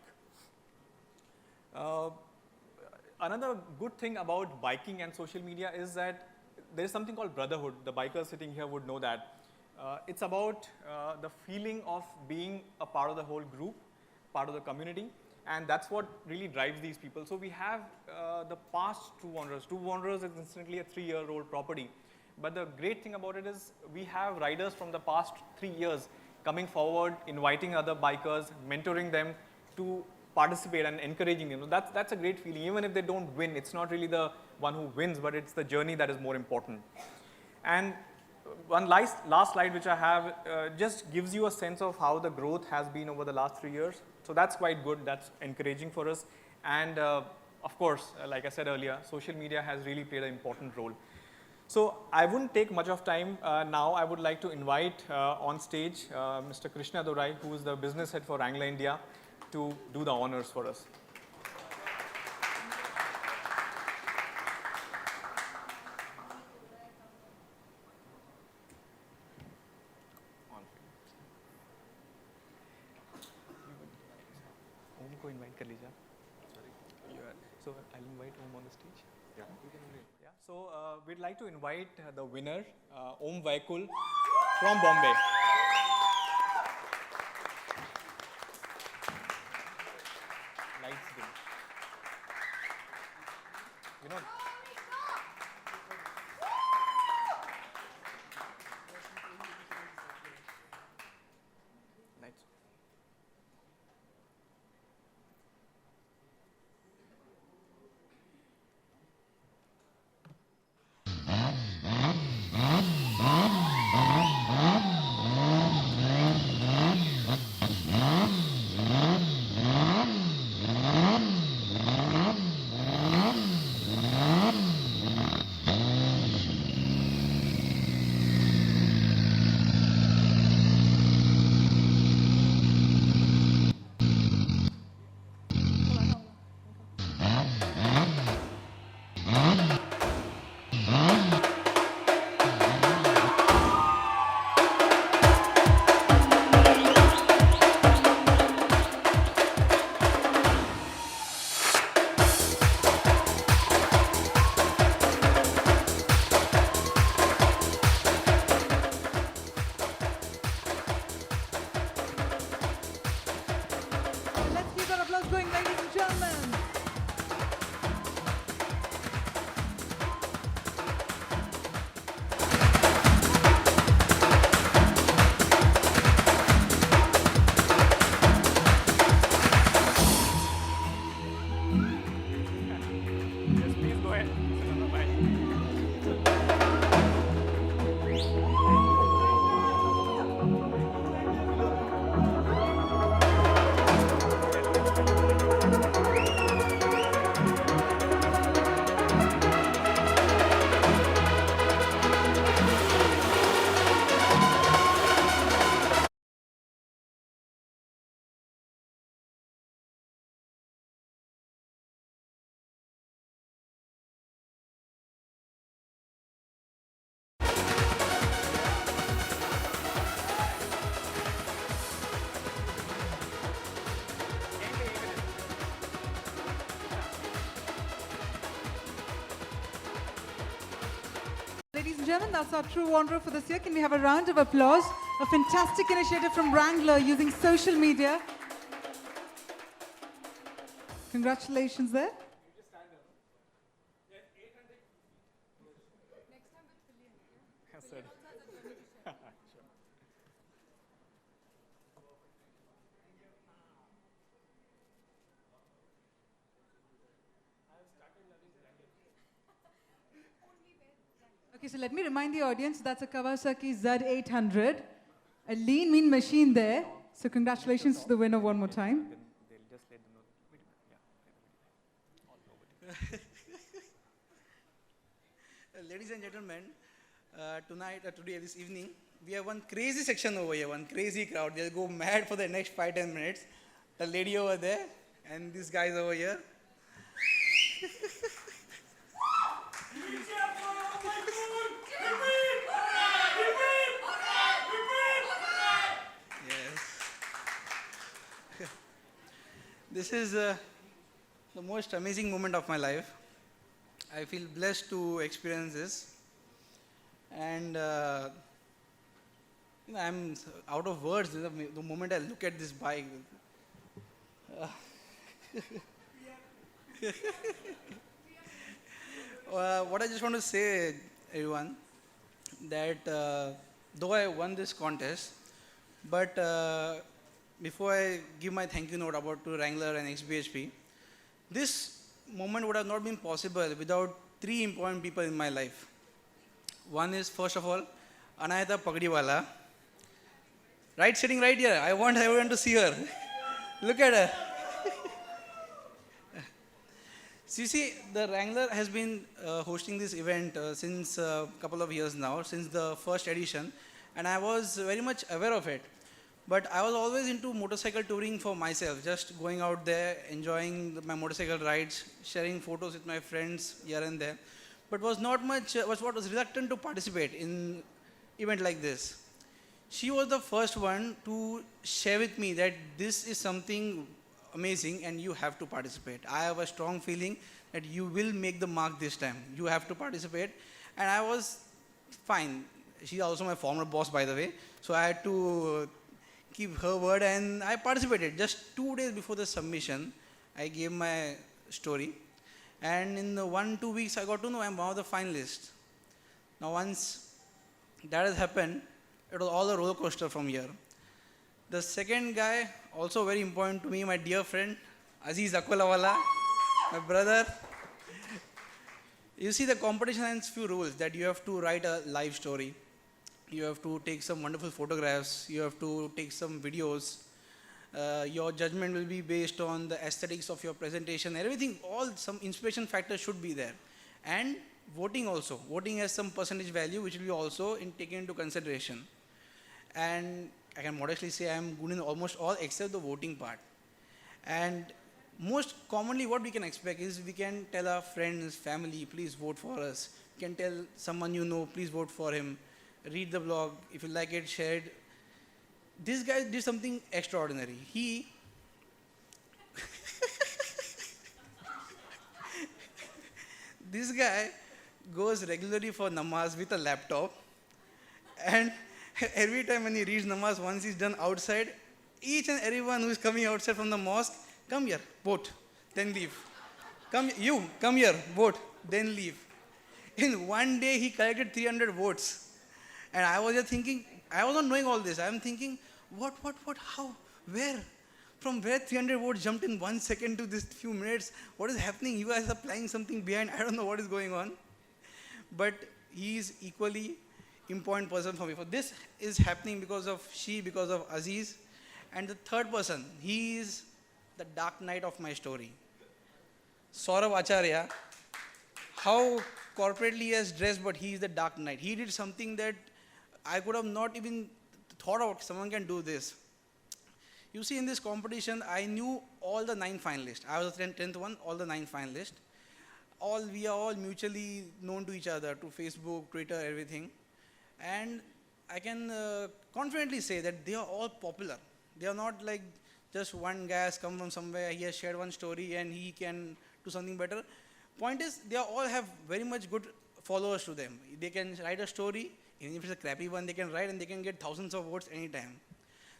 Another good thing about biking and social media is that there is something called brotherhood. The bikers sitting here would know that. It's about the feeling of being a part of the whole group, part of the community, and that's what really drives these people. So we have the past True Wanderers. True Wanderers is instantly a 3-year-old property. But the great thing about it is we have riders from the past 3 years coming forward, inviting other bikers, mentoring them to participate and encouraging them. So that's a great feeling. Even if they don't win, it's not really the one who wins, but it's the journey that is more important. And one last slide which I have just gives you a sense of how the growth has been over the last 3 years. So that's quite good, that's encouraging for us. And of course, like I said earlier, social media has really played an important role. So I wouldn't take much of time now. I would like to invite on stage Mr. Krishna Dorai, who is the business head for Wrangler India, to do the honors for us. Om invite kar लीजिए. So I'll invite Om on the stage. Yeah. Yeah. So we'd like to invite the winner, Om Vaikul from Bombay. Lights dim. You know. ahead. Bye. Ladies and gentlemen, that's our true wanderer for this year. Can we have a round of applause? A fantastic initiative from Wrangler using social media. Congratulations there. Yes, sir. Okay, so let me remind the audience that's a Kawasaki Z800, a lean, mean machine there. So congratulations to the winner one more time. They'll just let them know. Ladies and gentlemen, today, this evening, we have one crazy section over here, one crazy crowd. They'll go mad for the next 5-10 minutes. The lady over there, and these guys over here. Yes. This is the most amazing moment of my life. I feel blessed to experience this, and I'm out of words the moment I look at this bike. What I just want to say, everyone, that though I won this contest, but before I give my thank you note about to Wrangler and XBHP, this moment would have not been possible without three important people in my life. One is, first of all, Anayata Pagdiwala, right, sitting right here. I want everyone to see her. Look at her. So you see, the Wrangler has been hosting this event since a couple of years now, since the first edition, and I was very much aware of it. But I was always into motorcycle touring for myself, just going out there, enjoying my motorcycle rides, sharing photos with my friends here and there. But was reluctant to participate in event like this. She was the first one to share with me that this is something amazing and you have to participate. I have a strong feeling that you will make the mark this time. You have to participate. And I was fine. She's also my former boss, by the way. So I had to keep her word, and I participated. Just 2 days before the submission, I gave my story. And in the 1-2 weeks, I got to know I'm one of the finalists. Now once that has happened, it was all a roller coaster from here. The second guy, also very important to me, my dear friend, Aziz Akwalawala, my brother. You see, the competition has few rules that you have to write a live story. You have to take some wonderful photographs. You have to take some videos. Your judgment will be based on the aesthetics of your presentation. Everything, some inspiration factors should be there. And voting also. Voting has some percentage value which will be also taken into consideration. And I can modestly say I am good in almost all except the voting part. And most commonly what we can expect is we can tell our friends, family, please vote for us. We can tell someone you know, please vote for him. Read the blog. If you like it, share it. This guy did something extraordinary. This guy goes regularly for namaz with a laptop, and every time when he reads namaz, once he's done outside, each and everyone who is coming outside from the mosque, come here, vote, then leave. Come here, vote, then leave. In one day, he collected 300 votes. And I was just thinking, I was not knowing all this. I'm thinking, what, how, where? from where 300 votes jumped in 1 second to this few minutes? What is happening? You guys are planning something behind. I don't know what is going on. But he is equally important person for me. For this is happening because of Aziz. And the third person, he is the dark knight of my story. Saurabh Acharya, how corporately he has dressed, but he is the dark knight. He did something that I could have not even thought of. Someone can do this. You see, in this competition, I knew all the 9 finalists. I was the 10th one, all the 9 finalists. We are all mutually known to each other, to Facebook, Twitter, everything. And I can confidently say that they are all popular. They are not like just one guy has come from somewhere, he has shared one story and he can do something better. Point is, they all have very much good followers to them. They can write a story, even if it's a crappy one, they can write and they can get thousands of votes anytime.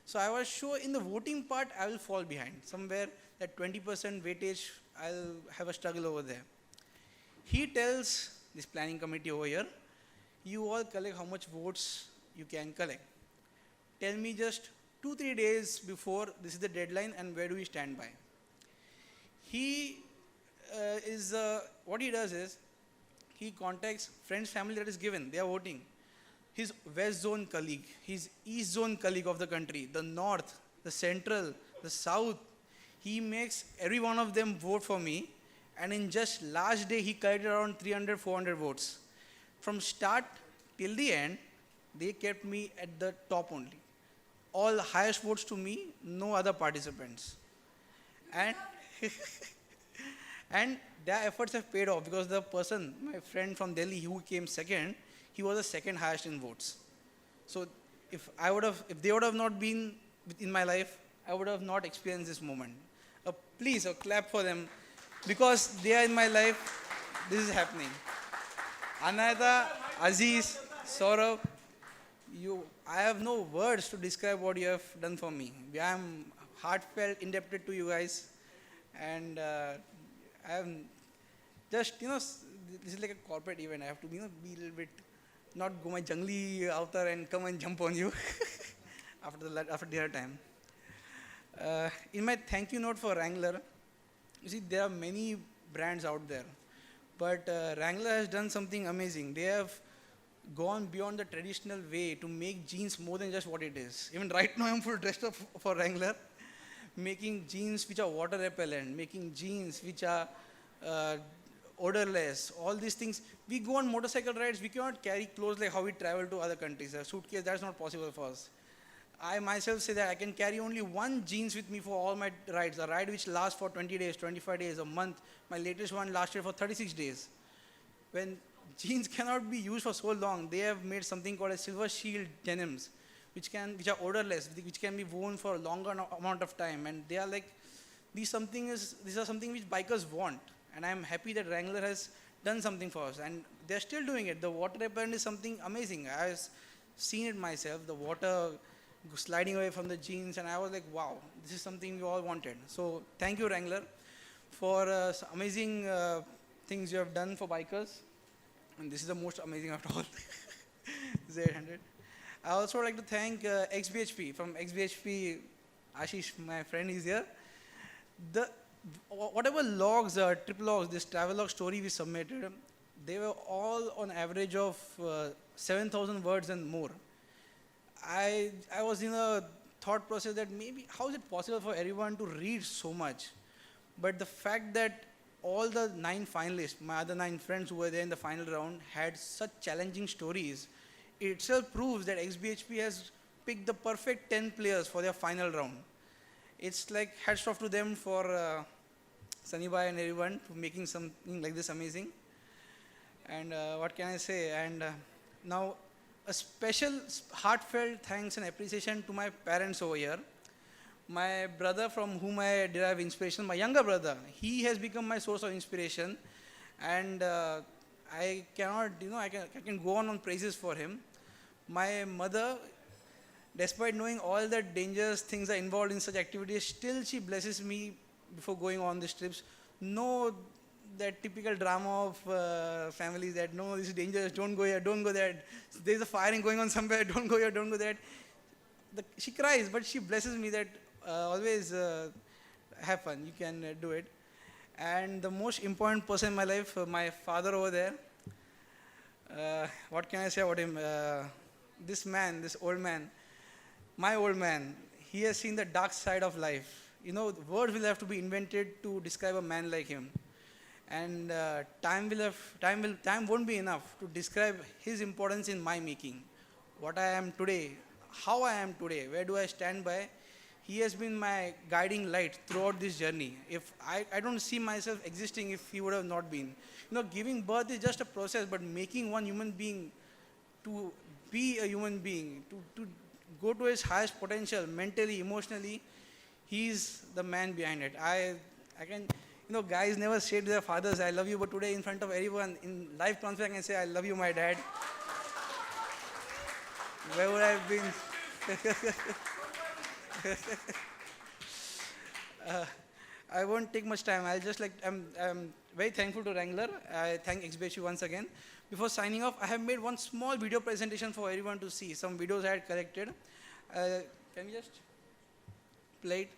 So I was sure in the voting part, I will fall behind. Somewhere that 20% weightage, I'll have a struggle over there. He tells this planning committee over here, you all collect how much votes you can collect. Tell me just 2-3 days before this is the deadline and where do we stand by. What he does is, he contacts friends, family that is given, they are voting. His West Zone colleague, his East Zone colleague of the country, the North, the Central, the South, he makes every one of them vote for me, and in just last day, he collected around 300-400 votes. From start till the end, they kept me at the top only. All highest votes to me, no other participants. And and their efforts have paid off because the person, my friend from Delhi who came second, he was the second highest in votes. So if they would have not been in my life, I would have not experienced this moment. Please, a clap for them because they are in my life. This is happening. Anayata, Aziz, Saurabh, I have no words to describe what you have done for me. I am heartfelt indebted to you guys, and I am just, this is like a corporate event. I have to, be a little bit, not go my jungly avatar and come and jump on you after dinner time. In my thank you note for Wrangler, you see, there are many brands out there, but Wrangler has done something amazing. They have gone beyond the traditional way to make jeans more than just what it is. Even right now, I'm full dressed up for Wrangler, making jeans which are water repellent, making jeans which are odorless, all these things. We go on motorcycle rides, we cannot carry clothes like how we travel to other countries. A suitcase, that's not possible for us. I myself say that I can carry only one jeans with me for all my rides, a ride which lasts for 20 days, 25 days, a month. My latest one lasted for 36 days. When jeans cannot be used for so long, they have made something called as silver shield denims, which are odorless, which can be worn for a longer amount of time. And they are like, these are something which bikers want. And I'm happy that Wrangler has done something for us. And they're still doing it. The water repellent is something amazing. I've seen it myself, the water sliding away from the jeans, and I was like, wow, this is something we all wanted. So thank you, Wrangler, for amazing things you have done for bikers. And this is the most amazing after all. Z800. I also would like to thank XBHP. From XBHP, Ashish, my friend, is here. Whatever logs, trip logs, this travelogue story we submitted, they were all on average of 7,000 words and more. I was in a thought process that maybe how is it possible for everyone to read so much? But the fact that all the 9 finalists, my other 9 friends who were there in the final round, had such challenging stories, it itself proves that XBHP has picked the perfect 10 players for their final round. It's like hats off to them for Sunny Bhai and everyone for making something like this amazing. And what can I say? And now a special heartfelt thanks and appreciation to my parents over here. My brother from whom I derive inspiration, my younger brother, he has become my source of inspiration. And I cannot, I can go on praises for him. My mother, despite knowing all the dangerous things are involved in such activities, still she blesses me before going on these trips. No, that typical drama of families that, no, this is dangerous, don't go here, don't go there. There's a firing going on somewhere, don't go here, don't go there. She cries, but she blesses me that always have fun. You can do it. And the most important person in my life, my father over there. What can I say about him? This man, this old man, my old man, he has seen the dark side of life. You know, words will have to be invented to describe a man like him. And time won't be enough to describe his importance in my making. What I am today, how I am today, where do I stand by? He has been my guiding light throughout this journey. If I don't see myself existing if he would have not been. You know, giving birth is just a process, but making one human being to be a human being, to go to his highest potential mentally, emotionally, he's the man behind it. I can, you know, guys never say to their fathers, I love you, but today in front of everyone, in live conference, I can say, I love you, my dad. Where would I have been? I won't take much time. I'm very thankful to Wrangler. I thank XBHU once again. Before signing off, I have made one small video presentation for everyone to see. Some videos I had collected. Can we just play it?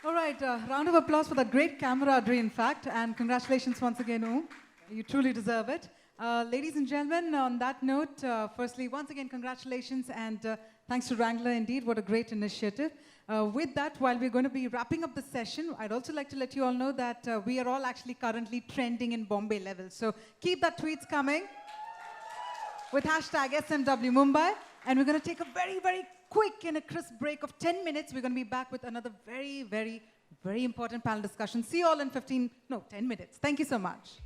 All right, round of applause for that great camaraderie, in fact, and congratulations once again, Om. You truly deserve it. Ladies and gentlemen, on that note, firstly, once again, congratulations, and thanks to Wrangler, indeed, what a great initiative. With that, while we're going to be wrapping up the session, I'd also like to let you all know that we are all actually currently trending in Bombay levels. So keep that tweets coming with hashtag SMW Mumbai, and we're going to take a very, very quick and a crisp break of 10 minutes. We're going to be back with another very, very, very important panel discussion. See you all in 10 minutes. Thank you so much.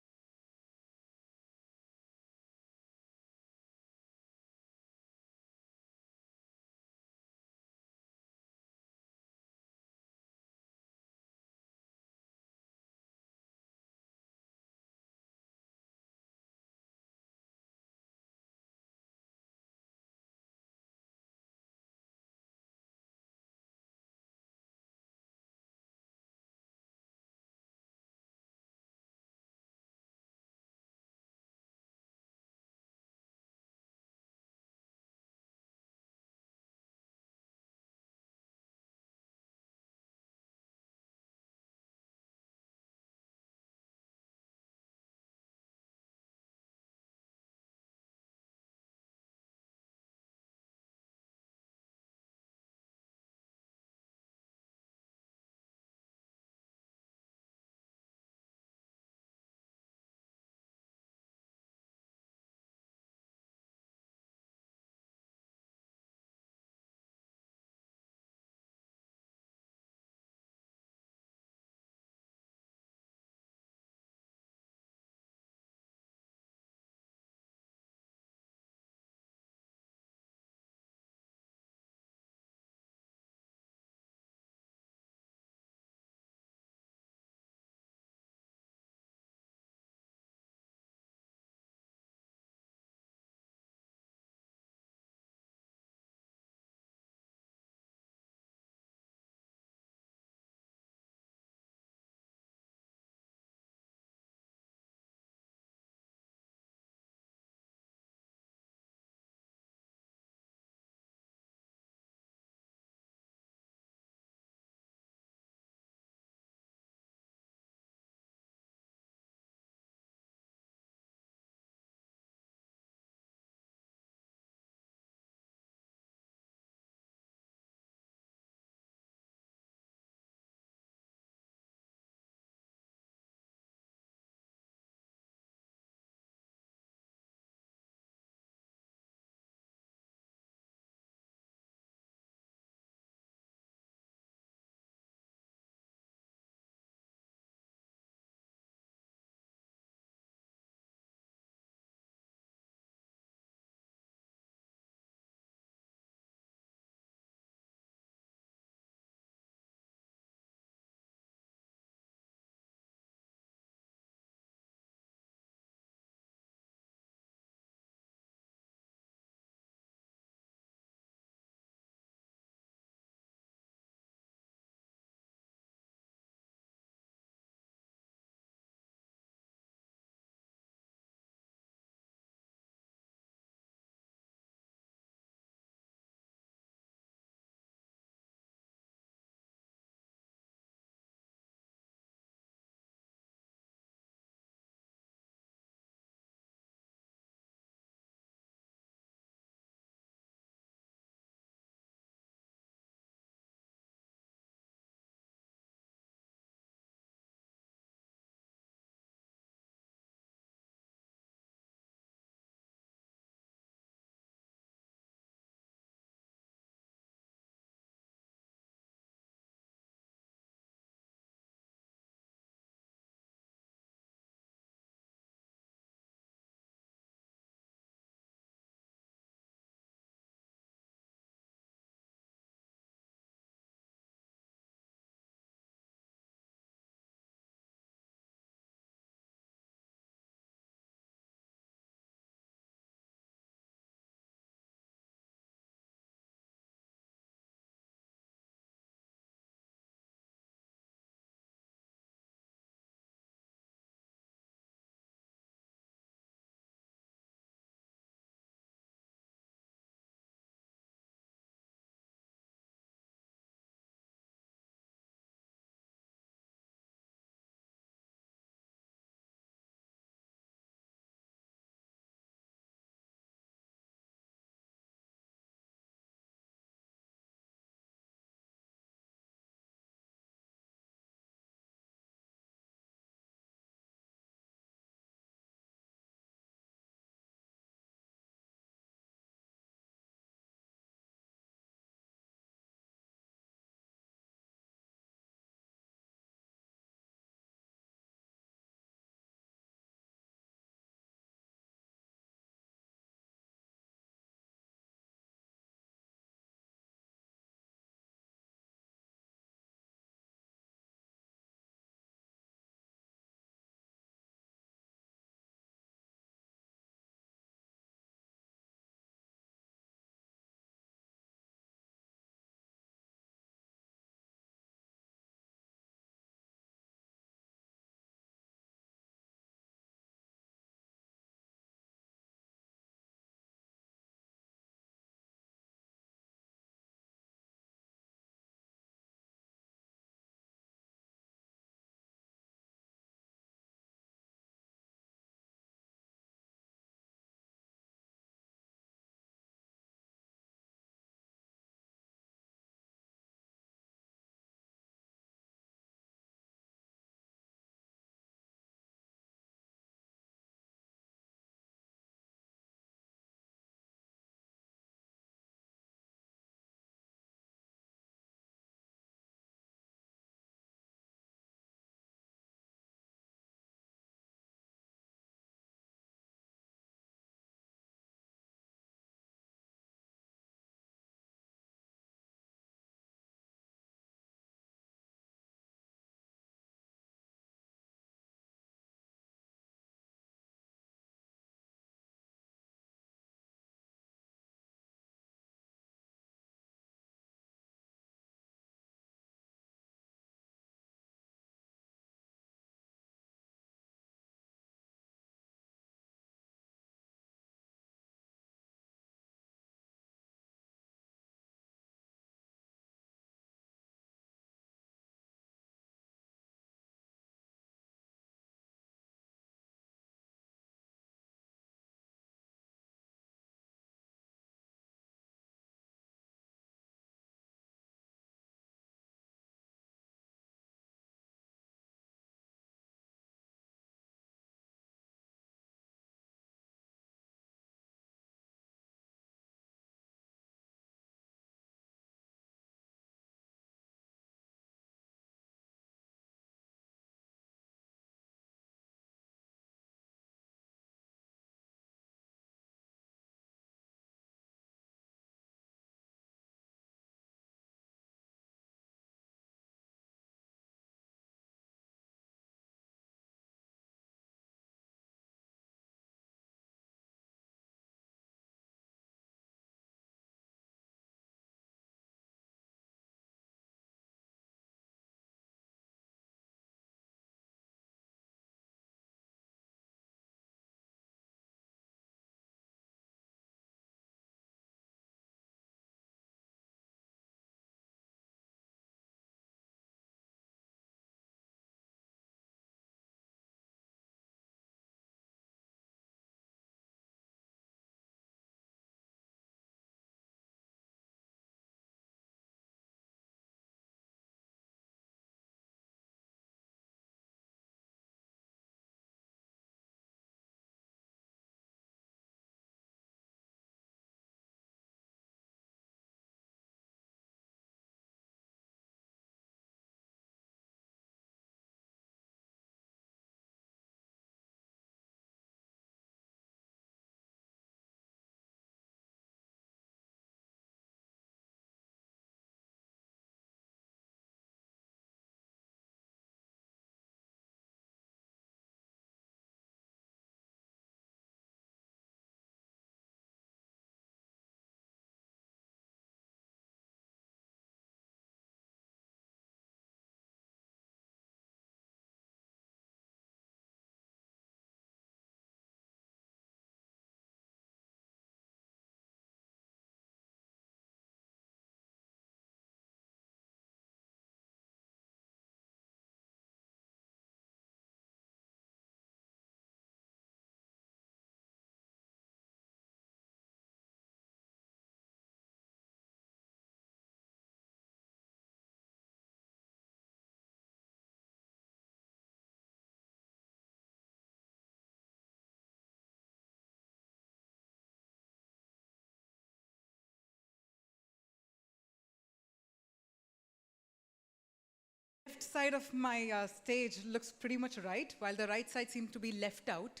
left side of my stage looks pretty much right, while the right side seemed to be left out.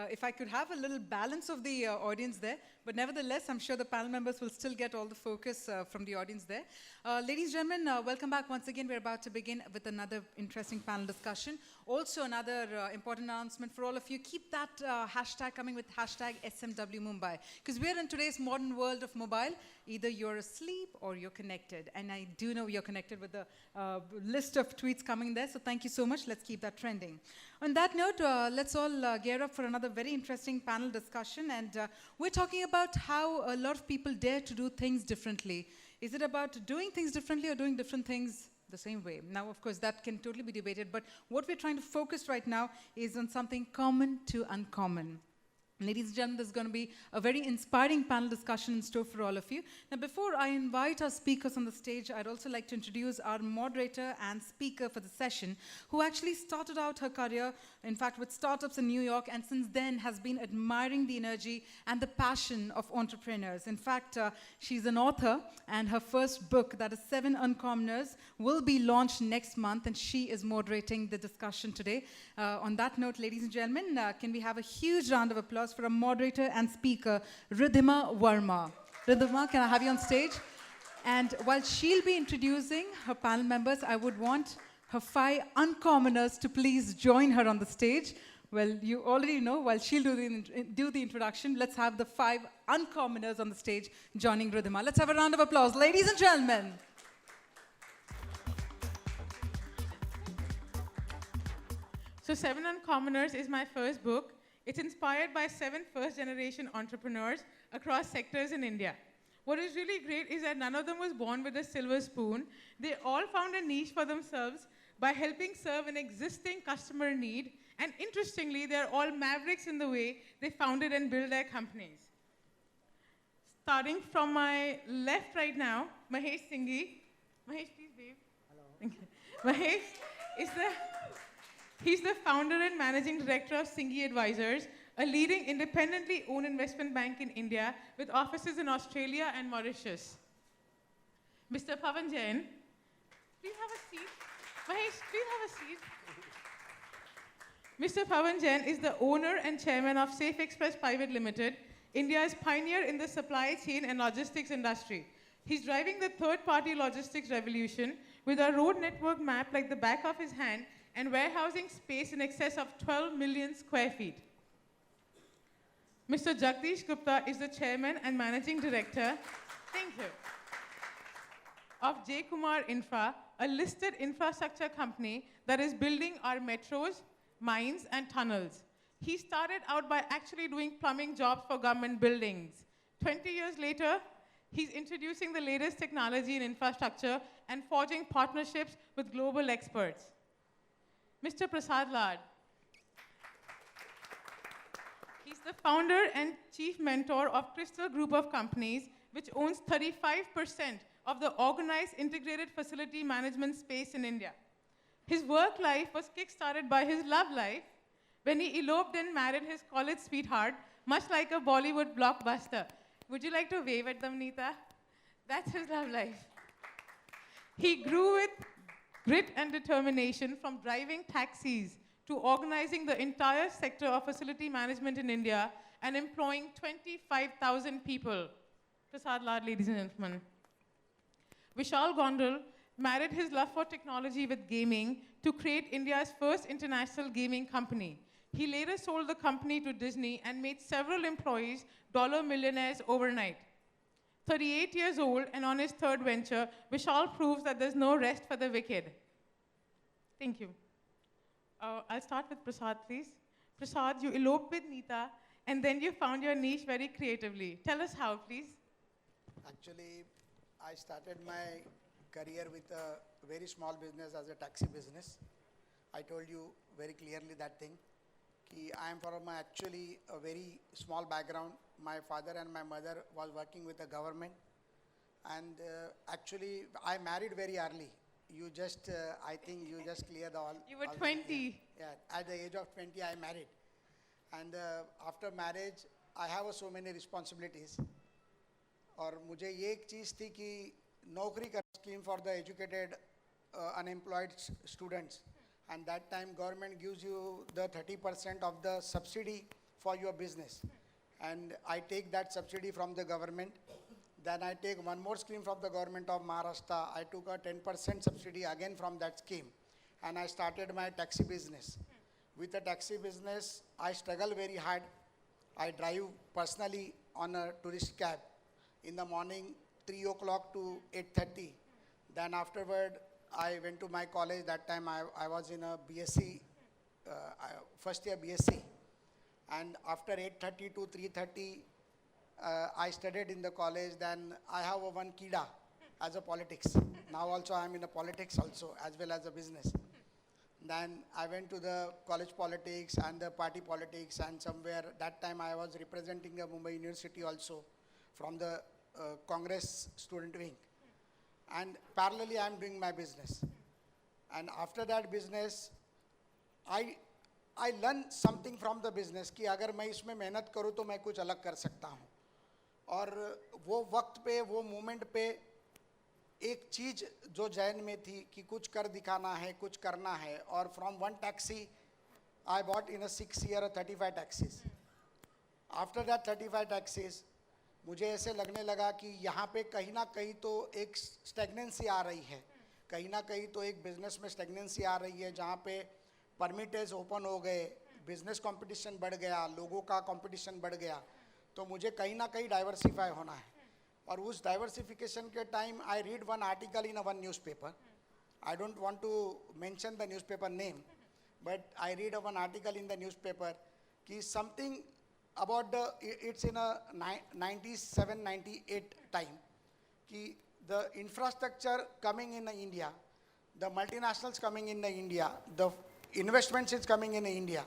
If I could have a little balance of the audience there, but nevertheless, I'm sure the panel members will still get all the focus from the audience there. Ladies and gentlemen, welcome back once again. We're about to begin with another interesting panel discussion. Also, another important announcement for all of you. Keep that hashtag coming with hashtag SMW Mumbai, because we're in today's modern world of mobile. Either you're asleep or you're connected. And I do know you're connected with the list of tweets coming there. So thank you so much. Let's keep that trending. On that note, let's all gear up for another very interesting panel discussion. And we're talking about how a lot of people dare to do things differently. Is it about doing things differently or doing different things the same way? Now, of course, that can totally be debated. But what we're trying to focus right now is on something common to uncommon. Ladies and gentlemen, there's going to be a very inspiring panel discussion in store for all of you. Now, before I invite our speakers on the stage, I'd also like to introduce our moderator and speaker for the session, who actually started out her career, in fact, with startups in New York, and since then has been admiring the energy and the passion of entrepreneurs. In fact, she's an author, and her first book, that is 7 Uncommoners, will be launched next month, and she is moderating the discussion today. On that note, ladies and gentlemen, can we have a huge round of applause for a moderator and speaker, Ridhima Verma. Ridhima, can I have you on stage? And while she'll be introducing her panel members, I would want her 5 uncommoners to please join her on the stage. Well, you already know, while she'll do the introduction, let's have the 5 uncommoners on the stage joining Ridhima. Let's have a round of applause, ladies and gentlemen. So 7 Uncommoners is my first book. It's inspired by 7 first-generation entrepreneurs across sectors in India. What is really great is that none of them was born with a silver spoon. They all found a niche for themselves by helping serve an existing customer need. And interestingly, they're all mavericks in the way they founded and built their companies. Starting from my left right now, Mahesh Singhi. Mahesh, please wave. Hello. Thank you. Mahesh is He's the founder and managing director of Singhi Advisors, a leading independently owned investment bank in India with offices in Australia and Mauritius. Mr. Pavan Jain, please have a seat. Mahesh, please have a seat. Mr. Pavan Jain is the owner and chairman of Safe Express Private Limited, India's pioneer in the supply chain and logistics industry. He's driving the third-party logistics revolution with a road network map like the back of his hand and warehousing space in excess of 12 million square feet. Mr. Jagdish Gupta is the chairman and managing director, thank you, of J. Kumar Infra, a listed infrastructure company that is building our metros, mines, and tunnels. He started out by actually doing plumbing jobs for government buildings. 20 years later, he's introducing the latest technology in infrastructure and forging partnerships with global experts. Mr. Prasad Lad. He's the founder and chief mentor of Crystal Group of Companies, which owns 35% of the organized integrated facility management space in India. His work life was kick-started by his love life when he eloped and married his college sweetheart, much like a Bollywood blockbuster. Would you like to wave at them, Neeta? That's his love life. He grew with grit and determination from driving taxis to organizing the entire sector of facility management in India and employing 25,000 people. Prasad Lad, ladies and gentlemen. Vishal Gondal married his love for technology with gaming to create India's first international gaming company. He later sold the company to Disney and made several employees dollar millionaires overnight. 38 years old and on his third venture, Vishal proves that there's no rest for the wicked. Thank you. I'll start with Prasad, please. Prasad, you eloped with Neeta, and then you found your niche very creatively. Tell us how, please. Actually, I started my career with a very small business as a taxi business. I told you very clearly that thing. I am from actually a very small background. My father and my mother was working with the government, and actually I married very early. You just, I think you just cleared all. You were 20. Yeah, at the age of 20 I married. And after marriage, I have so many responsibilities. और मुझे ये एक चीज़ थी कि नौकरी का scheme for the educated unemployed students, and that time government gives you the 30% of the subsidy for your business, and I take that subsidy from the government. Then I take one more scheme from the government of Maharashtra. I took a 10% subsidy again from that scheme, and I started my taxi business. With the taxi business, I struggle very hard. I drive personally on a tourist cab in the morning, 3 o'clock to 8:30. Then afterward, I went to my college. That time I was in a BSc, first year BSc. And after 8:30 to 3:30, I studied in the college. Then I have a one kida as a politics. Now also I am in a politics also as well as a business. Then I went to the college politics and the party politics, and somewhere that time I was representing the Mumbai University also from the Congress student wing. And parallelly I am doing my business. And after that business, I learned something from the business कि अगर मैं इसमें मेहनत करूँ तो मैं कुछ अलग कर सकता हूँ. और वो वक्त पे, वो मोमेंट पे एक चीज़ जो जैन में थी कि कुछ कर दिखाना है, कुछ करना है. और from one taxi I bought in a 6 year 35 taxis. After that 35 taxis मुझे ऐसे लगने लगा कि यहाँ पे कहीं ना कहीं तो एक स्टेगनेंसी आ रही है, कहीं ना कहीं तो एक बिजनेस में स्टेगनेंसी आ रही है, जहाँ पे परमिटेज ओपन हो गए, बिजनेस कंपटीशन बढ़ गया, लोगों का कंपटीशन बढ़ गया. तो मुझे कहीं ना कहीं डाइवर्सिफाई होना है. और उस डाइवर्सिफिकेशन के time I read one article in one newspaper. I don't want to mention the newspaper name, but I read one article in the newspaper कि something about the, it's in a 97-98 time, कि the infrastructure coming in India, the multinationals coming in India, the investments is coming in India,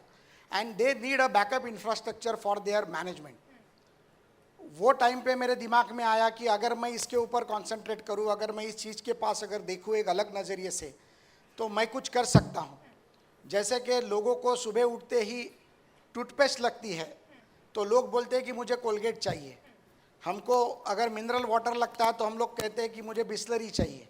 and they need a backup infrastructure for their management. वो time पे मेरे दिमाग में आया कि अगर मैं इसके ऊपर कॉन्सेंट्रेट करूँ, अगर मैं इस चीज़ के पास अगर देखूँ एक अलग नज़रिए से, तो मैं कुछ कर सकता हूँ. जैसे कि लोगों को सुबह उठते ही टूथपेस्ट लगती है तो लोग बोलते हैं कि मुझे कोलगेट चाहिए. हमको अगर मिनरल वाटर लगता है तो हम लोग कहते हैं कि मुझे बिस्लरी चाहिए.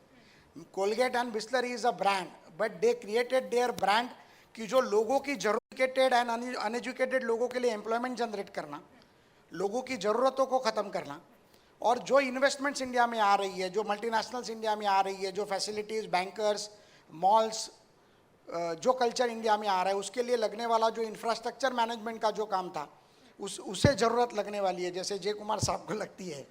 Colgate and Bisleri is a brand, but they created their brand कि जो लोगों की एजुकेटेड एंड अनएजुकेटेड लोगों के लिए एम्प्लॉयमेंट जनरेट करना, लोगों की ज़रूरतों को ख़त्म करना. और जो इन्वेस्टमेंट्स इंडिया में आ रही है, जो मल्टीनेशनल्स इंडिया में आ रही है, जो फैसिलिटीज़, बैंकर्स, मॉल्स, जो कल्चर इंडिया में आ रहा है, उसके लिए लगने वाला जो इंफ्रास्ट्रक्चर मैनेजमेंट का जो काम था, उसे ज़रूरत लगने वाली है, जैसे जय कुमार साहब को लगती है.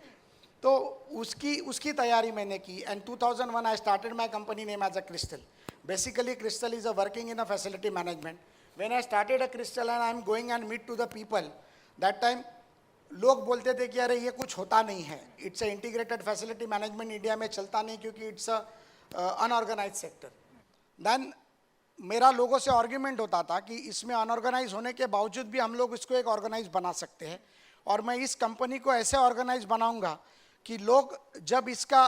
तो उसकी तैयारी मैंने की. And 2001 I started my company name as a crystal. Basically, Crystal is a working in a facility management. When I started a Crystal and I am going and meet to the people, that time लोग बोलते थे कि अरे ये कुछ होता नहीं है, it's a integrated facility management India में चलता नहीं क्योंकि it's a unorganize sector. Then मेरा लोगों से आर्ग्यूमेंट होता था कि इसमें अनऑर्गेनाइज होने के बावजूद भी हम लोग इसको एक ऑर्गेनाइज बना सकते हैं, और मैं इस कंपनी को ऐसे ऑर्गेनाइज बनाऊंगा कि लोग जब इसका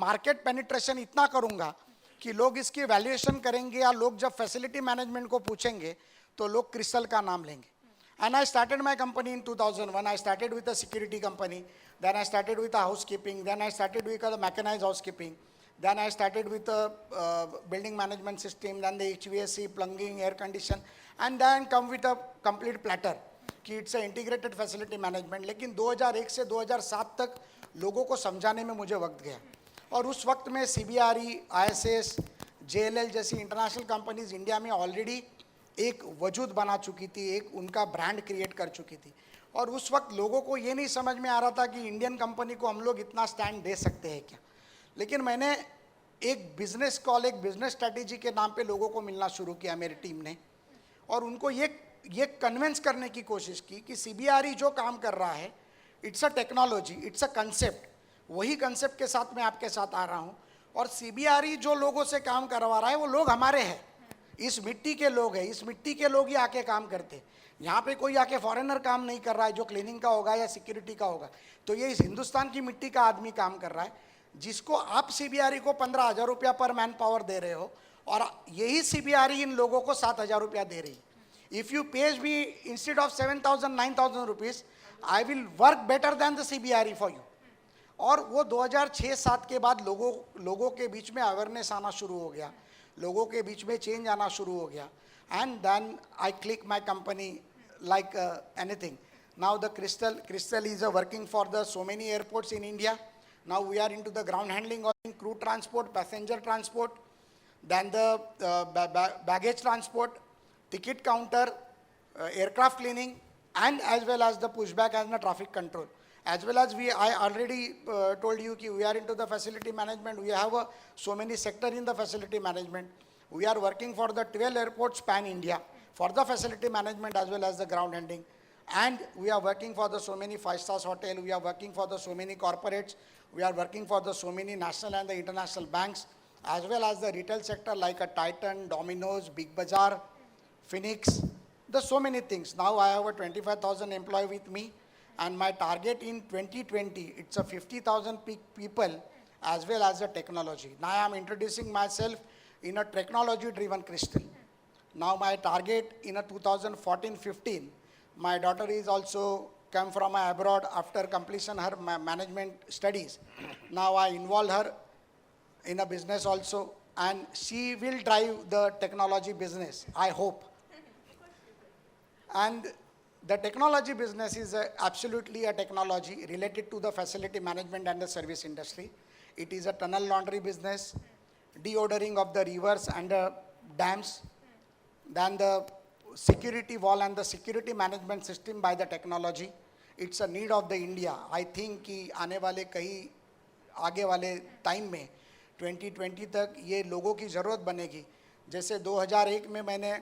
मार्केट पेनिट्रेशन इतना करूंगा कि लोग इसकी वैल्यूएशन करेंगे, या लोग जब फैसिलिटी मैनेजमेंट को पूछेंगे तो लोग क्रिस्टल का नाम लेंगे. And I started my company in 2001. I started with a security company, then I started with a house keeping, then I started with a mechanised house keeping, then I started with a building management system, then the HVAC, plumbing, air condition, and then come with a complete platter कि it's a integrated facility management. लेकिन 2001 से 2007 तक लोगों को समझाने में मुझे वक्त गया. और उस वक्त में CBRE, ISS, JLL जैसी इंटरनेशनल कंपनीज इंडिया में ऑलरेडी एक वजूद बना चुकी थी, एक उनका ब्रांड क्रिएट कर चुकी थी. और उस वक्त लोगों को ये नहीं समझ में आ रहा था कि इंडियन कंपनी को हम लोग इतना स्टैंड दे सकते हैं क्या. लेकिन मैंने एक बिजनेस कॉल, एक बिजनेस स्ट्रैटेजी के नाम पे लोगों को मिलना शुरू किया मेरी टीम ने, और उनको ये कन्विंस करने की कोशिश की कि CBRE जो काम कर रहा है, it's a technology, it's a concept. वही कंसेप्ट के साथ मैं आपके साथ आ रहा हूँ. और CBRE जो लोगों से काम करवा रहा है वो लोग हमारे हैं, इस मिट्टी के लोग हैं, इस मिट्टी के लोग ही आके काम करते. यहाँ पे कोई आके फॉरेनर काम नहीं कर रहा है जो क्लीनिंग का होगा या सिक्योरिटी का होगा. तो ये इस हिंदुस्तान की मिट्टी का आदमी काम कर रहा है, जिसको आप CBRE को 15,000 रुपया पर मैन पावर दे रहे हो, और यही CBRE इन लोगों को 7,000 रुपया दे रही है. If you page me instead of 7,000, 9,000 rupees, I will work better than the CBRE for you. और वो 2006-07 के बाद लोगों के बीच में अवेयरनेस आना शुरू हो गया, लोगों के बीच में चेंज आना शुरू हो गया, and then I click my company like anything. Now the Crystal is working for the so many airports in India. Now we are into the ground handling or crew transport, passenger transport, then the baggage transport, ticket counter, aircraft cleaning, and as well as the pushback and the traffic control. As well as I already told you that we are into the facility management. We have so many sectors in the facility management. We are working for the 12 airports pan India for the facility management as well as the ground handling. And we are working for the so many 5-star hotel. We are working for the so many corporates. We are working for the so many national and the international banks, as well as the retail sector like a Titan, Domino's, Big Bazaar, Phoenix. There's so many things. Now I have a 25,000 employee with me, and my target in 2020, it's a 50,000 people as well as the technology. Now I am introducing myself in a technology-driven Crystal. Now my target in a 2014-15, my daughter is also come from abroad after completion her management studies. Now I involve her in a business also, and she will drive the technology business, I hope. And the technology business is absolutely a technology related to the facility management and the service industry. It is a tunnel laundry business, deodorant of the rivers and the dams, then the security wall and the security management system by the technology. It's a need of the India. I think कि आने वाले कई आगे वाले time में 2020 तक ये लोगों की ज़रूरत बनेगी. जैसे 2001 में मैंने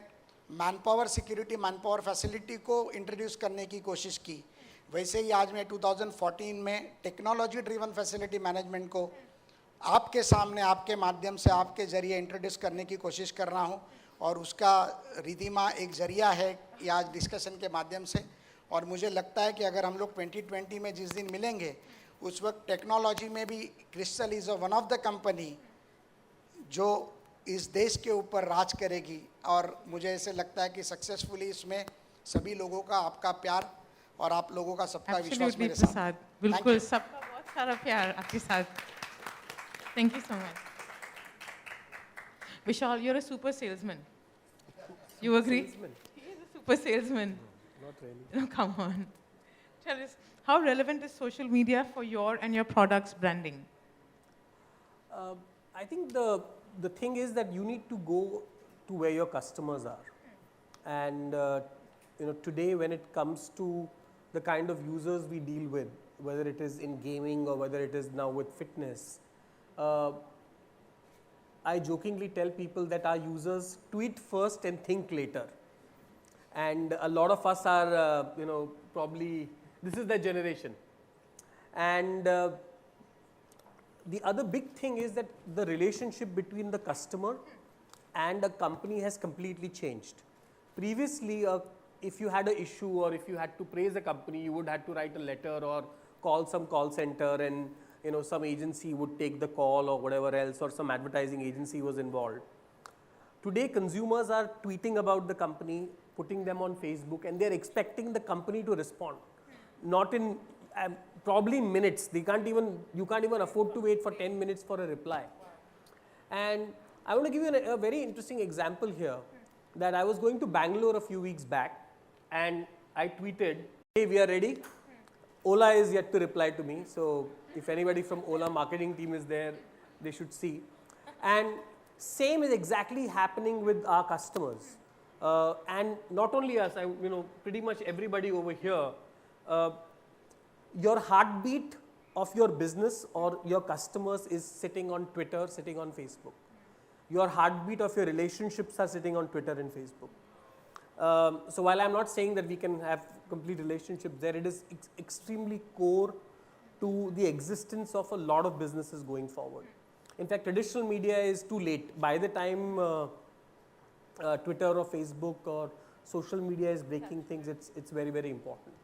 मैनपावर सिक्योरिटी मैनपावर फैसिलिटी को इंट्रोड्यूस करने की कोशिश की, वैसे ही आज मैं 2014 में टेक्नोलॉजी ड्रिवन फैसिलिटी मैनेजमेंट को आपके सामने आपके माध्यम से आपके ज़रिए इंट्रोड्यूस करने की कोशिश कर रहा हूँ. और उसका रिधिमा एक ज़रिया है ये आज डिस्कशन के माध्यम से. और मुझे लगता है कि अगर हम लोग 2020 में जिस दिन मिलेंगे उस वक्त टेक्नोलॉजी में भी crystal is one of the company जो इस देश के ऊपर राज करेगी. और मुझे ऐसे लगता है कि सक्सेसफुली इसमें सभी लोगों का आपका प्यार और आप लोगों का सबका विश्वास मेरे साथ. बिल्कुल, सबका बहुत सारा प्यार आपके साथ. Thank you so much. Vishal, you're a super salesman. You agree? Salesman? He is a super salesman. Not really. No, come on. Tell us, how relevant is social media for your and your product's branding? I think the thing is that you need to go to where your customers are. And today when it comes to the kind of users we deal with, whether it is in gaming or whether it is now with fitness, I jokingly tell people that our users tweet first and think later. And a lot of us are, probably, this is their generation. And the other big thing is that the relationship between the customer and a company has completely changed. Previously, if you had an issue or if you had to praise a company, you would have to write a letter or call some call center, and some agency would take the call or whatever else, or some advertising agency was involved. Today, consumers are tweeting about the company, putting them on Facebook, and they're expecting the company to respond. Not in, probably in minutes. You can't even afford to wait for 10 minutes for a reply. And I want to give you a very interesting example here, that I was going to Bangalore a few weeks back, and I tweeted, "Hey, we are ready." Ola is yet to reply to me, so if anybody from Ola marketing team is there, they should see. And same is exactly happening with our customers. And not only us, pretty much everybody over here, your heartbeat of your business or your customers is sitting on Twitter, sitting on Facebook. Your heartbeat of your relationships are sitting on Twitter and Facebook. So while I'm not saying that we can have complete relationships there, it is extremely core to the existence of a lot of businesses going forward. In fact, traditional media is too late. By the time Twitter or Facebook or social media is breaking things, it's very, very important.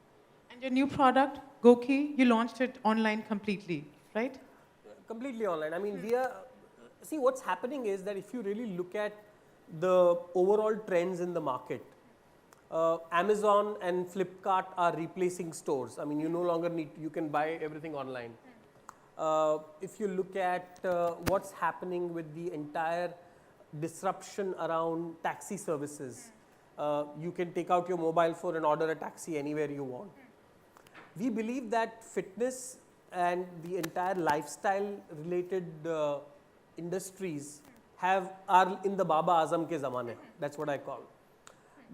And your new product, Goki, you launched it online completely, right? Completely online. I mean, see what's happening is that if you really look at the overall trends in the market, Amazon and Flipkart are replacing stores. I mean, you no longer you can buy everything online. if you look at what's happening with the entire disruption around taxi services, you can take out your mobile phone and order a taxi anywhere you want. We believe that fitness and the entire lifestyle related industries are in the Baba Azam ke zamane. That's what I call.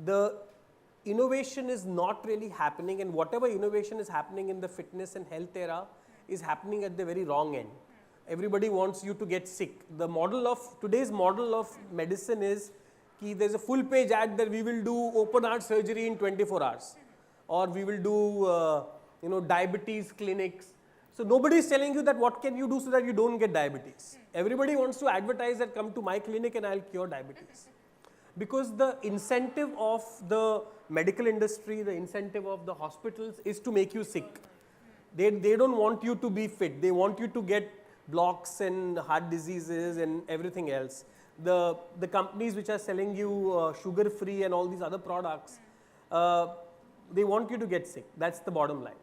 The innovation is not really happening, and whatever innovation is happening in the fitness and health era is happening at the very wrong end. Everybody wants you to get sick. Today's model of medicine is that there's a full page ad that we will do open heart surgery in 24 hours, or we will do diabetes clinics. So nobody is telling you that what can you do so that you don't get diabetes. Everybody wants to advertise that come to my clinic and I'll cure diabetes. Because the incentive of the medical industry, the incentive of the hospitals is to make you sick. They don't want you to be fit. They want you to get blocks and heart diseases and everything else. The companies which are selling you sugar free and all these other products, they want you to get sick. That's the bottom line.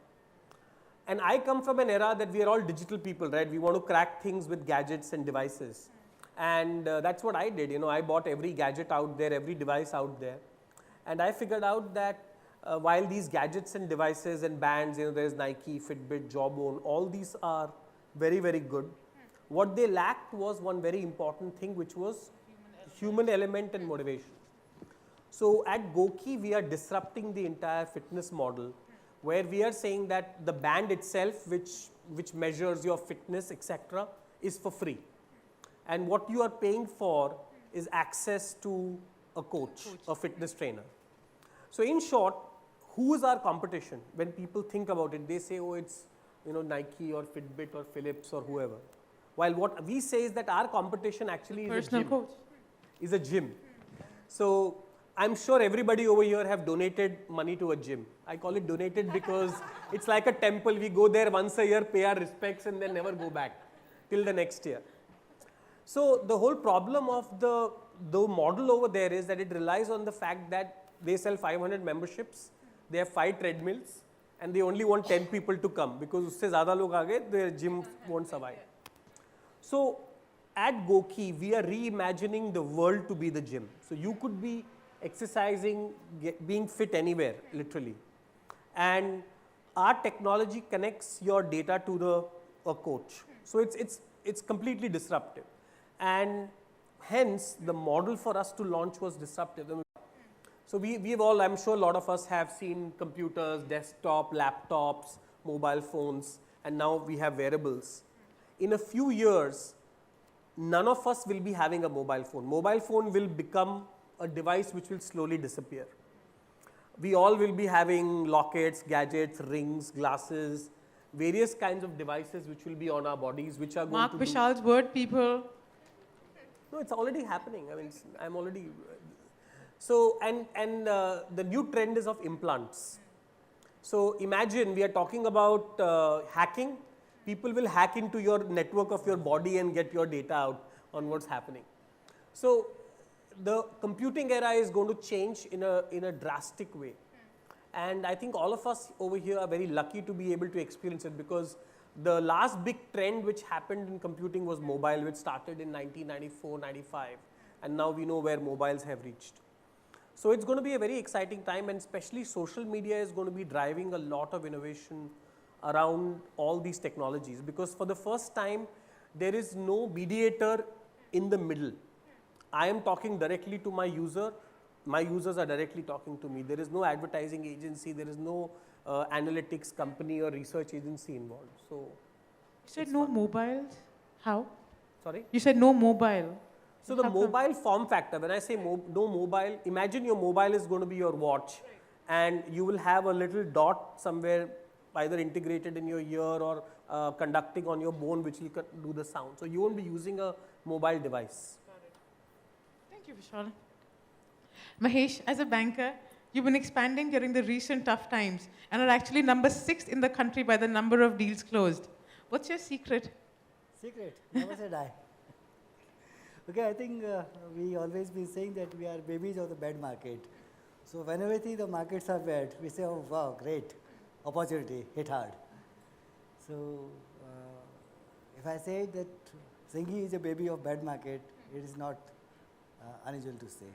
And I come from an era that we are all digital people, right? We want to crack things with gadgets and devices. And that's what I did. I bought every gadget out there, every device out there. And I figured out that while these gadgets and devices and bands, there's Nike, Fitbit, Jawbone, all these are very, very good. What they lacked was one very important thing, which was human element and motivation. So at Goki, we are disrupting the entire fitness model, where we are saying that the band itself, which measures your fitness, etc., is for free. And what you are paying for is access to a coach, a fitness trainer. So in short, who is our competition? When people think about it, they say, oh, it's Nike or Fitbit or Philips or whoever. While what we say is that our competition actually is a gym. So I'm sure everybody over here have donated money to a gym. I call it donated because it's like a temple. We go there once a year, pay our respects, and then never go back till the next year. So the whole problem of the model over there is that it relies on the fact that they sell 500 memberships, they have 5 treadmills, and they only want 10 people to come because usse zyada log aa gaye, their gym won't survive. So at Goki, we are reimagining the world to be the gym. So you could be exercising, being fit anywhere, literally. And our technology connects your data to a coach. So it's completely disruptive. And hence, the model for us to launch was disruptive. So we've all, I'm sure a lot of us have seen computers, desktop, laptops, mobile phones, and now we have wearables. In a few years, none of us will be having a mobile phone. Mobile phone will become a device which will slowly disappear. We all will be having lockets, gadgets, rings, glasses, various kinds of devices which will be on our bodies, which are going to Vishal's word, people. No, it's already happening. I mean, I'm already... So, and the new trend is of implants. So imagine we are talking about hacking. People will hack into your network of your body and get your data out on what's happening. So the computing era is going to change in a drastic way. And I think all of us over here are very lucky to be able to experience it, because the last big trend which happened in computing was mobile, which started in 1994, 95. And now we know where mobiles have reached. So it's going to be a very exciting time, and especially social media is going to be driving a lot of innovation around all these technologies, because for the first time, there is no mediator in the middle. I am talking directly to my user. My users are directly talking to me. There is no advertising agency. There is no analytics company or research agency involved. So you said no mobiles? How? Sorry? You said no mobile. So the mobile form factor, when I say no mobile, imagine your mobile is going to be your watch, and you will have a little dot somewhere either integrated in your ear or conducting on your bone, which will do the sound. So you won't be using a mobile device. Thank you, Vishal. Mahesh, as a banker, you've been expanding during the recent tough times and are actually number 6 in the country by the number of deals closed. What's your secret? Secret? Never said I. Okay, I think we always been saying that we are babies of the bad market. So whenever we think the markets are bad, we say, oh wow, great, opportunity, hit hard. So if I say that Singhi is a baby of bed market, it is not unusual to say.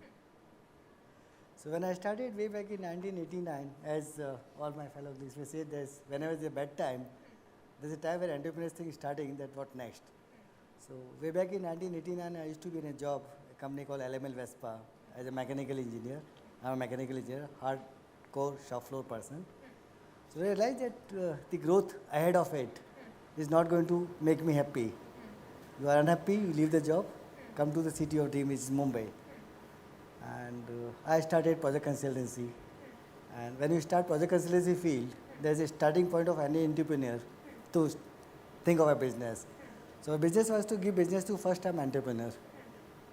So when I started way back in 1989, as all my fellow listeners say, whenever there's a bad time, there's a time when entrepreneurs think starting that what next. So way back in 1989, I used to be in a job, a company called LML Vespa, as a mechanical engineer. I'm a mechanical engineer, hardcore shop floor person. So I realized that the growth ahead of it is not going to make me happy. You are unhappy, you leave the job, come to the city of dream, which is Mumbai. And I started project consultancy. And when you start project consultancy field, there's a starting point of any entrepreneur to think of a business. So a business was to give business to first-time entrepreneur.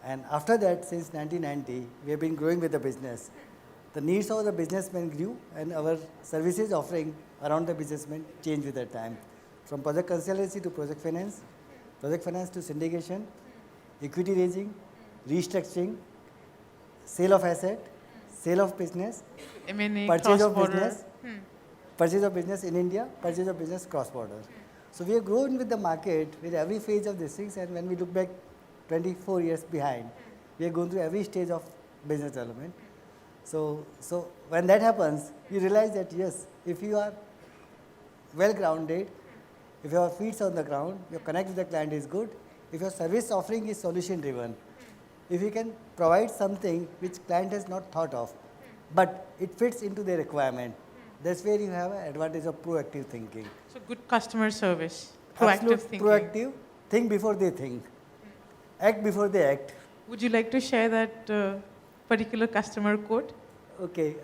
And after that, since 1990, we have been growing with the business. The needs of the businessmen grew, and our services offering around the businessmen changed with that time. From project consultancy to project finance to syndication, equity raising, restructuring, sale of asset, sale of business, M&A, purchase of cross-border. business, purchase of business in India, purchase of business cross-border. So we have grown with the market with every phase of these things, and when we look back 24 years behind, we are going through every stage of business development. So when that happens, you realize that yes, if you are well grounded, if your feet on the ground, your connect with the client is good, if your service offering is solution driven, if you can provide something which client has not thought of, but it fits into their requirement, that's where you have an advantage of proactive thinking. So good customer service, proactive thinking. Proactive, think before they think, act before they act. Would you like to share that particular customer quote? Okay.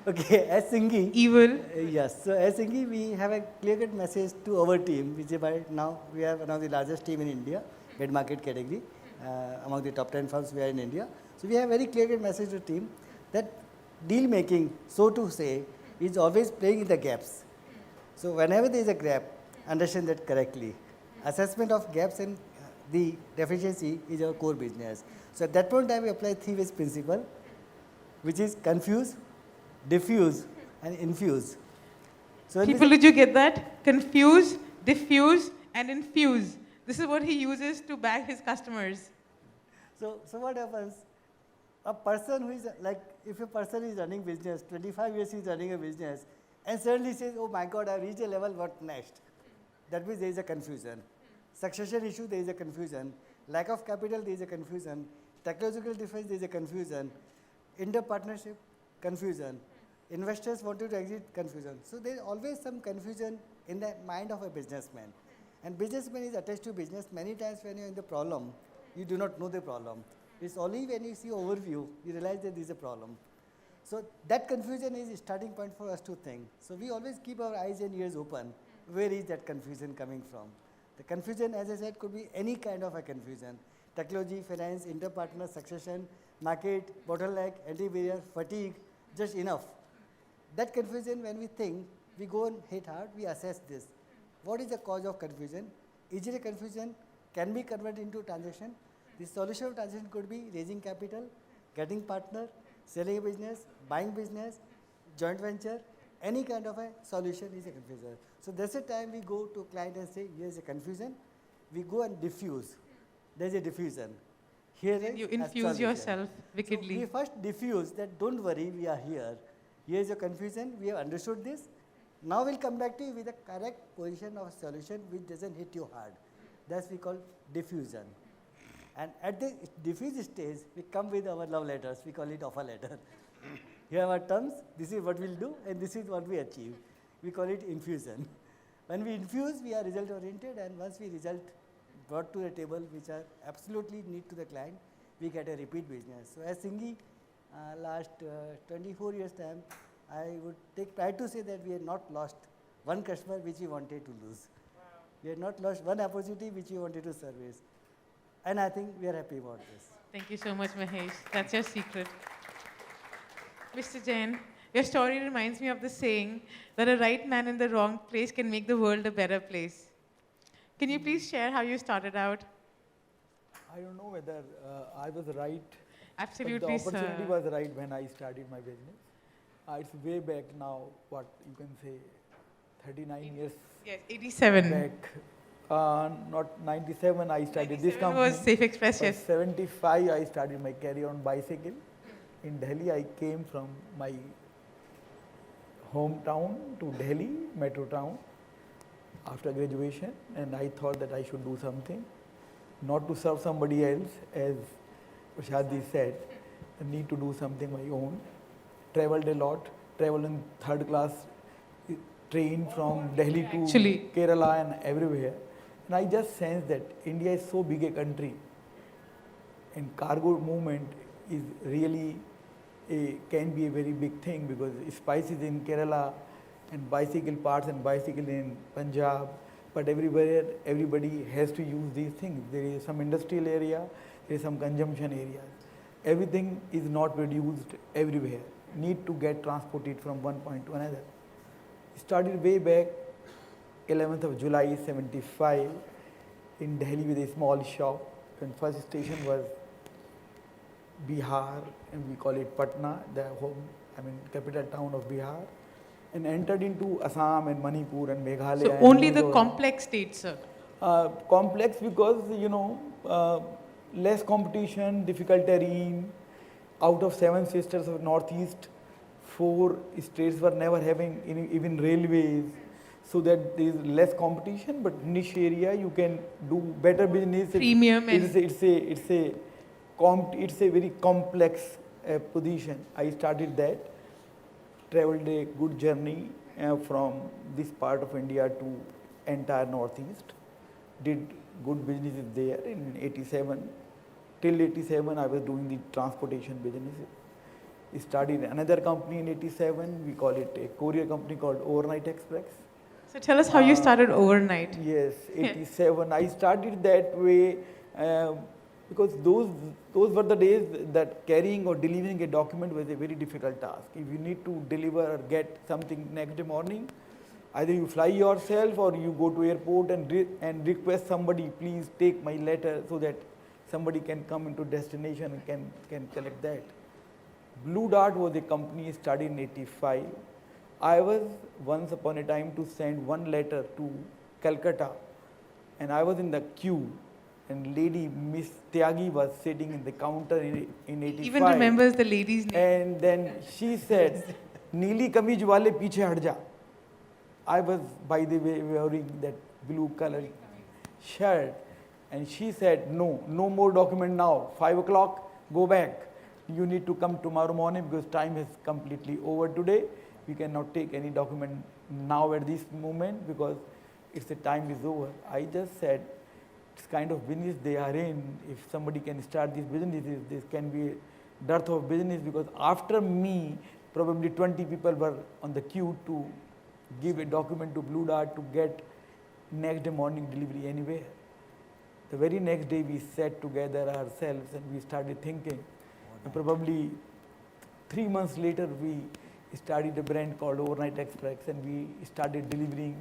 Okay, as Singhi. Evil. Yes. So as Singhi, we have a clear-cut message to our team, which is by now we are one of the largest team in India, mid-market category, among the top 10 firms we are in India. So we have very clear-cut message to the team that deal making, so to say, is always playing in the gaps. So whenever there is a gap, understand that correctly. Assessment of gaps and the deficiency is our core business. So at that point in time, we apply 3 ways principle, which is confuse, diffuse, and infuse. So people, did you get that? Confuse, diffuse, and infuse. This is what he uses to bag his customers. So what happens? A person who is like, if a person is running business, 25 years he is running a business, and suddenly says, oh my God, I reached a level, what next? That means there is a confusion. Succession issue, there is a confusion. Lack of capital, there is a confusion. Technological difference, there is a confusion. Inter-partnership, confusion. Investors wanted to exit, confusion. So there is always some confusion in the mind of a businessman. And businessman is attached to business. Many times when you are in the problem, you do not know the problem. It's only when you see overview, you realize that there is a problem. So that confusion is a starting point for us to think. So we always keep our eyes and ears open. Where is that confusion coming from? The confusion, as I said, could be any kind of a confusion. Technology, finance, inter-partner, succession, market, bottleneck, anti-barrier, fatigue, just enough. That confusion, when we think, we go and hit hard, we assess this. What is the cause of confusion? Is it a confusion? Can be converted into transaction? The solution of transaction could be raising capital, getting partner, selling a business, buying business, joint venture, any kind of a solution is a confusion. So that's the time we go to client and say, here's a confusion. We go and diffuse. There's a diffusion. Here is you infuse yourself wickedly. So we first diffuse that don't worry, we are here. Here's your confusion, we have understood this. Now we'll come back to you with the correct position of solution which doesn't hit you hard. That's we call diffusion. And at the diffuse stage, we come with our love letters, we call it offer letter. Here are our terms, this is what we'll do, and this is what we achieve. We call it infusion. When we infuse, we are result oriented, and once we result brought to the table which are absolutely need to the client, we get a repeat business. So as Singhi, last 24 years time, I would take pride to say that we have not lost one customer which we wanted to lose. Wow. We have not lost one opportunity which we wanted to service. And I think we are happy about this. Thank you so much, Mahesh. That's your secret. Mr. Jain, your story reminds me of the saying that a right man in the wrong place can make the world a better place. Can you please share how you started out? I don't know whether I was right. Absolutely, but the opportunity was right when I started my business. It's way back now, what you can say, 39 years yes, 87. back. Not 97, I started this 97 company. was Safe Express, but yes. 75, I started my career on bicycle. In Delhi, I came from my hometown to Delhi, metro town, after graduation, and I thought that I should do something, not to serve somebody else, as Shadi said. I need to do something my own. Traveled a lot, traveled in third class train from Delhi to Kerala and everywhere. And I just sensed that India is so big a country, and cargo movement is really can be a very big thing, because spices in Kerala and bicycle parts and bicycle in Punjab, but everywhere everybody has to use these things. There is some industrial area, there is some consumption areas. Everything is not produced everywhere. Need to get transported from one point to another. Started way back 11th of July 75 in Delhi with a small shop, and first station was Bihar, and we call it Patna, the capital town of Bihar, and entered into Assam and Manipur and Meghalaya. So only the complex states, sir? Complex because, less competition, difficult terrain. Out of 7 sisters of Northeast, 4 states were never having even railways, so that there is less competition, but niche area you can do better business. Premium It's a very complex position. I started that, traveled a good journey from this part of India to entire Northeast, did good businesses there in 87. Till 87 I was doing the transportation business. Started another company in 87, we call it a courier company called Overnight Express. So tell us how you started overnight. Yes, 87. I started that way because those were the days that carrying or delivering a document was a very difficult task. If you need to deliver or get something next day morning, either you fly yourself or you go to airport and request somebody, please take my letter, so that somebody can come into destination and can collect that. Blue Dart was a company started in 85. I was once upon a time to send one letter to Calcutta, and I was in the queue, and lady Miss Tyagi was sitting in the counter in 85. Even remembers the lady's name. And then she said, "Neeli kameez wale piche hat ja." I was, by the way, wearing that blue color shirt, and she said, no more document now. 5 o'clock, go back. You need to come tomorrow morning because time is completely over today. We cannot take any document now at this moment because the time is over. I just said, it's kind of business they are in. If somebody can start these businesses, this can be a dearth of business, because after me, probably 20 people were on the queue to give a document to Blue Dart to get next day morning delivery anywhere. The very next day we sat together ourselves and we started thinking. And probably 3 months later we started a brand called Overnight Express, and we started delivering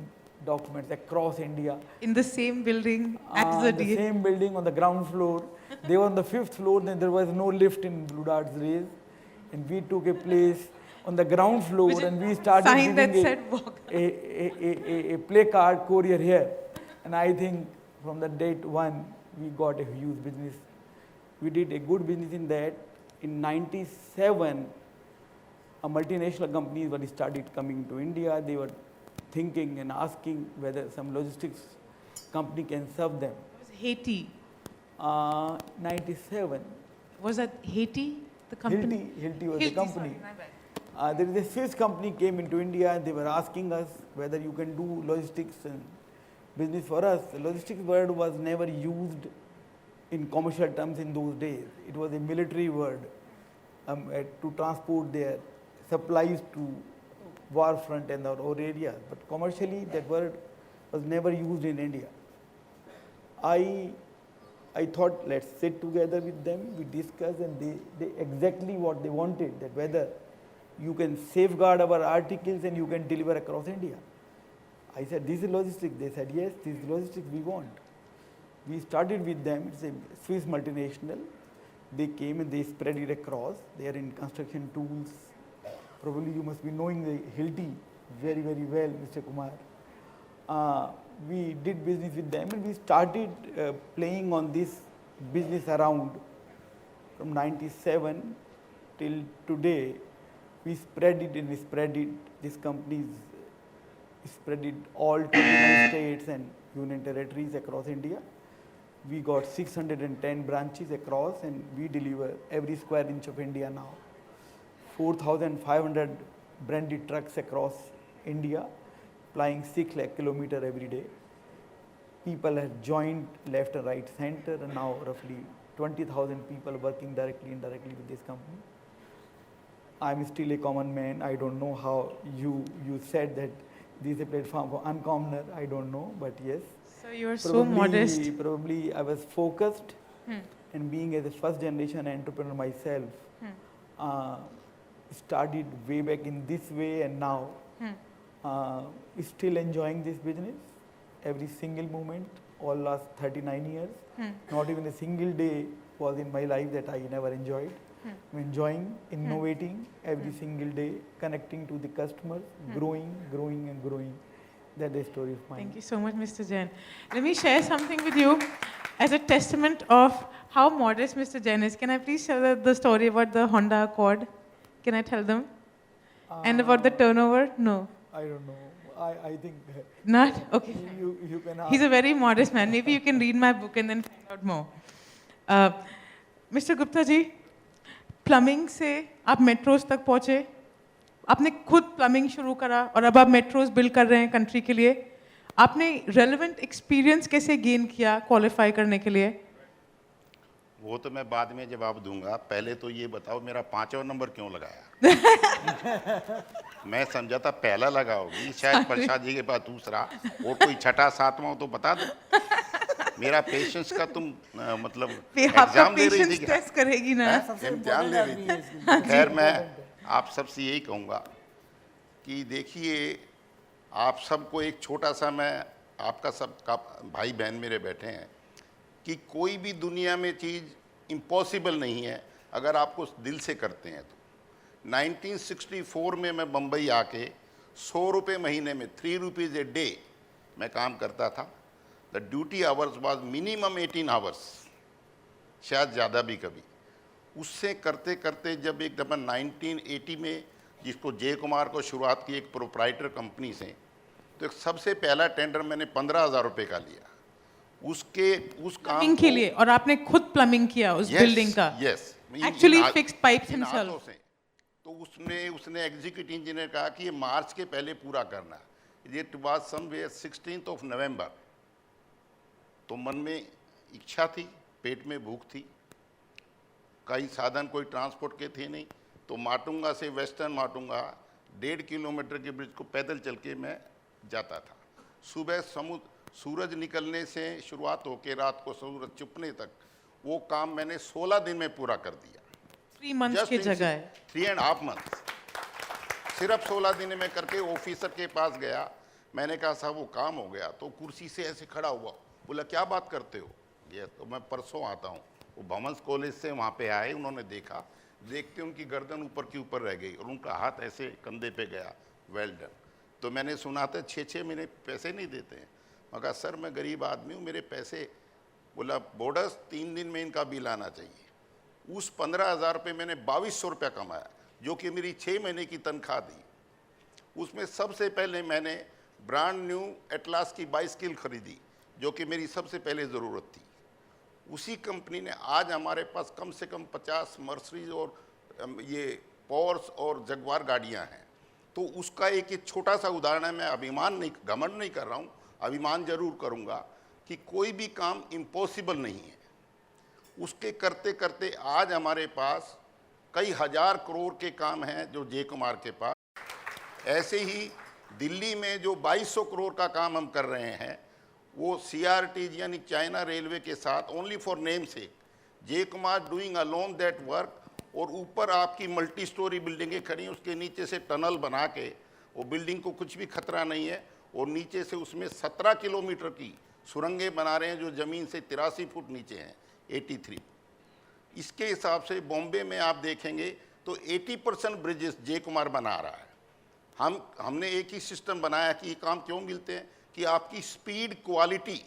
documents across India. In the same building as the same building on the ground floor. They were on the 5th floor, then there was no lift in Blue Dart's race, and we took a place on the ground floor and we started giving a play card courier here. And I think from the date 1 we got a huge business. We did a good business in that. In 97, a multinational companies were started coming to India. They were thinking and asking whether some logistics company can serve them. It was Haiti. 97. Was that Haiti, the company? Hilti was the company. Sorry, my bad. There is a Swiss company came into India, and they were asking us whether you can do logistics and business for us. The logistics word was never used in commercial terms in those days. It was a military word to transport their supplies to war front and our areas. But commercially, that word was never used in India. I thought, let's sit together with them, we discuss, and they exactly what they wanted, that whether you can safeguard our articles and you can deliver across India. I said, this is logistics. They said, yes, this is logistics we want. We started with them. It's a Swiss multinational. They came and they spread it across. They are in construction tools. Probably you must be knowing the Hilti very, very well, Mr. Kumar. we did business with them, and we started playing on this business around from 97 till today. We spread it and we spread it. This company is spread it all 29 states and union territories across India. We got 610 branches across, and we deliver every square inch of India now. 4,500 branded trucks across India, flying 6 lakh kilometers every day. People have joined left and right center, and now roughly 20,000 people working directly and indirectly with this company. I'm still a common man. I don't know how you said that this is a platform for uncommoner. I don't know, but yes. So you are so modest. Probably I was focused, and being as a first generation entrepreneur myself, started way back in this way, and now still enjoying this business. Every single moment, all last 39 years, not even a single day was in my life that I never enjoyed. I'm enjoying, innovating every single day, connecting to the customers, growing and growing. That's the story of mine. Thank you so much, Mr. Jain. Let me share something with you as a testament of how modest Mr. Jain is. Can I please share the story about the Honda Accord? Can I tell them? And about the turnover? No. I don't know. I think... Not? Okay. You can ask. He's a very modest man. Maybe you can read my book and then find out more. Mr. Gupta ji, plumbing से आप metros तक पहुँचे, आपने खुद plumbing शुरू करा और अब आप metros build कर रहे हैं country के लिए. आपने relevant experience कैसे gain किया qualify करने के लिए? वो तो मैं बाद में जवाब दूंगा. पहले तो ये बताओ मेरा 5वां नंबर क्यों लगाया? मैं समझा था पहला लगाओगी, शायद प्रसाद जी के पास दूसरा और कोई छठा सातवां तो बता दो. मेरा पेशेंस का तुम मतलब एग्जाम दे रही थी क्या? करेगी ना? इम्तिहान ले रही थी. खैर मैं आप सबसे यही कहूँगा कि देखिए आप सबको एक छोटा सा मैं आपका सबका भाई बहन मेरे बैठे हैं कि कोई भी दुनिया में चीज़ इम्पॉसिबल नहीं है अगर आपको दिल से करते हैं तो. 1964 में मैं बम्बई आके 100 रुपये महीने में 3 रुपीज़ ए डे मैं काम करता था. The duty hours was minimum 18 hours, शायद ज़्यादा भी कभी. उससे करते करते जब एक दफ़ा 1980 में जिसको जय कुमार को शुरुआत की एक प्रोप्राइटर कंपनी से, तो सबसे पहला टेंडर मैंने 15,000 रुपये का लिया. उस काम के लिए. और आपने खुद प्लम्बिंग किया उस बिल्डिंग का? Yes. Actually fixed pipes himself. तो उसने एग्जीक्यूटिव इंजीनियर कहा कि ये मार्च के पहले पूरा करना. It was somewhere 16th of November. तो मन में इच्छा थी, पेट में भूख थी, कई साधन कोई ट्रांसपोर्ट के थे नहीं. तो माटुंगा से वेस्टर्न माटुंगा 1.5 किलोमीटर के ब्रिज को पैदल चल के मैं जाता था. सुबह सूरज निकलने से शुरुआत होकर रात को सूरज छुपने तक वो काम मैंने 16 दिन में पूरा कर दिया. 3 months की जगह 3.5 months. सिर्फ 16 दिन में करके ऑफिसर के पास गया. मैंने कहा साहब वो काम हो गया. तो कुर्सी से ऐसे खड़ा हुआ, बोला क्या बात करते हो? ये तो मैं परसों आता हूँ. वो भमंस कॉलेज से वहाँ पे आए, उन्होंने देखा, देखते उनकी गर्दन ऊपर की ऊपर रह गई और उनका हाथ ऐसे कंधे पे गया. Well done. तो मैंने सुना था 6-6 महीने पैसे नहीं देते हैं. मैं कहा सर मैं गरीब आदमी हूँ, मेरे पैसे. बोला बोनस 3 दिन में इनका बिल आना चाहिए. उस 15,000 रुपये मैंने 2200 रुपया कमाया, जो कि मेरी 6 महीने की तनख्वाह दी. उसमें सबसे पहले मैंने ब्रांड न्यू एटलास की बाइसिकल खरीदी, जो कि मेरी सबसे पहले ज़रूरत थी. उसी कंपनी ने आज हमारे पास कम से कम 50 मर्सिडीज और ये पोर्स और जगवार गाड़ियां हैं. तो उसका एक छोटा सा उदाहरण है. मैं अभिमान नहीं, घमंड नहीं कर रहा हूँ, अभिमान जरूर करूँगा कि कोई भी काम इम्पॉसिबल नहीं है. उसके करते करते आज हमारे पास कई हजार करोड़ के काम हैं जो जय कुमार के पास. ऐसे ही दिल्ली में जो 2200 करोड़ का काम हम कर रहे हैं वो CRT यानी चाइना रेलवे के साथ ओनली फॉर नेम से जय Kumar doing alone that work. और ऊपर आपकी मल्टी स्टोरी बिल्डिंगें खड़ी हैं, उसके नीचे से टनल बना के वो बिल्डिंग को कुछ भी खतरा नहीं है. और नीचे से उसमें 17 किलोमीटर की सुरंगें बना रहे हैं जो ज़मीन से 83 फुट नीचे हैं. 83. इसके हिसाब से बॉम्बे में आप देखेंगे तो 80% ब्रिजेस जय कुमार बना रहा है. हमने एक ही सिस्टम बनाया कि ये काम क्यों मिलते हैं कि आपकी स्पीड, क्वालिटी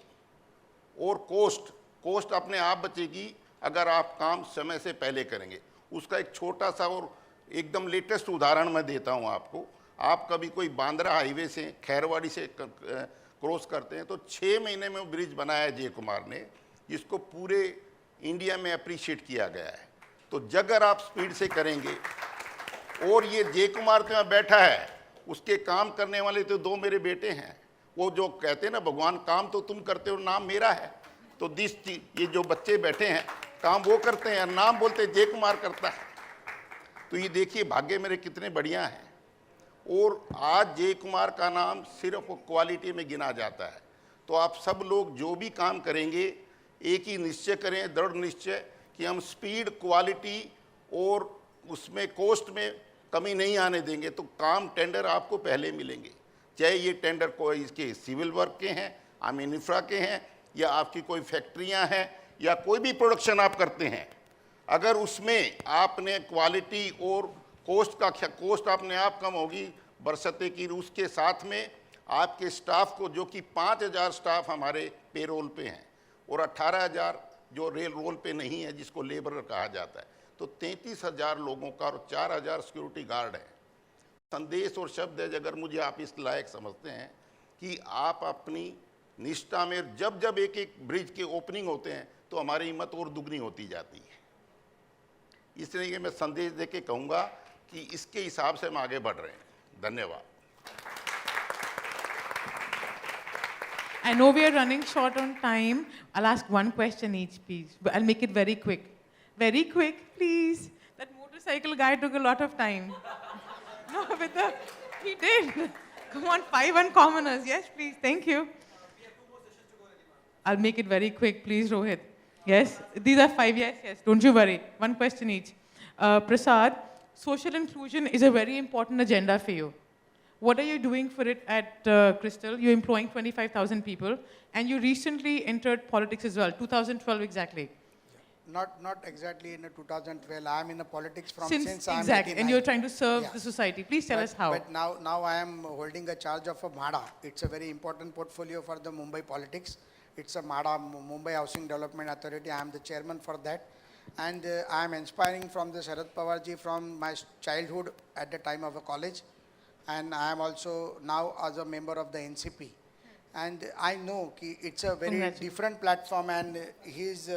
और कोस्ट अपने आप बचेगी अगर आप काम समय से पहले करेंगे। उसका एक छोटा सा और एकदम लेटेस्ट उदाहरण मैं देता हूं आपको। आप कभी कोई बांद्रा हाईवे से खैरवाड़ी से क्रॉस करते हैं तो 6 महीने में वो ब्रिज बनाया है जय कुमार ने, जिसको पूरे इंडिया में अप्रिशिएट किया गया है। तो अगर आप स्पीड से करेंगे, और ये जय कुमार तो यहाँ बैठा है, उसके काम करने वाले तो 2 मेरे बेटे हैं। वो जो कहते हैं ना, भगवान काम तो तुम करते हो, नाम मेरा है। तो ये जो बच्चे बैठे हैं, काम वो करते हैं, नाम बोलते जय कुमार करता है। तो ये देखिए भाग्य मेरे कितने बढ़िया हैं। और आज जय कुमार का नाम सिर्फ क्वालिटी में गिना जाता है। तो आप सब लोग जो भी काम करेंगे, एक ही निश्चय करें, दृढ़ निश्चय कि हम स्पीड, क्वालिटी और उसमें कॉस्ट में कमी नहीं आने देंगे। तो काम, टेंडर आपको पहले मिलेंगे, चाहे ये टेंडर कोई इसके सिविल वर्क के हैं, इंफ्रा के हैं, या आपकी कोई फैक्ट्रियां हैं, या कोई भी प्रोडक्शन आप करते हैं। अगर उसमें आपने क्वालिटी और कोस्ट अपने आप कम होगी बरसते की, उसके साथ में आपके स्टाफ को, जो कि 5000 स्टाफ हमारे पेरोल पे हैं और 18000 जो रेल रोल पे नहीं है, जिसको लेबरर कहा जाता है, तो 33,000 लोगों का और 4000 सिक्योरिटी गार्ड है। संदेश और शब्द है, अगर मुझे आप इस लायक समझते हैं कि आप अपनी निष्ठा में, जब एक एक ब्रिज के ओपनिंग होते हैं तो हमारी हिम्मत और दुगनी होती जाती है। इसलिए मैं संदेश दे के कहूँगा कि इसके हिसाब से हम आगे बढ़ रहे हैं। धन्यवाद। I know we are running short on time. I'll ask one question each, please. But I'll make it very quick. Very quick, please. That motorcycle guy took a lot of time. No, he did. Come on, 5 uncommoners. Yes, please. Thank you. I'll make it very quick, please, Rohit. Yes, these are 5. Yes. Don't you worry. One question each. Prasad, social inclusion is a very important agenda for you. What are you doing for it at Crystal? You're employing 25,000 people, and you recently entered politics as well, 2012 exactly. Not exactly in 2012. I am in the politics since I'm exactly, 89. and you're trying to serve the society. Please tell us how. But now I am holding a charge of a MHADA. It's a very important portfolio for the Mumbai politics. It's a MHADA, Mumbai Housing Development Authority. I am the chairman for that. And I am inspiring from the Sharad Pawar ji from my childhood at the time of a college. And I am also now as a member of the NCP. And I know कि it's a very different platform, and he is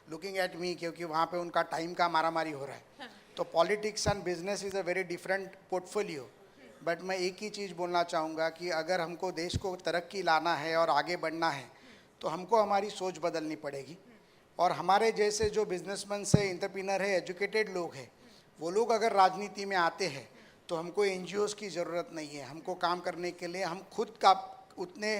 looking at me क्योंकि वहाँ पे उनका time का मारामारी हो रहा है. तो politics and business is a very different portfolio. But मैं एक ही चीज़ बोलना चाहूँगा कि अगर हमको देश को तरक्की लाना है और आगे बढ़ना है, तो हमको हमारी सोच बदलनी पड़ेगी. और हमारे जैसे जो बिजनेसमैन है, एंटरप्रेन्योर है, एजुकेटेड लोग हैं, वो लोग अगर राजनीति में आते हैं तो हमको NGOs की ज़रूरत नहीं है. हमको काम करने के लिए हम खुद का उतने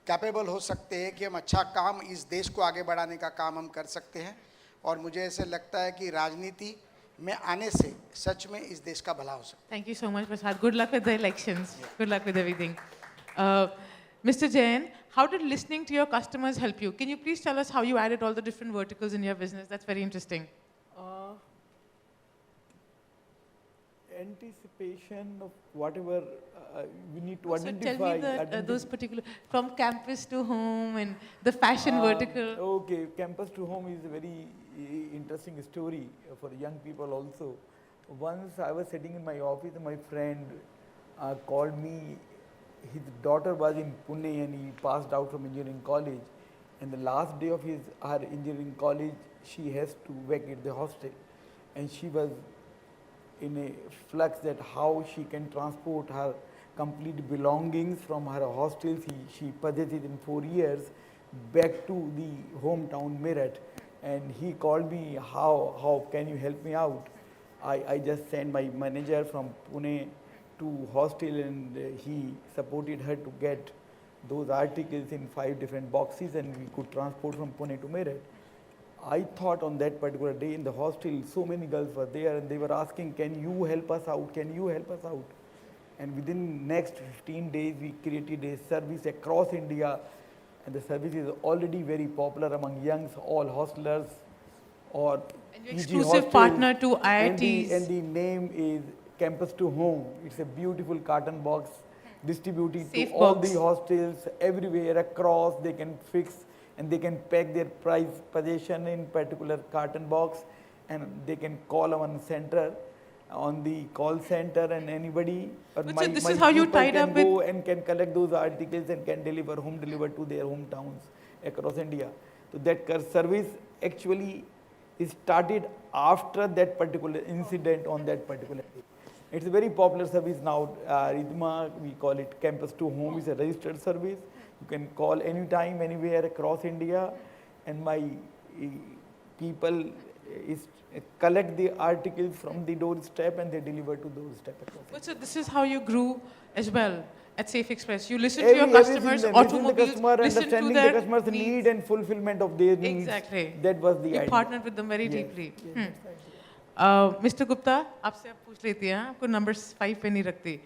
कैपेबल हो सकते हैं कि हम अच्छा काम, इस देश को आगे बढ़ाने का काम हम कर सकते हैं. और मुझे ऐसे लगता है कि राजनीति में आने से सच में इस देश का भला हो सकता है. Thank you so much, Prasad. Good luck with the elections. Good luck with everything. Mr. Jain, how did listening to your customers help you? Can you please tell us how you added all the different verticals in your business? That's very interesting. Anticipation of whatever we need to So identify. tell me those particular, from campus to home and the fashion vertical. Okay, campus to home is a very interesting story for young people also. Once I was sitting in my office and my friend called me. His daughter was in Pune and he passed out from engineering college. And the last day of her engineering college, she has to vacate the hostel. And she was in a flux that how she can transport her complete belongings from her hostel she purchased it in 4 years back to the hometown Meerut. And he called me, how can you help me out? I just sent my manager from Pune to hostel, and he supported her to get those articles in 5 different boxes, and we could transport from Pune to Meerut. I thought on that particular day in the hostel, so many girls were there and they were asking, can you help us out? Can you help us out? And within next 15 days, we created a service across India, and the service is already very popular among youngs, all hostelers or and your exclusive partner to IITs. And the name is Campus to Home. It's a beautiful carton box distribute it Safe to all box. the hostels everywhere across. They can fix and they can pack their price possession in particular carton box, and they can call on center, on the call center, and anybody or But my, so this my is how you people tied can up go with- and can collect those articles and can deliver home deliver to their hometowns across India. So that service actually is started after that particular incident on that particular day. It's a very popular service now. Ridma, we call it Campus to Home, is a registered service. You can call anytime, anywhere across India, and my people is collect the articles from the doorstep and they deliver to doorstep across. But so this is how you grew as well at Safe Express. You listen to your customers, automobiles, customer, listen to understanding their the customer's need and fulfillment of their needs. Exactly. That was the You idea. partnered with them very Yes, deeply. yes, mister Gupta, आपसे आप पूछ लेती हैं, आपको number 5 पे नहीं रखती.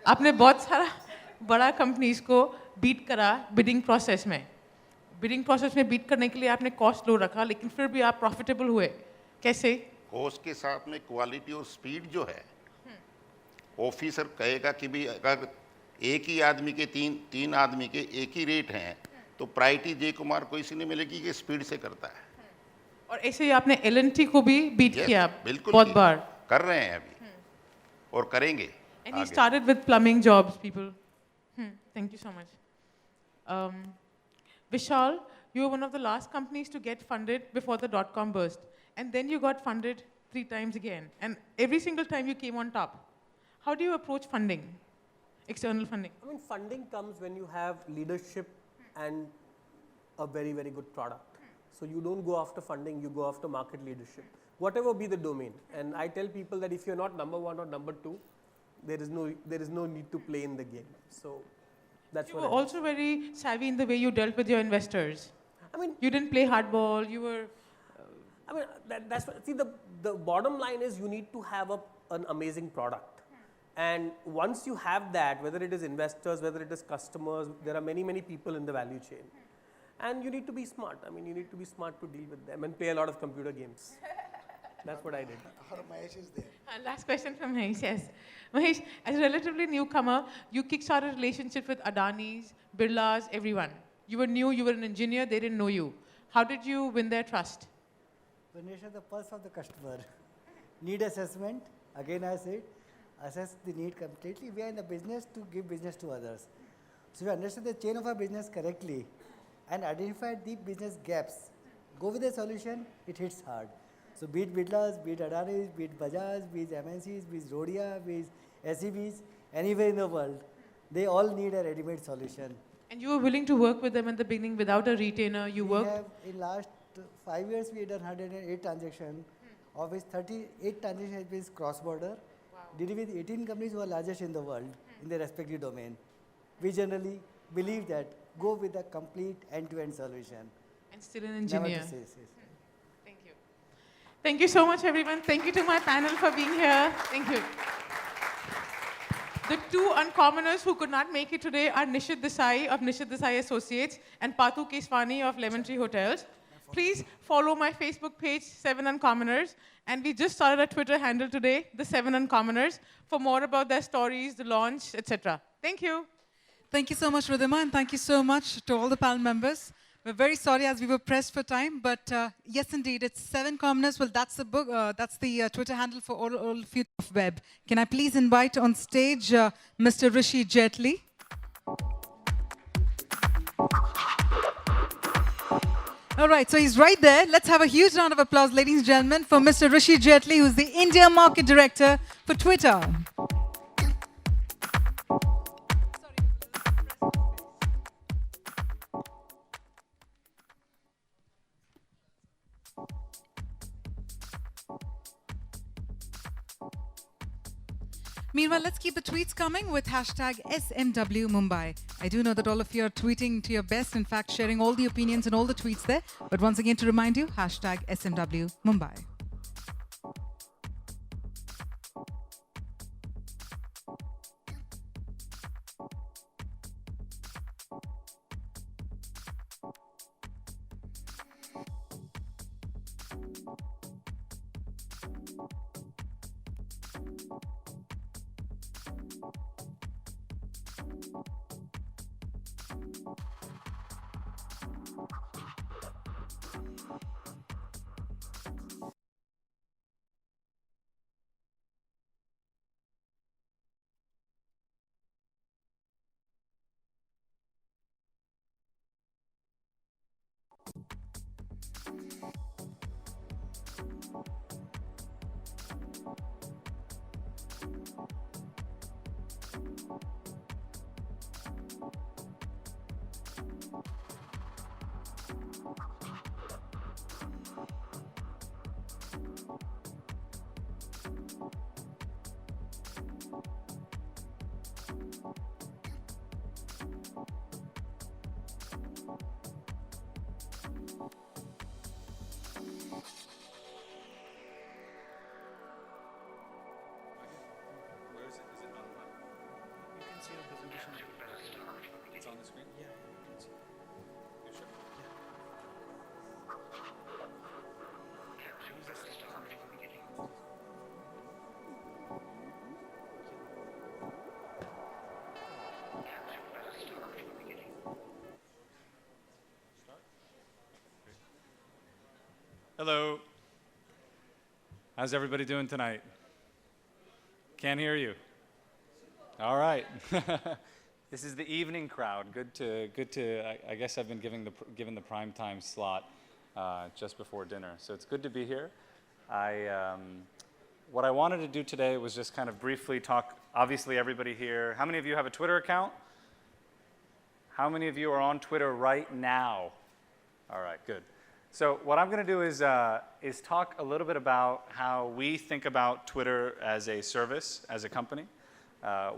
आपने बहुत सारा बड़ा कंपनीज को बीट करा बिडिंग प्रोसेस में. बिडिंग प्रोसेस में बीट करने के लिए आपने कॉस्ट लो रखा, लेकिन फिर भी आप प्रॉफिटेबल हुए. कैसे? कॉस्ट के साथ में क्वालिटी और स्पीड जो है, ऑफिसर कहेगा कि भी अगर एक ही आदमी के तीन आदमी के एक ही रेट हैं, तो प्रायोरिटी जय कुमार को इसी नहीं मिलेगी कि स्पीड से करता है. और ऐसे ही आपने एल&टी को भी बीट Yes, किया बिल्कुल बहुत किया. बार. कर रहे हैं अभी और करेंगे. And he आगे. started with plumbing jobs, people. Thank you so much. Vishal, you were one of the last companies to get funded before the dot-com burst. And then you got funded 3 times again. And every single time you came on top. How do you approach funding, external funding? I mean, funding comes when you have leadership and a very, very good product. So you don't go after funding, you go after market leadership, whatever be the domain. And I tell people that if you're not number 1 or number 2, there is no need to play in the game. So that's You what were I also very savvy in the way you dealt with your investors. I mean, you didn't play hardball. You were. I mean, that's what, see, the bottom line is you need to have an amazing product. And once you have that, whether it is investors, whether it is customers, there are many, many people in the value chain. And you need to be smart. I mean, you need to be smart to deal with them and play a lot of computer games. That's what I did. Mahesh is there. Last question from Mahesh, yes. Mahesh, as a relatively newcomer, you kickstarted relationships with Adanis, Birlas, everyone. You were new, you were an engineer, they didn't know you. How did you win their trust? Measure the pulse of the customer. Need assessment, again I said, assess the need completely. We are in the business to give business to others. So if you understand the chain of our business correctly and identify deep business gaps, go with the solution, it hits hard. So be it Birlas, be it Adanis, be it Bajaj, be it MNCs, be it Zodia, be it SEBs, anywhere in the world, they all need a ready-made solution. And you were willing to work with them at the beginning without a retainer, you We worked? have, in last 5 years, we have done 108 transactions, of which 38 transactions has been cross-border, dealing with 18 companies who are largest in the world in their respective domain. We generally believe that go with a complete end-to-end solution. And still an Never engineer. to say, Thank you. Thank you so much, everyone. Thank you to my panel for being here. Thank you. The 2 uncommoners who could not make it today are Nishit Desai of Nishit Desai Associates and Patu Keswani of Lemon Tree Hotels. Please follow my Facebook page, 7 Uncommoners. And we just started a Twitter handle today, the 7 Uncommoners, for more about their stories, the launch, etc. Thank you. Thank you so much, Ridhima, and thank you so much to all the panel members. We're very sorry as we were pressed for time, but yes, indeed, it's 7 Commoners. Well, that's the book. That's the Twitter handle for all of you of web. Can I please invite on stage Mr. Rishi Jetli? All right, so he's right there. Let's have a huge round of applause, ladies and gentlemen, for Mr. Rishi Jetli, who's the India Market Director for Twitter. Meanwhile, let's keep the tweets coming with hashtag SMW Mumbai. I do know that all of you are tweeting to your best, in fact, sharing all the opinions and all the tweets there. But once again, to remind you, hashtag SMW Mumbai. Where is it? Is it on what? You can see the presentation. It's on the screen? Yeah, you can see. You sure? Hello. How's everybody doing tonight? Can't hear you. All right. This is the evening crowd. Good to. I guess I've been given the prime time slot just before dinner, so it's good to be here. What I wanted to do today was just kind of briefly talk. Obviously, everybody here. How many of you have a Twitter account? How many of you are on Twitter right now? All right, good. So what I'm going to do is talk a little bit about how we think about Twitter as a service, as a company.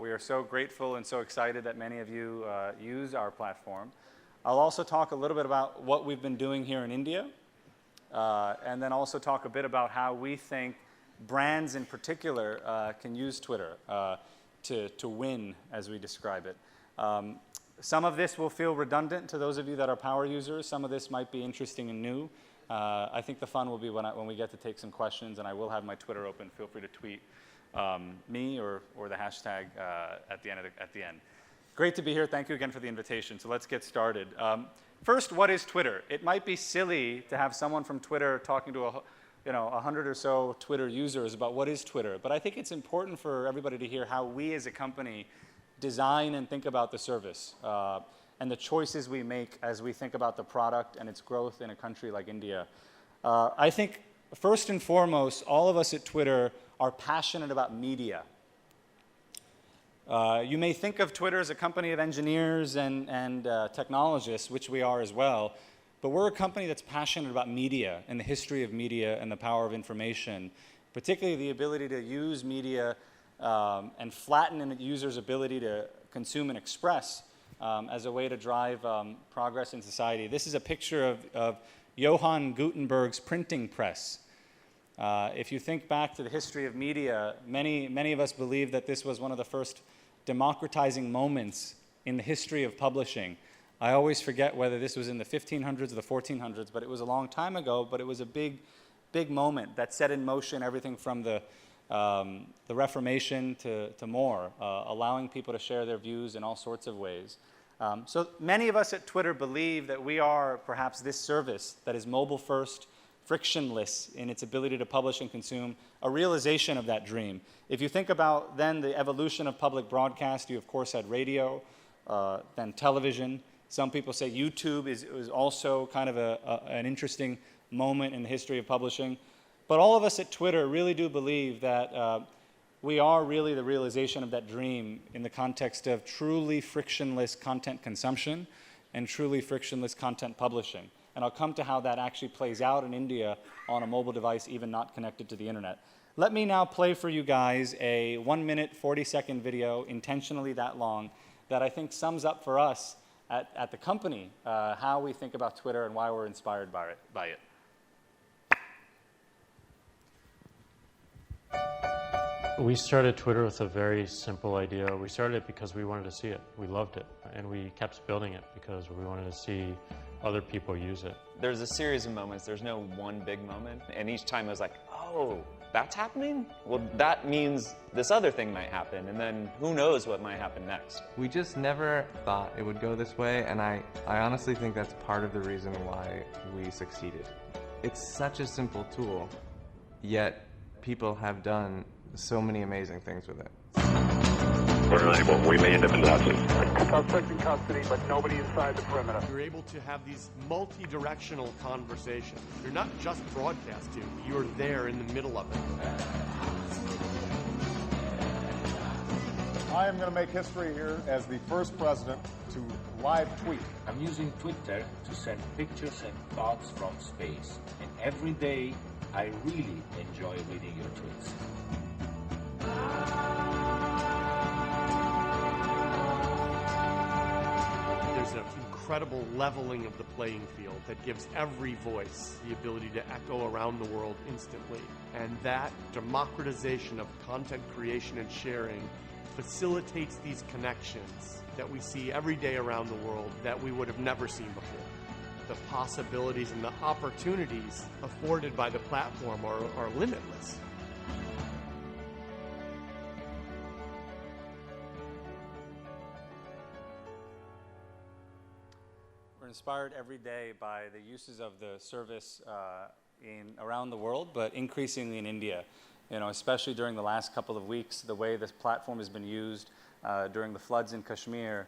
We are so grateful and so excited that many of you use our platform. I'll also talk a little bit about what we've been doing here in India, and then also talk a bit about how we think brands in particular can use Twitter to win, as we describe it. Some of this will feel redundant to those of you that are power users. Some of this might be interesting and new. I think the fun will be when we get to take some questions, and I will have my Twitter open. Feel free to tweet me or the hashtag at the end. Great to be here. Thank you again for the invitation. So let's get started. First, what is Twitter? It might be silly to have someone from Twitter talking to 100 or so Twitter users about what is Twitter, but I think it's important for everybody to hear how we as a company design and think about the service and the choices we make as we think about the product and its growth in a country like India. I think first and foremost, all of us at Twitter are passionate about media. You may think of Twitter as a company of engineers and technologists, which we are as well, but we're a company that's passionate about media and the history of media and the power of information, particularly the ability to use media and flatten a user's ability to consume and express as a way to drive progress in society. This is a picture of Johann Gutenberg's printing press. If you think back to the history of media, many of us believe that this was one of the first democratizing moments in the history of publishing. I always forget whether this was in the 1500s or the 1400s, but it was a long time ago, but it was a big moment that set in motion everything from the Reformation to more, allowing people to share their views in all sorts of ways. So many of us at Twitter believe that we are perhaps this service that is mobile first, frictionless in its ability to publish and consume, a realization of that dream. If you think about then the evolution of public broadcast, you of course had radio, then television. Some people say YouTube is also kind of an interesting moment in the history of publishing. But all of us at Twitter really do believe that we are really the realization of that dream in the context of truly frictionless content consumption and truly frictionless content publishing. And I'll come to how that actually plays out in India on a mobile device, even not connected to the internet. Let me now play for you guys a 1-minute, 40-second video, intentionally that long, that I think sums up for us at the company how we think about Twitter and why we're inspired by it. We started Twitter with a very simple idea. We started it because we wanted to see it. We loved it. And we kept building it because we wanted to see other people use it. There's a series of moments. There's no one big moment. And each time I was like, oh, that's happening? Well, that means this other thing might happen. And then who knows what might happen next. We just never thought it would go this way. And I honestly think that's part of the reason why we succeeded. It's such a simple tool, yet people have done so many amazing things with it. All right, well, we may end up in custody. Suspect in custody, but nobody inside the perimeter. You're able to have these multi-directional conversations. You're not just broadcasting, you're there in the middle of it. I am going to make history here as the first president to live tweet. I'm using Twitter to send pictures and thoughts from space. And every day, I really enjoy reading your tweets. There's an incredible leveling of the playing field that gives every voice the ability to echo around the world instantly. And that democratization of content creation and sharing facilitates these connections that we see every day around the world that we would have never seen before. The possibilities and the opportunities afforded by the platform are limitless. We're inspired every day by the uses of the service around the world, but increasingly in India. You know, especially during the last couple of weeks, the way this platform has been used during the floods in Kashmir,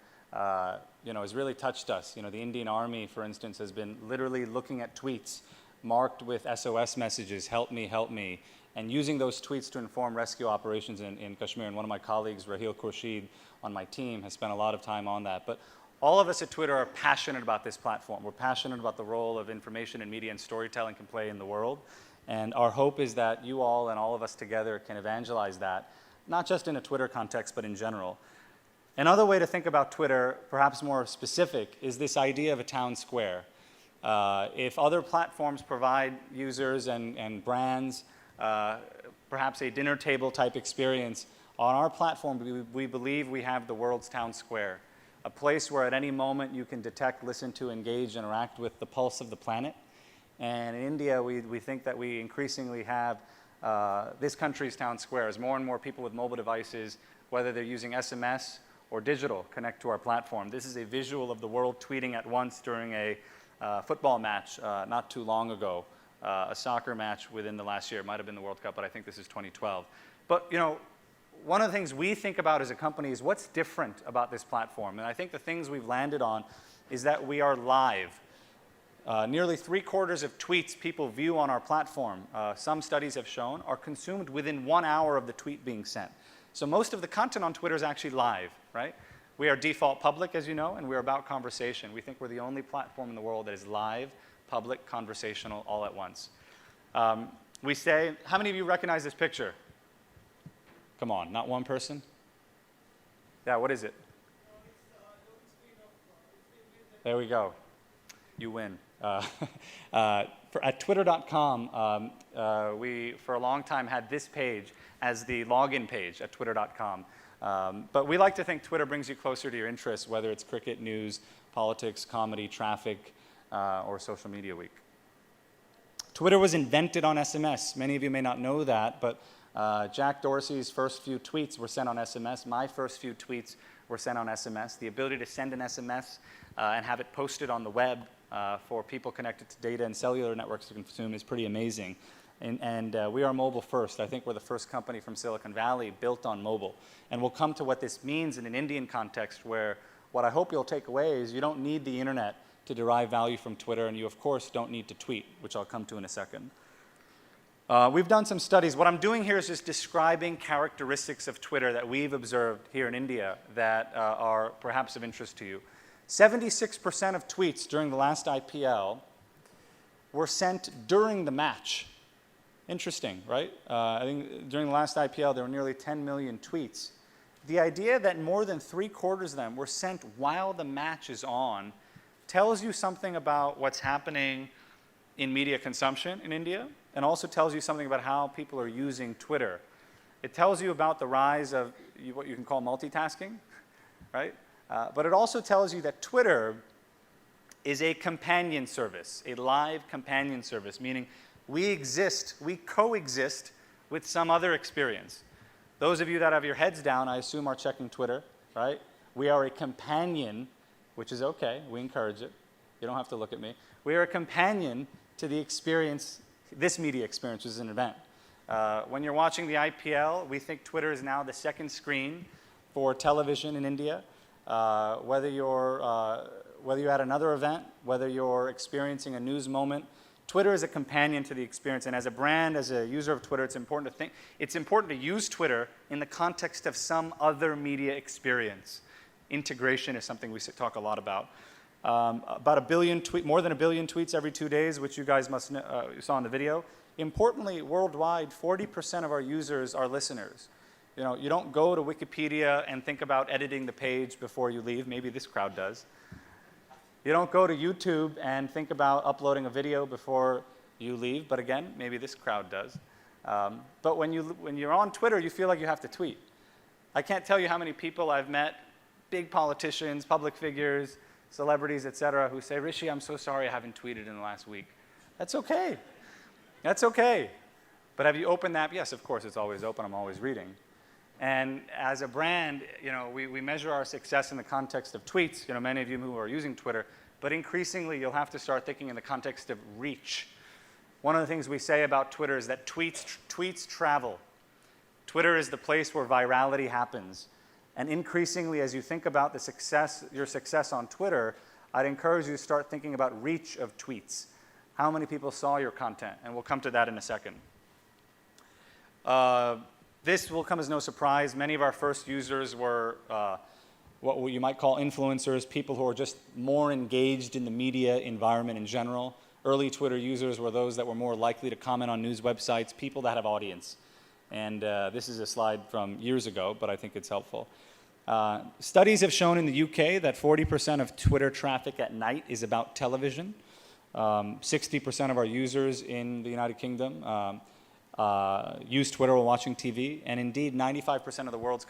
you know, has really touched us. You know, the Indian Army, for instance, has been literally looking at tweets marked with SOS messages, help me, and using those tweets to inform rescue operations in Kashmir. And one of my colleagues, Raheel Khurshid, on my team, has spent a lot of time on that. But all of us at Twitter are passionate about this platform. We're passionate about the role of information and media and storytelling can play in the world. And our hope is that you all and all of us together can evangelize that, not just in a Twitter context, but in general. Another way to think about Twitter, perhaps more specific, is this idea of a town square. If other platforms provide users and brands perhaps a dinner table type experience, on our platform we believe we have the world's town square, a place where at any moment you can detect, listen to, engage, interact with the pulse of the planet. And in India, we think that we increasingly have this country's town square as more and more people with mobile devices, whether they're using SMS or digital, connect to our platform. This is a visual of the world tweeting at once during a football match not too long ago, a soccer match within the last year. It might have been the World Cup, but I think this is 2012. But, you know, one of the things we think about as a company is what's different about this platform. And I think the things we've landed on is that we are live. Nearly 3/4 of tweets people view on our platform, some studies have shown, are consumed within 1 hour of the tweet being sent. So most of the content on Twitter is actually live, right? We are default public, as you know, and we're about conversation. We think we're the only platform in the world that is live, public, conversational, all at once. We say, how many of you recognize this picture? Come on, not one person? Yeah, what is it? There we go. You win. At twitter.com, we, for a long time, had this page as the login page at twitter.com. But we like to think Twitter brings you closer to your interests, whether it's cricket, news, politics, comedy, traffic, or social media week. Twitter was invented on SMS. Many of you may not know that, but Jack Dorsey's first few tweets were sent on SMS. My first few tweets were sent on SMS. The ability to send an SMS and have it posted on the web for people connected to data and cellular networks to consume is pretty amazing. And we are mobile first. I think we're the first company from Silicon Valley built on mobile. And we'll come to what this means in an Indian context, where what I hope you'll take away is you don't need the internet to derive value from Twitter, and you, of course, don't need to tweet, which I'll come to in a second. We've done some studies. What I'm doing here is just describing characteristics of Twitter that we've observed here in India that are perhaps of interest to you. 76% of tweets during the last IPL were sent during the match. Interesting, right? I think during the last IPL, there were nearly 10 million tweets. The idea that more than 3/4 of them were sent while the match is on tells you something about what's happening in media consumption in India, and also tells you something about how people are using Twitter. It tells you about the rise of what you can call multitasking, right? But it also tells you that Twitter is a companion service, a live companion service, meaning we coexist with some other experience. Those of you that have your heads down, I assume, are checking Twitter, right? We are a companion, which is okay. We encourage it. You don't have to look at me. We are a companion to the experience, this media experience, which is an event. When you're watching the IPL, we think Twitter is now the second screen for television in India, whether you're at another event, whether you're experiencing a news moment. Twitter is a companion to the experience, and as a brand, as a user of Twitter, it's important to use Twitter in the context of some other media experience. Integration is something we talk a lot about. More than a billion tweets every 2 days, which you guys must know, you saw in the video. Importantly, worldwide, 40% of our users are listeners. You know, you don't go to Wikipedia and think about editing the page before you leave. Maybe this crowd does. You don't go to YouTube and think about uploading a video before you leave, but again, maybe this crowd does. But when you're on Twitter, you feel like you have to tweet. I can't tell you how many people I've met, big politicians, public figures, celebrities, etc., who say, Rishi, I'm so sorry I haven't tweeted in the last week. That's okay. That's okay. But have you opened that? Yes, of course, it's always open. I'm always reading. And as a brand, you know, we measure our success in the context of tweets, you know, many of you who are using Twitter, but increasingly you'll have to start thinking in the context of reach. One of the things we say about Twitter is that tweets travel. Twitter is the place where virality happens. And increasingly, as you think about your success on Twitter, I'd encourage you to start thinking about reach of tweets. How many people saw your content? And we'll come to that in a second. This will come as no surprise. Many of our first users were what you might call influencers, people who are just more engaged in the media environment in general. Early Twitter users were those that were more likely to comment on news websites, people that have audience. And this is a slide from years ago, but I think it's helpful. Studies have shown in the UK that 40% of Twitter traffic at night is about television. 60% of our users in the United Kingdom use Twitter while watching TV, and indeed 95% of the world's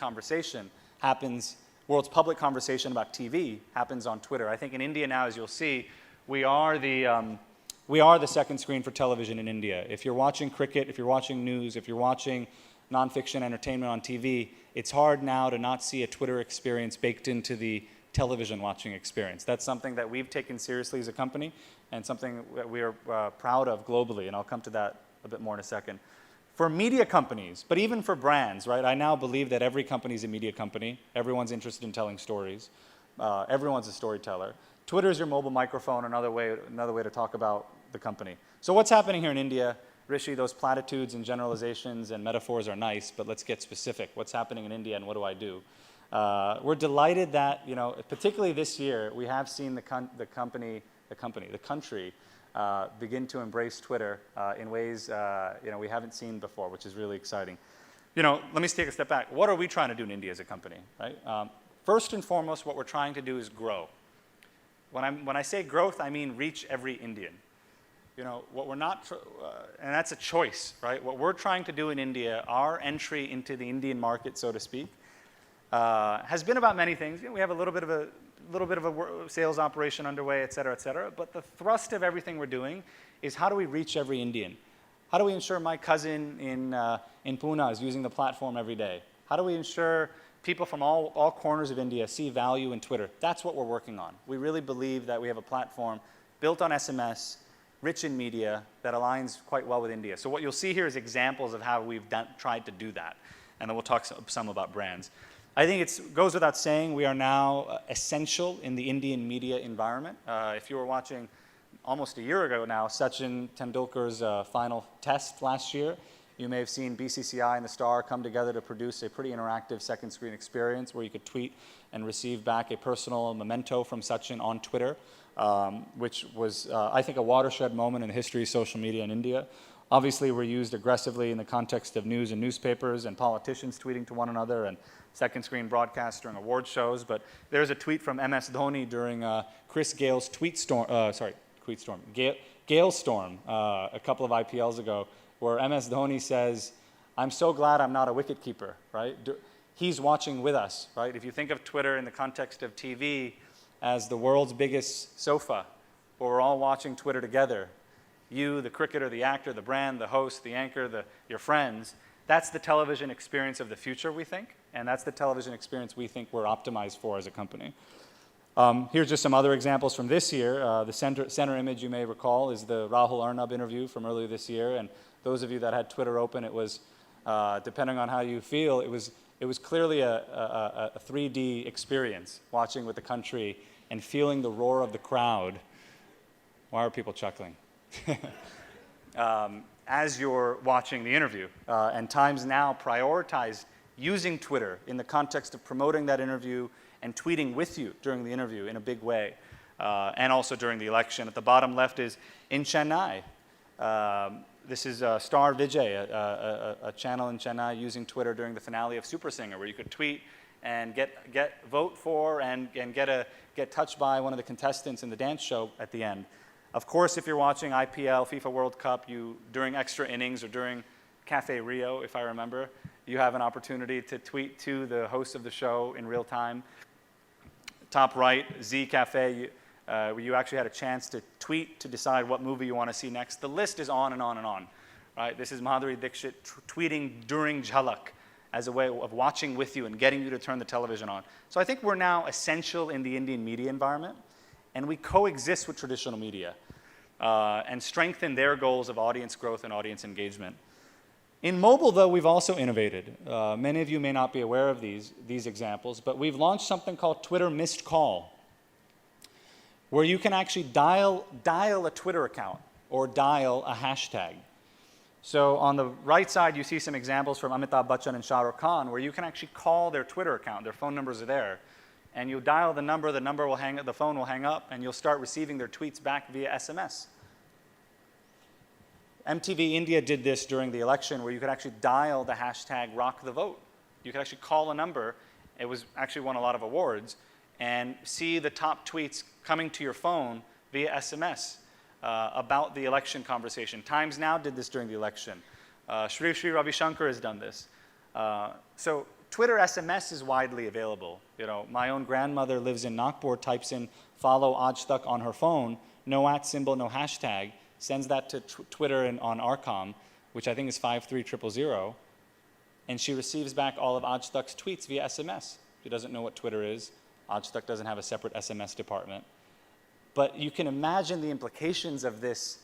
public conversation about TV happens on Twitter. I think in India now, as you'll see, we are the second screen for television in India. If you're watching cricket, if you're watching news, if you're watching nonfiction entertainment on TV, it's hard now to not see a Twitter experience baked into the television watching experience. That's something that we've taken seriously as a company and something that we are proud of globally, and I'll come to that a bit more in a second. For media companies, but even for brands, right? I now believe that every company is a media company. Everyone's interested in telling stories. Everyone's a storyteller. Twitter is your mobile microphone, another way to talk about the company. So what's happening here in India? Rishi, those platitudes and generalizations and metaphors are nice, but let's get specific. What's happening in India and what do I do? We're delighted that, you know, particularly this year, we have seen the country begin to embrace Twitter in ways you know, we haven't seen before, which is really exciting. You know, let me take a step back. What are we trying to do in India as a company, right? First and foremost, what we're trying to do is grow. When I say growth, I mean reach every Indian. You know, what we're not, and that's a choice, right? What we're trying to do in India, our entry into the Indian market, so to speak, has been about many things. You know, we have a little bit of a sales operation underway, et cetera, but the thrust of everything we're doing is how do we reach every Indian? How do we ensure my cousin in Pune is using the platform every day? How do we ensure people from all corners of India see value in Twitter? That's what we're working on. We really believe that we have a platform built on SMS, rich in media, that aligns quite well with India. So what you'll see here is examples of how we've tried to do that. And then we'll talk some about brands. I think it goes without saying we are now essential in the Indian media environment. If you were watching almost a year ago now, Sachin Tendulkar's final test last year, you may have seen BCCI and the Star come together to produce a pretty interactive second screen experience where you could tweet and receive back a personal memento from Sachin on Twitter, which was, I think, a watershed moment in the history of social media in India. Obviously, we're used aggressively in the context of news and newspapers and politicians tweeting to one another and second screen broadcasts during award shows. But there's a tweet from MS Dhoni during Chris Gale's Gale Storm a couple of IPLs ago, where MS Dhoni says, "I'm so glad I'm not a wicketkeeper," right? He's watching with us, right? If you think of Twitter in the context of TV as the world's biggest sofa, where we're all watching Twitter together, you, the cricketer, the actor, the brand, the host, the anchor, your friends, that's the television experience of the future, we think, and that's the television experience we think we're optimized for as a company. Here's just some other examples from this year. The center image, you may recall, is the Rahul Arnab interview from earlier this year, and those of you that had Twitter open, it was, depending on how you feel, it was It was clearly a 3D experience, watching with the country and feeling the roar of the crowd. Why are people chuckling? As you're watching the interview. And Times Now prioritized using Twitter in the context of promoting that interview and tweeting with you during the interview in a big way, and also during the election. At the bottom left is in Chennai. This is Star Vijay, a channel in Chennai using Twitter during the finale of Super Singer, where you could tweet and vote for and get touched by one of the contestants in the dance show at the end. Of course, if you're watching IPL, FIFA World Cup, during extra innings or during Cafe Rio, if I remember, you have an opportunity to tweet to the host of the show in real time. Top right, Z Cafe, where you actually had a chance to tweet to decide what movie you want to see next. The list is on and on and on. Right? This is Madhuri Dixit tweeting during Jhalak as a way of watching with you and getting you to turn the television on. So I think we're now essential in the Indian media environment, and we coexist with traditional media and strengthen their goals of audience growth and audience engagement. In mobile, though, we've also innovated. Many of you may not be aware of these examples, but we've launched something called Twitter Missed Call, where you can actually dial a Twitter account or dial a hashtag. So on the right side, you see some examples from Amitabh Bachchan and Shah Rukh Khan, where you can actually call their Twitter account. Their phone numbers are there. And you dial the number will hang up, the phone will hang up, and you'll start receiving their tweets back via SMS. MTV India did this during the election, where you could actually dial the hashtag Rock the Vote. You could actually call a number. It was actually won a lot of awards, and see the top tweets coming to your phone via SMS about the election conversation. Times Now did this during the election. Shri Ravi Shankar has done this. So Twitter SMS is widely available. You know, my own grandmother lives in Nagpur, types in follow Aaj Tak on her phone, no @ symbol, no hashtag, sends that to Twitter and on Arcom, which I think is 53000, and she receives back all of Aaj Tak's tweets via SMS. She doesn't know what Twitter is. Aaj Tak doesn't have a separate SMS department. But you can imagine the implications of this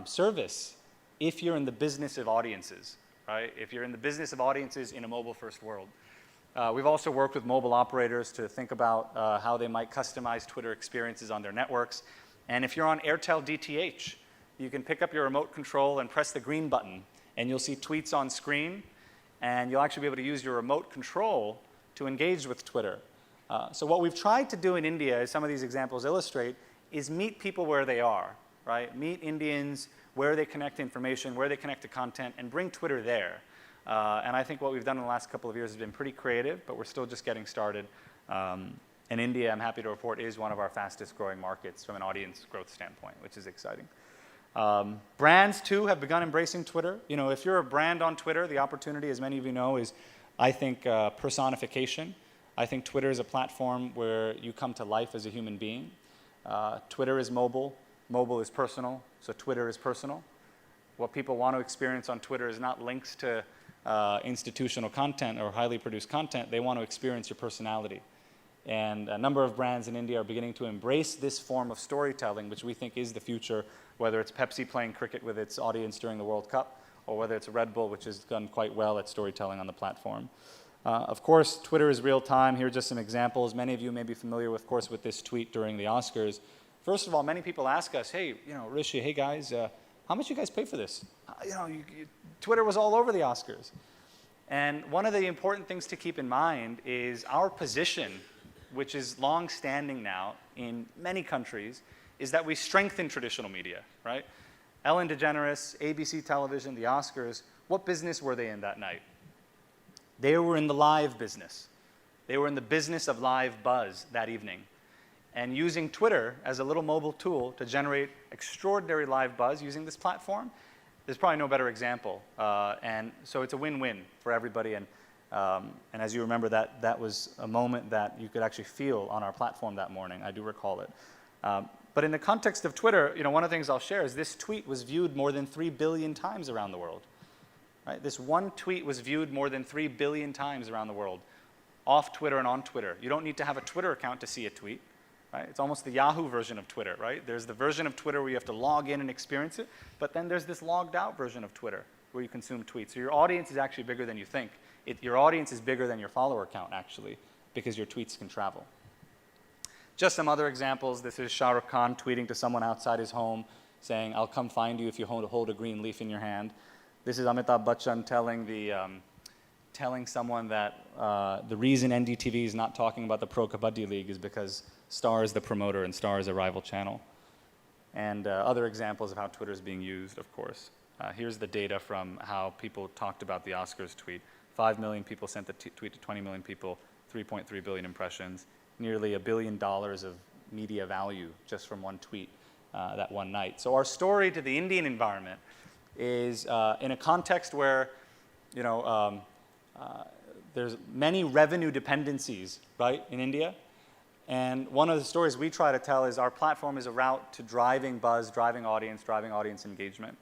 service if you're in the business of audiences, right? If you're in the business of audiences in a mobile-first world. We've also worked with mobile operators to think about how they might customize Twitter experiences on their networks. And if you're on Airtel DTH, you can pick up your remote control and press the green button, and you'll see tweets on screen, and you'll actually be able to use your remote control to engage with Twitter. So what we've tried to do in India, as some of these examples illustrate, is meet people where they are, right? Meet Indians where they connect to information, where they connect to content, and bring Twitter there. And I think what we've done in the last couple of years has been pretty creative, but we're still just getting started. And India, I'm happy to report, is one of our fastest growing markets from an audience growth standpoint, which is exciting. Brands, too, have begun embracing Twitter. You know, if you're a brand on Twitter, the opportunity, as many of you know, is, I think, personification. I think Twitter is a platform where you come to life as a human being. Twitter is mobile. Mobile is personal, so Twitter is personal. What people want to experience on Twitter is not links to institutional content or highly produced content. They want to experience your personality. And a number of brands in India are beginning to embrace this form of storytelling, which we think is the future, whether it's Pepsi playing cricket with its audience during the World Cup, or whether it's Red Bull, which has done quite well at storytelling on the platform. Of course, Twitter is real time. Here are just some examples. Many of you may be familiar, of course, with this tweet during the Oscars. First of all, many people ask us, hey, you know, Rishi, hey guys, how much you guys pay for this? Twitter was all over the Oscars. And one of the important things to keep in mind is our position, which is long-standing now in many countries, is that we strengthen traditional media, right? Ellen DeGeneres, ABC Television, the Oscars, what business were they in that night? They were in the live business. They were in the business of live buzz that evening. And using Twitter as a little mobile tool to generate extraordinary live buzz using this platform, there's probably no better example. And so it's a win-win for everybody. And as you remember, that was a moment that you could actually feel on our platform that morning. I do recall it. But in the context of Twitter, you know, one of the things I'll share is this tweet was viewed more than 3 billion times around the world. Right? This one tweet was viewed more than 3 billion times around the world, off Twitter and on Twitter. You don't need to have a Twitter account to see a tweet. Right? It's almost the Yahoo version of Twitter, right? There's the version of Twitter where you have to log in and experience it, but then there's this logged out version of Twitter, where you consume tweets. So your audience is actually bigger than you think. Your audience is bigger than your follower count, actually, because your tweets can travel. Just some other examples. This is Shah Rukh Khan tweeting to someone outside his home saying, "I'll come find you if you hold a green leaf in your hand." This is Amitabh Bachchan telling someone that the reason NDTV is not talking about the Pro Kabaddi League is because Star is the promoter and Star is a rival channel. And other examples of how Twitter is being used, of course. Here's the data from how people talked about the Oscars tweet. 5 million people sent the tweet to 20 million people, 3.3 billion impressions, nearly $1 billion of media value just from one tweet that one night. So our story to the Indian environment is in a context where, you know, there's many revenue dependencies, right, in India. And one of the stories we try to tell is our platform is a route to driving buzz, driving audience engagement.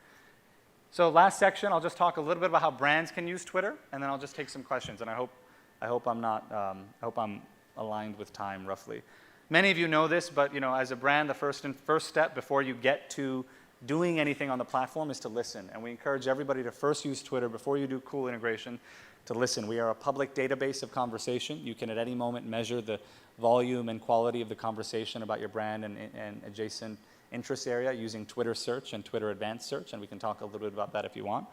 So last section, I'll just talk a little bit about how brands can use Twitter, and then I'll just take some questions. And I hope I'm aligned with time roughly. Many of you know this, but you know, as a brand, the first step before you get to doing anything on the platform is to listen. And we encourage everybody to first use Twitter before you do cool integration, to listen. We are a public database of conversation. You can at any moment measure the volume and quality of the conversation about your brand and adjacent interest area using Twitter search and Twitter advanced search, and we can talk a little bit about that if you want.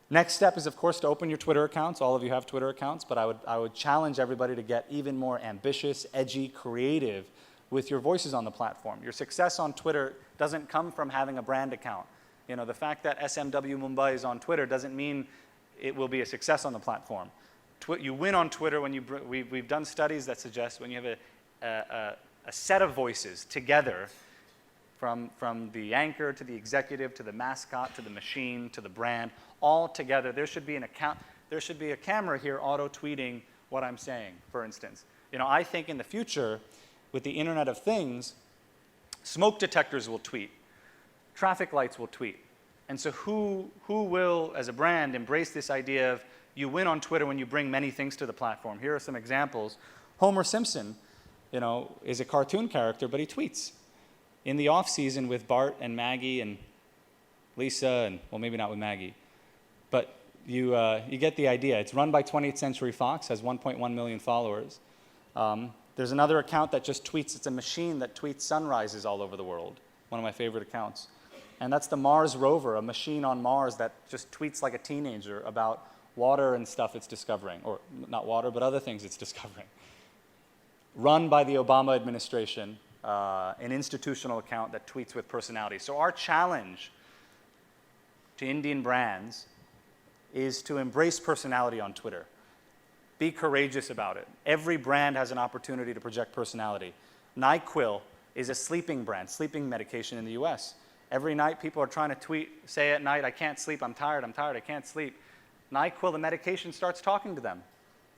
Next step is, of course, to open your Twitter accounts. All of you have Twitter accounts, but I would challenge everybody to get even more ambitious, edgy, creative with your voices on the platform. Your success on Twitter doesn't come from having a brand account. You know, the fact that SMW Mumbai is on Twitter doesn't mean it will be a success on the platform. You win on Twitter when we've done studies that suggest when you have a set of voices together, from the anchor to the executive to the mascot to the machine to the brand, all together, there should be a camera here auto-tweeting what I'm saying, for instance. You know, I think in the future, with the Internet of Things, smoke detectors will tweet, traffic lights will tweet. And so who will, as a brand, embrace this idea of you win on Twitter when you bring many things to the platform? Here are some examples. Homer Simpson, you know, is a cartoon character, but he tweets. In the off-season with Bart and Maggie and Lisa, and, well, maybe not with Maggie, but you get the idea. It's run by 20th Century Fox, has 1.1 million followers. There's another account that just tweets. It's a machine that tweets sunrises all over the world, one of my favorite accounts. And that's the Mars rover, a machine on Mars that just tweets like a teenager about water and stuff it's discovering, or not water, but other things it's discovering. Run by the Obama administration, an institutional account that tweets with personality. So our challenge to Indian brands is to embrace personality on Twitter. Be courageous about it. Every brand has an opportunity to project personality. NyQuil is a sleeping brand, sleeping medication in the US. Every night people are trying to tweet, say at night, I can't sleep, I'm tired, I can't sleep. NyQuil, the medication, starts talking to them.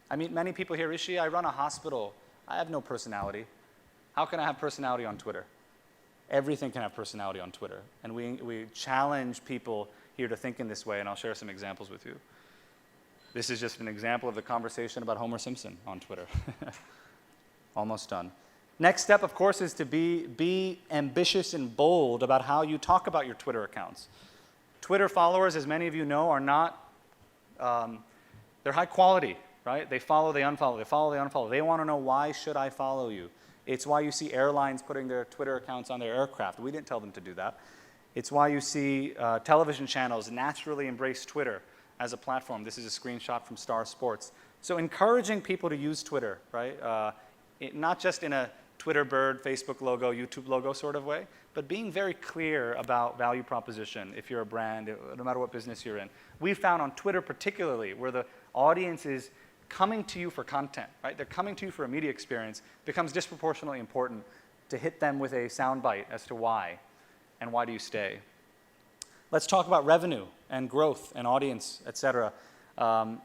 I meet many people here, Rishi, I run a hospital. I have no personality. How can I have personality on Twitter? Everything can have personality on Twitter. And we challenge people here to think in this way, and I'll share some examples with you. This is just an example of the conversation about Homer Simpson on Twitter. Almost done. Next step, of course, is to be ambitious and bold about how you talk about your Twitter accounts. Twitter followers, as many of you know, are not, they're high quality, right? They follow, they unfollow, they follow, they unfollow. They want to know, why should I follow you? It's why you see airlines putting their Twitter accounts on their aircraft. We didn't tell them to do that. It's why you see television channels naturally embrace Twitter as a platform. This is a screenshot from Star Sports. So encouraging people to use Twitter, right? Not just in a Twitter bird, Facebook logo, YouTube logo sort of way, but being very clear about value proposition if you're a brand, no matter what business you're in. We found on Twitter particularly, where the audience is coming to you for content, right? They're coming to you for a media experience, becomes disproportionately important to hit them with a soundbite as to why, and why do you stay. Let's talk about revenue and growth and audience, et cetera.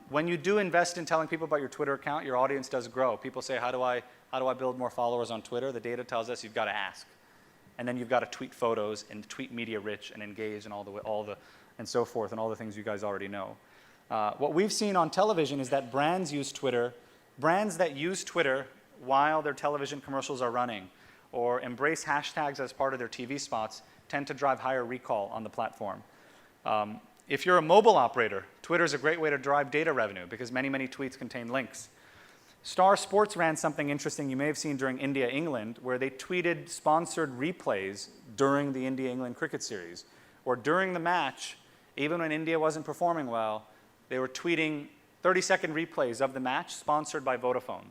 When you do invest in telling people about your Twitter account, your audience does grow. People say, how do I build more followers on Twitter? The data tells us you've got to ask. And then you've got to tweet photos and tweet media rich and engage and all the and so forth and all the things you guys already know. What we've seen on television is that brands use Twitter, brands that use Twitter while their television commercials are running or embrace hashtags as part of their TV spots tend to drive higher recall on the platform. If you're a mobile operator, Twitter is a great way to drive data revenue because many, many tweets contain links. Star Sports ran something interesting you may have seen during India-England, where they tweeted sponsored replays during the India-England cricket series. Or during the match, even when India wasn't performing well, they were tweeting 30-second replays of the match sponsored by Vodafone.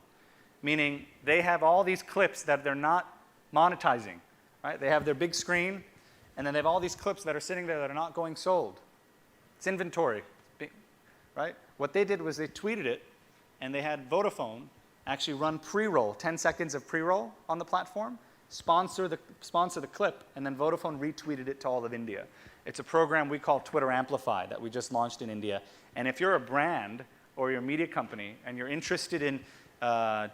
Meaning they have all these clips that they're not monetizing. Right? They have their big screen, and then they have all these clips that are sitting there that are not going sold. It's inventory. Right? What they did was they tweeted it, and they had Vodafone actually run pre-roll, 10 seconds of pre-roll on the platform, sponsor the clip, and then Vodafone retweeted it to all of India. It's a program we call Twitter Amplify that we just launched in India. And if you're a brand or you're a media company and you're interested in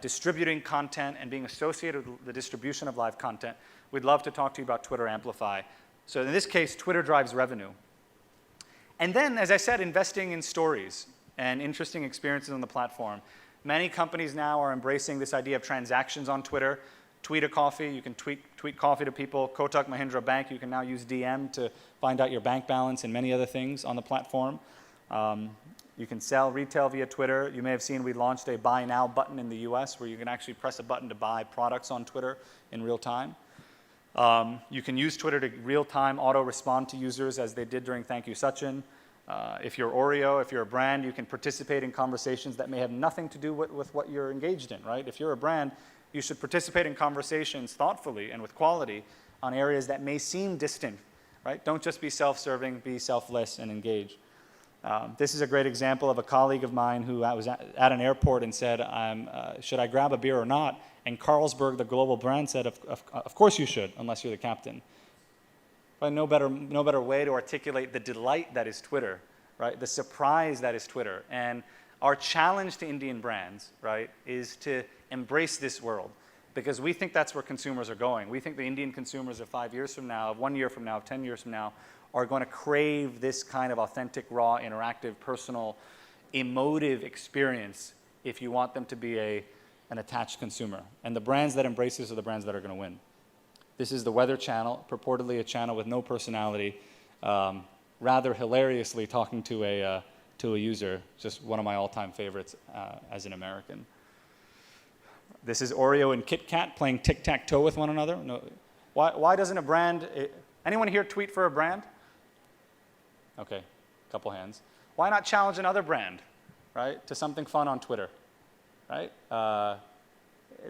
distributing content and being associated with the distribution of live content, we'd love to talk to you about Twitter Amplify. So in this case, Twitter drives revenue. And then, as I said, investing in stories and interesting experiences on the platform. Many companies now are embracing this idea of transactions on Twitter. Tweet a coffee, you can tweet coffee to people. Kotak Mahindra Bank, you can now use DM to find out your bank balance and many other things on the platform. You can sell retail via Twitter. You may have seen we launched a buy now button in the US where you can actually press a button to buy products on Twitter in real time. You can use Twitter to real-time auto-respond to users as they did during Thank You Sachin. If you're Oreo, if you're a brand, you can participate in conversations that may have nothing to do with what you're engaged in, right? If you're a brand, you should participate in conversations thoughtfully and with quality on areas that may seem distant, right? Don't just be self-serving, be selfless and engage. This is a great example of a colleague of mine who was at an airport and said, should I grab a beer or not? And Carlsberg, the global brand, said, of course you should, unless you're the captain. But no better way to articulate the delight that is Twitter, right? The surprise that is Twitter. And our challenge to Indian brands, right, is to embrace this world because we think that's where consumers are going. We think the Indian consumers of 5 years from now, of 1 year from now, of 10 years from now, are going to crave this kind of authentic, raw, interactive, personal, emotive experience if you want them to be an attached consumer. And the brands that embrace this are the brands that are going to win. This is the Weather Channel, purportedly a channel with no personality, rather hilariously talking to a user, just one of my all-time favorites as an American. This is Oreo and Kit Kat playing tic-tac-toe with one another. No, why doesn't a brand, anyone here tweet for a brand? Okay, a couple hands. Why not challenge another brand, right, to something fun on Twitter, right?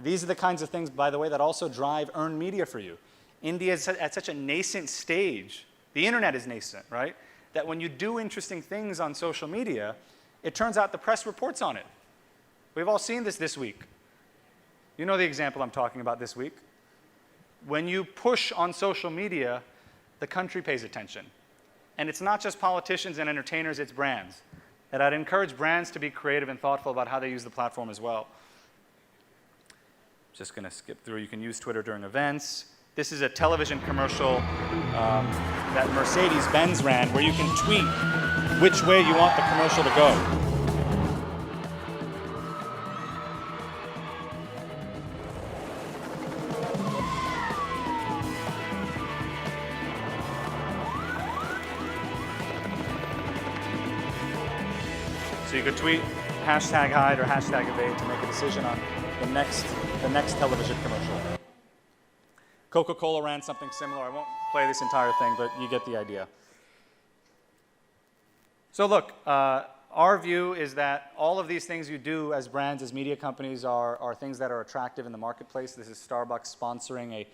These are the kinds of things, by the way, that also drive earned media for you. India is at such a nascent stage. The internet is nascent, right? That when you do interesting things on social media, it turns out the press reports on it. We've all seen this week. You know the example I'm talking about this week. When you push on social media, the country pays attention. And it's not just politicians and entertainers, it's brands. And I'd encourage brands to be creative and thoughtful about how they use the platform as well. Just going to skip through. You can use Twitter during events. This is a television commercial that Mercedes-Benz ran where you can tweet which way you want the commercial to go. So you could tweet hashtag hide or hashtag evade to make a decision on the next television commercial. Coca-Cola ran something similar. I won't play this entire thing, but you get the idea. So look, our view is that all of these things you do as brands, as media companies, are things that are attractive in the marketplace. This is Starbucks sponsoring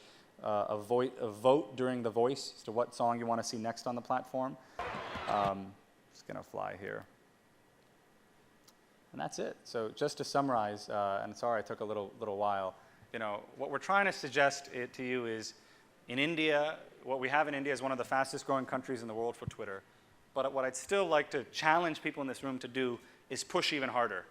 a vote during The Voice as to what song you want to see next on the platform. Just going to fly here. And that's it. So just to summarize, and sorry it took a little while, you know, what we're trying to suggest to you is in India, what we have in India is one of the fastest growing countries in the world for Twitter. But what I'd still like to challenge people in this room to do is push even harder.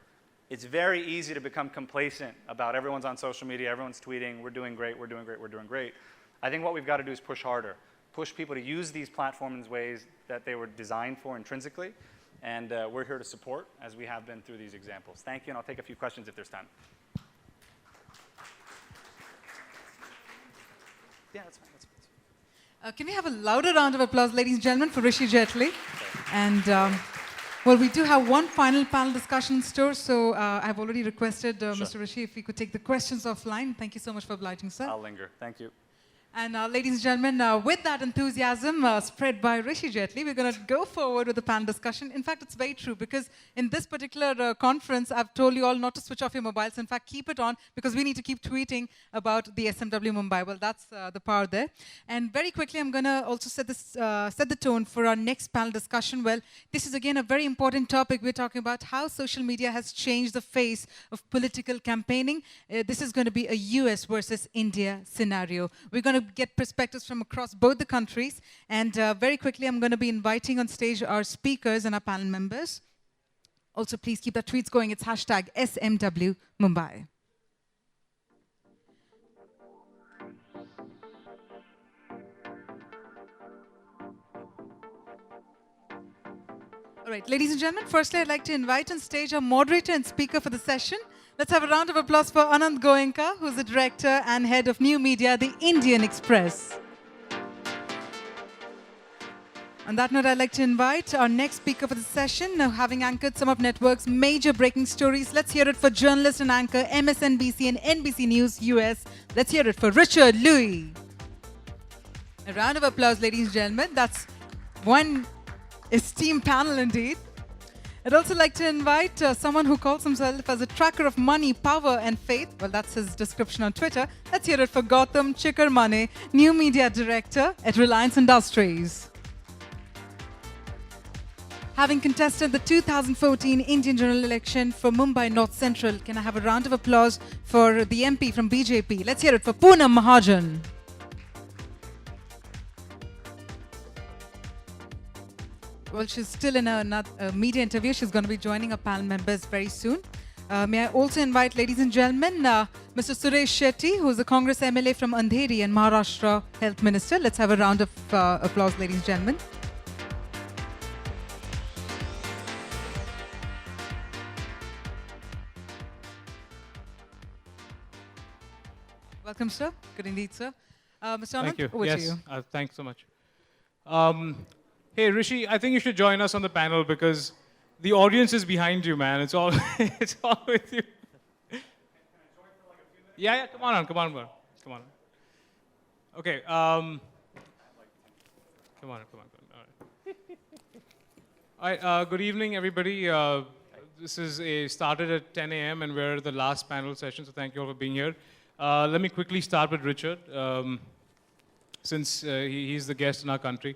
It's very easy to become complacent about everyone's on social media, everyone's tweeting, we're doing great, we're doing great, we're doing great. I think what we've got to do is push harder. Push people to use these platforms in ways that they were designed for intrinsically. And we're here to support, as we have been through these examples. Thank you, and I'll take a few questions if there's time. Yeah, that's fine. Can we have a louder round of applause, ladies and gentlemen, for Rishi Jaitley? Okay. And well, we do have one final panel discussion in store, so I've already requested Mr. Rishi if we could take the questions offline. Thank you so much for obliging, sir. I'll linger. Thank you. And ladies and gentlemen, with that enthusiasm spread by Rishi Jetli, we're going to go forward with the panel discussion. In fact, it's very true, because in this particular conference, I've told you all not to switch off your mobiles. In fact, keep it on, because we need to keep tweeting about the SMW Mumbai. Well, that's the power there. And very quickly, I'm going to also set the tone for our next panel discussion. Well, this is, again, a very important topic. We're talking about how social media has changed the face of political campaigning. This is going to be a US versus India scenario. We're going to get perspectives from across both the countries. And very quickly, I'm going to be inviting on stage our speakers and our panel members. Also, please keep the tweets going. It's hashtag SMW Mumbai. All right, ladies and gentlemen, firstly, I'd like to invite on stage our moderator and speaker for the session. Let's have a round of applause for Anand Goenka, who's the director and head of new media, The Indian Express. On that note, I'd like to invite our next speaker for the session, now having anchored some of Network's major breaking stories. Let's hear it for journalist and anchor, MSNBC and NBC News US. Let's hear it for Richard Louis. A round of applause, ladies and gentlemen. That's one esteemed panel indeed. I'd also like to invite someone who calls himself as a tracker of money, power and faith. Well, that's his description on Twitter. Let's hear it for Gautam Chikkarmane, new media director at Reliance Industries. Having contested the 2014 Indian general election for Mumbai North Central, can I have a round of applause for the MP from BJP? Let's hear it for Poonam Mahajan. Well, she's still in a media interview. She's going to be joining our panel members very soon. May I also invite, ladies and gentlemen, Mr. Suresh Shetty, who is a Congress MLA from Andheri and Maharashtra Health Minister. Let's have a round of applause, ladies and gentlemen. Welcome, sir. Good indeed, sir. Mr. Anand, Thank you. over to Yes, you. thanks so much. Hey, Rishi, I think you should join us on the panel because the audience is behind you, man. It's all, it's all with you. Yeah, come on, bro. Come on. Okay. Come on. All right. Good evening, everybody. This is started at 10 a.m. and we're the last panel session, so thank you all for being here. Let me quickly start with Richard, since he's the guest in our country.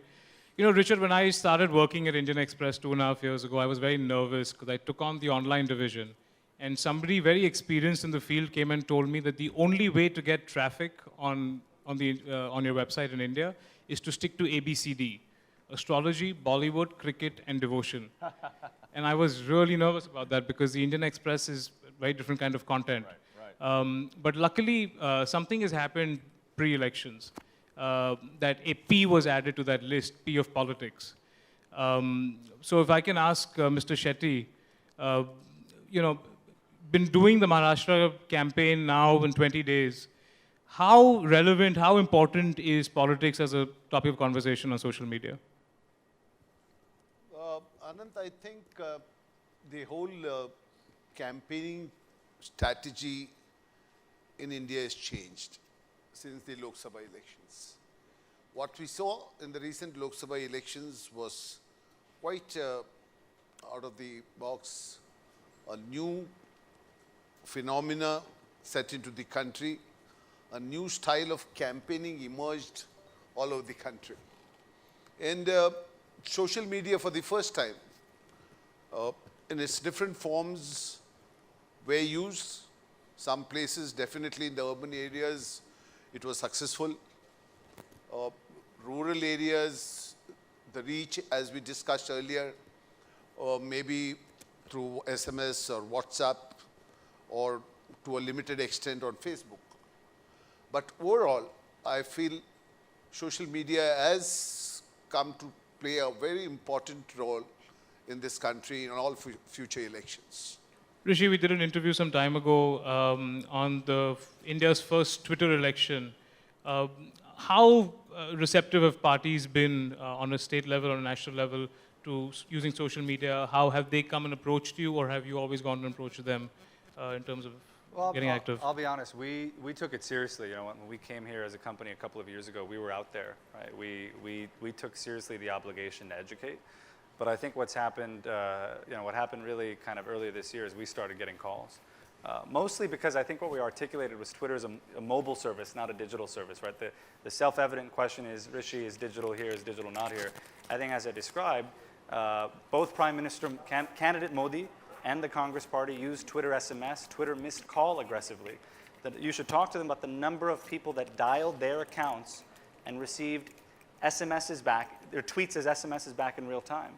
You know, Richard, when I started working at Indian Express 2.5 years ago, I was very nervous because I took on the online division. And somebody very experienced in the field came and told me that the only way to get traffic on your website in India is to stick to ABCD: astrology, Bollywood, cricket, and devotion. And I was really nervous about that because the Indian Express is a very different kind of content. Right. But luckily, something has happened pre-elections. That a P was added to that list, P of politics. So if I can ask Mr. Shetty, you know, been doing the Maharashtra campaign now in 20 days, how relevant, how important is politics as a topic of conversation on social media? Anand, I think the whole campaigning strategy in India has changed since the Lok Sabha elections. What we saw in the recent Lok Sabha elections was quite out of the box, a new phenomena set into the country, a new style of campaigning emerged all over the country. And social media for the first time, in its different forms, were used. Some places, definitely in the urban areas, it was successful. Rural areas, the reach, as we discussed earlier, maybe through SMS or WhatsApp, or to a limited extent on Facebook. But overall, I feel social media has come to play a very important role in this country in all future elections. Rishi, we did an interview some time ago on India's first Twitter election. How receptive have parties been on a state level or a national level to using social media? How have they come and approached you, or have you always gone and approached them in terms of getting active? I'll be honest, we took it seriously. You know, when we came here as a company a couple of years ago, we were out there, right? We took seriously the obligation to educate. But I think what's happened, what happened really kind of earlier this year is we started getting calls. Mostly because I think what we articulated was Twitter is a mobile service, not a digital service, right? The self-evident question is, Rishi, is digital here, is digital not here? I think as I described, both Prime Minister candidate Modi and the Congress Party used Twitter SMS, Twitter missed call aggressively. That you should talk to them about the number of people that dialed their accounts and received SMSs back, their tweets as SMSs back in real time.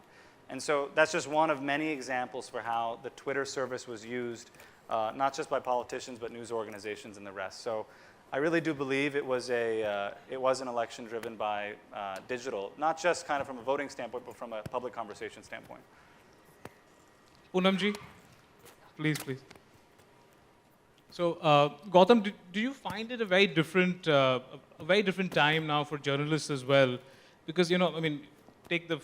And so that's just one of many examples for how the Twitter service was used, not just by politicians, but news organizations and the rest. So I really do believe it was an election driven by digital, not just kind of from a voting standpoint, but from a public conversation standpoint. Poonamji, please. So, Gautam, do you find it a very different time now for journalists as well? Because, take the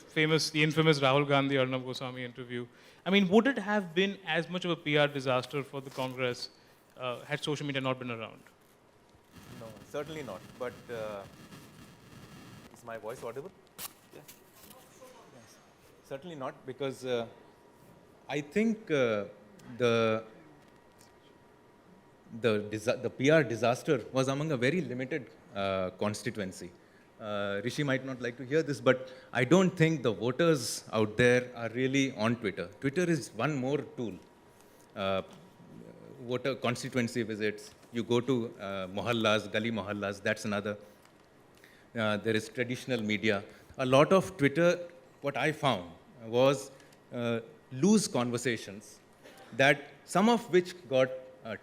infamous Rahul Gandhi Arnab Goswami interview. Would it have been as much of a PR disaster for the Congress had social media not been around? No, certainly not. But is my voice audible? Yeah. Yes. Certainly not, because I think the PR disaster was among a very limited constituency. Rishi might not like to hear this, but I don't think the voters out there are really on Twitter. Twitter is one more tool. Voter constituency visits, you go to mohallas, gali mohallas, that's another. There is traditional media. A lot of Twitter, what I found was loose conversations, that some of which got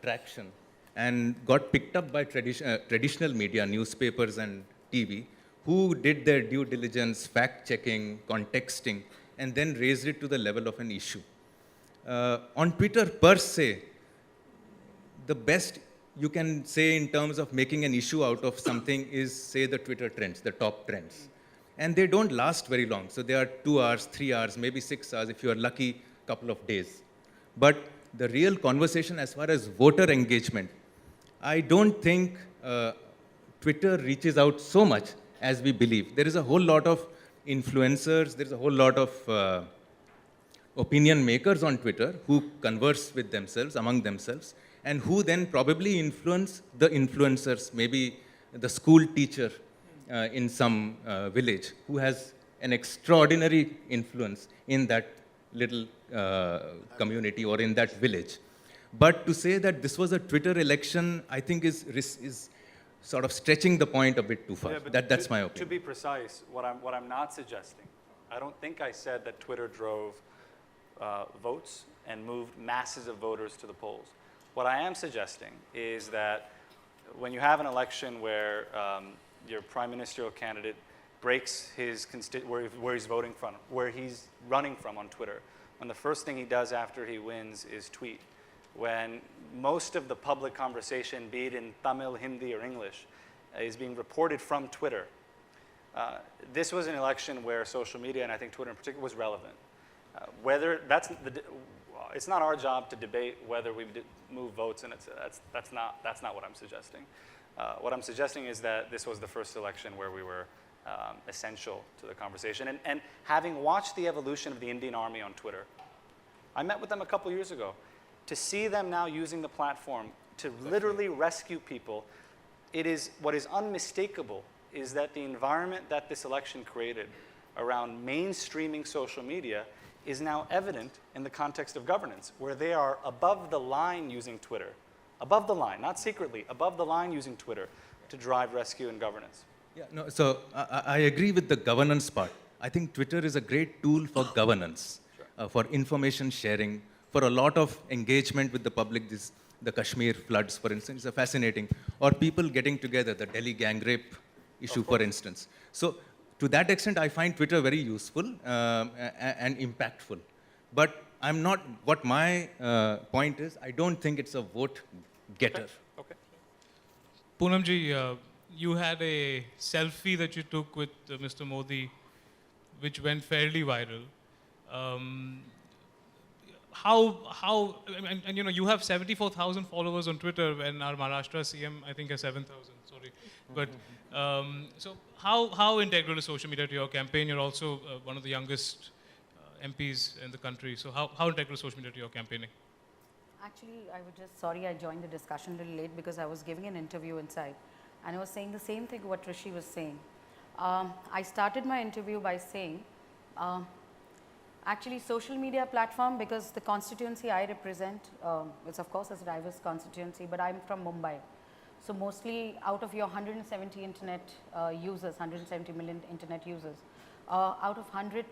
traction and got picked up by traditional media, newspapers and TV, who did their due diligence, fact-checking, contexting, and then raised it to the level of an issue. On Twitter, per se, the best you can say in terms of making an issue out of something is, say, the Twitter trends, the top trends. And they don't last very long. So they are 2 hours, 3 hours, maybe 6 hours, if you are lucky, couple of days. But the real conversation as far as voter engagement, I don't think Twitter reaches out so much as we believe. There is a whole lot of influencers, there is a whole lot of opinion makers on Twitter who converse with themselves, among themselves, and who then probably influence the influencers, maybe the school teacher in some village who has an extraordinary influence in that little community or in that village. But to say that this was a Twitter election, I think is sort of stretching the point a bit too far. Yeah, but That's my opinion. To be precise, what I'm not suggesting, I don't think I said that Twitter drove votes and moved masses of voters to the polls. What I am suggesting is that when you have an election where your prime ministerial candidate breaks his where he's voting from, where he's running from on Twitter, when the first thing he does after he wins is tweet, when most of the public conversation, be it in Tamil, Hindi, or English, is being reported from Twitter. This was an election where social media, and I think Twitter in particular, was relevant. It's not our job to debate whether we move votes, and that's not what I'm suggesting. What I'm suggesting is that this was the first election where we were essential to the conversation. And having watched the evolution of the Indian Army on Twitter, I met with them a couple years ago. To see them now using the platform to literally rescue people, what is unmistakable is that the environment that this election created around mainstreaming social media is now evident in the context of governance, where they are above the line using Twitter. Above the line, not secretly, above the line using Twitter to drive rescue and governance. Yeah, no, so I agree with the governance part. I think Twitter is a great tool for governance, for information sharing, for a lot of engagement with the public. The Kashmir floods, for instance, are fascinating. Or people getting together, the Delhi gang rape issue, for instance. So to that extent, I find Twitter very useful and impactful. But I'm not, what my point is, I don't think it's a vote getter. Okay. Poonamji, you had a selfie that you took with Mr. Modi, which went fairly viral. And you know, you have 74,000 followers on Twitter, and our Maharashtra CM, I think, has 7,000. Sorry, but so how integral is social media to your campaign? You're also one of the youngest MPs in the country. So how integral is social media to your campaigning? Actually, I was just sorry I joined the discussion a little late because I was giving an interview inside, and I was saying the same thing what Rishi was saying. I started my interview by saying. Actually, social media platform, because the constituency I represent, it's of course a diverse constituency, but I'm from Mumbai. So mostly out of your 170 internet users, 170 million internet users, out of 100,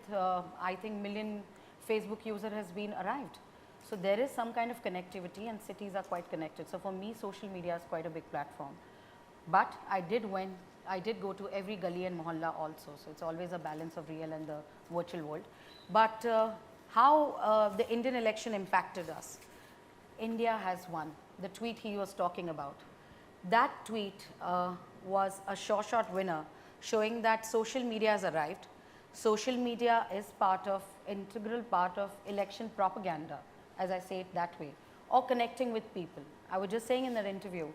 I think million Facebook user has been arrived. So there is some kind of connectivity, and cities are quite connected. So for me, social media is quite a big platform. But I did go to every gully and mohalla also. So it's always a balance of real and the virtual world. But how the Indian election impacted us. India has won. The tweet he was talking about. That tweet was a short winner, showing that social media has arrived. Social media is integral part of election propaganda, as I say it that way, or connecting with people. I was just saying in that interview,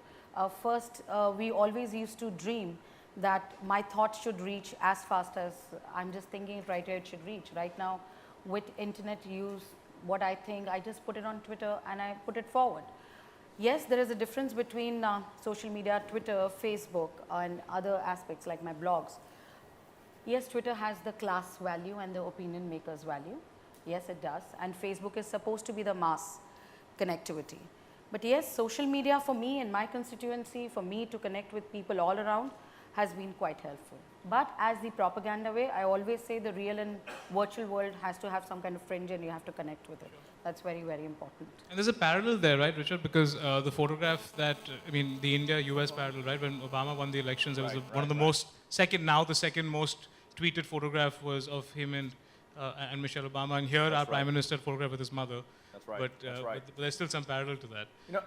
first we always used to dream that my thoughts should reach as fast as I'm just thinking it right here it should reach. Right now with internet use, what I think, I just put it on Twitter and I put it forward. Yes, there is a difference between social media, Twitter, Facebook and other aspects like my blogs. Yes, Twitter has the class value and the opinion makers value. Yes, it does. And Facebook is supposed to be the mass connectivity. But yes, social media for me in my constituency, for me to connect with people all around, has been quite helpful. But as the propaganda way, I always say the real and virtual world has to have some kind of fringe and you have to connect with it. That's very, very important. And there's a parallel there, right, Richard? Because the photograph that, I mean, the India-US parallel, right? When Obama won the elections, it was one of the most, the second most tweeted photograph was of him and Michelle Obama. And here our Prime Minister photographed with his mother. That's right. But there's still some parallel to that. You know,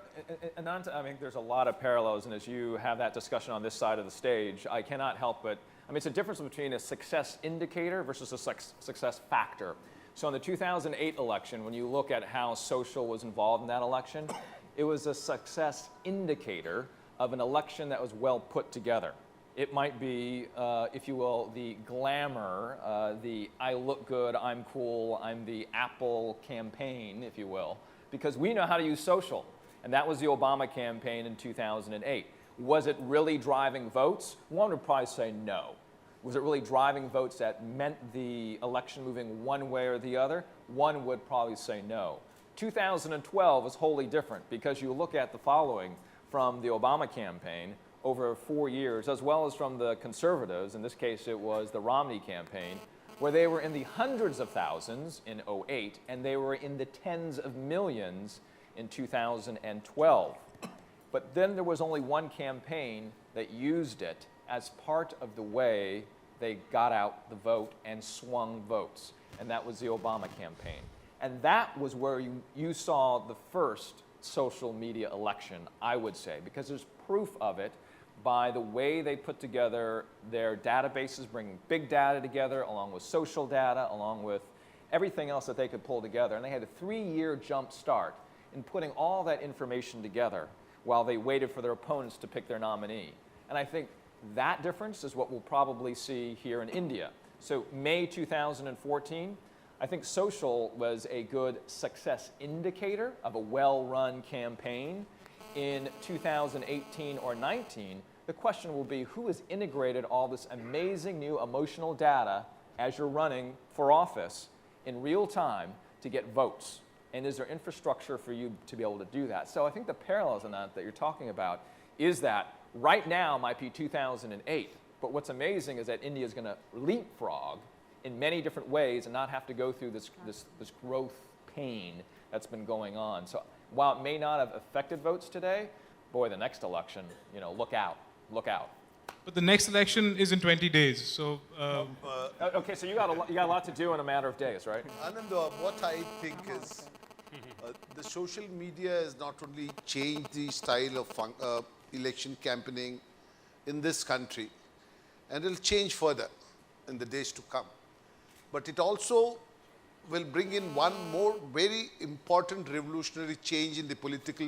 Anant, I mean, there's a lot of parallels, and as you have that discussion on this side of the stage, I cannot help but, I mean, it's a difference between a success indicator versus a success factor. So in the 2008 election, when you look at how social was involved in that election, it was a success indicator of an election that was well put together. It might be, if you will, the glamour, the I look good, I'm cool, I'm the Apple campaign, if you will, because we know how to use social. And that was the Obama campaign in 2008. Was it really driving votes? One would probably say no. Was it really driving votes that meant the election moving one way or the other? One would probably say no. 2012 was wholly different because you look at the following from the Obama campaign over 4 years, as well as from the conservatives, in this case it was the Romney campaign, where they were in the hundreds of thousands in 2008, and they were in the tens of millions in 2012. But then there was only one campaign that used it as part of the way they got out the vote and swung votes, and that was the Obama campaign. And that was where you saw the first social media election, I would say, because there's proof of it by the way they put together their databases, bringing big data together along with social data, along with everything else that they could pull together. And they had a 3-year jump start in putting all that information together while they waited for their opponents to pick their nominee. And I think that difference is what we'll probably see here in India. So May 2014, I think social was a good success indicator of a well-run campaign. In 2018 or 19, the question will be who has integrated all this amazing new emotional data as you're running for office in real time to get votes? And is there infrastructure for you to be able to do that? So I think the parallels in that you're talking about is that right now might be 2008, but what's amazing is that India is going to leapfrog in many different ways and not have to go through this growth pain that's been going on. So while it may not have affected votes today, boy, the next election, you know, look out. But the next election is in 20 days, so... okay, so you got a lot to do in a matter of days, right? Anand, what I think is the social media has not only changed the style of election campaigning in this country, and it will change further in the days to come. But it also will bring in one more very important revolutionary change in the political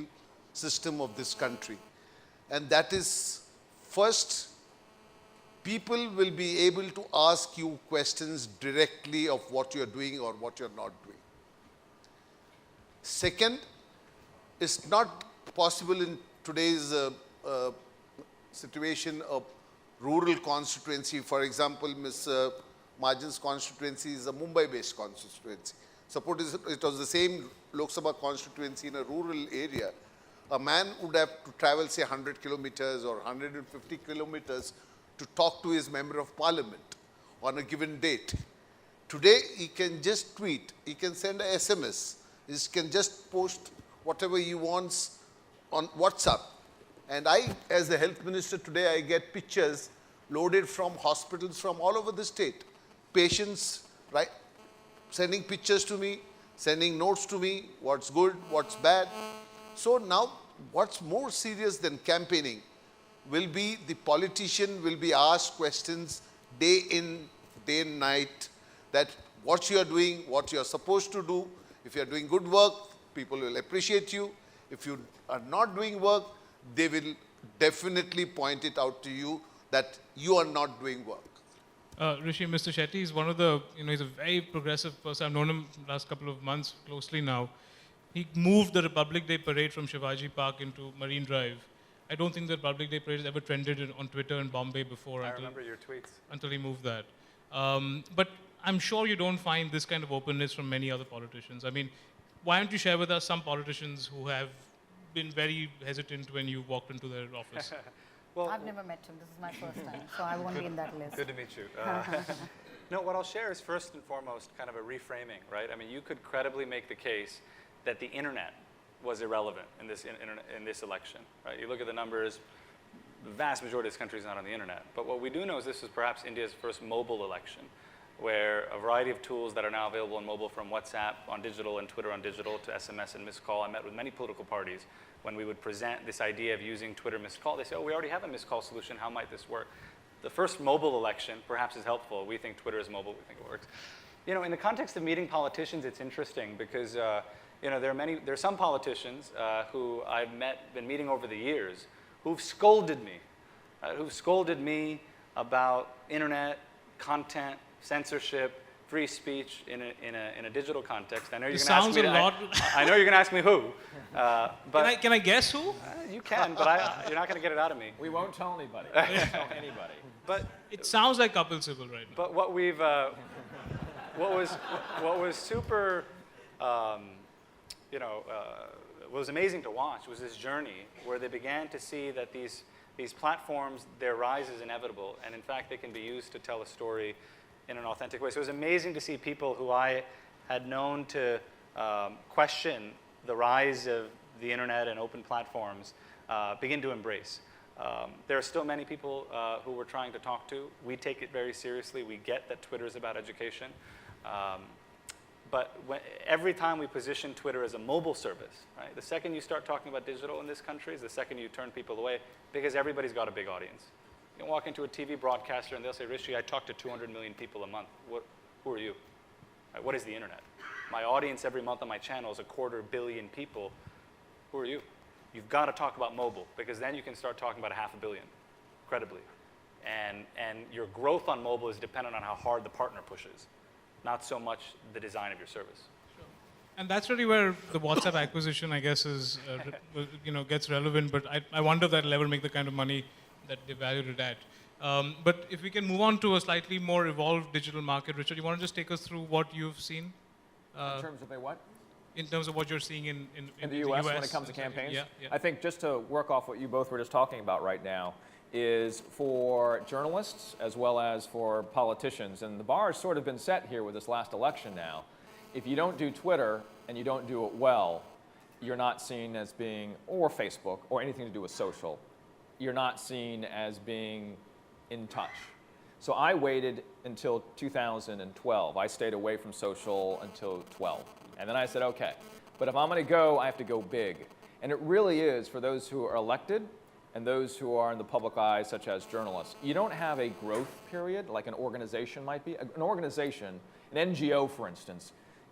system of this country. And that is, first, people will be able to ask you questions directly of what you're doing or what you're not doing. Second, it's not possible in today's situation of rural constituency. For example, Ms. Majan's constituency is a Mumbai-based constituency. Suppose it was the same Lok Sabha constituency in a rural area, a man would have to travel, say, 100 kilometers or 150 kilometers to talk to his member of parliament on a given date. Today, he can just tweet, he can send a SMS, he can just post whatever he wants on WhatsApp. And I, as the health minister today, I get pictures loaded from hospitals from all over the state. Patients, right, sending pictures to me, sending notes to me, what's good, what's bad. So now, what's more serious than campaigning will be the politician will be asked questions day in, day and night, that what you are doing, what you are supposed to do. If you are doing good work, people will appreciate you. If you are not doing work, they will definitely point it out to you that you are not doing work. Rishi, Mr. Shetty is one of the, he's a very progressive person. I've known him the last couple of months closely now. He moved the Republic Day parade from Shivaji Park into Marine Drive. I don't think the Republic Day parade has ever trended on Twitter in Bombay before. I remember your tweets. Until he moved that. But I'm sure you don't find this kind of openness from many other politicians. I mean, why don't you share with us some politicians who have been very hesitant when you walked into their office? Well, I've never met him. This is my first time, so I won't be in that list. Good to meet you. No, what I'll share is first and foremost kind of a reframing, right? I mean, you could credibly make the case that the internet was irrelevant in this election, right? You look at the numbers, the vast majority of this country is not on the internet. But what we do know is this is perhaps India's first mobile election, where a variety of tools that are now available on mobile, from WhatsApp on digital and Twitter on digital to SMS and missed call. I met with many political parties when we would present this idea of using Twitter missed call. They say, oh, we already have a missed call solution. How might this work? The first mobile election perhaps is helpful. We think Twitter is mobile. We think it works. In the context of meeting politicians, it's interesting because there are some politicians who I've been meeting over the years who've scolded me about internet, content, censorship, free speech in a digital context. I know you're going to ask me. I know you're going to ask me who. But can I guess who? You can, but you're not going to get it out of me. We won't tell anybody. We won't tell anybody. But it sounds like Kapil Sibal right now. But what we've, what was super, what was amazing to watch was this journey where they began to see that these platforms, their rise is inevitable, and in fact they can be used to tell a story in an authentic way. So it was amazing to see people who I had known to question the rise of the internet and open platforms begin to embrace. There are still many people who we're trying to talk to. We take it very seriously. We get that Twitter is about education. But every time we position Twitter as a mobile service, right, the second you start talking about digital in this country is the second you turn people away, because everybody's got a big audience. You can walk into a TV broadcaster and they'll say, Rishi, I talk to 200 million people a month. Who are you? Right, what is the internet? My audience every month on my channel is 250 million people. Who are you? You've got to talk about mobile, because then you can start talking about 500 million, credibly. And your growth on mobile is dependent on how hard the partner pushes, not so much the design of your service. Sure. And that's really where the WhatsApp acquisition, I guess, is gets relevant. But I wonder if that'll ever make the kind of money that they valued it at. But if we can move on to a slightly more evolved digital market, Richard, you want to just take us through what you've seen? In terms of a what? In terms of what you're seeing in the US when it comes to campaigns? Yeah. I think just to work off what you both were just talking about right now is for journalists as well as for politicians, and the bar has sort of been set here with this last election now. If you don't do Twitter and you don't do it well, you're not seen as being, or Facebook, or anything to do with social, you're not seen as being in touch. So I waited until 2012. I stayed away from social until 12. And then I said, okay, but if I'm going to go, I have to go big. And it really is for those who are elected and those who are in the public eye, such as journalists. You don't have a growth period like an organization might be. An organization, an NGO, for instance,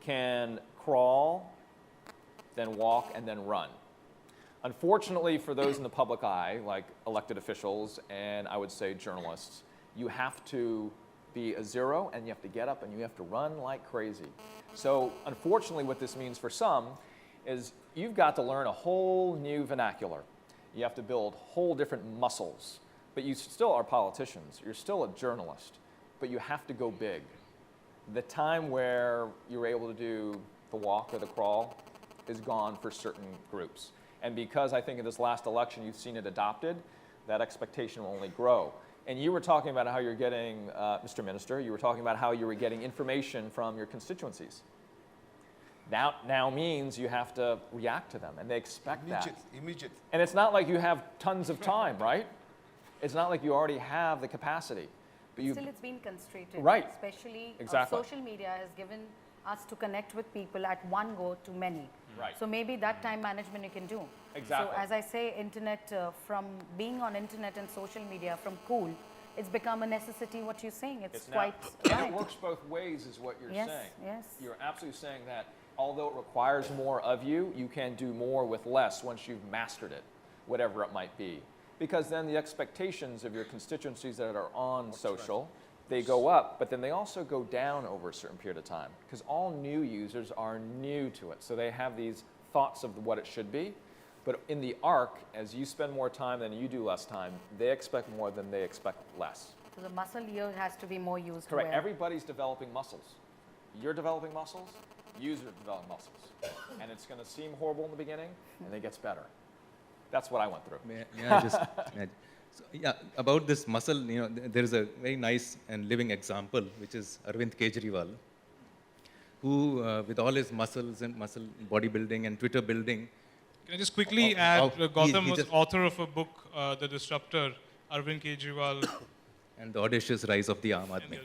can crawl, then walk, and then run. Unfortunately, for those in the public eye, like elected officials and I would say journalists, you have to be a zero and you have to get up and you have to run like crazy. So unfortunately, what this means for some is you've got to learn a whole new vernacular. You have to build whole different muscles, but you still are politicians. You're still a journalist, but you have to go big. The time where you're able to do the walk or the crawl is gone for certain groups. And because I think in this last election you've seen it adopted, that expectation will only grow. And you were talking about how you're getting, Mr. Minister, you were talking about how you were getting information from your constituencies. Now means you have to react to them, and they expect that. Immediate. And it's not like you have tons of time, right? It's not like you already have the capacity. But Still, it's been constricted. Right. Especially Exactly. social media has given us to connect with people at one go to many. Right. So maybe that time management you can do. Exactly. So as I say, internet, from being on internet and social media, from cool, it's become a necessity, what you're saying. It's quite And right. it works both ways is what you're Yes, saying. yes. You're absolutely saying that although it requires more of you, you can do more with less once you've mastered it, whatever it might be. Because then the expectations of your constituencies that are on social, they go up, but then they also go down over a certain period of time. Because all new users are new to it. So they have these thoughts of what it should be. But in the arc, as you spend more time than you do less time, they expect more than they expect less. So the muscle here has to be more used. Correct. where- Everybody's developing muscles. You're developing muscles, users are developing muscles. And it's going to seem horrible in the beginning, and it gets better. That's what I went through. May I just, so, yeah, about this muscle, there is a very nice and living example, which is Arvind Kejriwal, who, with all his muscles and muscle bodybuilding and Twitter building. Can I just quickly add, Gautam he was just- author of a book, The Disruptor, Arvind Kejriwal. And the audacious rise of the Aam Aadmi.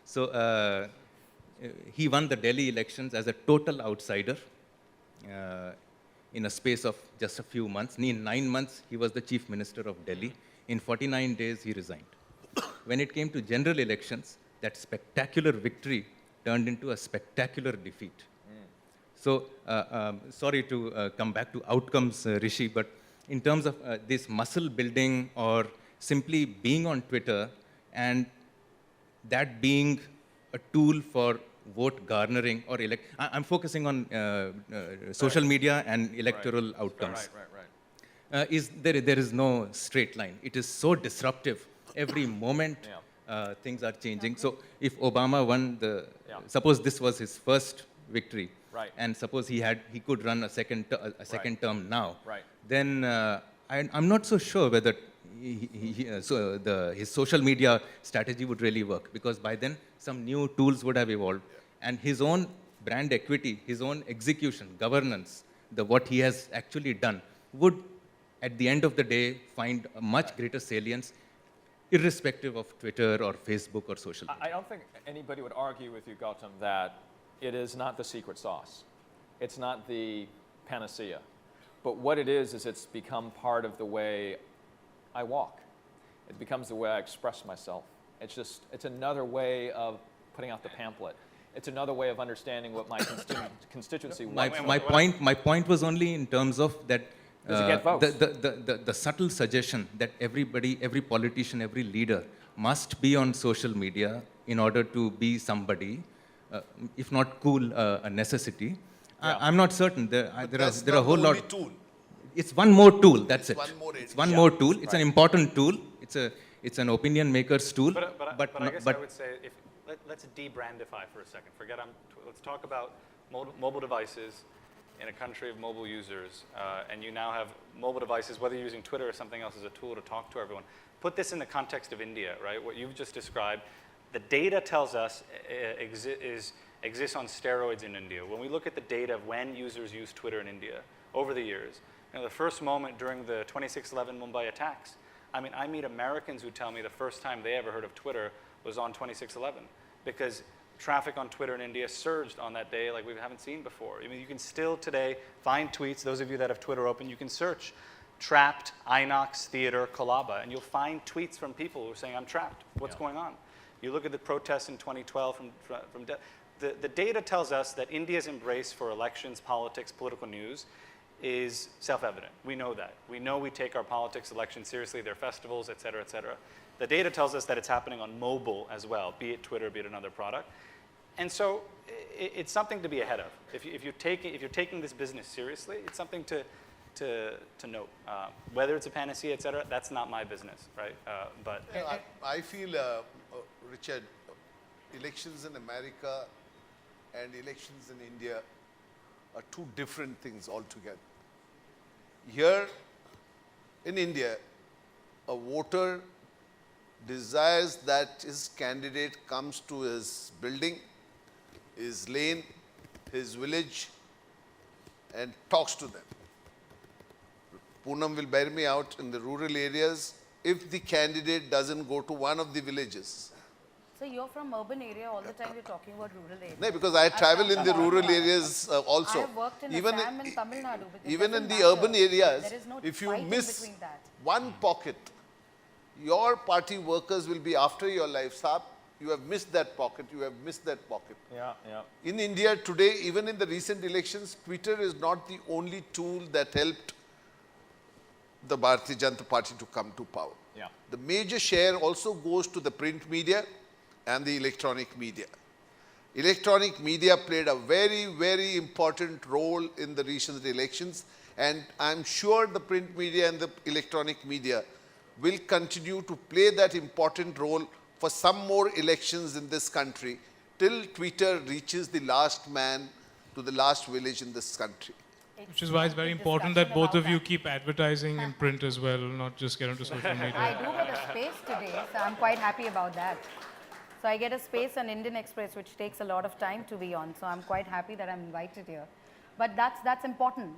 So he won the Delhi elections as a total outsider in a space of just a few months. In 9 months, he was the chief minister of Delhi. In 49 days, he resigned. When it came to general elections, that spectacular victory turned into a spectacular defeat. So, sorry to come back to outcomes, Rishi, but in terms of this muscle building or simply being on Twitter and that being a tool for vote garnering or I'm focusing on social media and electoral outcomes. There is no straight line. It is so disruptive. Every moment things are changing. So if Obama won suppose this was his first victory, and suppose he could run a second term now, then I'm not so sure whether his social media strategy would really work, because by then some new tools would have evolved, and his own brand equity, his own execution, governance, what he has actually done would, at the end of the day, find a much greater salience, irrespective of Twitter or Facebook or social media. I don't think anybody would argue with you, Gautam, that it is not the secret sauce. It's not the panacea. But what it is it's become part of the way I walk. It becomes the way I express myself. It's another way of putting out the pamphlet. It's another way of understanding what my constituency wants. My point was only in terms of that Does it get votes? the subtle suggestion that every politician, every leader must be on social media in order to be somebody, if not cool, a necessity. I'm not certain. There are a whole lot. Tool. It's one more tool. That's it. It's one more tool. It's an important tool. It's an opinion maker's tool. But I guess I would say, let's de-brandify for a second. Let's talk about mobile devices in a country of mobile users, and you now have mobile devices, whether you're using Twitter or something else as a tool to talk to everyone. Put this in the context of India, right? What you've just described, the data tells us exists on steroids in India. When we look at the data of when users use Twitter in India over the years, the first moment during the 26/11 Mumbai attacks, I meet Americans who tell me the first time they ever heard of Twitter was on 26/11, because traffic on Twitter in India surged on that day like we haven't seen before. You can still today find tweets. Those of you that have Twitter open, you can search trapped Inox Theater Colaba, and you'll find tweets from people who are saying, I'm trapped. What's going on? You look at the protests in 2012 from The data tells us that India's embrace for elections, politics, political news is self-evident. We know that. We know we take our politics, elections seriously, their festivals, et cetera, et cetera. The data tells us that it's happening on mobile as well, be it Twitter, be it another product. And so it's something to be ahead of. If you're taking this business seriously, it's something to note. Whether it's a panacea, et cetera, that's not my business, right? But I feel, Richard, elections in America and elections in India are two different things altogether. Here in India, a voter desires that his candidate comes to his building, his lane, his village, and talks to them. Poonam will bear me out, in the rural areas, if the candidate doesn't go to one of the villages. So you're from urban area all the time, you're talking about rural area. No, because I travel in the rural areas also. I have worked in even Assam and Tamil Nadu. even in the matter. urban areas, There is no if you fight in miss between that. one pocket, your party workers will be after your life. Saab, you have missed that pocket, you have missed that pocket. Yeah, yeah. In India today, even in the recent elections, Twitter is not the only tool that helped the Bharatiya Janata Party to come to power. Yeah. The major share also goes to the print media and the electronic media. Electronic media played a very, very important role in the recent elections, and I'm sure the print media and the electronic media will continue to play that important role for some more elections in this country till Twitter reaches the last man to the last village in this country. Which is why it's very important that both of you keep advertising in print as well, not just get onto social media. I do get a space today, so I'm quite happy about that. So I get a space on Indian Express, which takes a lot of time to be on. So I'm quite happy that I'm invited here. But that's important,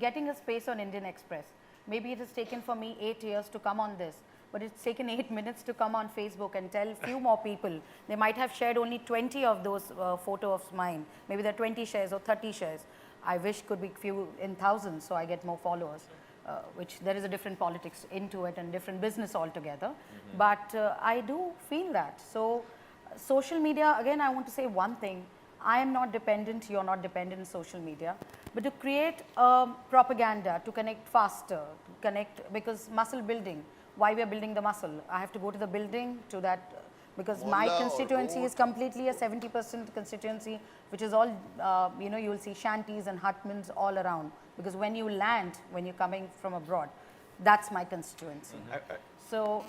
getting a space on Indian Express. Maybe it has taken for me 8 years to come on this, but it's taken 8 minutes to come on Facebook and tell a few more people. They might have shared only 20 of those photos of mine. Maybe there are 20 shares or 30 shares. I wish could be few in thousands, so I get more followers, which there is a different politics into it and different business altogether. But I do feel that. So social media, again, I want to say one thing. I am not dependent, you're not dependent on social media, but to create propaganda, to connect faster, to connect, because muscle building, why we are building the muscle. I have to go to the building to that, because my constituency is completely a 70% constituency, which is all, you know, you will see shanties and hutments all around, because when you land, when you're coming from abroad, that's my constituency. So,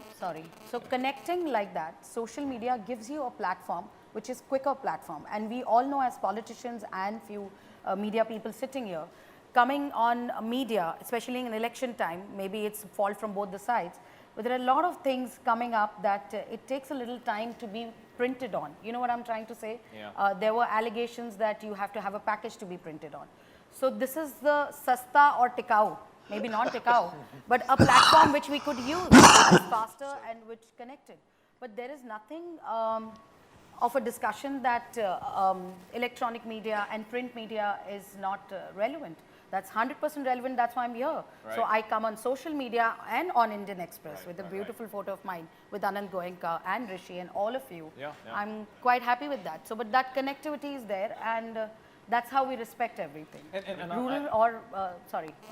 so connecting like that, social media gives you a platform, which is quicker platform. And we all know as politicians and few media people sitting here, coming on media, especially in election time, maybe it's fault from both the sides, but there are a lot of things coming up that it takes a little time to be printed on. You know what I'm trying to say? Yeah. There were allegations that you have to have a package to be printed on. So this is the sasta or tikau, maybe not tikau, but a platform which we could use, which is faster and which connected. But there is nothing of a discussion that electronic media and print media is not relevant. That's 100% relevant, that's why I'm here. Right. So I come on social media and on Indian Express with a beautiful photo of mine with Anand Goenka and Rishi and all of you. Yeah, yeah. I'm quite happy with that. So, but that connectivity is there, and that's how we respect everything. Rural or,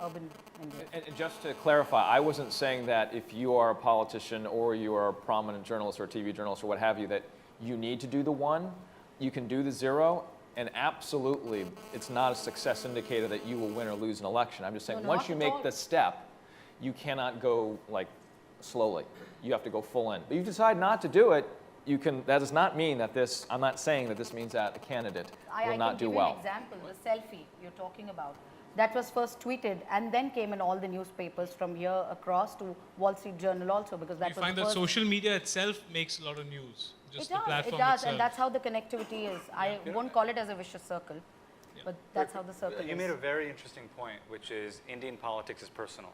urban India. And just to clarify, I wasn't saying that if you are a politician or you are a prominent journalist or a TV journalist or what have you, that you need to do the one, you can do the zero, and absolutely, it's not a success indicator that you will win or lose an election. I'm just saying, No, once not you at make all. the step, you cannot go like slowly. You have to go full in. But you decide not to do it, you can. That does not mean that this. I'm not saying that this means that a candidate will not do I can give well. you an example, the selfie you're talking about. That was first tweeted and then came in all the newspapers from here across to Wall Street Journal also, because that You was find the that first. social media itself makes a lot of news. Just the platform it does, itself. and that's how the connectivity is. I won't call it as a vicious circle, but that's how the circle You is. made a very interesting point, which is Indian politics is personal,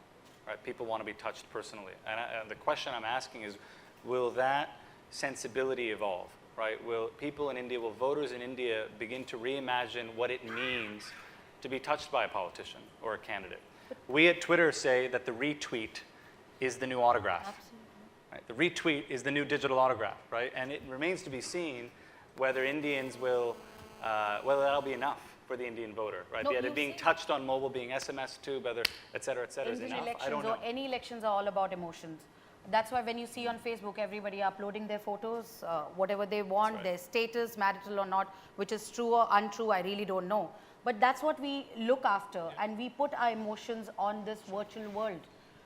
right? People want to be touched personally. And the question I'm asking is, will that sensibility evolve, right? Will people in India, will voters in India begin to reimagine what it means to be touched by a politician or a candidate? We at Twitter say that the retweet is the new autograph. Absolutely. Right? The retweet is the new digital autograph, right? And it remains to be seen whether Indians will whether that'll be enough for the Indian voter, right? No, It being touched on mobile, being SMS too, whether et cetera, is Indian enough. elections I don't know. or any elections are all about emotions. That's why when you see on Facebook everybody uploading their photos, whatever they want, their status, marital or not, which is true or untrue, I really don't know. But that's what we look after, and we put our emotions on this virtual world.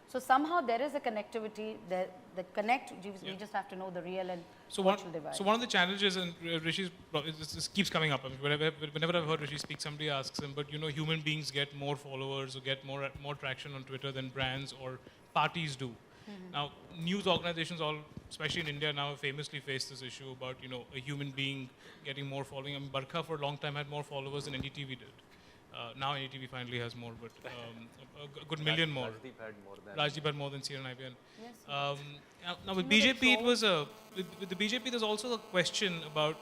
So somehow there is a connectivity, we just have to know the real and virtual divide. So one of the challenges, and Rishi's, this keeps coming up. I mean, whenever I've heard Rishi speak, somebody asks him, but human beings get more followers or get more traction on Twitter than brands or parties do. Now, news organizations, especially in India, now famously face this issue about a human being getting more following. I mean, Barkha for a long time had more followers than NDTV did. Now NDTV finally has more, but a good million more. Rajdeep had more than CNN and IBN. Yes. Now with BJP, with the BJP, there's also a question about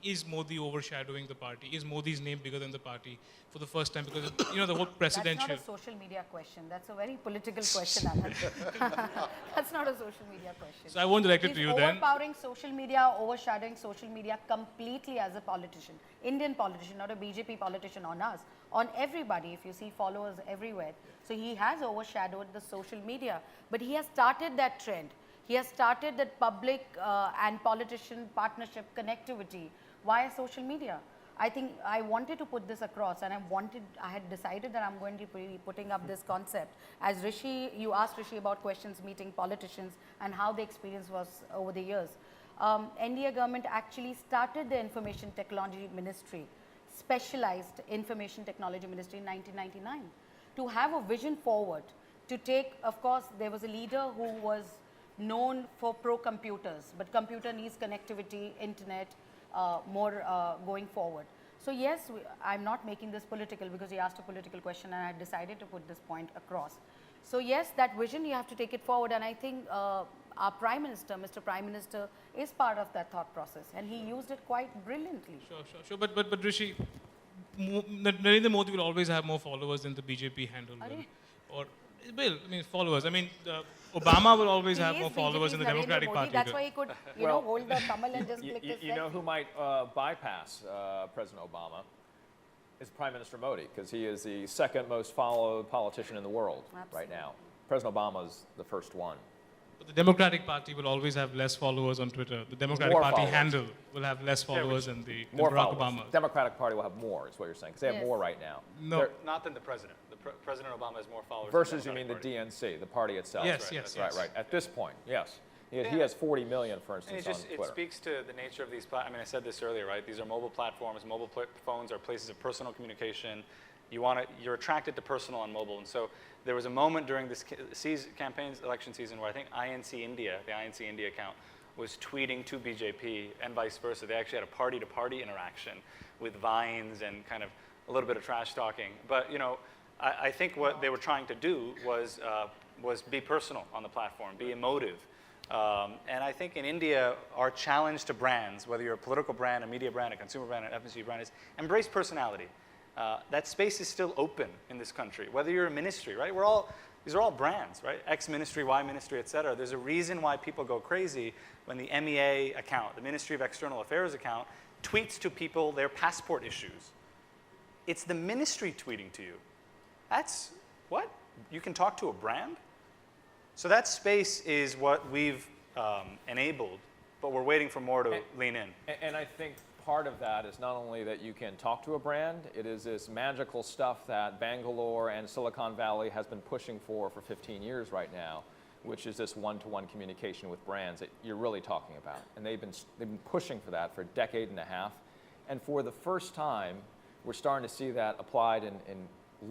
is Modi overshadowing the party? Is Modi's name bigger than the party for the first time? Because the whole presidential. That's not a social media question. That's a very political question, Anand. That's not a social media question. So I won't direct it to you then. Overpowering social media, overshadowing social media completely as a politician, Indian politician, not a BJP politician on us, on everybody. If you see followers everywhere, so he has overshadowed the social media, but he has started that trend. He has started that public and politician partnership connectivity via social media. I think I wanted to put this across, and I had decided that I'm going to be putting up this concept. As Rishi, you asked Rishi about questions meeting politicians and how the experience was over the years. NDA government actually started the Information Technology Ministry, specialized Information Technology Ministry in 1999, to have a vision forward, to take, of course, there was a leader who was known for pro-computers, but computer needs connectivity, internet, more going forward. So yes, I'm not making this political because he asked a political question and I decided to put this point across. So yes, that vision, you have to take it forward, and I think our Prime Minister, Mr. Prime Minister, is part of that thought process, and he used it quite brilliantly. Sure. But Rishi, Narendra Modi will always have more followers than the BJP handle will. Or will, I mean, followers. I mean, Obama will always have more followers in the Democratic Party. That's why he could, hold the Kamal and just click his You know who might bypass President Obama? Is Prime Minister Modi, because he is the second most followed politician in the world right now. President Obama is the first one. But the Democratic Party will always have less followers on Twitter. The Democratic Party handle will have less followers than Barack Obama. Democratic Party will have more, is what you're saying, because they have more right now. No. Not than the president. President Obama has more followers. Versus, you mean the DNC, the party itself? Yes. Right. At this point, yes. He has 40 million, for instance, on Twitter. It speaks to the nature of these I mean, I said this earlier, right? These are mobile platforms. Mobile phones are places of personal communication. You're attracted to personal on mobile. And so there was a moment during this election season, where I think INC India, the INC India account, was tweeting to BJP and vice versa. They actually had a party-to-party interaction with vines and kind of a little bit of trash talking. But, I think what they were trying to do was be personal on the platform, be emotive. And I think in India, our challenge to brands, whether you're a political brand, a media brand, a consumer brand, an FMCG brand, is embrace personality. That space is still open in this country, whether you're a ministry, right? These are all brands, right? X ministry, Y ministry, et cetera. There's a reason why people go crazy when the MEA account, the Ministry of External Affairs account, tweets to people their passport issues. It's the ministry tweeting to you. That's what? You can talk to a brand? So that space is what we've enabled, but we're waiting for more to lean in. And I think part of that is not only that you can talk to a brand, it is this magical stuff that Bangalore and Silicon Valley has been pushing for 15 years right now, which is this one-to-one communication with brands that you're really talking about. And they've been pushing for that for a decade and a half. And for the first time, we're starting to see that applied in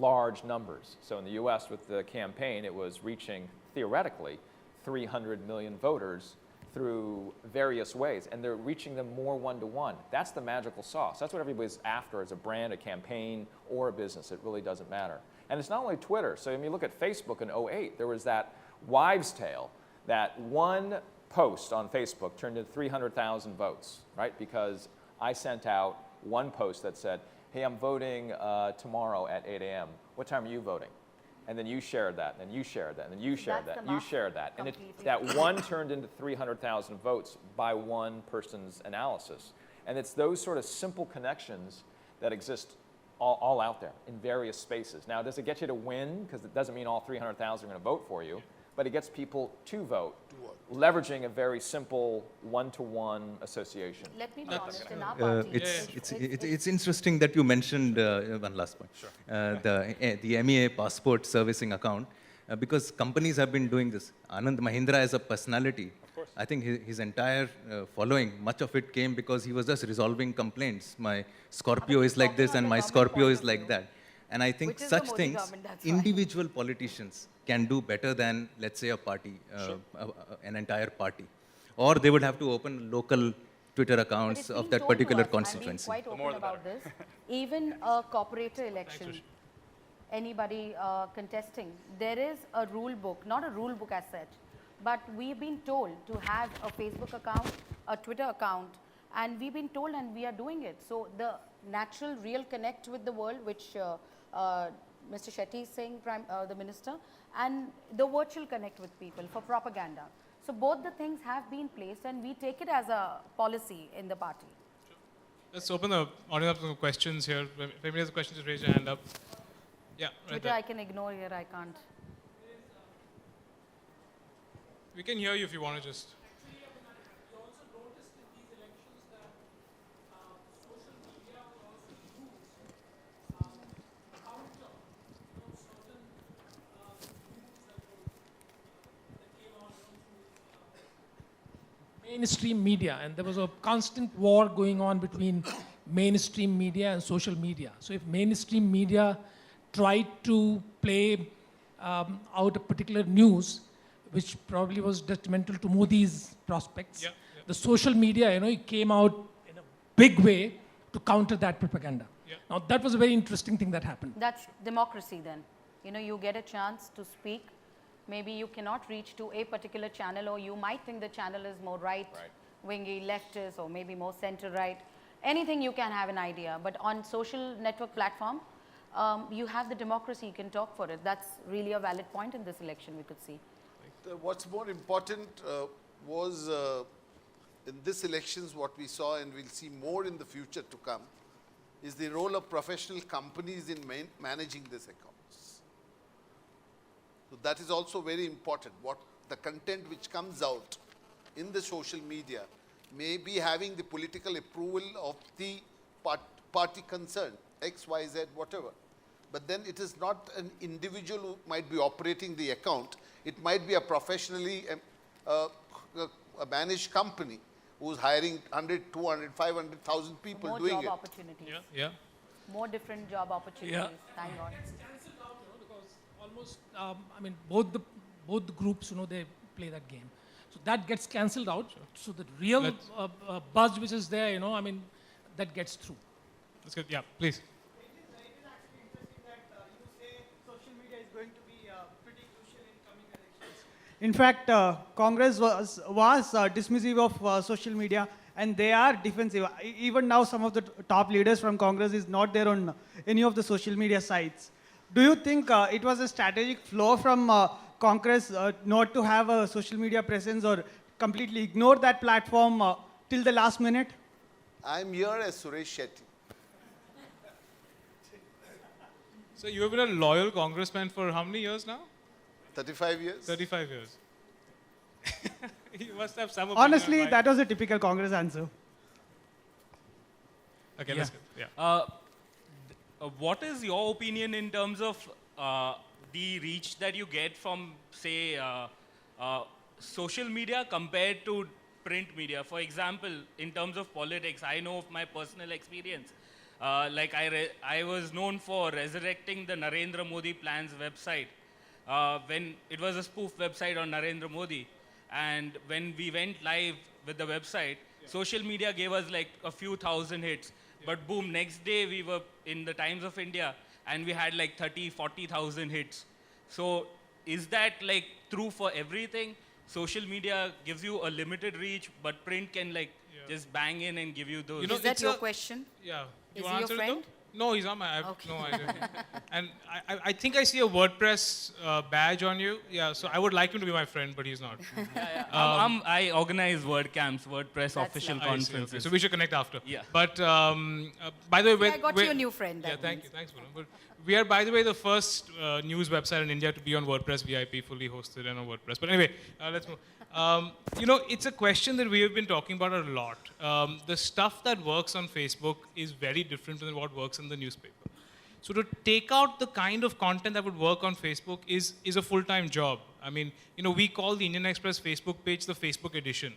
large numbers. So in the US with the campaign, it was reaching, theoretically, 300 million voters through various ways, and they're reaching them more one-to-one. That's the magical sauce. That's what everybody's after as a brand, a campaign, or a business. It really doesn't matter. And it's not only Twitter. So I mean, look at Facebook in 2008. There was that wives' tale that one post on Facebook turned into 300,000 votes, right? Because I sent out one post that said, hey, I'm voting tomorrow at 8 a.m. What time are you voting? And then you shared that, and then you shared that, and then you shared that, and you shared that. And that one turned into 300,000 votes by one person's analysis. And it's those sort of simple connections that exist all out there in various spaces. Now, does it get you to win? Because it doesn't mean all 300,000 are going to vote for you, but it gets people to vote, leveraging a very simple one-to-one association. Let me be honest, in our party, It's interesting that you mentioned one last point, the MEA passport servicing account, because companies have been doing this. Anand Mahindra as a personality, I think his entire following, much of it came because he was just resolving complaints. My Scorpio is like this and my Scorpio is like that. And I think such things, individual politicians can do better than, let's say, a party, an entire party. Or they would have to open local Twitter accounts of that particular constituency. I'm being quite open about this. Even a corporator election, anybody contesting, there is a rule book, not a rule book as such, but we've been told to have a Facebook account, a Twitter account, and we've been told and we are doing it. So the natural, real connect with the world, which Mr. Shetty is saying, the minister, and the virtual connect with people for propaganda. So both the things have been placed and we take it as a policy in the party. Let's open the audience up to some questions here. If anybody has a question, just raise your hand up. Yeah, right Twitter there. I can ignore here, I can't. We can hear you if you want to just. Mainstream media, and there was a constant war going on between mainstream media and social media. So if mainstream media tried to play out a particular news, which probably was detrimental to Modi's prospects, the social media, it came out in a big way to counter that propaganda. Now that was a very interesting thing that happened. That's democracy then. You get a chance to speak. Maybe you cannot reach to a particular channel, or you might think the channel is more right-wingy, leftist, or maybe more center-right. Anything you can have an idea. But on social network platform, you have the democracy, you can talk for it. That's really a valid point in this election, we could see. What's more important was in this elections, what we saw, and we'll see more in the future to come, is the role of professional companies in managing these accounts. So that is also very important. What the content which comes out in the social media may be having the political approval of the party concerned, X, Y, Z, whatever. But then it is not an individual who might be operating the account. It might be a professionally a managed company who's hiring 100, 200, 500,000 people more doing job it. Opportunities. Yeah. More different job opportunities. Thank God. Almost, both the groups, they play that game. So that gets cancelled out. So the real buzz which is there, that gets through. That's good. Yeah, please. In fact, Congress was dismissive of social media, and they are defensive. Even now, some of the top leaders from Congress is not there on any of the social media sites. Do you think it was a strategic flaw from Congress not to have a social media presence, or completely ignore that platform till the last minute? I'm here as Suresh Shetty. So you have been a loyal congressman for how many years now? 35 years. 35 years. You must have some opinion. Honestly, that was a typical Congress answer. Okay, let's go. Yeah. What is your opinion in terms of the reach that you get from, say, social media compared to print media? For example, in terms of politics, I know of my personal experience. I was known for resurrecting the Narendra Modi Plans website when it was a spoof website on Narendra Modi. And when we went live with the website, social media gave us like a few thousand hits. But boom, next day we were in the Times of India and we had like 30, 40,000 hits. So is that like true for everything? Social media gives you a limited reach, but print can just bang in and give you those. Is that your question? Yeah. Is he your friend? No, he's not my. I have Okay. no idea. And I think I see a WordPress badge on you. Yeah, so I would like him to be my friend, but he's not. I organize WordCamps, WordPress That's official lovely. I see, okay. conferences. So we should connect after. Yeah. But by the way, See, I got you a new friend, Yeah, that thank means. you. Thanks, Poonam. But we are, by the way, the first news website in India to be on WordPress VIP, fully hosted and on WordPress. But anyway, let's move. It's a question that we have been talking about a lot. The stuff that works on Facebook is very different than what works in the newspaper. So to take out the kind of content that would work on Facebook is a full-time job. I mean, we call the Indian Express Facebook page the Facebook edition.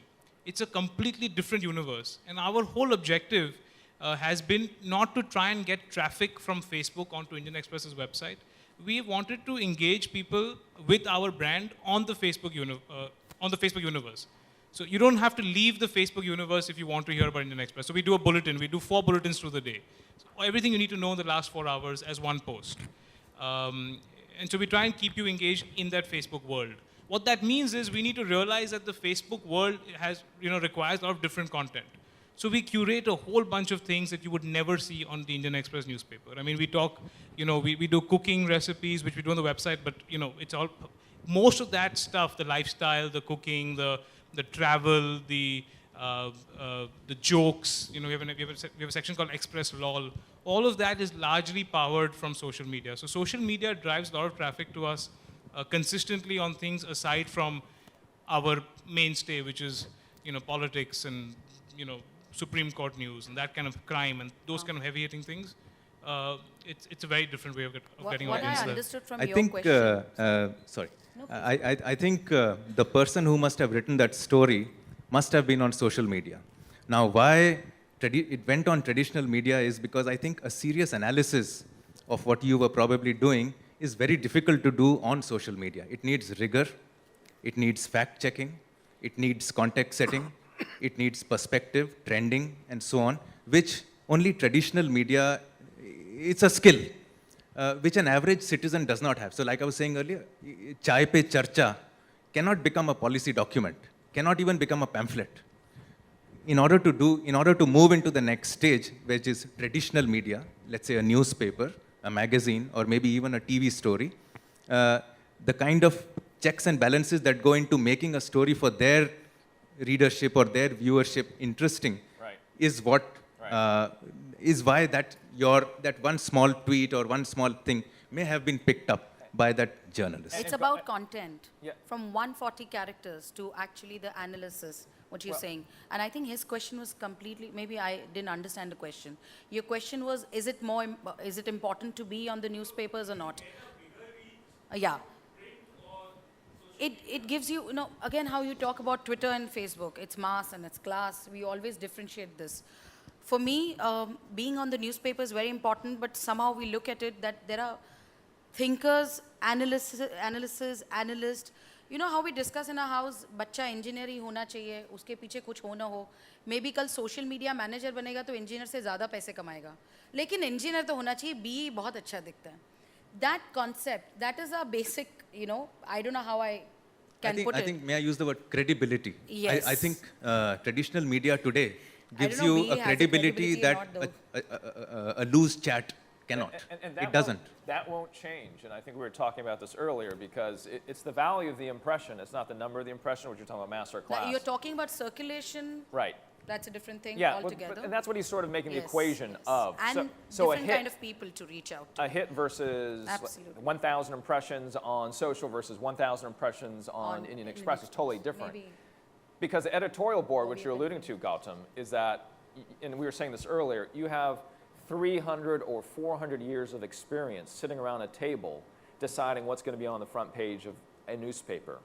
It's a completely different universe. And our whole objective has been not to try and get traffic from Facebook onto Indian Express's website. We wanted to engage people with our brand on the Facebook universe. So you don't have to leave the Facebook universe if you want to hear about Indian Express. So we do a bulletin. We do 4 bulletins through the day. So everything you need to know in the last 4 hours as one post. And so we try and keep you engaged in that Facebook world. What that means is we need to realize that the Facebook world requires a lot of different content. So we curate a whole bunch of things that you would never see on the Indian Express newspaper. I mean, we talk, we do cooking recipes, which we do on the website, but it's all, most of that stuff, the lifestyle, the cooking, the travel, the jokes, we have a section called Express LOL. All of that is largely powered from social media. So social media drives a lot of traffic to us consistently on things aside from our mainstay, which is, politics and, Supreme Court news and that kind of crime and those kind of heavy-hitting things. It's a very different way of getting What audience I there. understood from I your think, question. sorry. No, I think the person who must have written that story must have been on social media. Now, why it went on traditional media is because I think a serious analysis of what you were probably doing is very difficult to do on social media. It needs rigor, it needs fact-checking, it needs context setting, it needs perspective, trending, and so on, which only traditional media, it's a skill, which an average citizen does not have. So like I was saying earlier, Chai Pe Charcha cannot become a policy document, cannot even become a pamphlet. In order to move into the next stage, which is traditional media, let's say a newspaper, a magazine, or maybe even a TV story, the kind of checks and balances that go into making a story for their readership or their viewership interesting is what is why that one small tweet or one small thing may have been picked up by that journalist. It's about content, from 140 characters to actually the analysis, what you're saying. And I think his question was completely, maybe I didn't understand the question. Your question was, is it important to be on the newspapers or not? Yeah. It gives you, again, how you talk about Twitter and Facebook. It's mass and it's class. We always differentiate this. For me, being on the newspaper is very important, but somehow we look at it that there are thinkers, analysts. You know how we discuss in our house, बच्चा engineer ही होना चाहिए, उसके पीछे कुछ हो ना हो. Maybe कल social media manager बनेगा तो engineer से ज़्यादा पैसे कमाएगा. लेकिन engineer तो होना चाहिए, BE बहुत अच्छा दिखता है. That concept, that is a basic, I don't know how I can put it. I think, may I use the word credibility? Yes. I think traditional media today gives I don't know, you BE a has credibility or that not, a loose chat cannot. And It doesn't. That won't change. And I think we were talking about this earlier because it's the value of the impression. It's not the number of the impression, which you're talking about master Now, class. you're talking about circulation. Right. That's a different thing Yeah, altogether. and that's what he's sort of making the Yes, equation yes. of. And so a different hit, kind of people to reach out to. a hit versus Absolutely. 1,000 impressions on social versus 1,000 impressions on Indian Express is totally different. Maybe. Because the editorial board, which you're alluding to, Gautam, is that, and we were saying this earlier, you have 300 or 400 years of experience sitting around a table deciding what's going to be on the front page of a newspaper.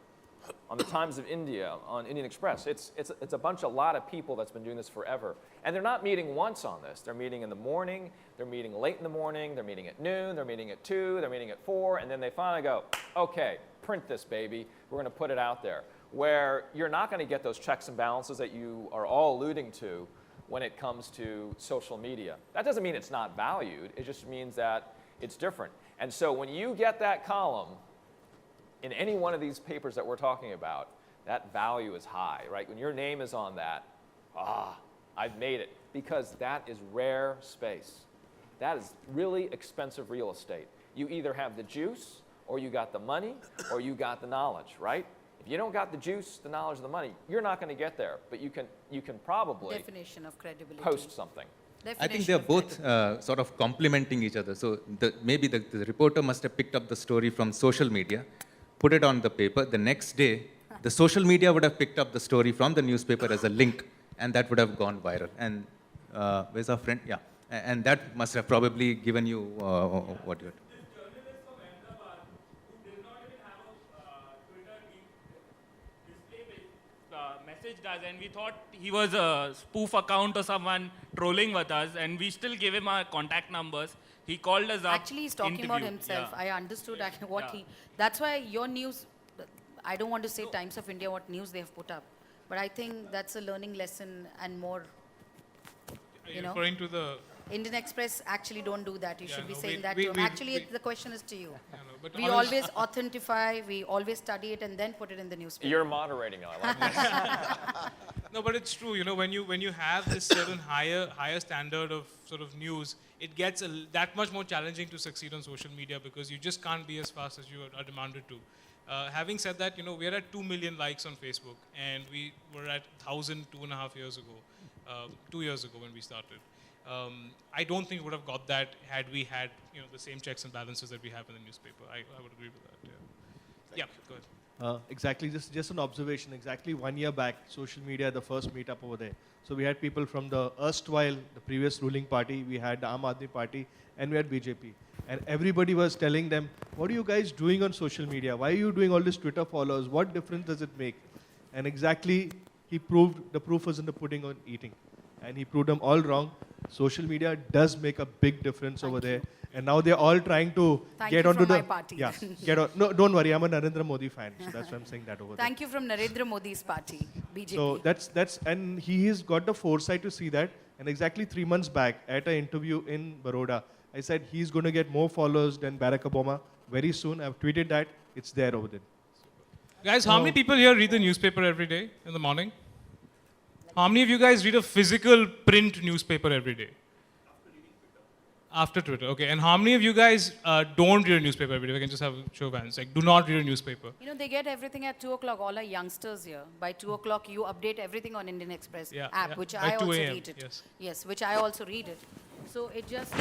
On the Times of India, on Indian Express, it's a lot of people that's been doing this forever. And they're not meeting once on this. They're meeting in the morning, they're meeting late in the morning, they're meeting at noon, they're meeting at 2, they're meeting at 4, and then they finally go, okay, print this baby, we're going to put it out there. Where you're not going to get those checks and balances that you are all alluding to when it comes to social media. That doesn't mean it's not valued, it just means that it's different. And so when you get that column in any one of these papers that we're talking about, that value is high, right? When your name is on that, I've made it, because that is rare space. That is really expensive real estate. You either have the juice, or you got the money, or you got the knowledge, right? If you don't got the juice, the knowledge, the money, you're not going to get there. But you can probably Definition of credibility. post something. I think they're both sort of complementing each other. So maybe the reporter must have picked up the story from social media, put it on the paper. The next day, the social media would have picked up the story from the newspaper as a link, and that would have gone viral. And where's our friend? Yeah. And that must have probably given you what you had. Messaged us, and we thought he was a spoof account or someone trolling with us, and we still gave him our contact numbers. He called us up. Actually, he's talking about himself. Yeah. I understood what he. That's why your news. I don't want to say Times of India what news they have put up, but I think that's a learning lesson and more. Are you referring to the Indian Express actually don't do that. You should be no, saying we- that we- to him. we- Actually, we- the question is to you. but We honest- always authentify, we always study it and then put it in the newspaper. You're moderating it. I like this. No, but it's true. You know, when you have this certain higher standard of sort of news, it gets that much more challenging to succeed on social media because you just can't be as fast as you are demanded to. Having said that, you know, we're at 2 million likes on Facebook, and we were at 1,000 2.5 years ago, 2 years ago when we started. I don't think we would have got that had we had, you know, the same checks and balances that we have in the newspaper. I would agree with that. Yeah. Go ahead. Exactly, just an observation. Exactly 1 year back, social media, the first meetup over there. So we had people from the erstwhile, the previous ruling party, we had the Aam Aadmi Party, and we had BJP. And everybody was telling them, what are you guys doing on social media? Why are you doing all this Twitter followers? What difference does it make? And exactly, he proved the proof was in the pudding on eating. And he proved them all wrong. Social media does make a big difference over there. And now they're all trying to get onto the... party. Yeah, get on. No, don't worry, I'm a Narendra Modi fan. So that's why I'm saying that over there. Thank you from Narendra Modi's party, BJP. So that's and he has got the foresight to see that. And exactly 3 months back, at an interview in Baroda, I said he's going to get more followers than Barack Obama very soon. I've tweeted that. It's there over there. Guys, how many people here read the newspaper every day in the morning? How many of you guys read a physical print newspaper every day? After Twitter, okay. And how many of you guys don't read a newspaper every day? We can just have a show of hands. Like, do not read a newspaper. You know, they get everything at 2 o'clock. All our youngsters here. By 2 o'clock, you update everything on Indian Express app, which By I 2 also a.m., read it. yes. Yes, which I also read it. So it just...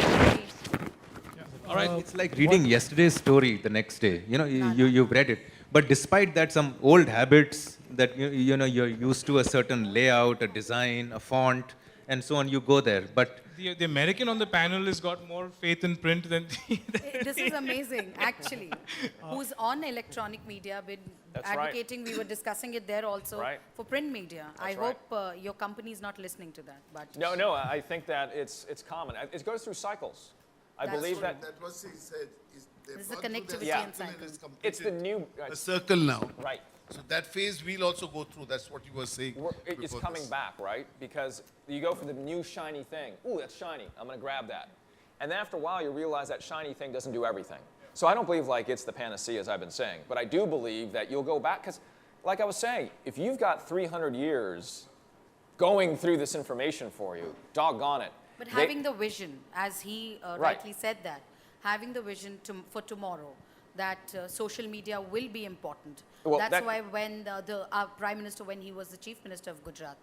All right, it's like reading yesterday's story the next day. You know, you've read it. But despite that, some old habits that you know you're used to, a certain layout, a design, a font, and so on, you go there. But the American on the panel has got more faith in print than This is amazing, actually. Who's on electronic media, been That's right. advocating, we were discussing it there also, Right. for print media. I That's right. hope your company is not listening to that. But No, I think that it's common. It goes through cycles. I That's believe true. that. That was he said. There's a connectivity in cycles. It's the new a circle now. Right. So that phase we'll also go through. That's what you were saying. It's before coming this. back, right? Because you go for the new shiny thing. Ooh, that's shiny. I'm going to grab that. And then after a while, you realize that shiny thing doesn't do everything. So I don't believe like it's the panacea, as I've been saying. But I do believe that you'll go back. Because like I was saying, if you've got 300 years going through this information for you, doggone it. But having the vision, as he Right. rightly said that, having the vision for tomorrow, that social media will be important. Well, That's that- why when our Prime Minister, when he was the Chief Minister of Gujarat,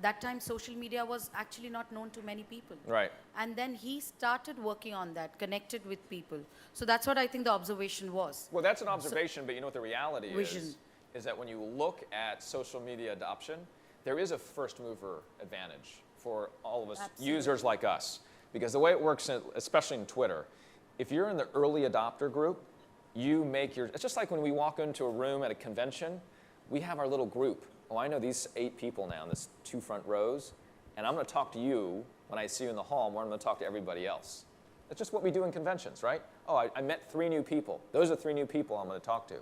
that time social media was actually not known to many people. Right. And then he started working on that, connected with people. So that's what I think the observation was. Well, that's an observation, but you know what the reality Vision. is that when you look at social media adoption, there is a first mover advantage for all of us users like us. Because the way it works, especially in Twitter, if you're in the early adopter group, you make it's just like when we walk into a room at a convention, we have our little group. Oh, I know these 8 people now in this 2 front rows, and I'm going to talk to you when I see you in the hall, more I'm going to talk to everybody else. That's just what we do in conventions, right? Oh, I met 3 new people. Those are 3 new people I'm going to talk to.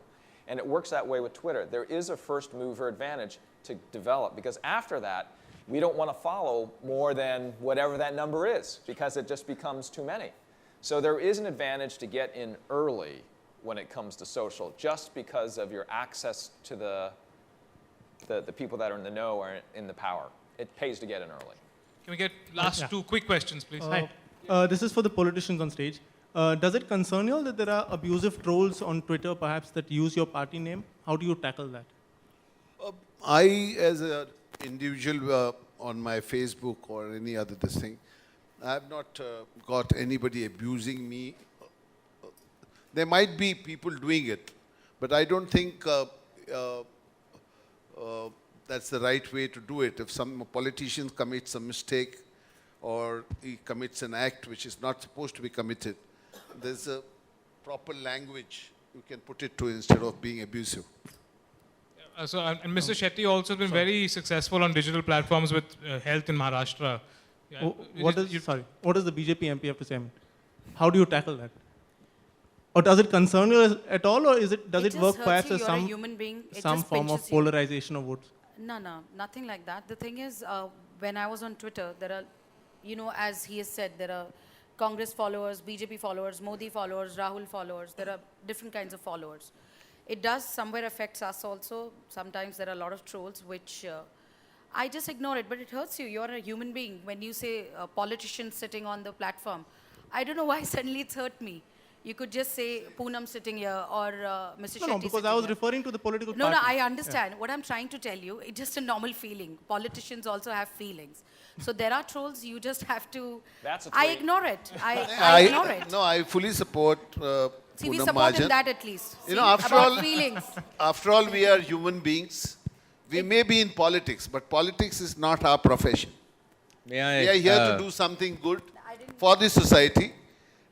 And it works that way with Twitter. There is a first mover advantage to develop, because after that, we don't want to follow more than whatever that number is, because it just becomes too many. So there is an advantage to get in early when it comes to social, just because of your access to the people that are in the know or in the power. It pays to get in early. Can we get last 2 quick questions, please? This is for the politicians on stage. Does it concern you all that there are abusive trolls on Twitter, perhaps, that use your party name? How do you tackle that? I, as an individual on my Facebook or any other this thing, I have not got anybody abusing me. There might be people doing it, but I don't think that's the right way to do it. If some politician commits a mistake or he commits an act which is not supposed to be committed, there's a proper language you can put it to instead of being abusive. And Mr. Shetty also been very successful on digital platforms with health in Maharashtra. Yeah, What does the BJP MP have to say? I mean, how do you tackle that? Or does it concern you at all, or does it work perhaps as some form of polarization of votes? No, nothing like that. The thing is, when I was on Twitter, there are, as he has said, there are Congress followers, BJP followers, Modi followers, Rahul followers. There are different kinds of followers. It does somewhere affects us also. Sometimes there are a lot of trolls, which I just ignore it, but it hurts you. You're a human being. When you say a politician sitting on the platform, I don't know why suddenly it's hurt me. You could just say Poonam sitting here or Mr. Shetty. No, because I was referring to the political party. No, I understand. Yeah. What I'm trying to tell you, it's just a normal feeling. Politicians also have feelings. So there are trolls, you just have to... I ignore it. I ignore it. No, I fully support See, we support in that at least. See, after all, we are human beings. We may be in politics, but politics is not our profession. We are here to do something good for the society,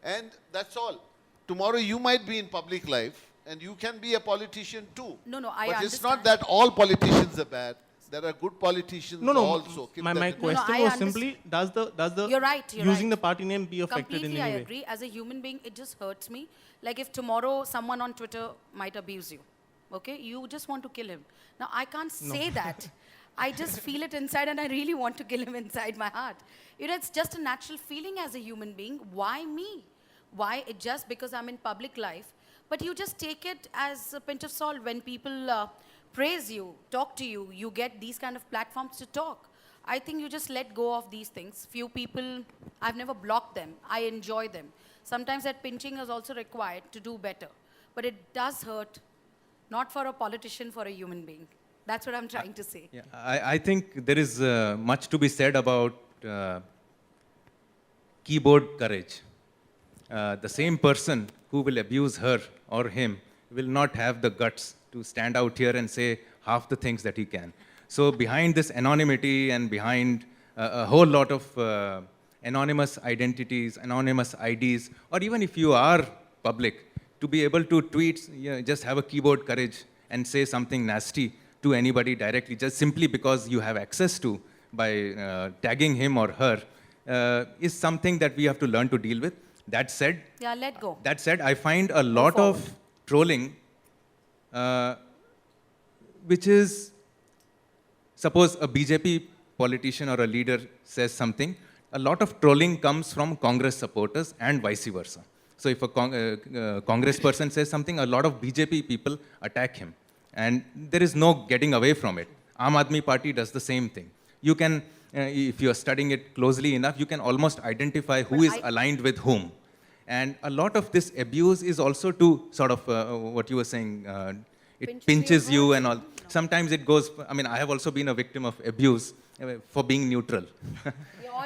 and that's all. Tomorrow you might be in public life, and you can be a politician too. I understand. But it's not that all politicians are bad. There are good politicians also. My question was simply, does the You're right, using the party name be affected in any way? Completely, I agree. As a human being, it just hurts me. Like if tomorrow someone on Twitter might abuse you, okay? You just want to kill him. Now, I can't say that. I just feel it inside and I really want to kill him inside my heart. It's just a natural feeling as a human being. Why me? Why? It just because I'm in public life. But you just take it as a pinch of salt when people praise you, talk to you, you get these kind of platforms to talk. I think you just let go of these things. Few people, I've never blocked them. I enjoy them. Sometimes that pinching is also required to do better. But it does hurt, not for a politician, for a human being. That's what I'm trying to say. Yeah, I think there is much to be said about keyboard courage. The same person who will abuse her or him will not have the guts to stand out here and say half the things that he can. So behind this anonymity and behind a whole lot of anonymous identities, anonymous IDs, or even if you are public, to be able to tweet, just have a keyboard courage and say something nasty to anybody directly, just simply because you have access to by tagging him or her, is something that we have to learn to deal with. That said, let go. That said, I find a lot of trolling, which is, suppose a BJP politician or a leader says something, a lot of trolling comes from Congress supporters and vice versa. So if a Congress person says something, a lot of BJP people attack him. And there is no getting away from it. Aam Aadmi Party does the same thing. You can, if you are studying it closely enough, you can almost identify who is aligned with whom. And a lot of this abuse is also to sort of what you were saying, it pinches you and all. Sometimes it goes, I mean, I have also been a victim of abuse for being neutral.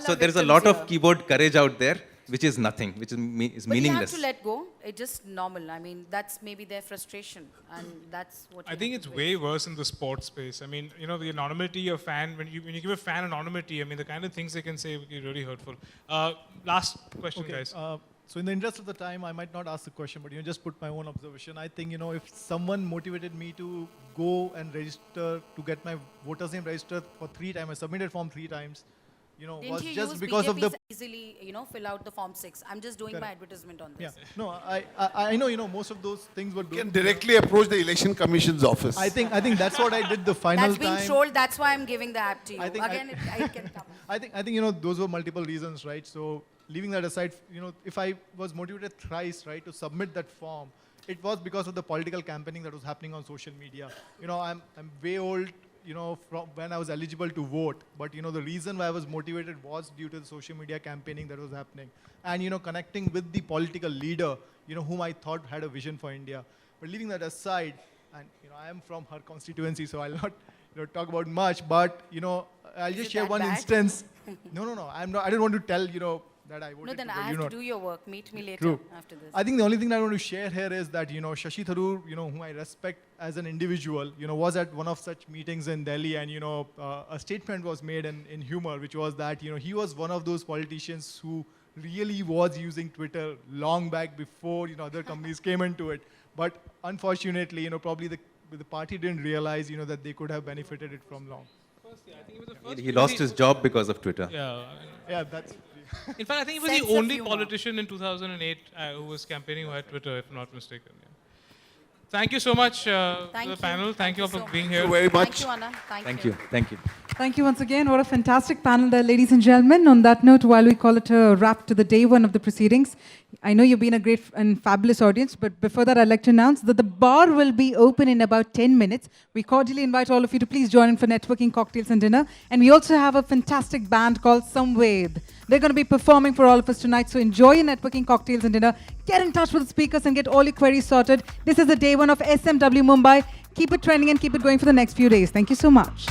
So there's a lot of keyboard courage out there, which is nothing, which is meaningless. But you have to let go. It's just normal. I mean, that's maybe their frustration, and that's what. I think it's way worse in the sports space. I mean, the anonymity of fan, when you give a fan anonymity, I mean, the kind of things they can say will be really hurtful. Last question, guys. So in the interest of the time, I might not ask the question, but just put my own observation. I think, if someone motivated me to go and register, to get my voter's name registered for 3 times, I submitted form 3 times, Didn't was you just use because of the... easily, fill out the form 6. I'm just doing my advertisement on this. Yeah. No, I know, most of those things were doing... You can directly approach the Election Commission's office. I think that's what I did the final time. That's being trolled. That's why I'm giving the app to you. I think it can come. I think, those were multiple reasons, right? So leaving that aside, if I was motivated thrice, right, to submit that form, it was because of the political campaigning that was happening on social media. I'm way old. from when I was eligible to vote. But, the reason why I was motivated was due to the social media campaigning that was happening. And, connecting with the political leader, whom I thought had a vision for India. But leaving that aside, and, I am from her constituency, so I'll not, talk about much. But, I'll just share one instance. No, I'm not. I don't want to tell, that I voted. No, then I have to do your work. Meet me later True. after this. I think the only thing that I want to share here is that, Shashi Tharoor, whom I respect as an individual, was at one of such meetings in Delhi, and, a statement was made in humor, which was that, he was one of those politicians who really was using Twitter long back before, other companies came into it. But unfortunately, probably the party didn't realize, that they could have benefited it from long. He lost his job because of Twitter. Yeah, that's... In fact, I think he was Sense the of only humor. politician in 2008 who was campaigning via Twitter, if I'm not mistaken. Yeah. Thank you so much to the panel. Thank you all for being here. Thank you very much. Thank you, Anna. Thank you. Thank you. Thank you once again. What a fantastic panel there, ladies and gentlemen. On that note, while we call it a wrap to the day one of the proceedings, I know you've been a great and fabulous audience, but before that, I'd like to announce that the bar will be open in about 10 minutes. We cordially invite all of you to please join in for networking, cocktails, and dinner. And we also have a fantastic band called Samved. They're going to be performing for all of us tonight, so enjoy your networking, cocktails, and dinner. Get in touch with the speakers and get all your queries sorted. This is the day one of SMW Mumbai. Keep it trending and keep it going for the next few days. Thank you so much.